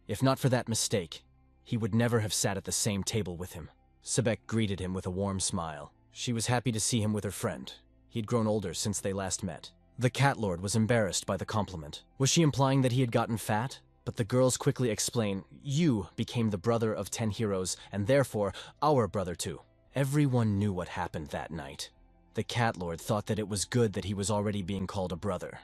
If not for that mistake, he would never have sat at the same table with him. Mubec greeted him with a warm smile. She was happy to see him with her friend. He'd grown older since they last met. The cat lord was embarrassed by the compliment. Was she implying that he had gotten fat? But the girls quickly explain, you became the brother of 10 heroes, and therefore our brother too. Everyone knew what happened that night. The cat lord thought that it was good that he was already being called a brother.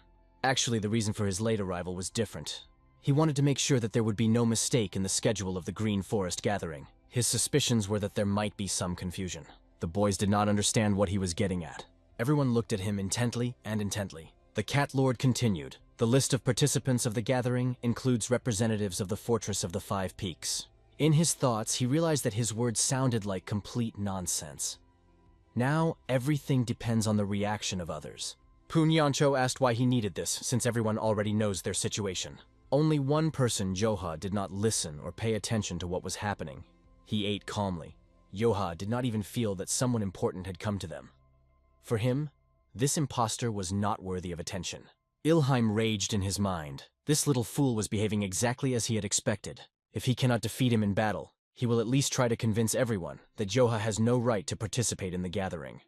Actually, the reason for his late arrival was different. He wanted to make sure that there would be no mistake in the schedule of the Green Forest gathering. His suspicions were that there might be some confusion. The boys did not understand what he was getting at. Everyone looked at him intently and intently. The cat lord continued. The list of participants of the gathering includes representatives of the Fortress of the Five Peaks. In his thoughts, he realized that his words sounded like complete nonsense. Now, everything depends on the reaction of others. Punyancho asked why he needed this, since everyone already knows their situation. Only one person, Yoha, did not listen or pay attention to what was happening. He ate calmly. Yoha did not even feel that someone important had come to them. For him, this imposter was not worthy of attention. Ilheim raged in his mind. This little fool was behaving exactly as he had expected. If he cannot defeat him in battle, he will at least try to convince everyone that Yoha has no right to participate in the gathering.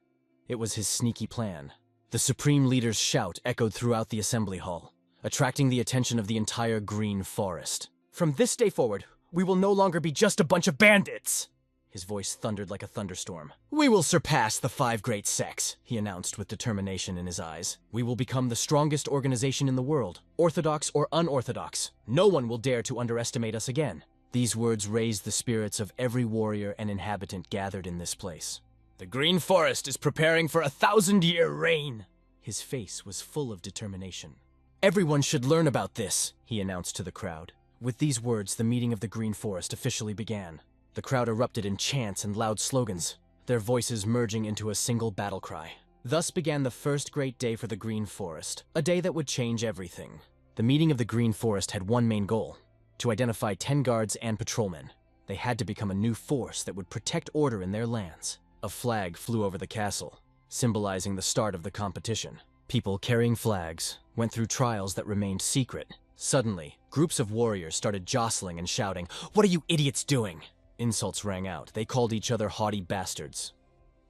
It was his sneaky plan. The Supreme Leader's shout echoed throughout the assembly hall, attracting the attention of the entire Green Forest. From this day forward, we will no longer be just a bunch of bandits! His voice thundered like a thunderstorm. We will surpass the 5 great sects, he announced with determination in his eyes. We will become the strongest organization in the world, orthodox or unorthodox. No one will dare to underestimate us again. These words raised the spirits of every warrior and inhabitant gathered in this place. The Green Forest is preparing for a 1,000-year reign. His face was full of determination. Everyone should learn about this, he announced to the crowd. With these words, the meeting of the Green Forest officially began. The crowd erupted in chants and loud slogans, their voices merging into a single battle cry. Thus began the first great day for the Green Forest, a day that would change everything. The meeting of the Green Forest had one main goal: to identify 10 guards and patrolmen. They had to become a new force that would protect order in their lands. A flag flew over the castle, symbolizing the start of the competition. People carrying flags went through trials that remained secret. Suddenly, groups of warriors started jostling and shouting, "What are you idiots doing?" Insults rang out. They called each other haughty bastards.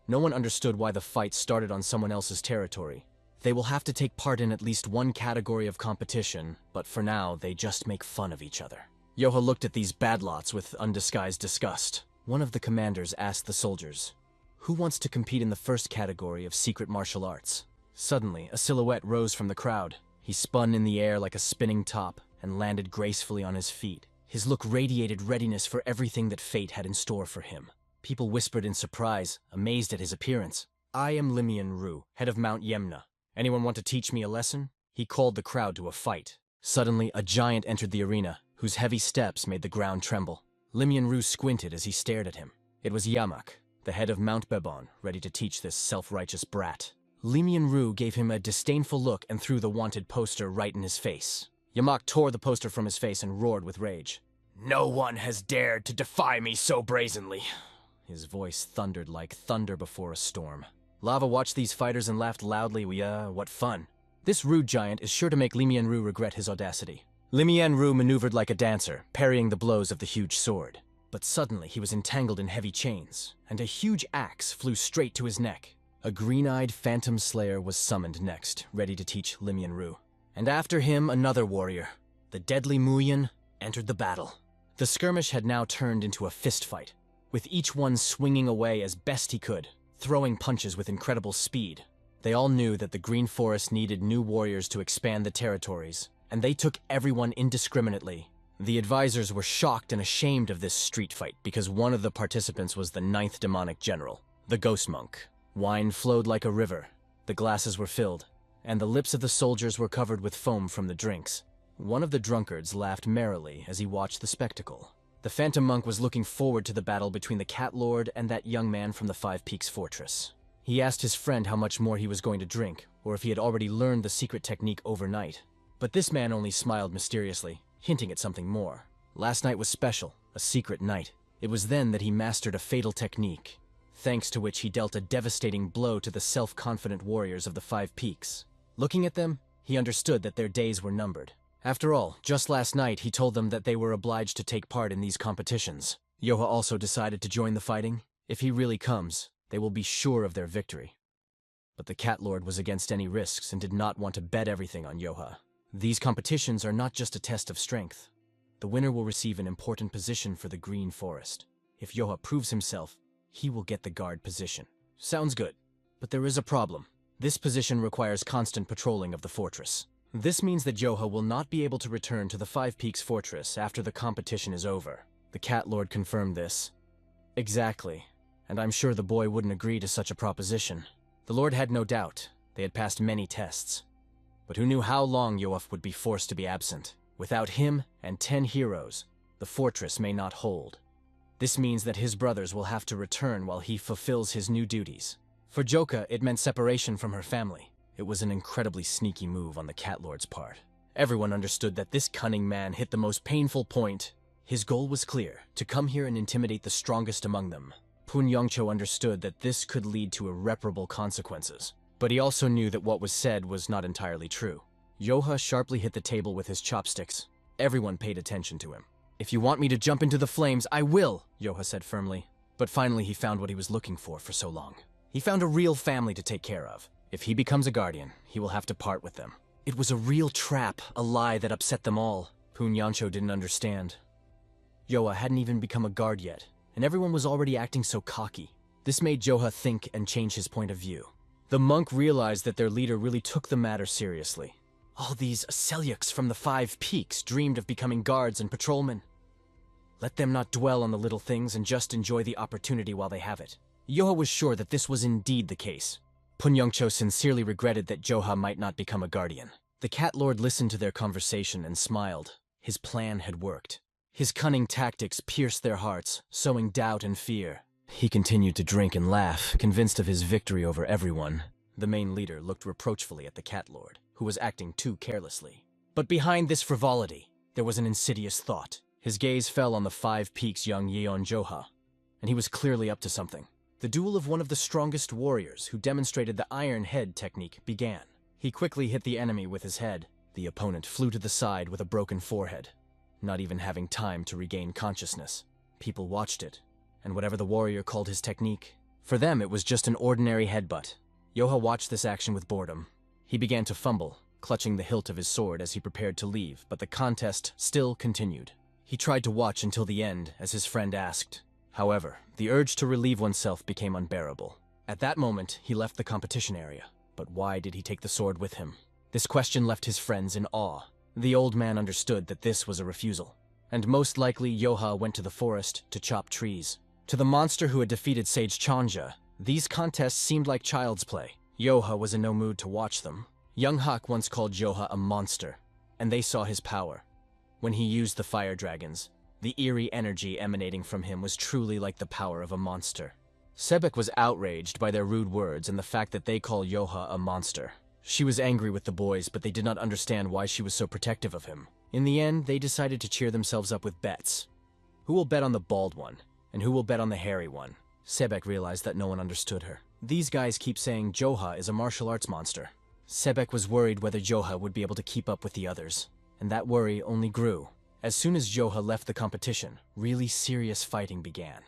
No one understood why the fight started on someone else's territory. They will have to take part in at least one category of competition, but for now, they just make fun of each other. Yoha looked at these bad lots with undisguised disgust. One of the commanders asked the soldiers, "Who wants to compete in the first category of secret martial arts?" Suddenly, a silhouette rose from the crowd. He spun in the air like a spinning top and landed gracefully on his feet. His look radiated readiness for everything that fate had in store for him. People whispered in surprise, amazed at his appearance. "I am Limian Ru, head of Mount Yemna. Anyone want to teach me a lesson?" He called the crowd to a fight. Suddenly, a giant entered the arena, whose heavy steps made the ground tremble. Limian Ru squinted as he stared at him. It was Yamak, the head of Mount Bebon, ready to teach this self-righteous brat. Limian Ru gave him a disdainful look and threw the wanted poster right in his face. Yamak tore the poster from his face and roared with rage. "No one has dared to defy me so brazenly." His voice thundered like thunder before a storm. Lava watched these fighters and laughed loudly. What fun. This rude giant is sure to make Limian Ru regret his audacity. Limian Ru maneuvered like a dancer, parrying the blows of the huge sword. But suddenly he was entangled in heavy chains, and a huge axe flew straight to his neck. A green-eyed phantom slayer was summoned next, ready to teach Limian Ru. And after him, another warrior, the deadly Muyan, entered the battle. The skirmish had now turned into a fistfight, with each one swinging away as best he could, throwing punches with incredible speed. They all knew that the Green Forest needed new warriors to expand the territories, and they took everyone indiscriminately. The advisors were shocked and ashamed of this street fight because one of the participants was the 9th demonic general, the Ghost Monk. Wine flowed like a river, the glasses were filled, and the lips of the soldiers were covered with foam from the drinks. One of the drunkards laughed merrily as he watched the spectacle. The Phantom Monk was looking forward to the battle between the Cat Lord and that young man from the Five Peaks Fortress. He asked his friend how much more he was going to drink, or if he had already learned the secret technique overnight. But this man only smiled mysteriously, hinting at something more. Last night was special, a secret night. It was then that he mastered a fatal technique, thanks to which he dealt a devastating blow to the self-confident warriors of the Five Peaks. Looking at them, he understood that their days were numbered. After all, just last night he told them that they were obliged to take part in these competitions. Yoha also decided to join the fighting. If he really comes, they will be sure of their victory. But the Cat Lord was against any risks and did not want to bet everything on Yoha. These competitions are not just a test of strength. The winner will receive an important position for the Green Forest. If Yoha proves himself, he will get the guard position. Sounds good, but there is a problem. This position requires constant patrolling of the fortress. This means that Yoha will not be able to return to the Five Peaks Fortress after the competition is over. The Cat Lord confirmed this. Exactly, and I'm sure the boy wouldn't agree to such a proposition. The Lord had no doubt. They had passed many tests. But who knew how long Yoaf would be forced to be absent? Without him and 10 heroes, the fortress may not hold. This means that his brothers will have to return while he fulfills his new duties. For Choka, it meant separation from her family. It was an incredibly sneaky move on the Cat Lord's part. Everyone understood that this cunning man hit the most painful point. His goal was clear, to come here and intimidate the strongest among them. Pun Yongcho understood that this could lead to irreparable consequences. But he also knew that what was said was not entirely true. Yoha sharply hit the table with his chopsticks. Everyone paid attention to him. "If you want me to jump into the flames, I will," Yoha said firmly. But finally he found what he was looking for so long. He found a real family to take care of. If he becomes a guardian, he will have to part with them. It was a real trap, a lie that upset them all. Pun Yancho didn't understand. Yoha hadn't even become a guard yet, and everyone was already acting so cocky. This made Yoha think and change his point of view. The monk realized that their leader really took the matter seriously. All these Selyuks from the Five Peaks dreamed of becoming guards and patrolmen. Let them not dwell on the little things and just enjoy the opportunity while they have it. Yoha was sure that this was indeed the case. Pun Yongcho sincerely regretted that Yoha might not become a guardian. The Cat Lord listened to their conversation and smiled. His plan had worked. His cunning tactics pierced their hearts, sowing doubt and fear. He continued to drink and laugh, convinced of his victory over everyone. The main leader looked reproachfully at the Cat Lord, who was acting too carelessly. But behind this frivolity, there was an insidious thought. His gaze fell on the Five Peaks' young Yeon Joha, and he was clearly up to something. The duel of one of the strongest warriors who demonstrated the Iron Head technique began. He quickly hit the enemy with his head. The opponent flew to the side with a broken forehead, not even having time to regain consciousness. People watched it, and whatever the warrior called his technique, for them it was just an ordinary headbutt. Yoha watched this action with boredom. He began to fumble, clutching the hilt of his sword as he prepared to leave, but the contest still continued. He tried to watch until the end, as his friend asked. However, the urge to relieve oneself became unbearable. At that moment, he left the competition area. But why did he take the sword with him? This question left his friends in awe. The old man understood that this was a refusal. And most likely, Yoha went to the forest to chop trees. To the monster who had defeated Sage Chanja, these contests seemed like child's play. Yoha was in no mood to watch them. Young Hak once called Yoha a monster, and they saw his power. When he used the fire dragons, the eerie energy emanating from him was truly like the power of a monster. Sebek was outraged by their rude words and the fact that they call Yoha a monster. She was angry with the boys, but they did not understand why she was so protective of him. In the end, they decided to cheer themselves up with bets. Who will bet on the bald one, and who will bet on the hairy one? Sebek realized that no one understood her. These guys keep saying Joha is a martial arts monster. Sebek was worried whether Joha would be able to keep up with the others, and that worry only grew. As soon as Joha left the competition, really serious fighting began.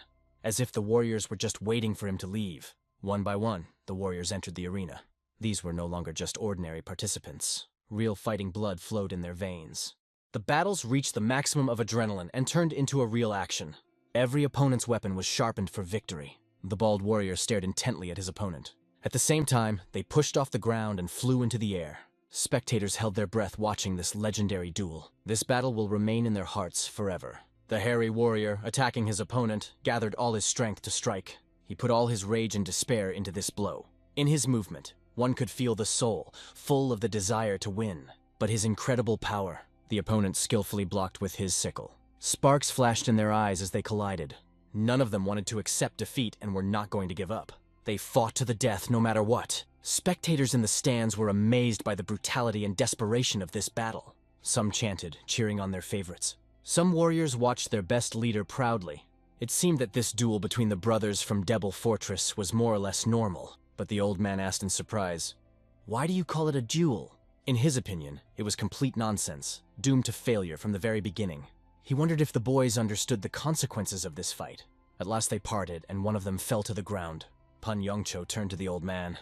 As if the warriors were just waiting for him to leave. One by one, the warriors entered the arena. These were no longer just ordinary participants. Real fighting blood flowed in their veins. The battles reached the maximum of adrenaline and turned into a real action. Every opponent's weapon was sharpened for victory. The bald warrior stared intently at his opponent. At the same time, they pushed off the ground and flew into the air. Spectators held their breath watching this legendary duel. This battle will remain in their hearts forever. The hairy warrior, attacking his opponent, gathered all his strength to strike. He put all his rage and despair into this blow. In his movement, one could feel the soul, full of the desire to win. But his incredible power, the opponent skillfully blocked with his sickle. Sparks flashed in their eyes as they collided. None of them wanted to accept defeat and were not going to give up. They fought to the death no matter what. Spectators in the stands were amazed by the brutality and desperation of this battle. Some chanted, cheering on their favorites. Some warriors watched their best leader proudly. It seemed that this duel between the brothers from Debel Fortress was more or less normal, but the old man asked in surprise, "Why do you call it a duel?" In his opinion, it was complete nonsense, doomed to failure from the very beginning. He wondered if the boys understood the consequences of this fight. At last they parted, and one of them fell to the ground. Pun Yongcho turned to the old man.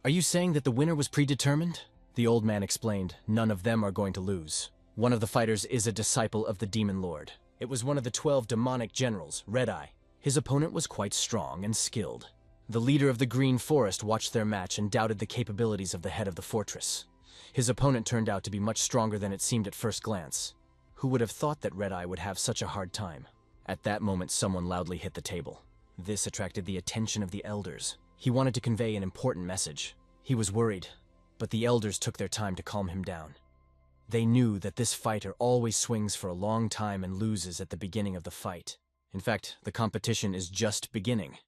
Are you saying that the winner was predetermined? The old man explained, none of them are going to lose. One of the fighters is a disciple of the Demon Lord. It was one of the 12 demonic generals, Red Eye. His opponent was quite strong and skilled. The leader of the Green Forest watched their match and doubted the capabilities of the head of the fortress. His opponent turned out to be much stronger than it seemed at first glance. Who would have thought that Red Eye would have such a hard time? At that moment, someone loudly hit the table. This attracted the attention of the elders. He wanted to convey an important message. He was worried, but the elders took their time to calm him down. They knew that this fighter always swings for a long time and loses at the beginning of the fight. In fact, the competition is just beginning,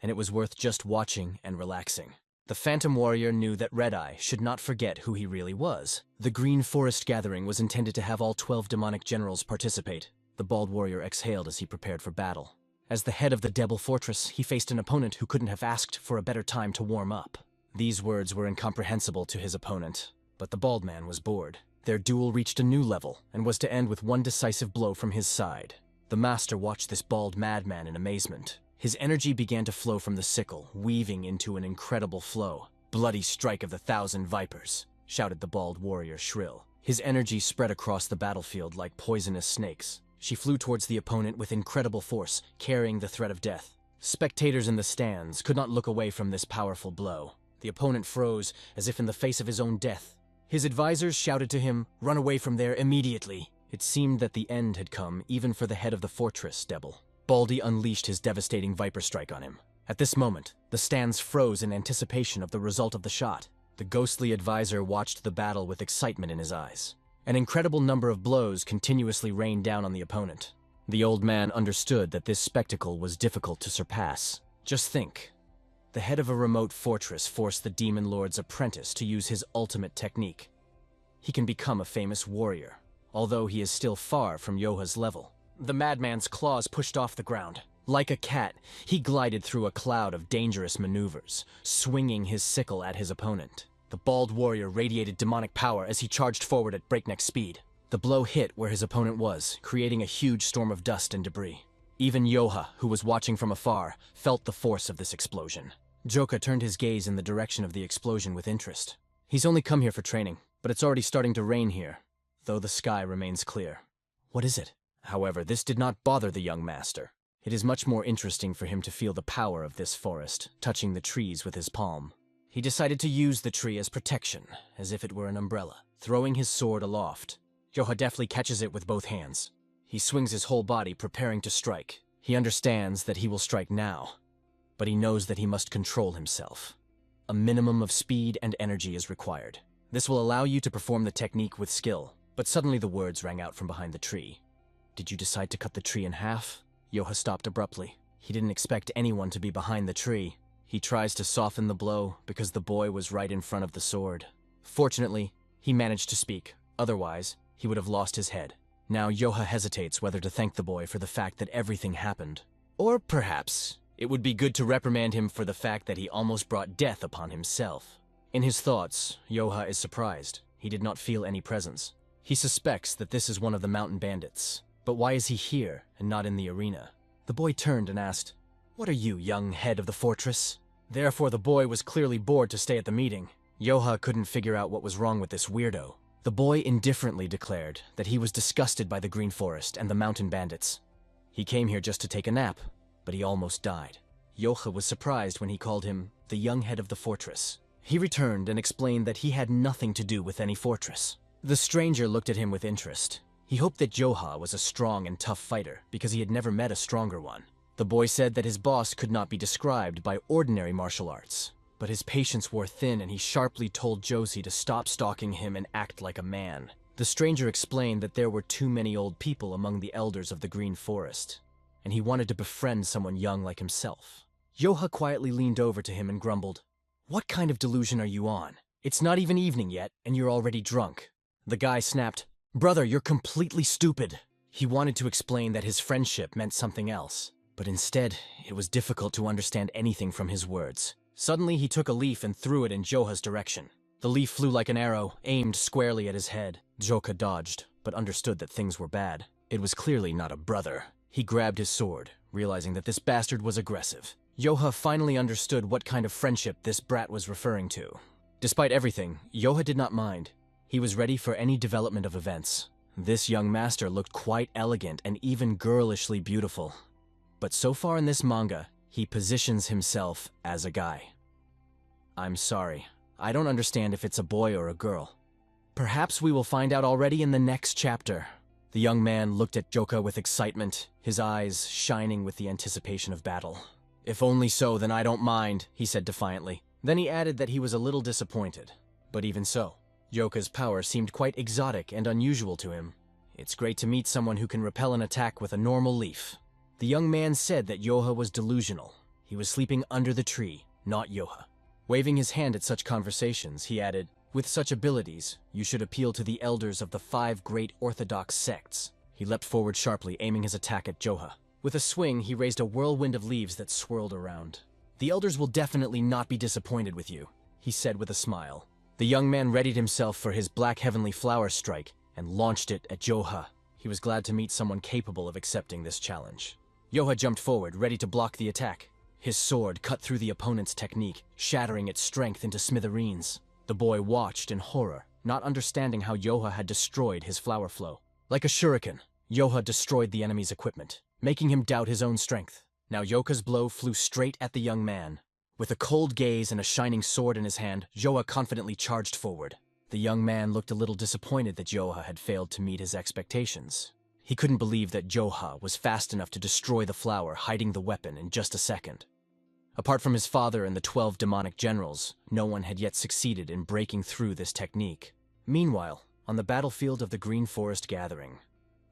and it was worth just watching and relaxing. The Phantom Warrior knew that Red Eye should not forget who he really was. The Green Forest gathering was intended to have all 12 demonic generals participate. The bald warrior exhaled as he prepared for battle. As the head of the Devil Fortress, he faced an opponent who couldn't have asked for a better time to warm up. These words were incomprehensible to his opponent, but the bald man was bored. Their duel reached a new level and was to end with one decisive blow from his side. The master watched this bald madman in amazement. His energy began to flow from the sickle, weaving into an incredible flow. "Bloody strike of the 1,000 vipers," shouted the bald warrior shrill. His energy spread across the battlefield like poisonous snakes. She flew towards the opponent with incredible force, carrying the threat of death. Spectators in the stands could not look away from this powerful blow. The opponent froze, as if in the face of his own death. His advisors shouted to him, "Run away from there immediately." It seemed that the end had come, even for the head of the fortress, Devil. Baldy unleashed his devastating viper strike on him. At this moment, the stands froze in anticipation of the result of the shot. The ghostly advisor watched the battle with excitement in his eyes. An incredible number of blows continuously rained down on the opponent. The old man understood that this spectacle was difficult to surpass. Just think. The head of a remote fortress forced the Demon Lord's apprentice to use his ultimate technique. He can become a famous warrior, although he is still far from Yoha's level. The madman's claws pushed off the ground. Like a cat, he glided through a cloud of dangerous maneuvers, swinging his sickle at his opponent. The bald warrior radiated demonic power as he charged forward at breakneck speed. The blow hit where his opponent was, creating a huge storm of dust and debris. Even Yoha, who was watching from afar, felt the force of this explosion. Choka turned his gaze in the direction of the explosion with interest. He's only come here for training, but it's already starting to rain here, though the sky remains clear. What is it? However, this did not bother the young master. It is much more interesting for him to feel the power of this forest, touching the trees with his palm. He decided to use the tree as protection, as if it were an umbrella. Throwing his sword aloft, Yoha deftly catches it with both hands. He swings his whole body, preparing to strike. He understands that he will strike now, but he knows that he must control himself. A minimum of speed and energy is required. This will allow you to perform the technique with skill. But suddenly the words rang out from behind the tree. "Did you decide to cut the tree in half?" Yoha stopped abruptly. He didn't expect anyone to be behind the tree. He tries to soften the blow because the boy was right in front of the sword. Fortunately, he managed to speak. Otherwise, he would have lost his head. Now Yoha hesitates whether to thank the boy for the fact that everything happened. Or perhaps it would be good to reprimand him for the fact that he almost brought death upon himself. In his thoughts, Yoha is surprised. He did not feel any presence. He suspects that this is one of the mountain bandits. But why is he here and not in the arena? The boy turned and asked, "What are you, young head of the fortress?" Therefore the boy was clearly bored to stay at the meeting. Yoha couldn't figure out what was wrong with this weirdo. The boy indifferently declared that he was disgusted by the Green Forest and the mountain bandits. He came here just to take a nap, but he almost died. Yoha was surprised when he called him the young head of the fortress. He returned and explained that he had nothing to do with any fortress. The stranger looked at him with interest. He hoped that Yoha was a strong and tough fighter because he had never met a stronger one. The boy said that his boss could not be described by ordinary martial arts, but his patience wore thin and he sharply told Josie to stop stalking him and act like a man. The stranger explained that there were too many old people among the elders of the Green Forest, and he wanted to befriend someone young like himself. Yoha quietly leaned over to him and grumbled, "What kind of delusion are you on? It's not even evening yet, and you're already drunk." The guy snapped, "Brother, you're completely stupid." He wanted to explain that his friendship meant something else, but instead, it was difficult to understand anything from his words. Suddenly, he took a leaf and threw it in Joha's direction. The leaf flew like an arrow, aimed squarely at his head. Choka dodged, but understood that things were bad. It was clearly not a brother. He grabbed his sword, realizing that this bastard was aggressive. Yoha finally understood what kind of friendship this brat was referring to. Despite everything, Yoha did not mind. He was ready for any development of events. This young master looked quite elegant and even girlishly beautiful. But so far in this manga, he positions himself as a guy. I'm sorry, I don't understand if it's a boy or a girl. Perhaps we will find out already in the next chapter. The young man looked at Choka with excitement, his eyes shining with the anticipation of battle. If only so, then I don't mind, he said defiantly. Then he added that he was a little disappointed. But even so, Choka's power seemed quite exotic and unusual to him. It's great to meet someone who can repel an attack with a normal leaf. The young man said that Yoha was delusional. He was sleeping under the tree, not Yoha. Waving his hand at such conversations, he added, with such abilities, you should appeal to the elders of the 5 great orthodox sects. He leapt forward sharply, aiming his attack at Yoha. With a swing, he raised a whirlwind of leaves that swirled around. The elders will definitely not be disappointed with you, he said with a smile. The young man readied himself for his black heavenly flower strike and launched it at Yoha. He was glad to meet someone capable of accepting this challenge. Yoha jumped forward, ready to block the attack. His sword cut through the opponent's technique, shattering its strength into smithereens. The boy watched in horror, not understanding how Yoha had destroyed his flower flow. Like a shuriken, Yoha destroyed the enemy's equipment, making him doubt his own strength. Now Yoka's blow flew straight at the young man. With a cold gaze and a shining sword in his hand, Yoha confidently charged forward. The young man looked a little disappointed that Yoha had failed to meet his expectations. He couldn't believe that Yoha was fast enough to destroy the flower, hiding the weapon in just a second. Apart from his father and the 12 demonic generals, no one had yet succeeded in breaking through this technique. Meanwhile, on the battlefield of the Green Forest Gathering,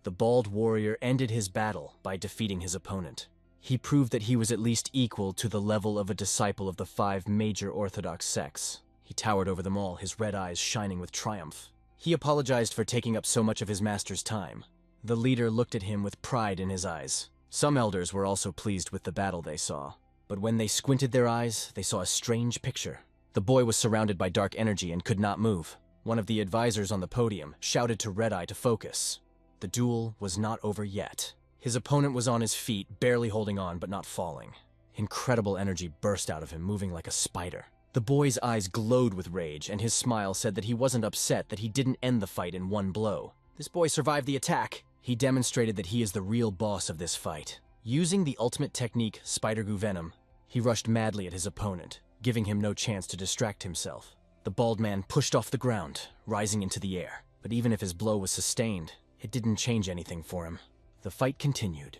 the bald warrior ended his battle by defeating his opponent. He proved that he was at least equal to the level of a disciple of the 5 major orthodox sects. He towered over them all, his red eyes shining with triumph. He apologized for taking up so much of his master's time. The leader looked at him with pride in his eyes. Some elders were also pleased with the battle they saw. But when they squinted their eyes, they saw a strange picture. The boy was surrounded by dark energy and could not move. One of the advisors on the podium shouted to Red Eye to focus. The duel was not over yet. His opponent was on his feet, barely holding on but not falling. Incredible energy burst out of him, moving like a spider. The boy's eyes glowed with rage, and his smile said that he wasn't upset that he didn't end the fight in one blow. This boy survived the attack. He demonstrated that he is the real boss of this fight. Using the ultimate technique, Spider Goo Venom, he rushed madly at his opponent, giving him no chance to distract himself. The bald man pushed off the ground, rising into the air. But even if his blow was sustained, it didn't change anything for him. The fight continued,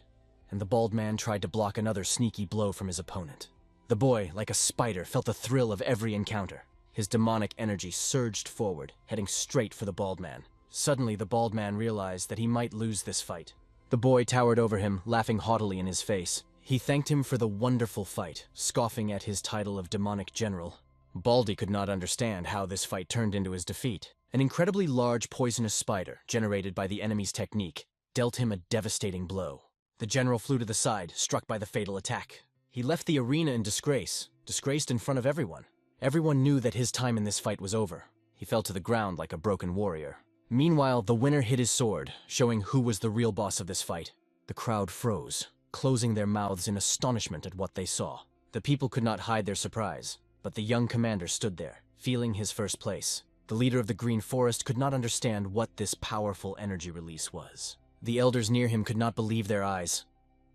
and the bald man tried to block another sneaky blow from his opponent. The boy, like a spider, felt the thrill of every encounter. His demonic energy surged forward, heading straight for the bald man. Suddenly, the bald man realized that he might lose this fight. The boy towered over him, laughing haughtily in his face. He thanked him for the wonderful fight, scoffing at his title of demonic general. Baldy could not understand how this fight turned into his defeat. An incredibly large poisonous spider, generated by the enemy's technique, dealt him a devastating blow. The general flew to the side, struck by the fatal attack. He left the arena in disgrace, disgraced in front of everyone. Everyone knew that his time in this fight was over. He fell to the ground like a broken warrior. Meanwhile, the winner hid his sword, showing who was the real boss of this fight. The crowd froze, closing their mouths in astonishment at what they saw. The people could not hide their surprise, but the young commander stood there, feeling his first place. The leader of the Green Forest could not understand what this powerful energy release was. The elders near him could not believe their eyes.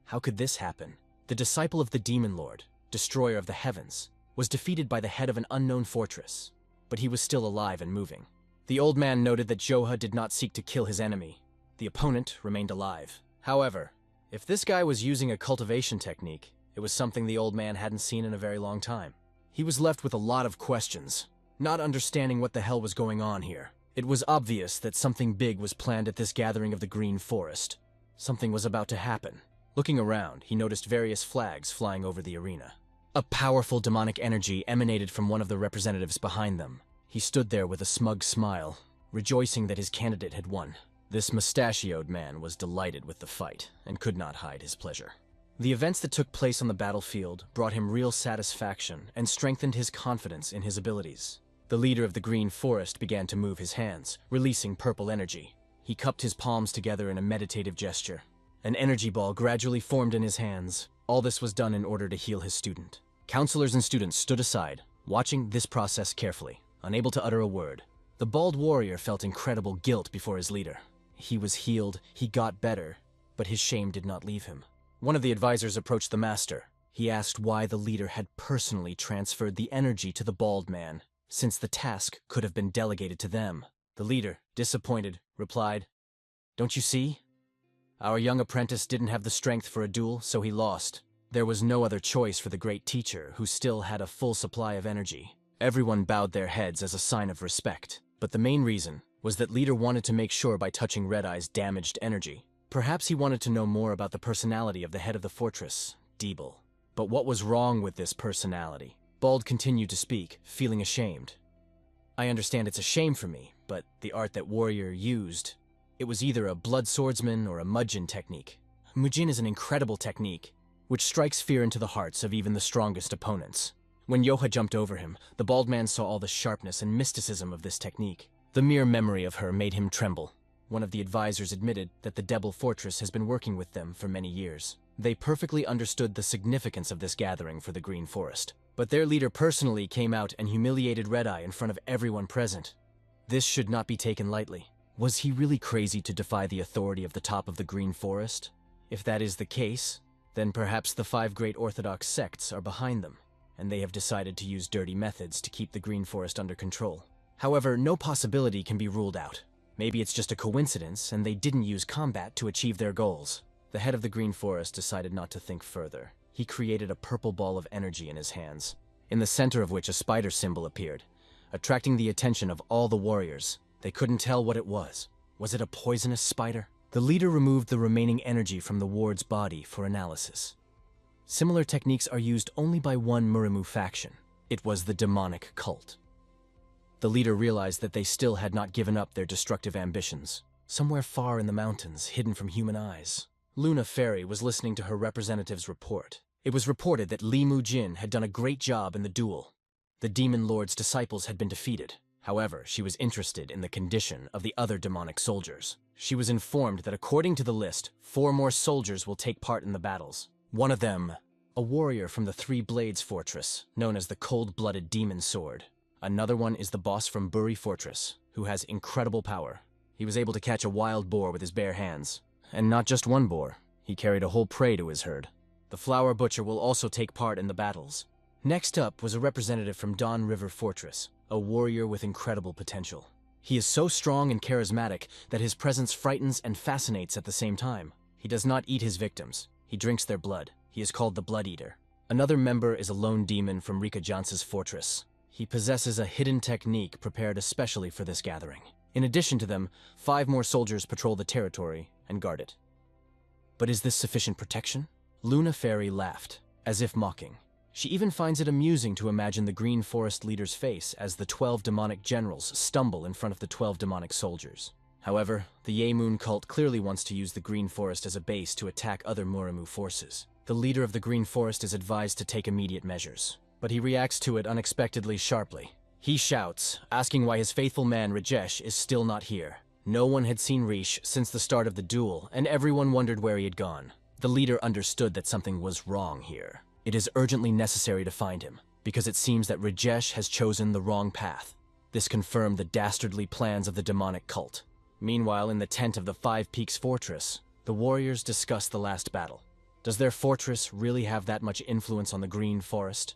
How could this happen? The disciple of the Demon Lord, destroyer of the heavens, was defeated by the head of an unknown fortress, but he was still alive and moving. The old man noted that Yoha did not seek to kill his enemy. The opponent remained alive. However, if this guy was using a cultivation technique, it was something the old man hadn't seen in a very long time. He was left with a lot of questions, not understanding what the hell was going on here. It was obvious that something big was planned at this gathering of the Green Forest. Something was about to happen. Looking around, he noticed various flags flying over the arena. A powerful demonic energy emanated from one of the representatives behind them. He stood there with a smug smile, rejoicing that his candidate had won. This mustachioed man was delighted with the fight and could not hide his pleasure. The events that took place on the battlefield brought him real satisfaction and strengthened his confidence in his abilities. The leader of the Green Forest began to move his hands, releasing purple energy. He cupped his palms together in a meditative gesture. An energy ball gradually formed in his hands. All this was done in order to heal his student. Counselors and students stood aside, watching this process carefully, unable to utter a word. The bald warrior felt incredible guilt before his leader. He was healed, he got better, but his shame did not leave him. One of the advisors approached the master. He asked why the leader had personally transferred the energy to the bald man, since the task could have been delegated to them. The leader, disappointed, replied, "Don't you see? Our young apprentice didn't have the strength for a duel, so he lost. There was no other choice for the great teacher, who still had a full supply of energy." Everyone bowed their heads as a sign of respect, but the main reason was that leader wanted to make sure by touching Red Eye's damaged energy. Perhaps he wanted to know more about the personality of the head of the fortress, Deeble. But what was wrong with this personality? Bald continued to speak, feeling ashamed. "I understand it's a shame for me, but the art that warrior used, it was either a blood swordsman or a mujin technique. Mujin is an incredible technique, which strikes fear into the hearts of even the strongest opponents." When Yoha jumped over him, the bald man saw all the sharpness and mysticism of this technique. The mere memory of her made him tremble. One of the advisors admitted that the Debel Fortress has been working with them for many years. They perfectly understood the significance of this gathering for the Green Forest. But their leader personally came out and humiliated Red Eye in front of everyone present. This should not be taken lightly. Was he really crazy to defy the authority of the top of the Green Forest? If that is the case, then perhaps the 5 great orthodox sects are behind them, and they have decided to use dirty methods to keep the Green Forest under control. However, no possibility can be ruled out. Maybe it's just a coincidence and they didn't use combat to achieve their goals. The head of the Green Forest decided not to think further. He created a purple ball of energy in his hands, in the center of which a spider symbol appeared, attracting the attention of all the warriors. They couldn't tell what it was. Was it a poisonous spider? The leader removed the remaining energy from the ward's body for analysis. Similar techniques are used only by one Murimu faction. It was the demonic cult. The leader realized that they still had not given up their destructive ambitions. Somewhere far in the mountains, hidden from human eyes, Luna Fairy was listening to her representative's report. It was reported that Li Mujin had done a great job in the duel. The Demon Lord's disciples had been defeated. However, she was interested in the condition of the other demonic soldiers. She was informed that according to the list, 4 more soldiers will take part in the battles. One of them, a warrior from the Three Blades Fortress, known as the Cold-Blooded Demon Sword. Another one is the boss from Buri Fortress, who has incredible power. He was able to catch a wild boar with his bare hands. And not just one boar, he carried a whole prey to his herd. The Flower Butcher will also take part in the battles. Next up was a representative from Dawn River Fortress, a warrior with incredible potential. He is so strong and charismatic that his presence frightens and fascinates at the same time. He does not eat his victims. He drinks their blood. He is called the Blood Eater. Another member is a lone demon from Rika Jance's fortress. He possesses a hidden technique prepared especially for this gathering. In addition to them, 5 more soldiers patrol the territory and guard it. But is this sufficient protection? Luna Fairy laughed, as if mocking. She even finds it amusing to imagine the Green Forest leader's face as the 12 demonic generals stumble in front of the 12 demonic soldiers. However, the Yemoon cult clearly wants to use the Green Forest as a base to attack other Murimu forces. The leader of the Green Forest is advised to take immediate measures, but he reacts to it unexpectedly sharply. He shouts, asking why his faithful man Rajesh is still not here. No one had seen Rish since the start of the duel, and everyone wondered where he had gone. The leader understood that something was wrong here. It is urgently necessary to find him, because it seems that Rajesh has chosen the wrong path. This confirmed the dastardly plans of the demonic cult. Meanwhile, in the tent of the Five Peaks Fortress, the warriors discuss the last battle. Does their fortress really have that much influence on the Green Forest?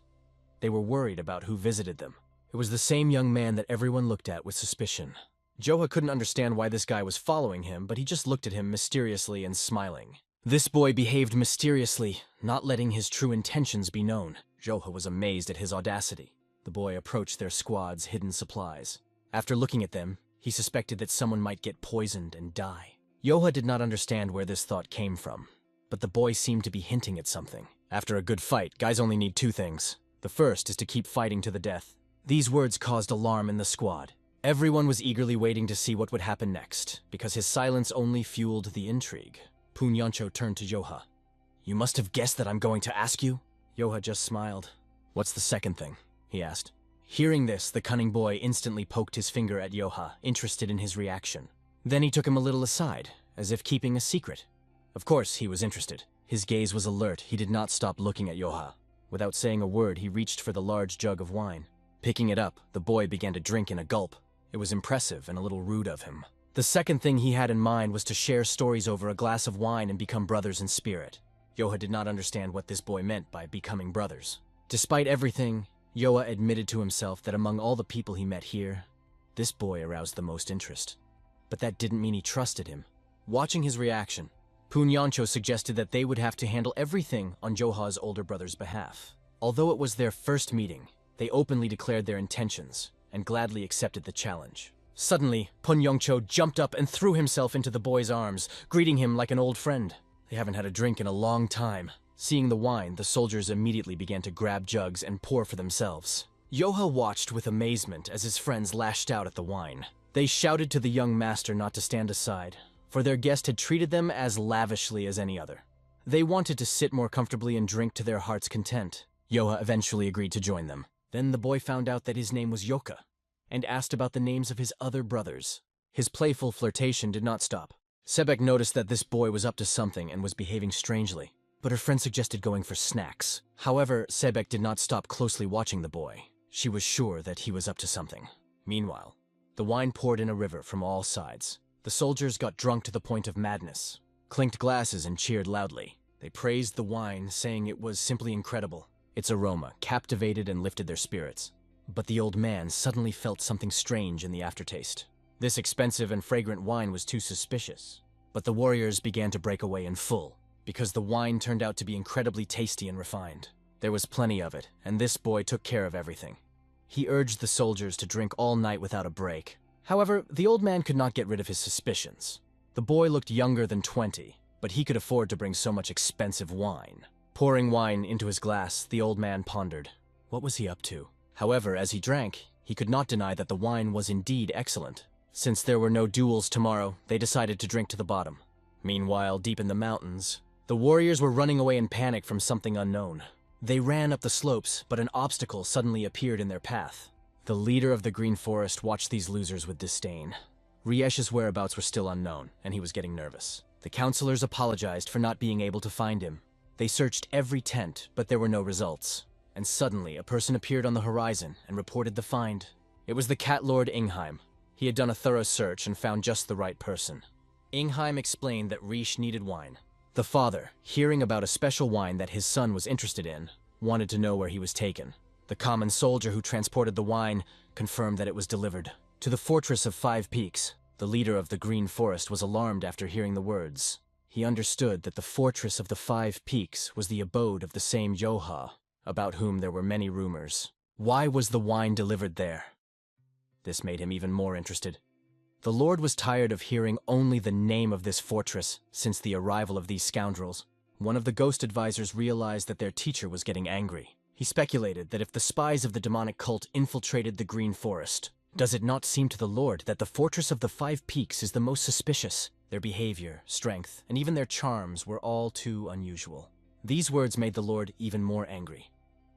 They were worried about who visited them. It was the same young man that everyone looked at with suspicion. Joha couldn't understand why this guy was following him, but he just looked at him mysteriously and smiling. This boy behaved mysteriously, not letting his true intentions be known. Joha was amazed at his audacity. The boy approached their squad's hidden supplies. After looking at them, he suspected that someone might get poisoned and die. Joha did not understand where this thought came from, but the boy seemed to be hinting at something. After a good fight, guys only need 2 things. The first is to keep fighting to the death. These words caused alarm in the squad. Everyone was eagerly waiting to see what would happen next, because his silence only fueled the intrigue. Punyancho turned to Joha. "You must have guessed that I'm going to ask you?" Joha just smiled. "What's the second thing?" he asked. Hearing this, the cunning boy instantly poked his finger at Joha, interested in his reaction. Then he took him a little aside, as if keeping a secret. Of course, he was interested. His gaze was alert. He did not stop looking at Yoha. Without saying a word, he reached for the large jug of wine. Picking it up, the boy began to drink in a gulp. It was impressive and a little rude of him. The second thing he had in mind was to share stories over a glass of wine and become brothers in spirit. Yoha did not understand what this boy meant by becoming brothers. Despite everything, Yoha admitted to himself that among all the people he met here, this boy aroused the most interest. But that didn't mean he trusted him. Watching his reaction, Punyancho suggested that they would have to handle everything on Yoha's older brother's behalf. Although it was their first meeting, they openly declared their intentions and gladly accepted the challenge. Suddenly, Punyancho jumped up and threw himself into the boy's arms, greeting him like an old friend. They haven't had a drink in a long time. Seeing the wine, the soldiers immediately began to grab jugs and pour for themselves. Yoha watched with amazement as his friends lashed out at the wine. They shouted to the young master not to stand aside, for their guest had treated them as lavishly as any other. They wanted to sit more comfortably and drink to their heart's content. Yoha eventually agreed to join them. Then the boy found out that his name was Yoka, and asked about the names of his other brothers. His playful flirtation did not stop. Sebek noticed that this boy was up to something and was behaving strangely, but her friend suggested going for snacks. However, Sebek did not stop closely watching the boy. She was sure that he was up to something. Meanwhile, the wine poured in a river from all sides. The soldiers got drunk to the point of madness, clinked glasses and cheered loudly. They praised the wine, saying it was simply incredible. Its aroma captivated and lifted their spirits. But the old man suddenly felt something strange in the aftertaste. This expensive and fragrant wine was too suspicious. But the warriors began to break away in full, because the wine turned out to be incredibly tasty and refined. There was plenty of it, and this boy took care of everything. He urged the soldiers to drink all night without a break. However, the old man could not get rid of his suspicions. The boy looked younger than 20, but he could afford to bring so much expensive wine. Pouring wine into his glass, the old man pondered. What was he up to? However, as he drank, he could not deny that the wine was indeed excellent. Since there were no duels tomorrow, they decided to drink to the bottom. Meanwhile, deep in the mountains, the warriors were running away in panic from something unknown. They ran up the slopes, but an obstacle suddenly appeared in their path. The leader of the Green Forest watched these losers with disdain. Riesh's whereabouts were still unknown, and he was getting nervous. The counselors apologized for not being able to find him. They searched every tent, but there were no results. And suddenly, a person appeared on the horizon and reported the find. It was the Cat Lord Ingheim. He had done a thorough search and found just the right person. Ingheim explained that Riesch needed wine. The father, hearing about a special wine that his son was interested in, wanted to know where he was taken. The common soldier who transported the wine confirmed that it was delivered to the Fortress of 5 Peaks. The leader of the Green Forest was alarmed after hearing the words. He understood that the Fortress of the 5 Peaks was the abode of the same Yoha, about whom there were many rumors. Why was the wine delivered there? This made him even more interested. The Lord was tired of hearing only the name of this fortress since the arrival of these scoundrels. One of the ghost advisors realized that their teacher was getting angry. He speculated that if the spies of the demonic cult infiltrated the Green Forest, does it not seem to the Lord that the Fortress of the 5 Peaks is the most suspicious? Their behavior, strength, and even their charms were all too unusual. These words made the Lord even more angry.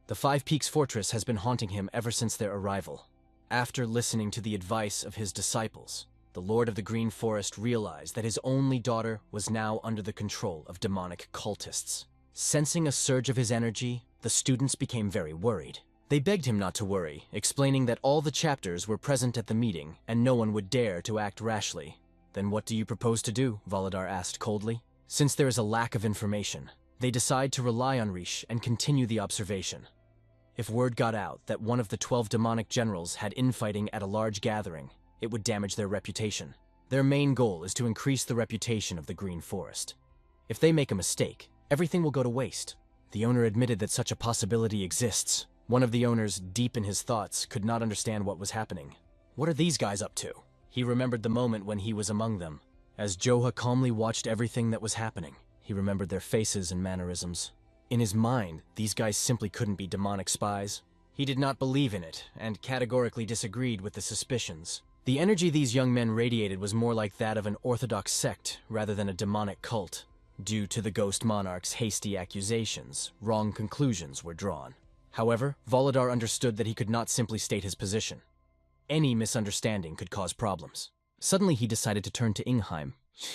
The 5 Peaks Fortress has been haunting him ever since their arrival. After listening to the advice of his disciples, the Lord of the Green Forest realized that his only daughter was now under the control of demonic cultists. Sensing a surge of his energy, the students became very worried. They begged him not to worry, explaining that all the chapters were present at the meeting and no one would dare to act rashly. Then what do you propose to do? Volodar asked coldly. Since there is a lack of information, they decide to rely on Riesch and continue the observation. If word got out that one of the 12 demonic generals had infighting at a large gathering, it would damage their reputation. Their main goal is to increase the reputation of the Green Forest. If they make a mistake, everything will go to waste. The owner admitted that such a possibility exists. One of the owners, deep in his thoughts, could not understand what was happening. What are these guys up to? He remembered the moment when he was among them. As Joha calmly watched everything that was happening, he remembered their faces and mannerisms. In his mind, these guys simply couldn't be demonic spies. He did not believe in it, and categorically disagreed with the suspicions. The energy these young men radiated was more like that of an orthodox sect rather than a demonic cult. Due to the Ghost Monarch's hasty accusations, wrong conclusions were drawn. However, Volodar understood that he could not simply state his position. Any misunderstanding could cause problems. Suddenly he decided to turn to Ingheim.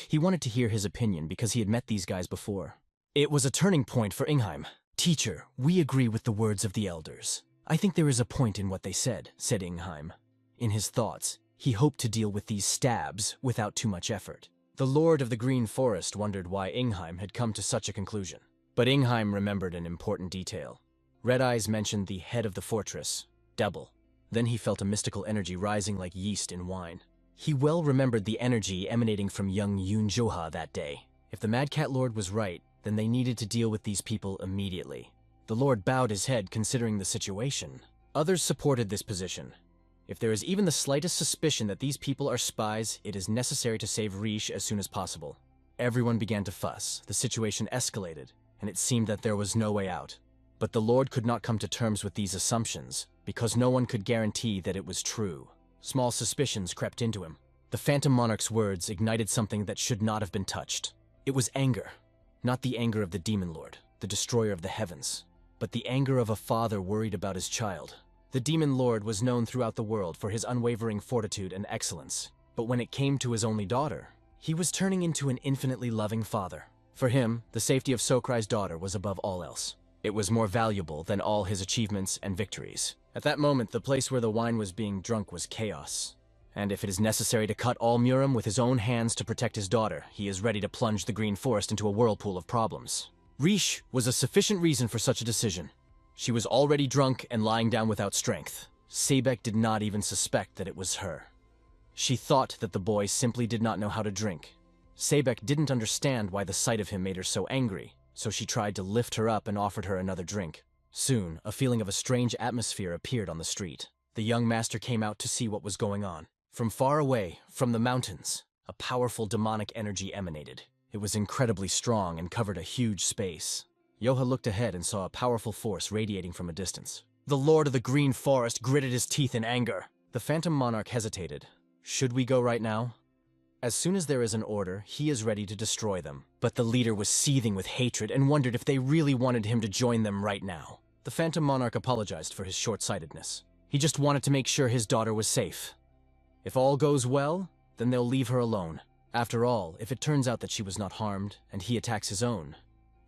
He wanted to hear his opinion because he had met these guys before. It was a turning point for Ingheim. "Teacher, we agree with the words of the elders. I think there is a point in what they said Ingheim. In his thoughts, he hoped to deal with these stabs without too much effort. The Lord of the Green Forest wondered why Ingheim had come to such a conclusion. But Ingheim remembered an important detail. Red Eyes mentioned the head of the fortress, Double. Then he felt a mystical energy rising like yeast in wine. He well remembered the energy emanating from young Yoon Joha that day. If the Mad Cat Lord was right, then they needed to deal with these people immediately. The Lord bowed his head considering the situation. Others supported this position. If there is even the slightest suspicion that these people are spies, it is necessary to save Riche as soon as possible. Everyone began to fuss. The situation escalated, and it seemed that there was no way out. But the Lord could not come to terms with these assumptions, because no one could guarantee that it was true. Small suspicions crept into him. The Phantom Monarch's words ignited something that should not have been touched. It was anger. Not the anger of the Demon Lord, the destroyer of the heavens, but the anger of a father worried about his child. The Demon Lord was known throughout the world for his unwavering fortitude and excellence, but when it came to his only daughter, he was turning into an infinitely loving father. For him, the safety of Sokrai's daughter was above all else. It was more valuable than all his achievements and victories. At that moment, the place where the wine was being drunk was chaos. And if it is necessary to cut all Muram with his own hands to protect his daughter, he is ready to plunge the Green Forest into a whirlpool of problems. Riche was a sufficient reason for such a decision. She was already drunk and lying down without strength. Sebek did not even suspect that it was her. She thought that the boy simply did not know how to drink. Sebek didn't understand why the sight of him made her so angry, so she tried to lift her up and offered her another drink. Soon, a feeling of a strange atmosphere appeared on the street. The young master came out to see what was going on. From far away, from the mountains, a powerful demonic energy emanated. It was incredibly strong and covered a huge space. Yoha looked ahead and saw a powerful force radiating from a distance. The Lord of the Green Forest gritted his teeth in anger. The Phantom Monarch hesitated. Should we go right now? As soon as there is an order, he is ready to destroy them. But the leader was seething with hatred and wondered if they really wanted him to join them right now. The Phantom Monarch apologized for his short-sightedness. He just wanted to make sure his daughter was safe. If all goes well, then they'll leave her alone. After all, if it turns out that she was not harmed, and he attacks his own,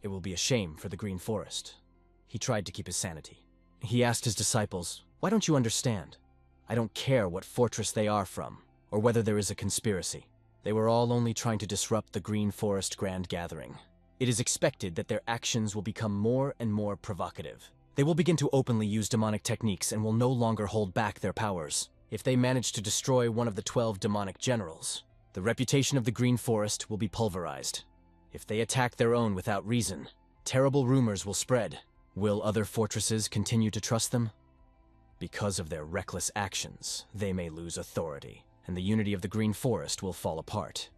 it will be a shame for the Green Forest. He tried to keep his sanity. He asked his disciples, "Why don't you understand? I don't care what fortress they are from, or whether there is a conspiracy. They were all only trying to disrupt the Green Forest Grand Gathering. It is expected that their actions will become more and more provocative. They will begin to openly use demonic techniques and will no longer hold back their powers. If they manage to destroy one of the 12 demonic generals, the reputation of the Green Forest will be pulverized. If they attack their own without reason, terrible rumors will spread. Will other fortresses continue to trust them? Because of their reckless actions, they may lose authority, and the unity of the Green Forest will fall apart.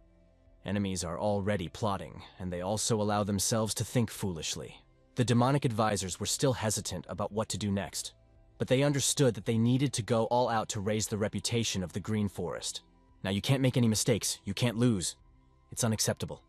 Enemies are already plotting, and they also allow themselves to think foolishly. The demonic advisors were still hesitant about what to do next, but they understood that they needed to go all out to raise the reputation of the Green Forest. Now you can't make any mistakes, you can't lose. It's unacceptable.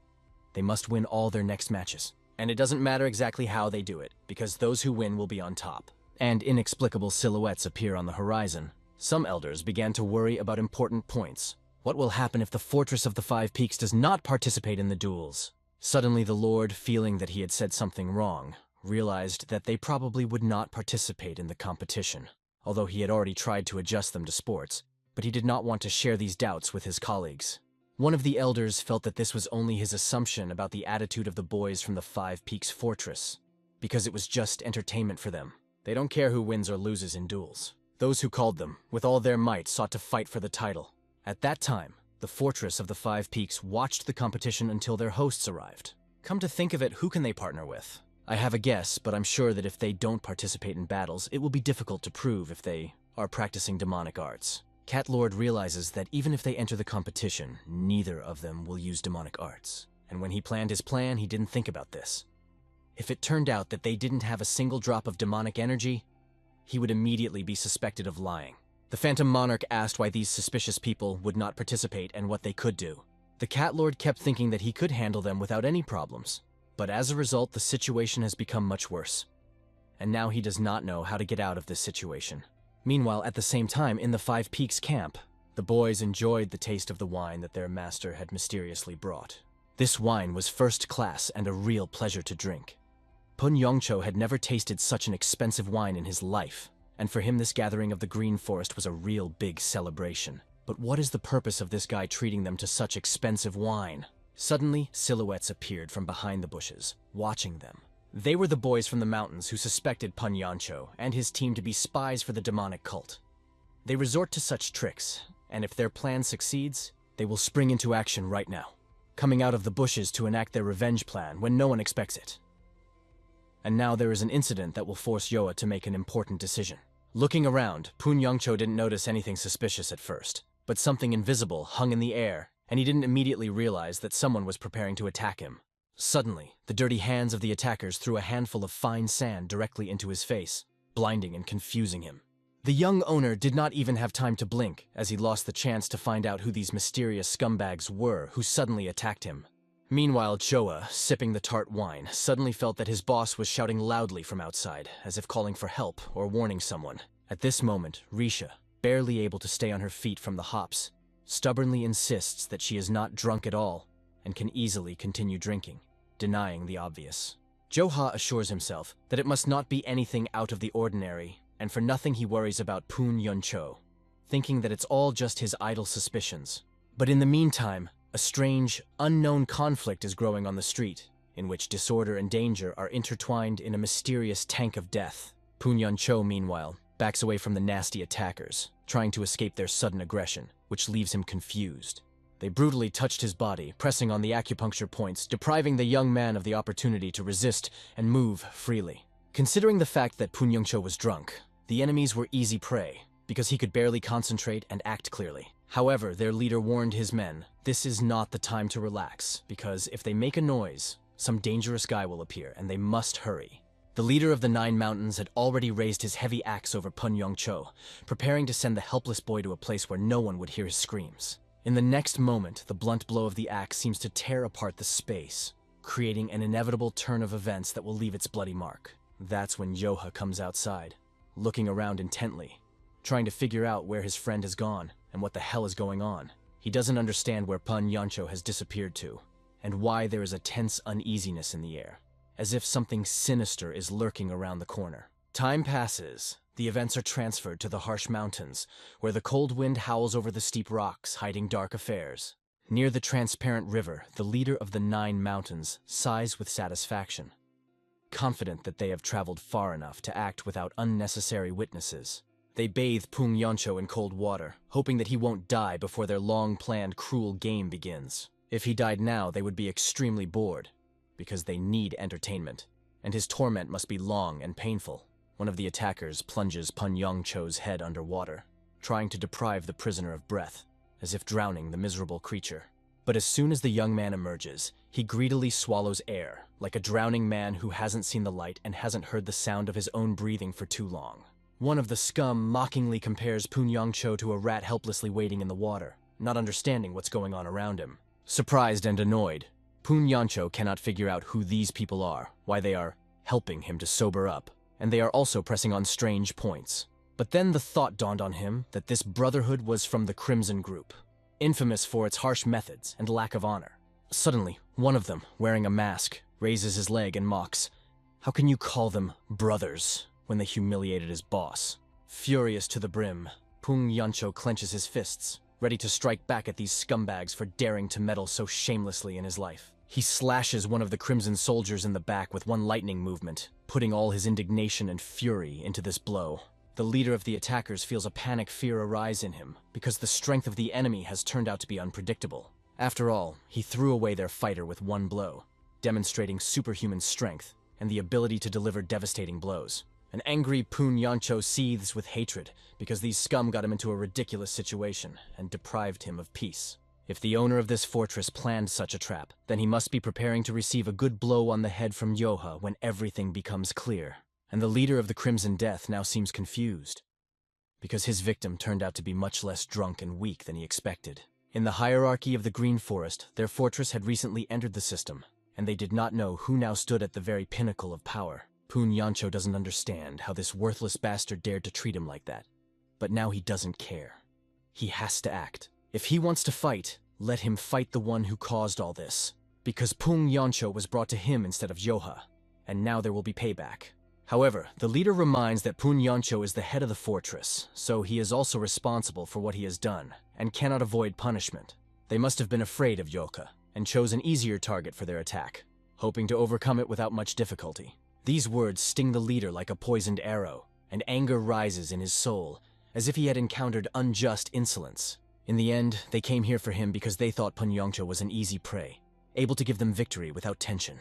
They must win all their next matches. And it doesn't matter exactly how they do it, because those who win will be on top. And inexplicable silhouettes appear on the horizon. Some elders began to worry about important points. What will happen if the Fortress of the Five Peaks does not participate in the duels? Suddenly the Lord, feeling that he had said something wrong, realized that they probably would not participate in the competition, although he had already tried to adjust them to sports, but he did not want to share these doubts with his colleagues. One of the elders felt that this was only his assumption about the attitude of the boys from the Five Peaks Fortress, because it was just entertainment for them. They don't care who wins or loses in duels. Those who called them, with all their might, sought to fight for the title. At that time, the Fortress of the Five Peaks watched the competition until their hosts arrived. Come to think of it, who can they partner with? I have a guess, but I'm sure that if they don't participate in battles, it will be difficult to prove if they are practicing demonic arts. Cat Lord realizes that even if they enter the competition, neither of them will use demonic arts. And when he planned his plan, he didn't think about this. If it turned out that they didn't have a single drop of demonic energy, he would immediately be suspected of lying. The Phantom Monarch asked why these suspicious people would not participate and what they could do. The Cat Lord kept thinking that he could handle them without any problems. But as a result, the situation has become much worse. And now he does not know how to get out of this situation. Meanwhile, at the same time, in the Five Peaks camp, the boys enjoyed the taste of the wine that their master had mysteriously brought. This wine was first class and a real pleasure to drink. Pun Yongcho had never tasted such an expensive wine in his life, and for him this gathering of the green forest was a real big celebration. But what is the purpose of this guy treating them to such expensive wine? Suddenly, silhouettes appeared from behind the bushes, watching them. They were the boys from the mountains who suspected Pun Yoncho and his team to be spies for the demonic cult. They resort to such tricks, and if their plan succeeds, they will spring into action right now, coming out of the bushes to enact their revenge plan when no one expects it. And now there is an incident that will force Yoa to make an important decision. Looking around, Pun Yongcho didn't notice anything suspicious at first, but something invisible hung in the air, and he didn't immediately realize that someone was preparing to attack him. Suddenly, the dirty hands of the attackers threw a handful of fine sand directly into his face, blinding and confusing him. The young owner did not even have time to blink, as he lost the chance to find out who these mysterious scumbags were who suddenly attacked him. Meanwhile, Choa, sipping the tart wine, suddenly felt that his boss was shouting loudly from outside, as if calling for help or warning someone. At this moment, Risha, barely able to stay on her feet from the hops, stubbornly insists that she is not drunk at all and can easily continue drinking, denying the obvious. Joha assures himself that it must not be anything out of the ordinary, and for nothing he worries about Pun Yoncho, thinking that it's all just his idle suspicions. But in the meantime, a strange, unknown conflict is growing on the street, in which disorder and danger are intertwined in a mysterious tank of death. Pun Yoncho, meanwhile, backs away from the nasty attackers, trying to escape their sudden aggression, which leaves him confused. They brutally touched his body, pressing on the acupuncture points, depriving the young man of the opportunity to resist and move freely. Considering the fact that Pun Yongcho was drunk, the enemies were easy prey, because he could barely concentrate and act clearly. However, their leader warned his men, this is not the time to relax, because if they make a noise, some dangerous guy will appear, and they must hurry. The leader of the 9 mountains had already raised his heavy axe over Pun Yongcho, preparing to send the helpless boy to a place where no one would hear his screams. In the next moment, the blunt blow of the axe seems to tear apart the space, creating an inevitable turn of events that will leave its bloody mark. That's when Yoha comes outside, looking around intently, trying to figure out where his friend has gone and what the hell is going on. He doesn't understand where Pun Yoncho has disappeared to, and why there is a tense uneasiness in the air, as if something sinister is lurking around the corner. Time passes. The events are transferred to the harsh mountains, where the cold wind howls over the steep rocks, hiding dark affairs. Near the transparent river, the leader of the 9 mountains sighs with satisfaction, confident that they have traveled far enough to act without unnecessary witnesses. They bathe Pun Yoncho in cold water, hoping that he won't die before their long-planned cruel game begins. If he died now, they would be extremely bored, because they need entertainment, and his torment must be long and painful. One of the attackers plunges Pun Yongcho's head underwater, trying to deprive the prisoner of breath, as if drowning the miserable creature. But as soon as the young man emerges, he greedily swallows air, like a drowning man who hasn't seen the light and hasn't heard the sound of his own breathing for too long. One of the scum mockingly compares Pun Yongcho to a rat helplessly waiting in the water, not understanding what's going on around him. Surprised and annoyed, Pun Yoncho cannot figure out who these people are, why they are helping him to sober up, and they are also pressing on strange points. But then the thought dawned on him that this brotherhood was from the Crimson Group, infamous for its harsh methods and lack of honor. Suddenly, one of them, wearing a mask, raises his leg and mocks, "How can you call them brothers when they humiliated his boss?" Furious to the brim, Pun Yoncho clenches his fists, ready to strike back at these scumbags for daring to meddle so shamelessly in his life. He slashes one of the Crimson soldiers in the back with one lightning movement, putting all his indignation and fury into this blow. The leader of the attackers feels a panic fear arise in him, because the strength of the enemy has turned out to be unpredictable. After all, he threw away their fighter with one blow, demonstrating superhuman strength and the ability to deliver devastating blows. An angry Pun Yoncho seethes with hatred, because these scum got him into a ridiculous situation and deprived him of peace. If the owner of this fortress planned such a trap, then he must be preparing to receive a good blow on the head from Yoha when everything becomes clear. And the leader of the Crimson Death now seems confused, because his victim turned out to be much less drunk and weak than he expected. In the hierarchy of the Green Forest, their fortress had recently entered the system, and they did not know who now stood at the very pinnacle of power. Pun Yoncho doesn't understand how this worthless bastard dared to treat him like that, but now he doesn't care. He has to act. If he wants to fight, let him fight the one who caused all this. because Pung Yoncho was brought to him instead of Yoha, and now there will be payback. However, the leader reminds that Pung Yoncho is the head of the fortress, so he is also responsible for what he has done, and cannot avoid punishment. They must have been afraid of Yoka, and chose an easier target for their attack, hoping to overcome it without much difficulty. These words sting the leader like a poisoned arrow, and anger rises in his soul, as if he had encountered unjust insolence. In the end, they came here for him because they thought Pung Yoncho was an easy prey, able to give them victory without tension.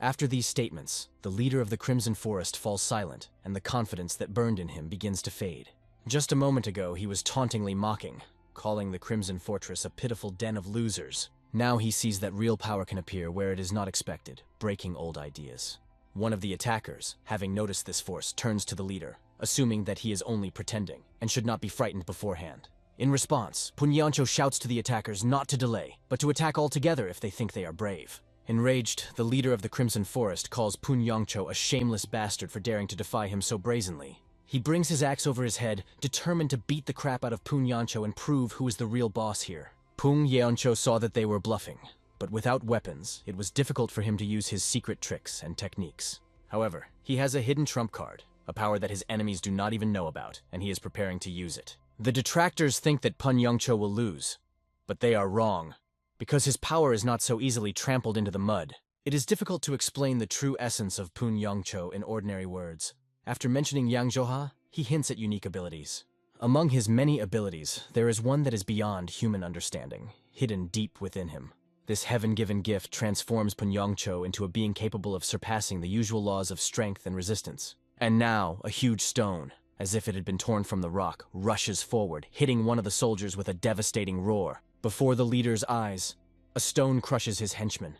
After these statements, the leader of the Crimson Forest falls silent, and the confidence that burned in him begins to fade. Just a moment ago, he was tauntingly mocking, calling the Crimson Fortress a pitiful den of losers. Now he sees that real power can appear where it is not expected, breaking old ideas. One of the attackers, having noticed this force, turns to the leader, assuming that he is only pretending, and should not be frightened beforehand. In response, Pung Yoncho shouts to the attackers not to delay, but to attack altogether if they think they are brave. Enraged, the leader of the Crimson Forest calls Pung Yoncho a shameless bastard for daring to defy him so brazenly. He brings his axe over his head, determined to beat the crap out of Pung Yoncho and prove who is the real boss here. Pung Yoncho saw that they were bluffing, but without weapons, it was difficult for him to use his secret tricks and techniques. However, he has a hidden trump card, a power that his enemies do not even know about, and he is preparing to use it. The detractors think that Pung Yoncho will lose, but they are wrong. Because his power is not so easily trampled into the mud, it is difficult to explain the true essence of Pung Yoncho in ordinary words. After mentioning Yang Joha, he hints at unique abilities. Among his many abilities, there is one that is beyond human understanding, hidden deep within him. This heaven-given gift transforms Pung Yoncho into a being capable of surpassing the usual laws of strength and resistance. And now, a huge stone, as if it had been torn from the rock, rushes forward, hitting one of the soldiers with a devastating roar. Before the leader's eyes, a stone crushes his henchman,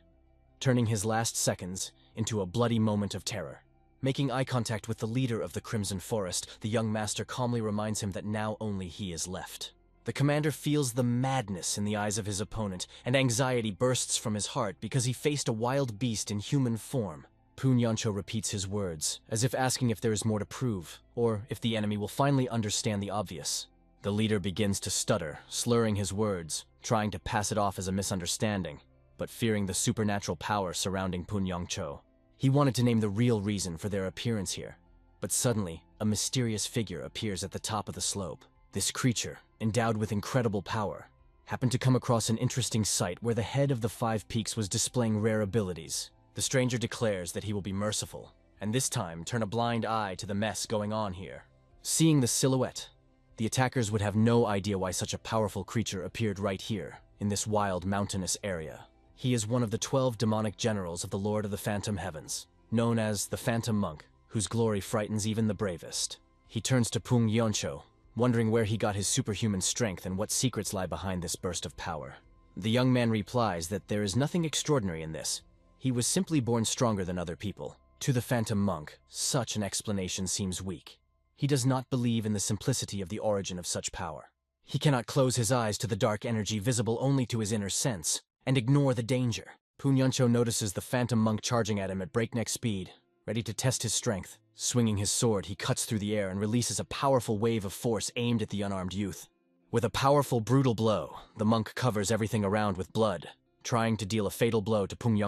turning his last seconds into a bloody moment of terror. Making eye contact with the leader of the Crimson Forest, the young master calmly reminds him that now only he is left. The commander feels the madness in the eyes of his opponent, and anxiety bursts from his heart because he faced a wild beast in human form. Pung Yoncho repeats his words, as if asking if there is more to prove, or if the enemy will finally understand the obvious. The leader begins to stutter, slurring his words, trying to pass it off as a misunderstanding, but fearing the supernatural power surrounding Pung Yoncho. He wanted to name the real reason for their appearance here, but suddenly, a mysterious figure appears at the top of the slope. This creature, endowed with incredible power, happened to come across an interesting sight where the head of the Five Peaks was displaying rare abilities. The stranger declares that he will be merciful, and this time turn a blind eye to the mess going on here. Seeing the silhouette, the attackers would have no idea why such a powerful creature appeared right here, in this wild mountainous area. He is one of the 12 demonic generals of the Lord of the Phantom Heavens, known as the Phantom Monk, whose glory frightens even the bravest. He turns to Pung Yoncho, wondering where he got his superhuman strength and what secrets lie behind this burst of power. The young man replies that there is nothing extraordinary in this. He was simply born stronger than other people. To the Phantom Monk, such an explanation seems weak. He does not believe in the simplicity of the origin of such power. He cannot close his eyes to the dark energy visible only to his inner sense, and ignore the danger. Pung Yoncho notices the Phantom Monk charging at him at breakneck speed, ready to test his strength. Swinging his sword, he cuts through the air and releases a powerful wave of force aimed at the unarmed youth. With a powerful, brutal blow, the monk covers everything around with blood, trying to deal a fatal blow to Pung Yoncho.